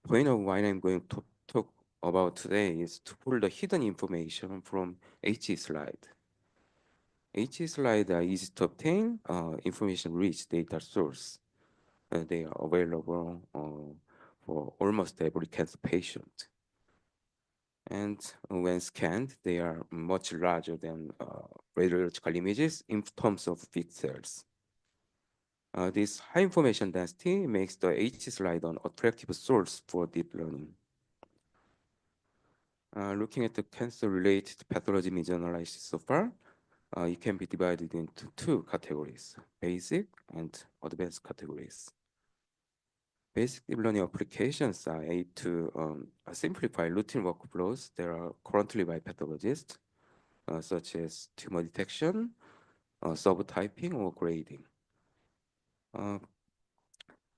point of what I'm going to talk about today is to pull the hidden information from H slide. H slide are easy to obtain, information-rich data source. They are available for almost every cancer patient. And when scanned, they are much larger than radiological images in terms of pixels. This high information density makes the H slide an attractive source for deep learning. Looking at the cancer-related pathology image analysis so far, it can be divided into two categories, basic and advanced categories. Basic deep learning applications are aimed to simplify routine workflows that are currently by pathologists, such as tumor detection, subtyping, or grading.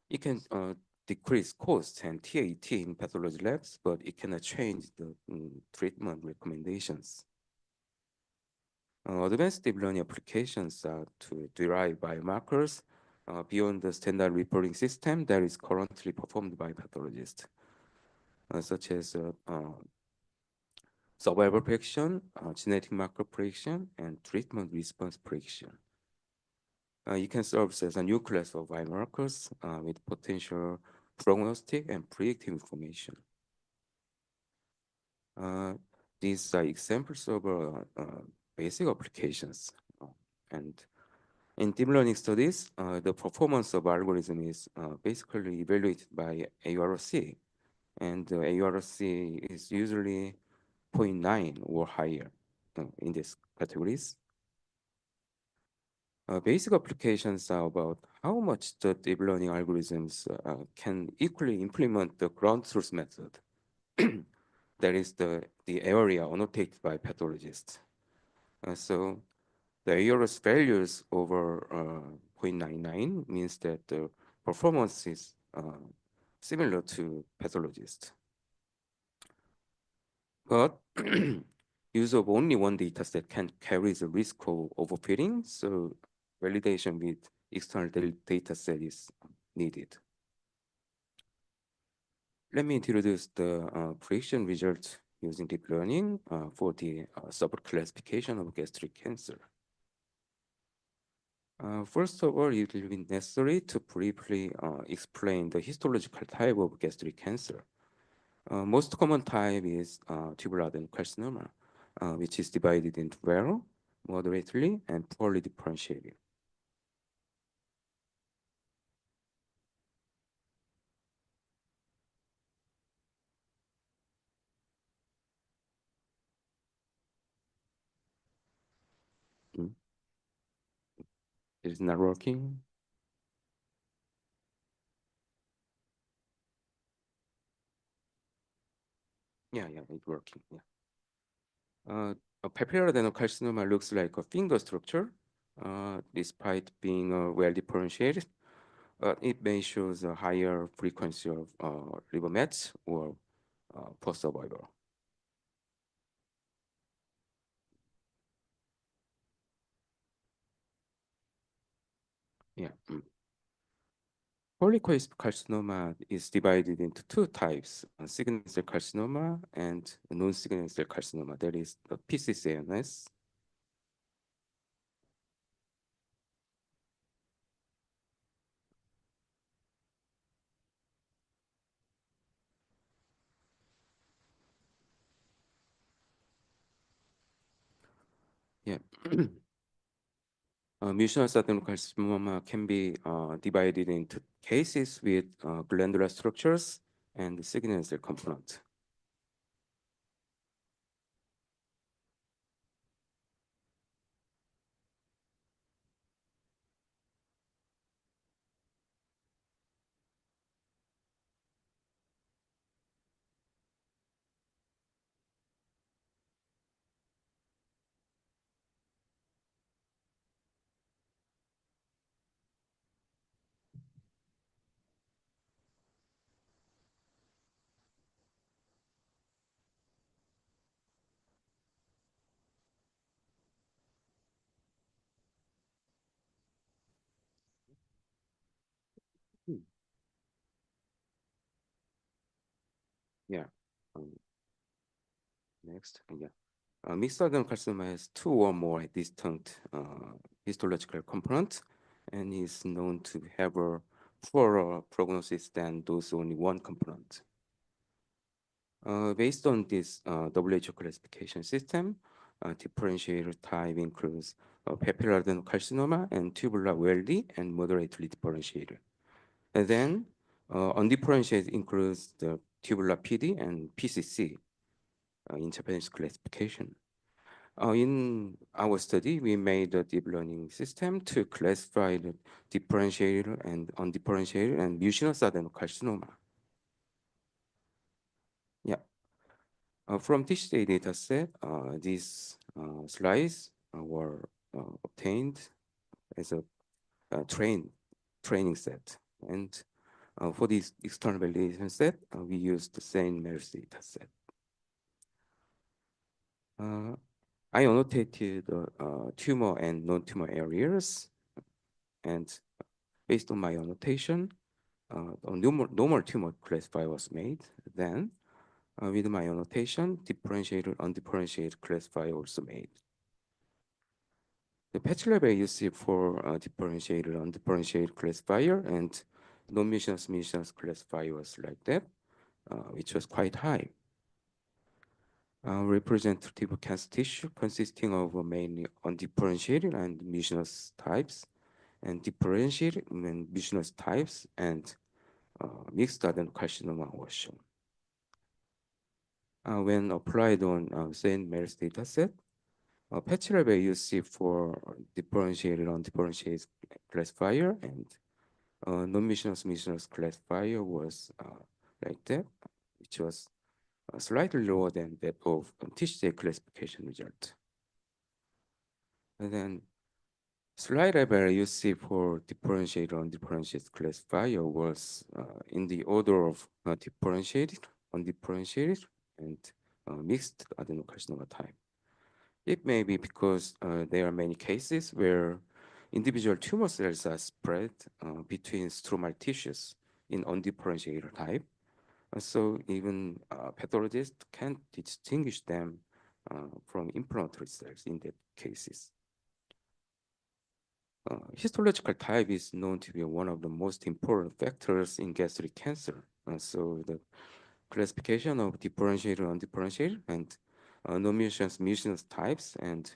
It can decrease costs and TAT in pathology labs, but it cannot change the treatment recommendations. Advanced deep learning applications are to derive biomarkers beyond the standard reporting system that is currently performed by pathologists, such as survival prediction, genetic marker prediction, and treatment response prediction. It can serve as a new class of biomarkers with potential prognostic and predictive information. These are examples of basic applications. And in deep learning studies, the performance of algorithm is basically evaluated by AURC, and AURC is usually 0.9 or higher in these categories. Basic applications are about how much the deep learning algorithms can equally implement the ground truth method. That is the area annotated by pathologists. So the AURS values over 0.99 means that the performance is similar to pathologists. But use of only one data set can carry the risk of overfitting, so validation with external data set is needed. Let me introduce the prediction results using deep learning for the subclassification of gastric cancer. First of all, it will be necessary to briefly explain the histological type of gastric cancer. Most common type is tubular adenocarcinoma, which is divided into well, moderately, and poorly differentiated. It is not working. Yeah, it's working. Yeah. A papillary adenocarcinoma looks like a finger structure, despite being well differentiated. It may show a higher frequency of liver mets or post survival. Yeah. Polypoid carcinoma is divided into two types, signaling cell carcinoma and non-signaling cell carcinoma. That is the PCCNS. Yeah. Mucinous adenocarcinoma can be divided into cases with glandular structures and signal cell component. Yeah. Next, yeah. Mixed adenocarcinoma has two or more distinct histological components and is known to have a poorer prognosis than those only one component. Based on this WHO classification system, differentiator type includes papillary adenocarcinoma and tubular wealthy and moderately differentiated. And then undifferentiated includes the tubular PD and PCC in Japanese classification. In our study, we made a deep learning system to classify the differentiated and undifferentiated and mucinous adenocarcinoma. Yeah. From this data set, these slides were obtained as a training set. And for this external validation set, we used the same MERS data set. I annotated tumor and non-tumor areas, and based on my annotation, a normal tumor classifier was made. Then, with my annotation, differentiated, undifferentiated classifier also made. The patch level you see for differentiated, undifferentiated classifier and non-mucinous classifier was like that, which was quite high. Representative cancer tissue consisting of mainly undifferentiated and mucinous types, and differentiated and mucinous types, and mixed adenocarcinoma was shown. When applied on St. Mary's dataset, patch level you see for differentiated, undifferentiated classifier and non-mucinous classifier was like that, which was slightly lower than that of TCJ classification result. And then slide level you see for differentiated, undifferentiated classifier was in the order of differentiated, undifferentiated, and mixed adenocarcinoma type. It may be because there are many cases where individual tumor cells are spread between stromal tissues in undifferentiated type. So even pathologists can't distinguish them from inflammatory cells in that cases. Histological type is known to be one of the most important factors in gastric cancer. So the classification of differentiated, undifferentiated, and non-mucinous types, and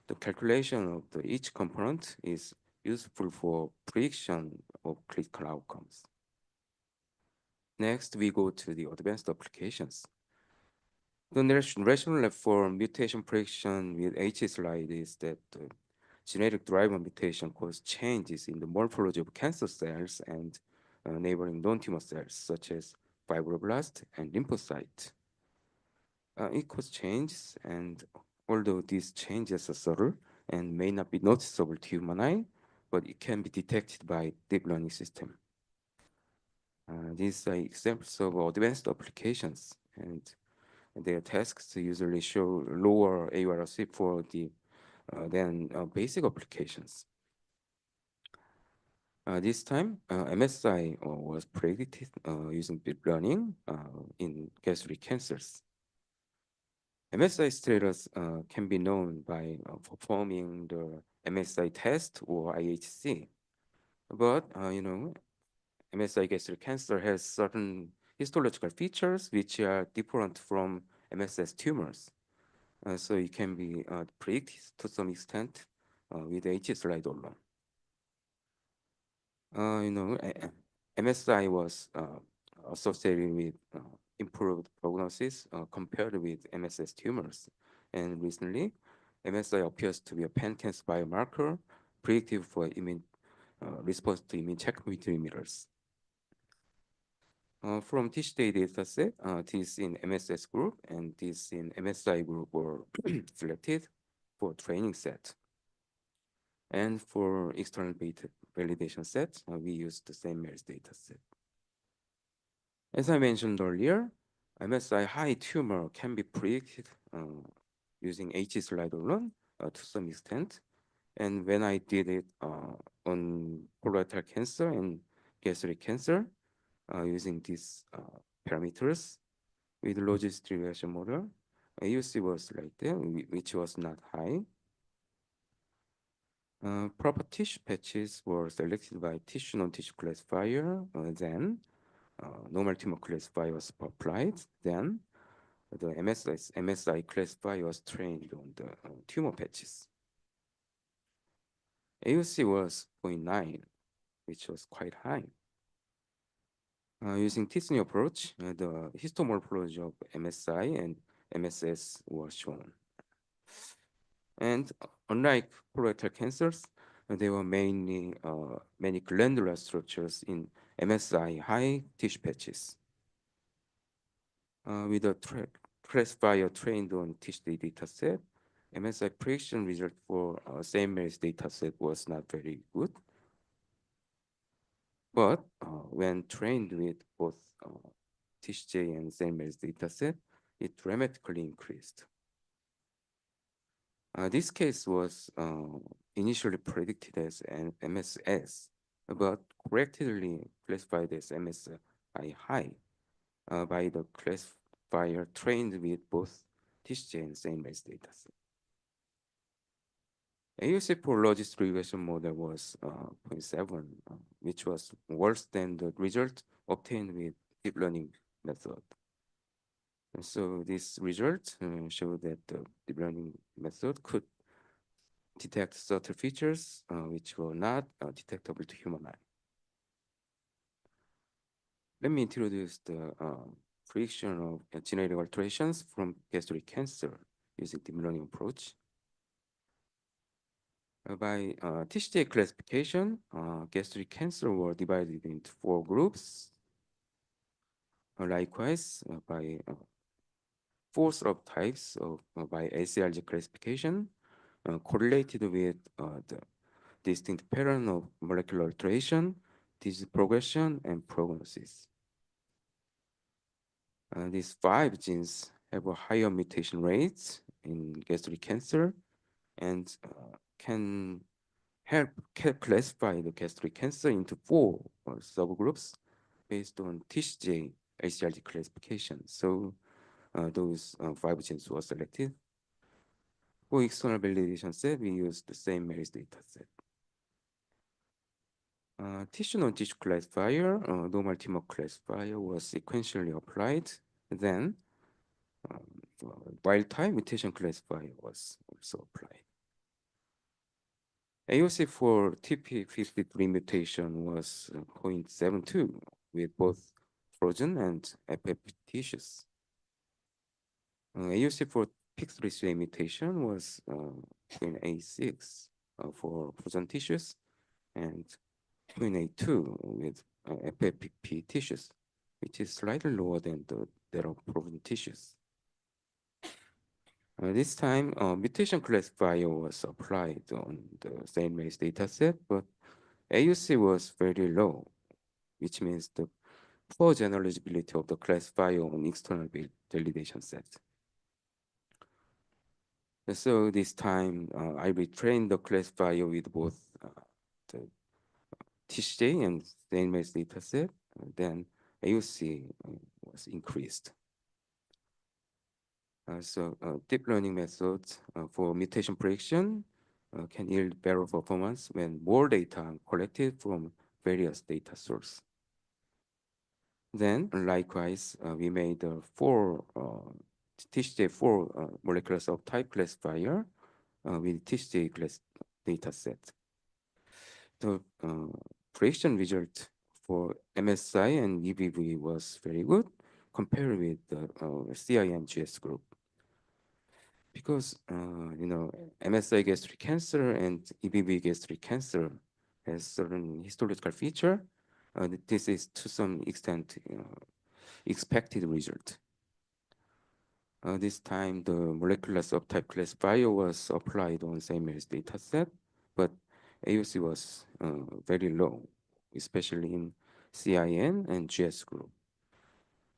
the calculation of each component is useful for prediction of clinical outcomes. Next, we go to the advanced applications. The rationale for mutation prediction with H slide is that the genetic driver mutation causes changes in the morphology of cancer cells and neighboring non-tumor cells, such as fibroblast and lymphocyte. It causes changes, and although these changes are subtle and may not be noticeable to human eye, but it can be detected by deep learning system. These are examples of advanced applications, and their tasks usually show lower AURC for the than basic applications. This time, MSI was predicted using deep learning in gastric cancers. MSI status can be known by performing the MSI test or IHC. But, MSI gastric cancer has certain histological features which are different from MSS tumors. So it can be predicted to some extent with H slide alone. MSI was associated with improved prognosis compared with MSS tumors. And recently, MSI appears to be a pan-cancer biomarker predictive for immune response to immune checkpoint inhibitors. From TISH-Day dataset, this in MSS group and this in MSI group were selected for training set. And for external validation set, we use the same MERS dataset. As I mentioned earlier, MSI high tumor can be predicted using H slide alone to some extent. And when I did it on colorectal cancer and gastric cancer using these parameters with logistic regression model, AUC was like that, which was not high. Proper tissue patches were selected by tissue non-tissue classifier, then normal tumor classifier was applied, then the MSI classifier was trained on the tumor patches. AUC was 0.9, which was quite high. Using T-SNE approach, the histomorphology of MSI and MSS was shown. And unlike colorectal cancers, there were mainly many glandular structures in MSI high tissue patches. With a classifier trained on tissue dataset, MSI prediction result for same MERS dataset was not very good. But when trained with both TISH-J and same MERS dataset, it dramatically increased. This case was initially predicted as an MSS, but correctly classified as MSI high by the classifier trained with both TISH-J and same MERS dataset. AUC for logistic regression model was 0.7, which was worse than the result obtained with deep learning method. And so this result showed that the deep learning method could detect subtle features which were not detectable to human eye. Let me introduce the prediction of genetic alterations from gastric cancer using deep learning approach. By TISH-J classification, gastric cancer were divided into 4 groups. Likewise, by 4 subtypes by ACRG classification, correlated with the distinct pattern of molecular alteration, disease progression, and prognosis. These 5 genes have a higher mutation rates in gastric cancer and can help classify the gastric cancer into 4 subgroups based on TISH-J ACRG classification. So those 5 genes were selected. For external validation set, we use the same MERS data set. Tissue non-tissue classifier, normal tumor classifier was sequentially applied. Then wild type mutation classifier was also applied. AUC for TP53 mutation was 0.72 with both frozen and FFP tissues. AUC for PIK3CA mutation was 0.86 for frozen tissues and 0.82 with FFP tissues, which is slightly lower than that of frozen tissues. This time, mutation classifier was applied on the same MERS dataset, but AUC was very low, which means the poor generalizability of the classifier on external validation set. So this time, I retrained the classifier with both the TISH-J and same MERS dataset, then AUC was increased. So deep learning methods for mutation prediction can yield better performance when more data are collected from various data sources. Then, likewise, we made 4 TCJ4 molecular subtype classifier with TCJ class dataset. The prediction result for MSI and EBV was very good compared with the CIN-GS group. Because MSI gastric cancer and EBV gastric cancer has certain histological feature, this is to some extent expected result. This time, the molecular subtype classifier was applied on same as dataset, but AUC was very low, especially in CIN and GS group,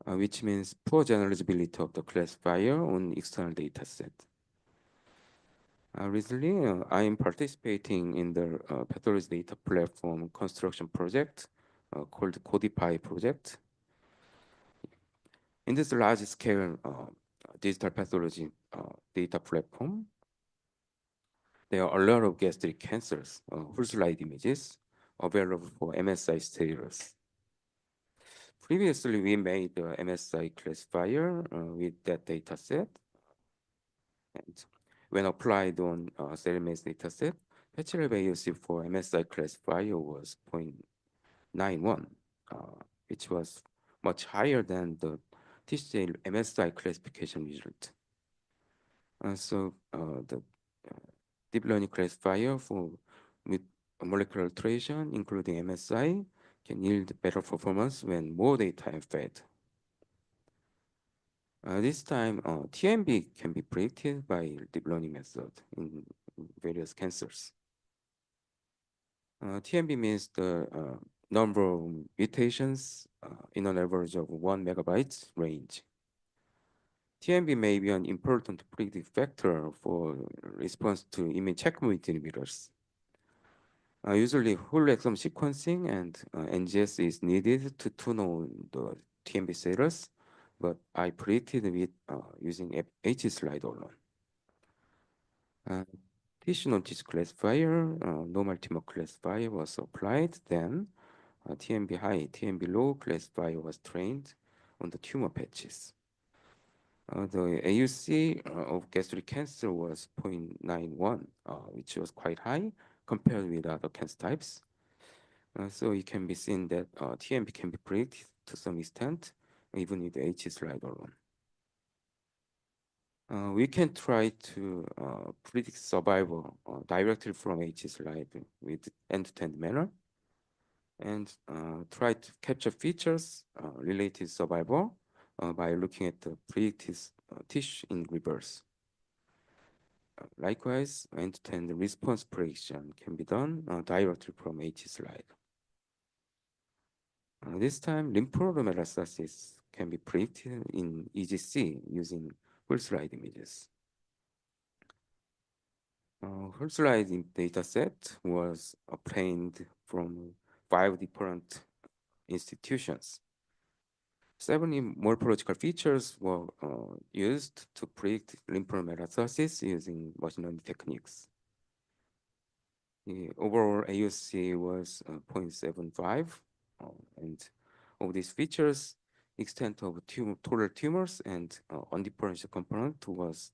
which means poor generalizability of the classifier on external dataset. Recently, I am participating in the pathology data platform construction project called Codify project. In this large-scale digital pathology data platform, there are a lot of gastric cancers, whole slide images available for MSI status. Previously, we made the MSI classifier with that data set. And when applied on CellMaze data set, patch level AUC for MSI classifier was 0.91, which was much higher than the TCJ MSI classification result. So the deep learning classifier with molecular alteration, including MSI, can yield better performance when more data are fed. This time, TMB can be predicted by deep learning method in various cancers. TMB means the number of mutations in an average of 1 megabyte range. TMB may be an important predictive factor for response to immune checkpoint inhibitors. Usually, whole exome sequencing and NGS is needed to know the TMB status, but I predicted with using H-slide alone. Tissue non-tissue classifier, normal tumor classifier was applied, then TMB high, TMB low classifier was trained on the tumor patches. The AUC of gastric cancer was 0.91, which was quite high compared with other cancer types. So it can be seen that TMB can be predicted to some extent, even with the H-slide alone. We can try to predict survival directly from H-slide with end-to-end manner and try to capture features related to survival by looking at the predicted tissue in reverse. Likewise, end-to-end response prediction can be done directly from H-slide. This time, lymph node metastasis can be predicted in EGC using whole slide images. Whole slide data set was obtained from 5 different institutions. 7 morphological features were used to predict lymph node metastasis using machine learning techniques. The overall AUC was 0.75, and of these features, extent of total tumors and undifferentiated component was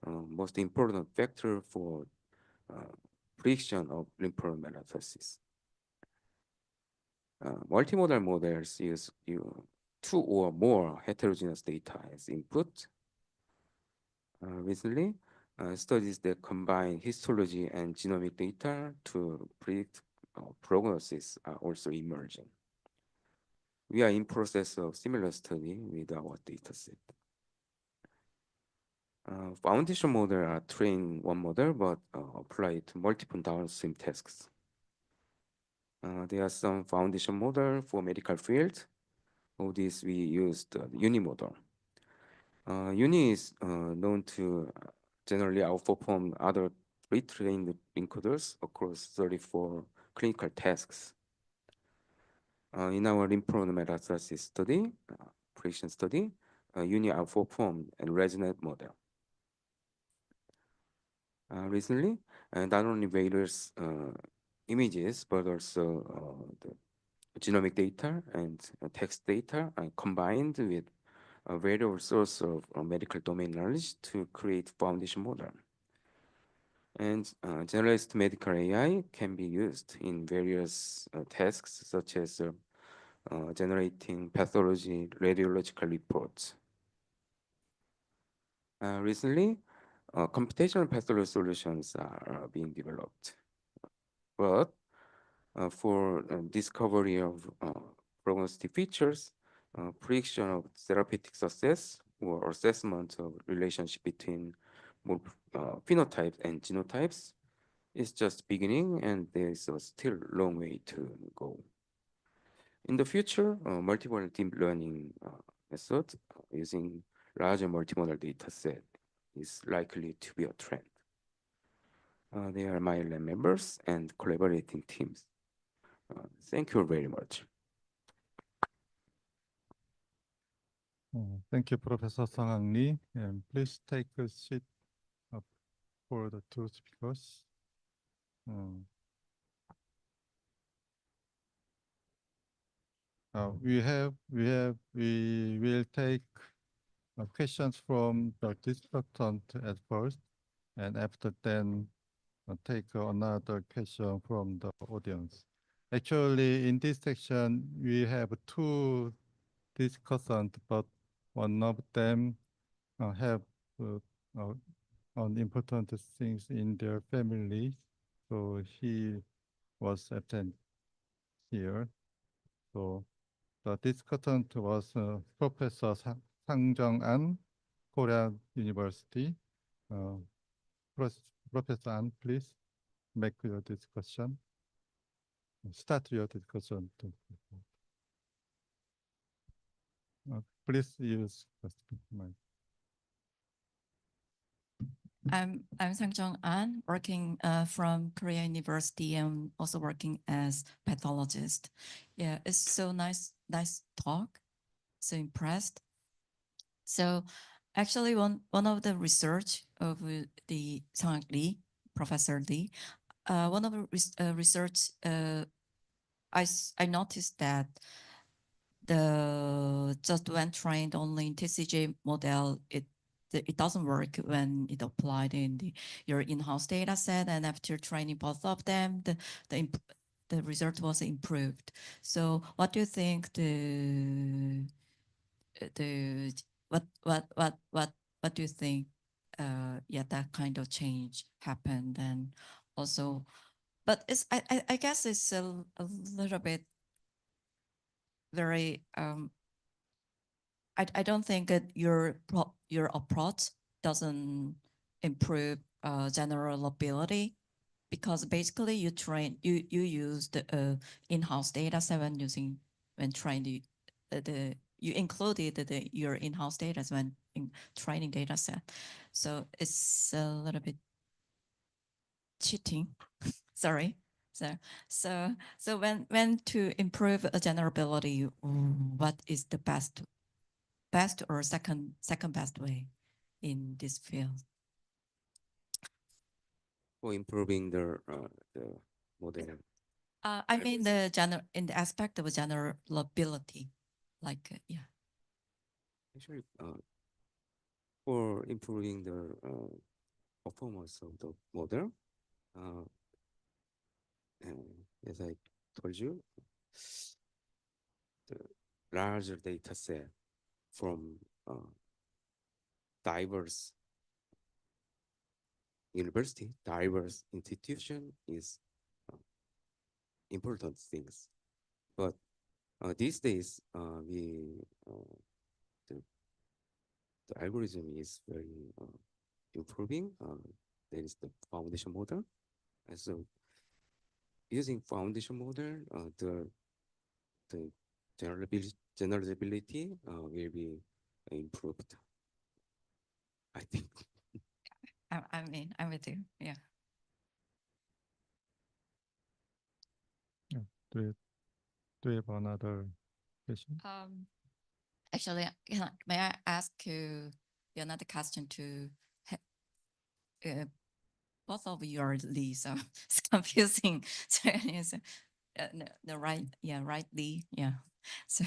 most important factor for prediction of lymph node metastasis. Multimodal models use 2 or more heterogeneous data as input. Recently, studies that combine histology and genomic data to predict prognosis are also emerging. We are in process of similar study with our dataset. Foundation model are trained one model but applied to multiple downstream tasks. There are some foundation model for medical field. Of this, we used Uni model. Uni is known to generally outperform other pre-trained encoders across 34 clinical tasks. In our lymph node metastasis study, prediction study, Uni outperformed a resonant model. Recently, not only various images, but also the genomic data and text data are combined with a valuable source of medical domain knowledge to create foundation model. And generalized medical AI can be used in various tasks such as generating pathology radiological reports. Recently, computational pathology solutions are being developed. But for discovery of prognostic features, prediction of therapeutic success, or assessment of relationship between phenotypes and genotypes is just beginning, and there is still a long way to go. In the future, multiple deep learning methods using larger multimodal data set is likely to be a trend. They are my lab members and collaborating teams. Thank you very much. Thank you, Professor Sang Lee. And please take a seat for the two speakers. We will take questions from the discussant at first, and after then take another question from the audience. Actually, in this section, we have two discussants, but one of them have important things in their family, so he was absent here. So the discussant was Professor Sang Jung-an, Korea University. Professor An, please make your discussion. Start your discussion. Please use the mic. I'm Sang Jung-an, working from Korea University and also working as pathologist. Yeah, it's so nice talk. So impressed. So actually one of the research of the Sang Lee, Professor Lee, one of the research I noticed that just when trained only in TCG model, it doesn't work when it applied in your in-house data set, and after training both of them, the result was improved. So what do you think what do you think yeah, that kind of change happened? And also, but it's I guess it's a little bit very I don't think that your approach doesn't improve general ability, because basically you use the in-house data set when trying you included your in-house data when in training data set. So it's a little bit cheating. Sorry. So when to improve a general ability, what is the best or second best way in this field? For improving the model. I mean in the aspect of general ability, like yeah. Actually, for improving the performance of the model, as I told you, the larger data set from diverse university, diverse institution is important things. But these days, the algorithm is very improving. There is the foundation model, and so using foundation model, the generalizability will be improved, I think. I mean, I'm with you. Yeah. Do you have another question? Actually, may I ask you another question to both of your Lees? So it's confusing. So it's the right, yeah, right Lee, yeah. So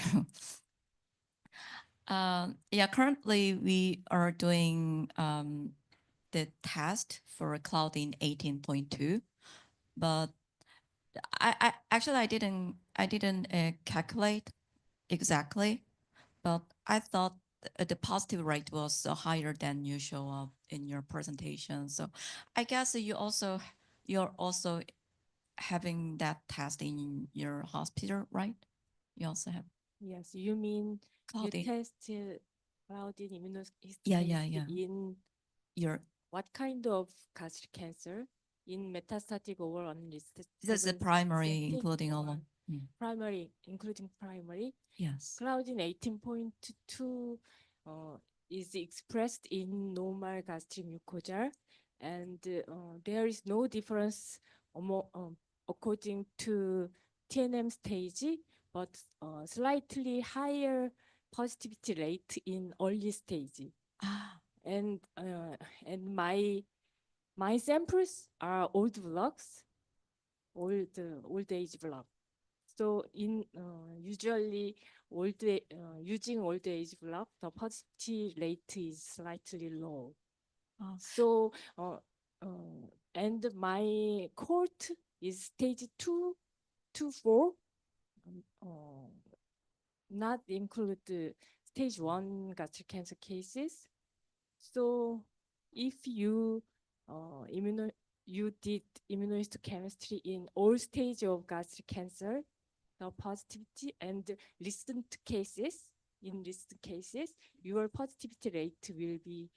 Yeah, currently we are doing the test for Claudine 18.2, but I actually I didn't calculate exactly, but I thought the positive rate was higher than usual in your presentation. So I guess you're also having that test in your hospital, right? You also have. Yes, you mean Claudine. you test Claudine immunohistochemistry Yeah. in Your what kind of gastric cancer? In metastatic or unresectable? this is the primary, including all. Primary, including primary. Yes. Claudin 18.2 is expressed in normal gastric mucosa, and there is no difference according to TNM stage, but slightly higher positivity rate in early stage. And my samples are old blocks, old age block. So in usually using old age block, the positivity rate is slightly low. So and my cohort is stage 2 to 4, not include the stage 1 gastric cancer cases. So if you you did immunohistochemistry in all stages of gastric cancer, the positivity and recent cases, your positivity rate will be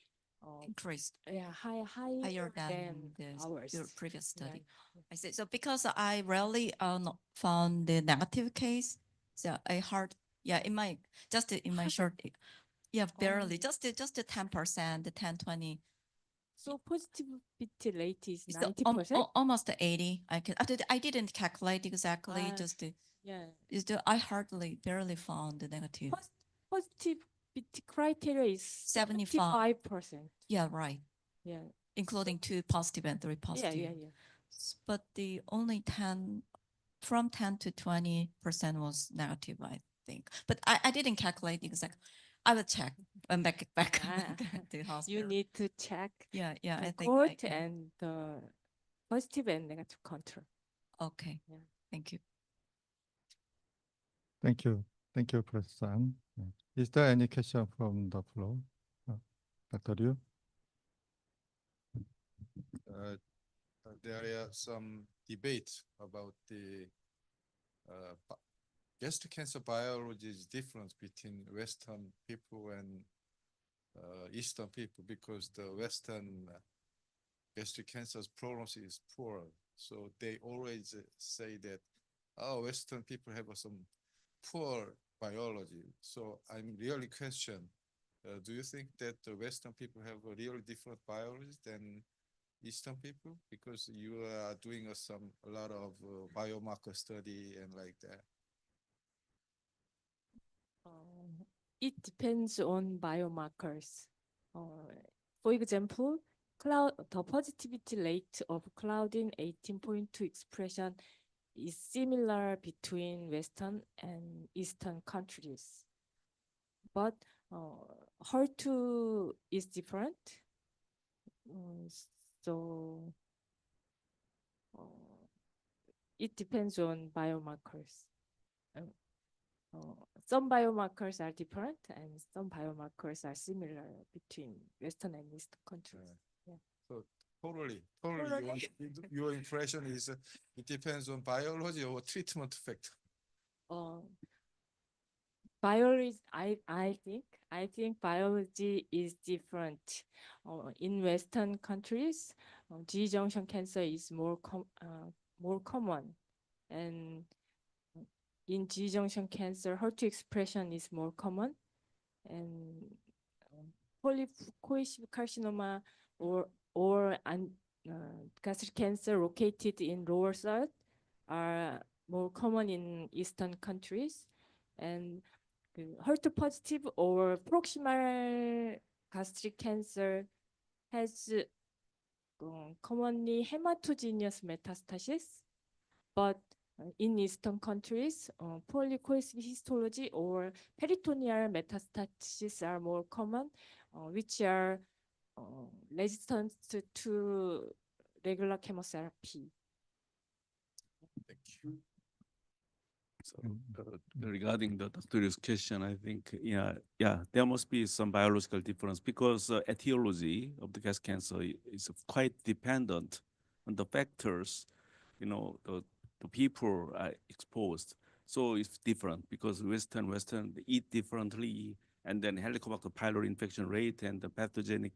increased. Yeah, higher than ours. Your previous study. I see. So because I rarely found the negative case, so I heard, in my short, barely, just the 10%, the 10, 20. So positivity rate is It's the 90%? almost 80. I didn't calculate exactly, just the, I barely found the negative. Positivity criteria is 75%. Yeah, right. Yeah. Including 2 positive and 3 positive. Yeah. But the only 10, from 10 to 20% was negative, I think. But I didn't calculate exact. I will check when back to hospital. You need to check I think cohort and the positive and negative control. Okay. Yeah. Thank you. Thank you. Thank you, Professor Ang. Is there any question from the floor? Dr. Liu? There are some debate about the gastric cancer biology is different between Western people and Eastern people because the Western gastric cancer's prognosis is poor. So they always say that, Western people have some poor biology. So I'm really question, do you think that the Western people have a really different biology than Eastern people? Because you are doing a lot of biomarker study and like that. It depends on biomarkers. For example, the positivity rate of Claudin 18.2 expression is similar between Western and Eastern countries. But HER2 is different. So it depends on biomarkers. Some biomarkers are different and some biomarkers are similar between Western and Eastern countries. Yeah. So totally. Your impression is it depends on biology or treatment factor. Biology, I think biology is different. In Western countries, G-junction cancer is more common, and in G-junction cancer, HER2 expression is more common, and polypoid carcinoma or gastric cancer located in lower third are more common in Eastern countries, and HER2 positive or proximal gastric cancer has commonly hematogenous metastasis, but in Eastern countries, polycoiled histology or peritoneal metastasis are more common, which are resistant to regular chemotherapy. Thank you. So regarding the doctor's question, I think, yeah, there must be some biological difference because etiology of the gas cancer is quite dependent on the factors, the people are exposed. So it's different because Western they eat differently, and then Helicobacter pylori infection rate and the pathogenic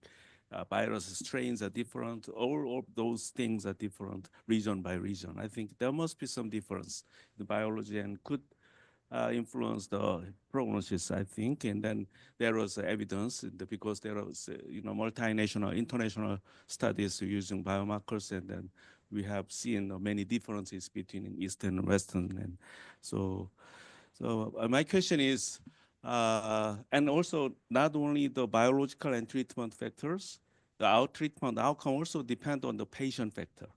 virus strains are different. All of those things are different region by region. I think there must be some difference in the biology and could influence the prognosis, I think. And then there was evidence because there was, multinational, international studies using biomarkers, and then we have seen many differences between Eastern and Western. And so my question is, and also not only the biological and treatment factors, the treatment outcome also depend on the patient factor,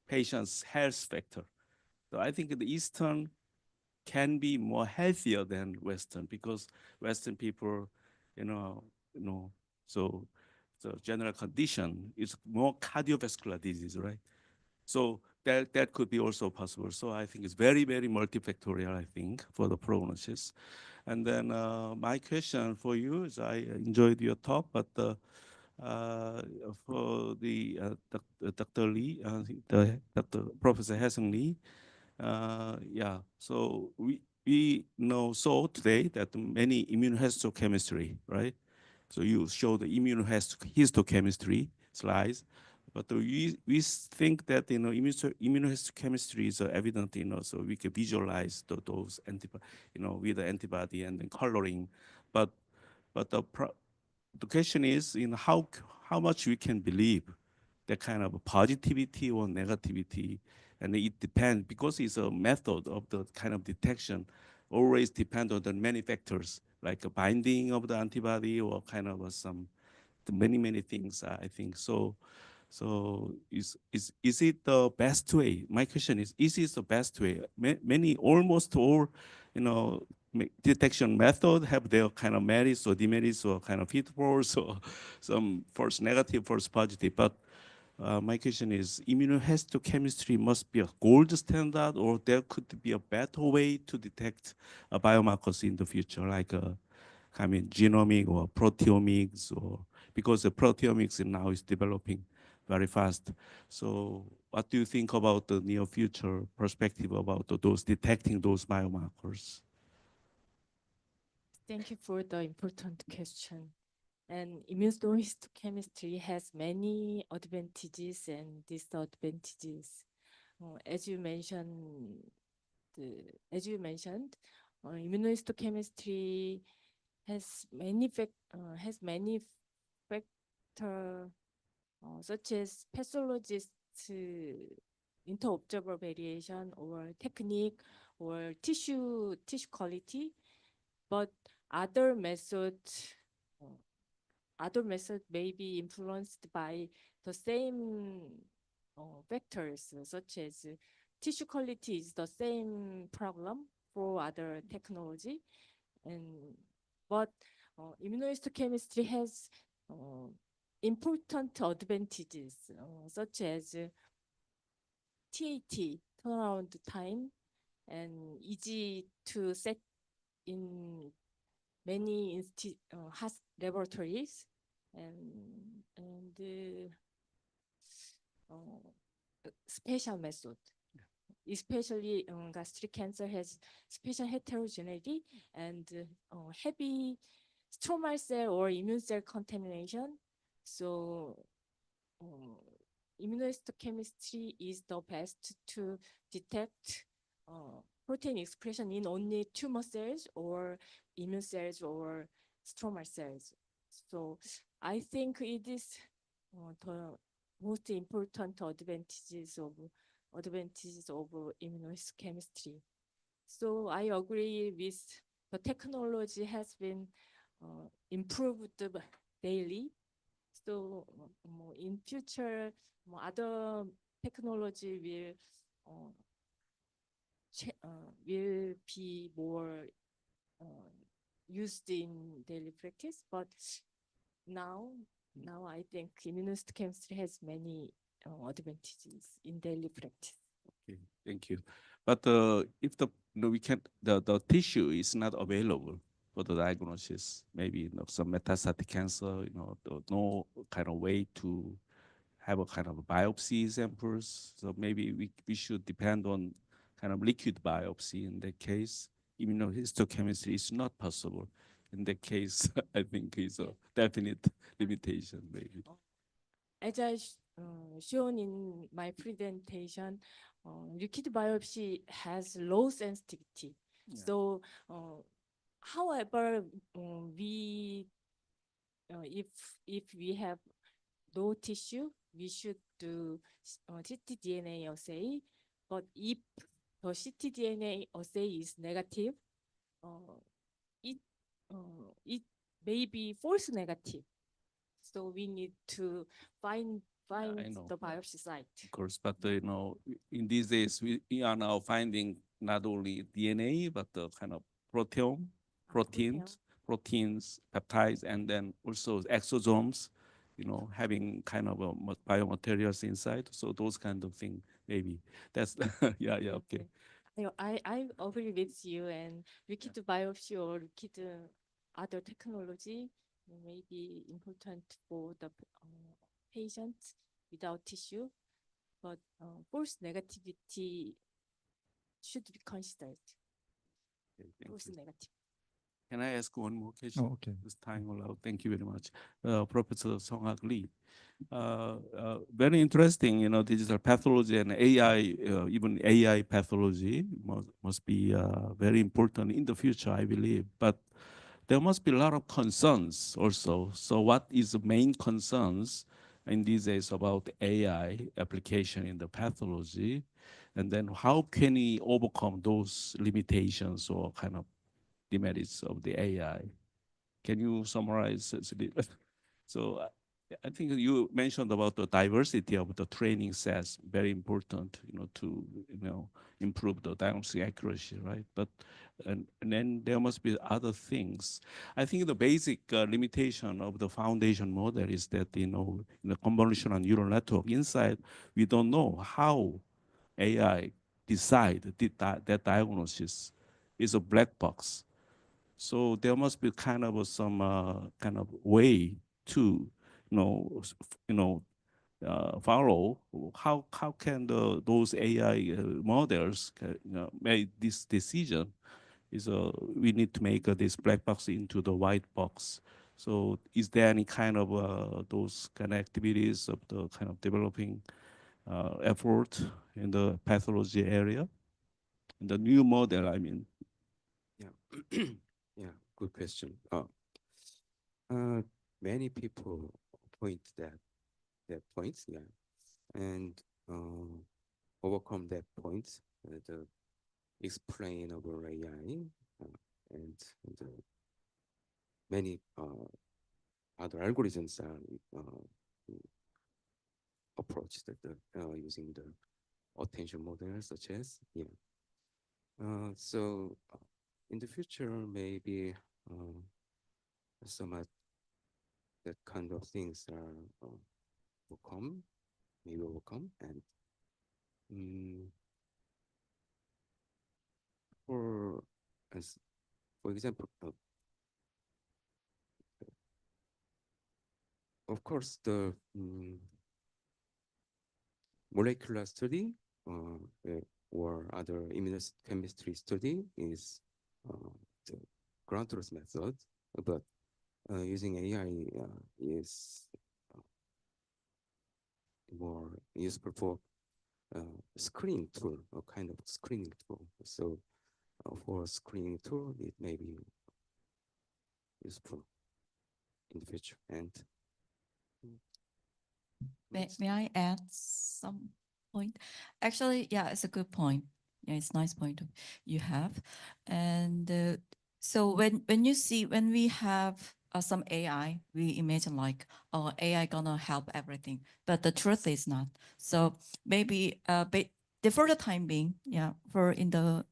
patient's health factor. So I think the Eastern can be more healthier than Western because Western people, so the general condition is more cardiovascular disease, right? So that could be also possible. So I think it's very, very multifactorial, I think, for the prognosis. And then my question for you is, I enjoyed your talk, but for the Dr. Lee, Professor Hesung Lee, so we know today that many immunohistochemistry, right? So you show the immunohistochemistry slides, but we think that immunohistochemistry is evident, so we can visualize those antibody, with the antibody and then coloring, but the question is, how much we can believe that kind of positivity or negativity, and it depends because it's a method of the kind of detection, always depend on the many factors like a binding of the antibody or kind of many things. I think so. So is it the best way? My question is it the best way? Almost all, detection method have their kind of merits or demerits or kind of pitfalls or some false negative, false positive. But my question is, immunohistochemistry must be a gold standard, or there could be a better way to detect biomarkers in the future, like genomic or proteomics, or because the proteomics now is developing very fast. So what do you think about the near future perspective about those detecting those biomarkers? Thank you for the important question. And immunohistochemistry has many advantages and disadvantages. As you mentioned, immunohistochemistry has many factors such as pathologist interobserver variation or technique or tissue quality, but other methods may be influenced by the same factors, such as tissue quality is the same problem for other technology, but immunohistochemistry has important advantages, such as TAT, turnaround time, and easy to set in many laboratories, and special method. Especially gastric cancer has special heterogeneity and heavy stromal cell or immune cell contamination. So immunohistochemistry is the best to detect protein expression in only tumor cells or immune cells or stromal cells. So I think it is the most important advantages of immunohistochemistry. So I agree with the technology has been improved daily. So in future, other technology will will be more used in daily practice, but now I think immunohistochemistry has many advantages in daily practice. Okay, thank you. But if we can the tissue is not available for the diagnosis, maybe some metastatic cancer, no kind of way to have a kind of biopsy samples. So maybe we should depend on kind of liquid biopsy in that case. Immunohistochemistry is not possible. In that case, I think is a definite limitation, maybe. As I shown in my presentation, liquid biopsy has low sensitivity. Yeah. So, however, if we have no tissue, we should do ctDNA assay. But if the ctDNA assay is negative, it may be false negative. So we need to find know. the biopsy site. Of course, but in these days we are now finding not only DNA but the kind of proteins, peptides, and then also exosomes, having kind of biomaterials inside. So those kind of thing, maybe that's yeah, okay. I agree with you, and liquid biopsy or liquid other technology may be important for the patients without tissue, but false negativity should be considered. Okay, thank False you. negative. Can I ask one more question? Oh, okay. This time allowed. Thank you very much, Professor Song-Hak Lee. Very interesting, digital pathology and AI, even AI pathology must be very important in the future, I believe. But there must be a lot of concerns also. So what is the main concerns in these days about AI application in the pathology? And then how can we overcome those limitations or kind of demerits of the AI? Can you summarize? So I think you mentioned about the diversity of the training sets, very important, to improve the diagnostic accuracy, right? But and then there must be other things. I think the basic limitation of the foundation model is that in the convolutional neural network inside, we don't know how AI decide that diagnosis is a black box. So there must be kind of some kind of way to follow how can those AI models make this decision. Is we need to make this black box into the white box. So is there any kind of those kind of activities of the kind of developing effort in the pathology area? In the new model, I mean. Yeah, yeah, good question. Many people point that points, yeah, and overcome that point, the explainable AI, and the many other algorithms are approached using the attention model, such as, yeah. So in the future, maybe some that kind of things are maybe overcome, and for example, of course, the molecular study or other immunochemistry study is the ground truth method, but using AI is more useful for screening tool, a kind of screening tool. So for screening tool, it may be useful in the future. And may I add some point? Actually, yeah, it's a good point. Yeah, it's a nice point you have. And so when we have some AI, we imagine like, AI gonna help everything, but the truth is not. So maybe for the time being, yeah, for in the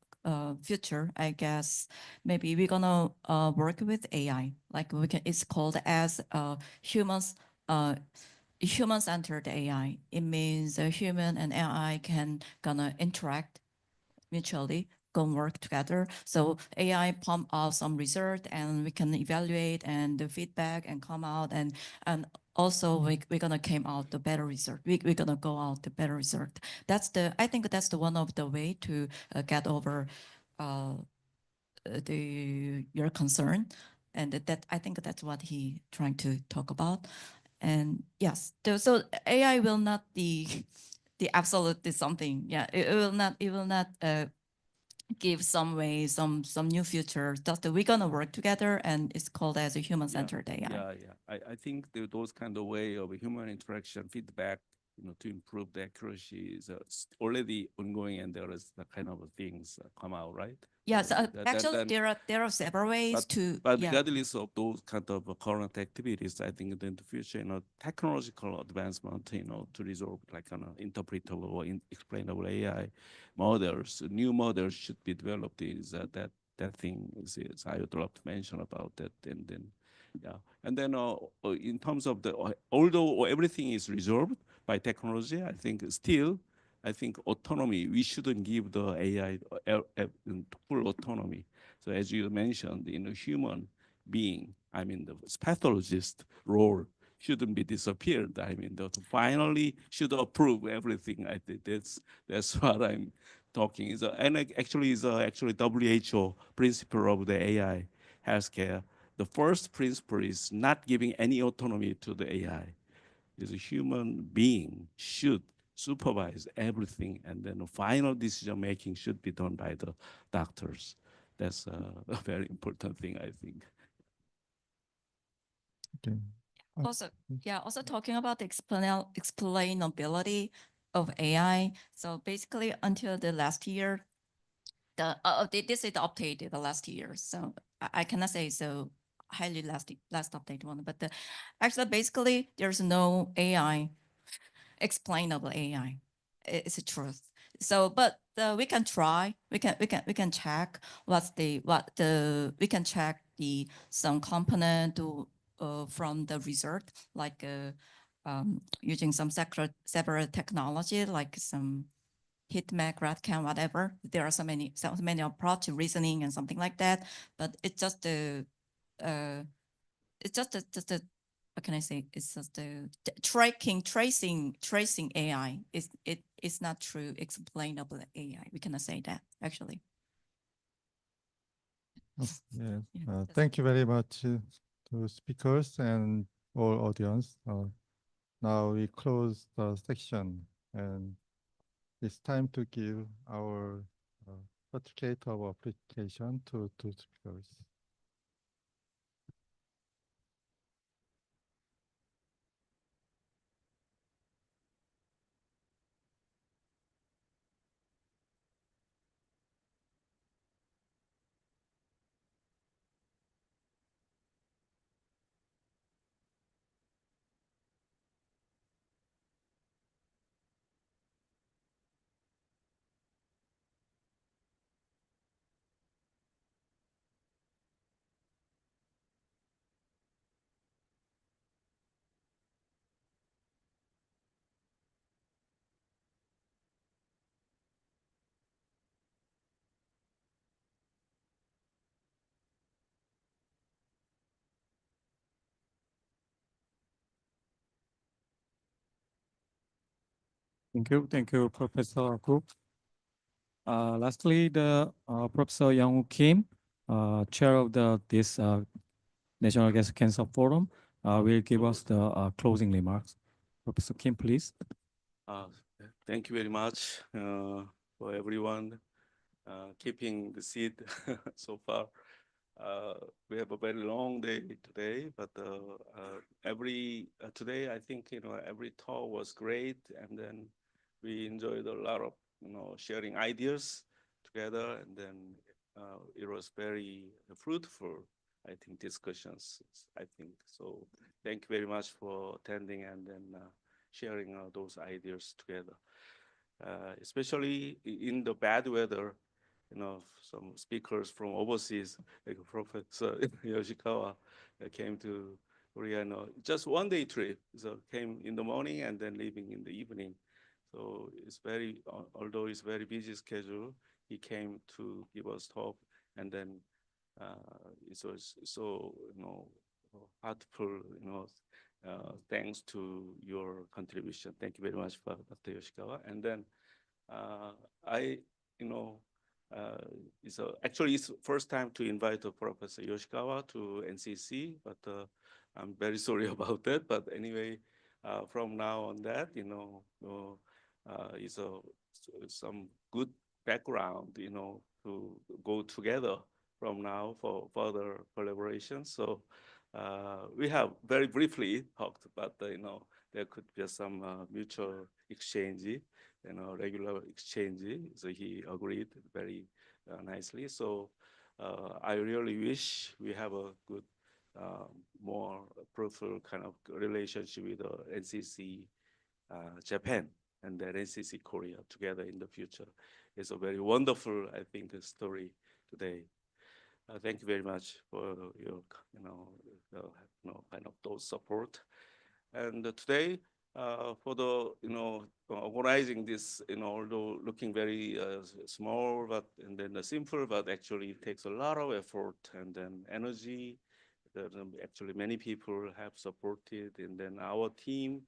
future, I guess maybe we're gonna work with AI. Like we can, it's called as humans human-centered AI. It means a human and AI can gonna interact mutually, go work together. So AI pump out some result and we can evaluate and the feedback and come out and also we're gonna came out the better result. We're gonna go out the better result. I think that's the one of the way to get over your concern. And that I think that's what he trying to talk about. And yes, so AI will not be the absolute something. Yeah, it will not give some way, some new future. Just that we're gonna work together, and it's called as a human-centered AI. Yeah. I think those kind of way of human interaction feedback, to improve the accuracy is already ongoing, and there is the kind of things come out, right? Yes, actually, there are several ways to. But regardless of those kind of current activities, I think in the future, technological advancement, to resolve like interpretable or explainable AI models, new models should be developed. Is that thing is I would love to mention about that, and then. Yeah, and then in terms of although everything is resolved by technology, I think autonomy, we shouldn't give the AI full autonomy. So as you mentioned, human being, the pathologist role shouldn't be disappeared. Finally should approve everything. I think that's what I'm talking. Actually WHO principle of the AI healthcare. The first principle is not giving any autonomy to the AI. Is a human being should supervise everything, and then the final decision making should be done by the doctors. That's a very important thing, I think. Okay. Also talking about the explainability of AI. So basically, until the last year, this is updated the last year. So I cannot say so highly last updated one, but actually basically there's no AI explainable AI. It's a truth. So, but we can try. We can check we can check some component from the result, like using some several technology, like some heat map, RADCAM, whatever. There are so many approach to reasoning and something like that. But it's just what can I say? It's just the tracing AI. It's not true explainable AI. We cannot say that actually. Yes. Thank you very much to speakers and all audience. Now we close the section, and it's time to give our certificate of application to speakers. Thank you, Professor Cook. Lastly, the Professor Young Kim, chair of this National Gastric Cancer Forum, will give us the closing remarks. Professor Kim, please. Thank you very much for everyone keeping the seat so far. We have a very long day today, but today I think every talk was great, and then we enjoyed a lot of sharing ideas together, and then it was very fruitful, I think, discussions. I think so. Thank you very much for attending and then sharing those ideas together. especially in the bad weather. Some speakers from overseas, like Professor Yoshikawa, came to Korea. Just 1 day trip. So came in the morning and then leaving in the evening. So it's although it's very busy schedule, he came to give us talk, and then it was so heartful. Thanks to your contribution. Thank you very much, for Dr. Yoshikawa. And then I, you know, actually it's first time to invite Professor Yoshikawa to NCC, but I'm very sorry about that. But anyway, from now on that, it's some good background, to go together from now for further collaboration. So we have very briefly talked, but there could be some mutual exchange, regular exchange. So he agreed very nicely. So I really wish we have a good, more fruitful kind of relationship with NCC Japan and then NCC Korea together in the future. It's a very wonderful, I think, story today. Thank you very much for your, kind of those support. And today, for the, organizing this, although looking very small, but and then simple, but actually it takes a lot of effort and then energy that actually many people have supported, and then our team,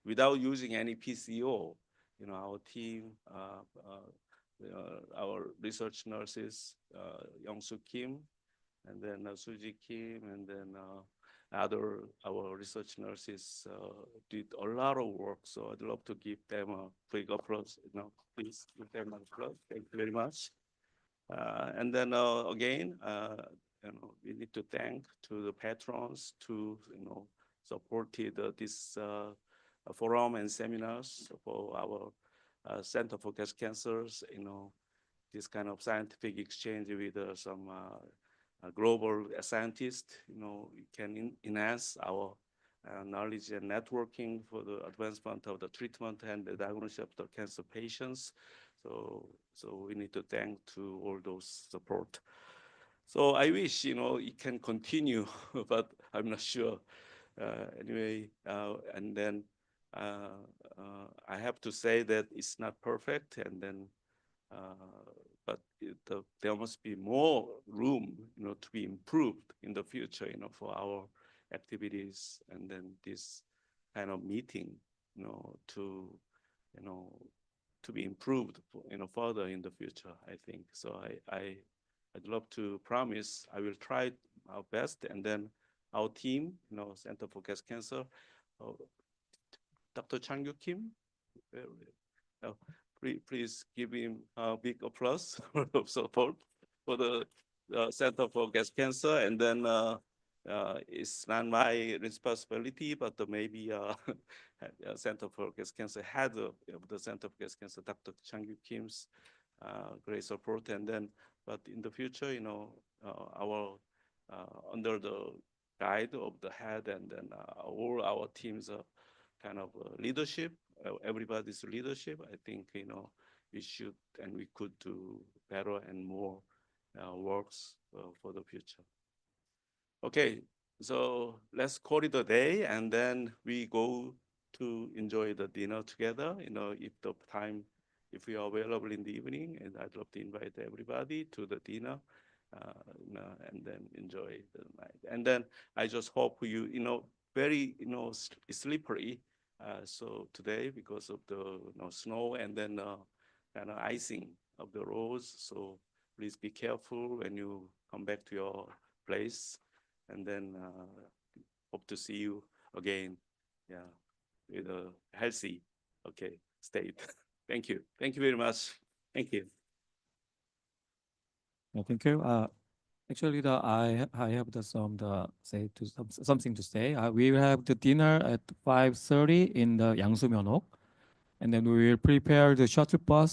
without using any PCO, our team, our research nurses, Young-Soo Kim, and then Suji Kim, and then our research nurses did a lot of work. So I'd love to give them a big applause. Please give them an applause. Thank you very much. And then again, we need to thank to the patrons to supported this forum and seminars for our Center for Gastric Cancers. This kind of scientific exchange with some global scientists. We can enhance our knowledge and networking for the advancement of the treatment and the diagnosis of the cancer patients. So we need to thank to all those support. So I wish, it can continue, but I'm not sure. Anyway, and then I have to say that it's not perfect, and then, but there must be more room, to be improved in the future, for our activities, and then this kind of meeting, to be improved, further in the future, I think. So I'd love to promise I will try our best, and then our team, Center for Gastric Cancer, Dr. Chang-Yu Kim, please give him a big applause of support for the Center for Gastric Cancer. And then it's not my responsibility, but maybe Center for Gastric Cancer head of the Center for Gastric Cancer, Dr. Chang-Yu Kim's great support. And then, but in the future, our under the guide of the head, and then all our teams are kind of leadership, everybody's leadership. I think, we should and we could do better and more works for the future. Okay, so let's call it a day, and then we go to enjoy the dinner together. If we are available in the evening, and I'd love to invite everybody to the dinner, and then enjoy the night. And then I just hope you, very, slippery. So today, because of the snow and then kind of icing of the roads, so please be careful when you come back to your place, and then hope to see you again, with a healthy, state. Thank you. Thank you very much. Thank you. Thank you. Actually, I have something to say. We will have the dinner at 5:30 in the Yangsu Myeonok, and then we will prepare the shuttle bus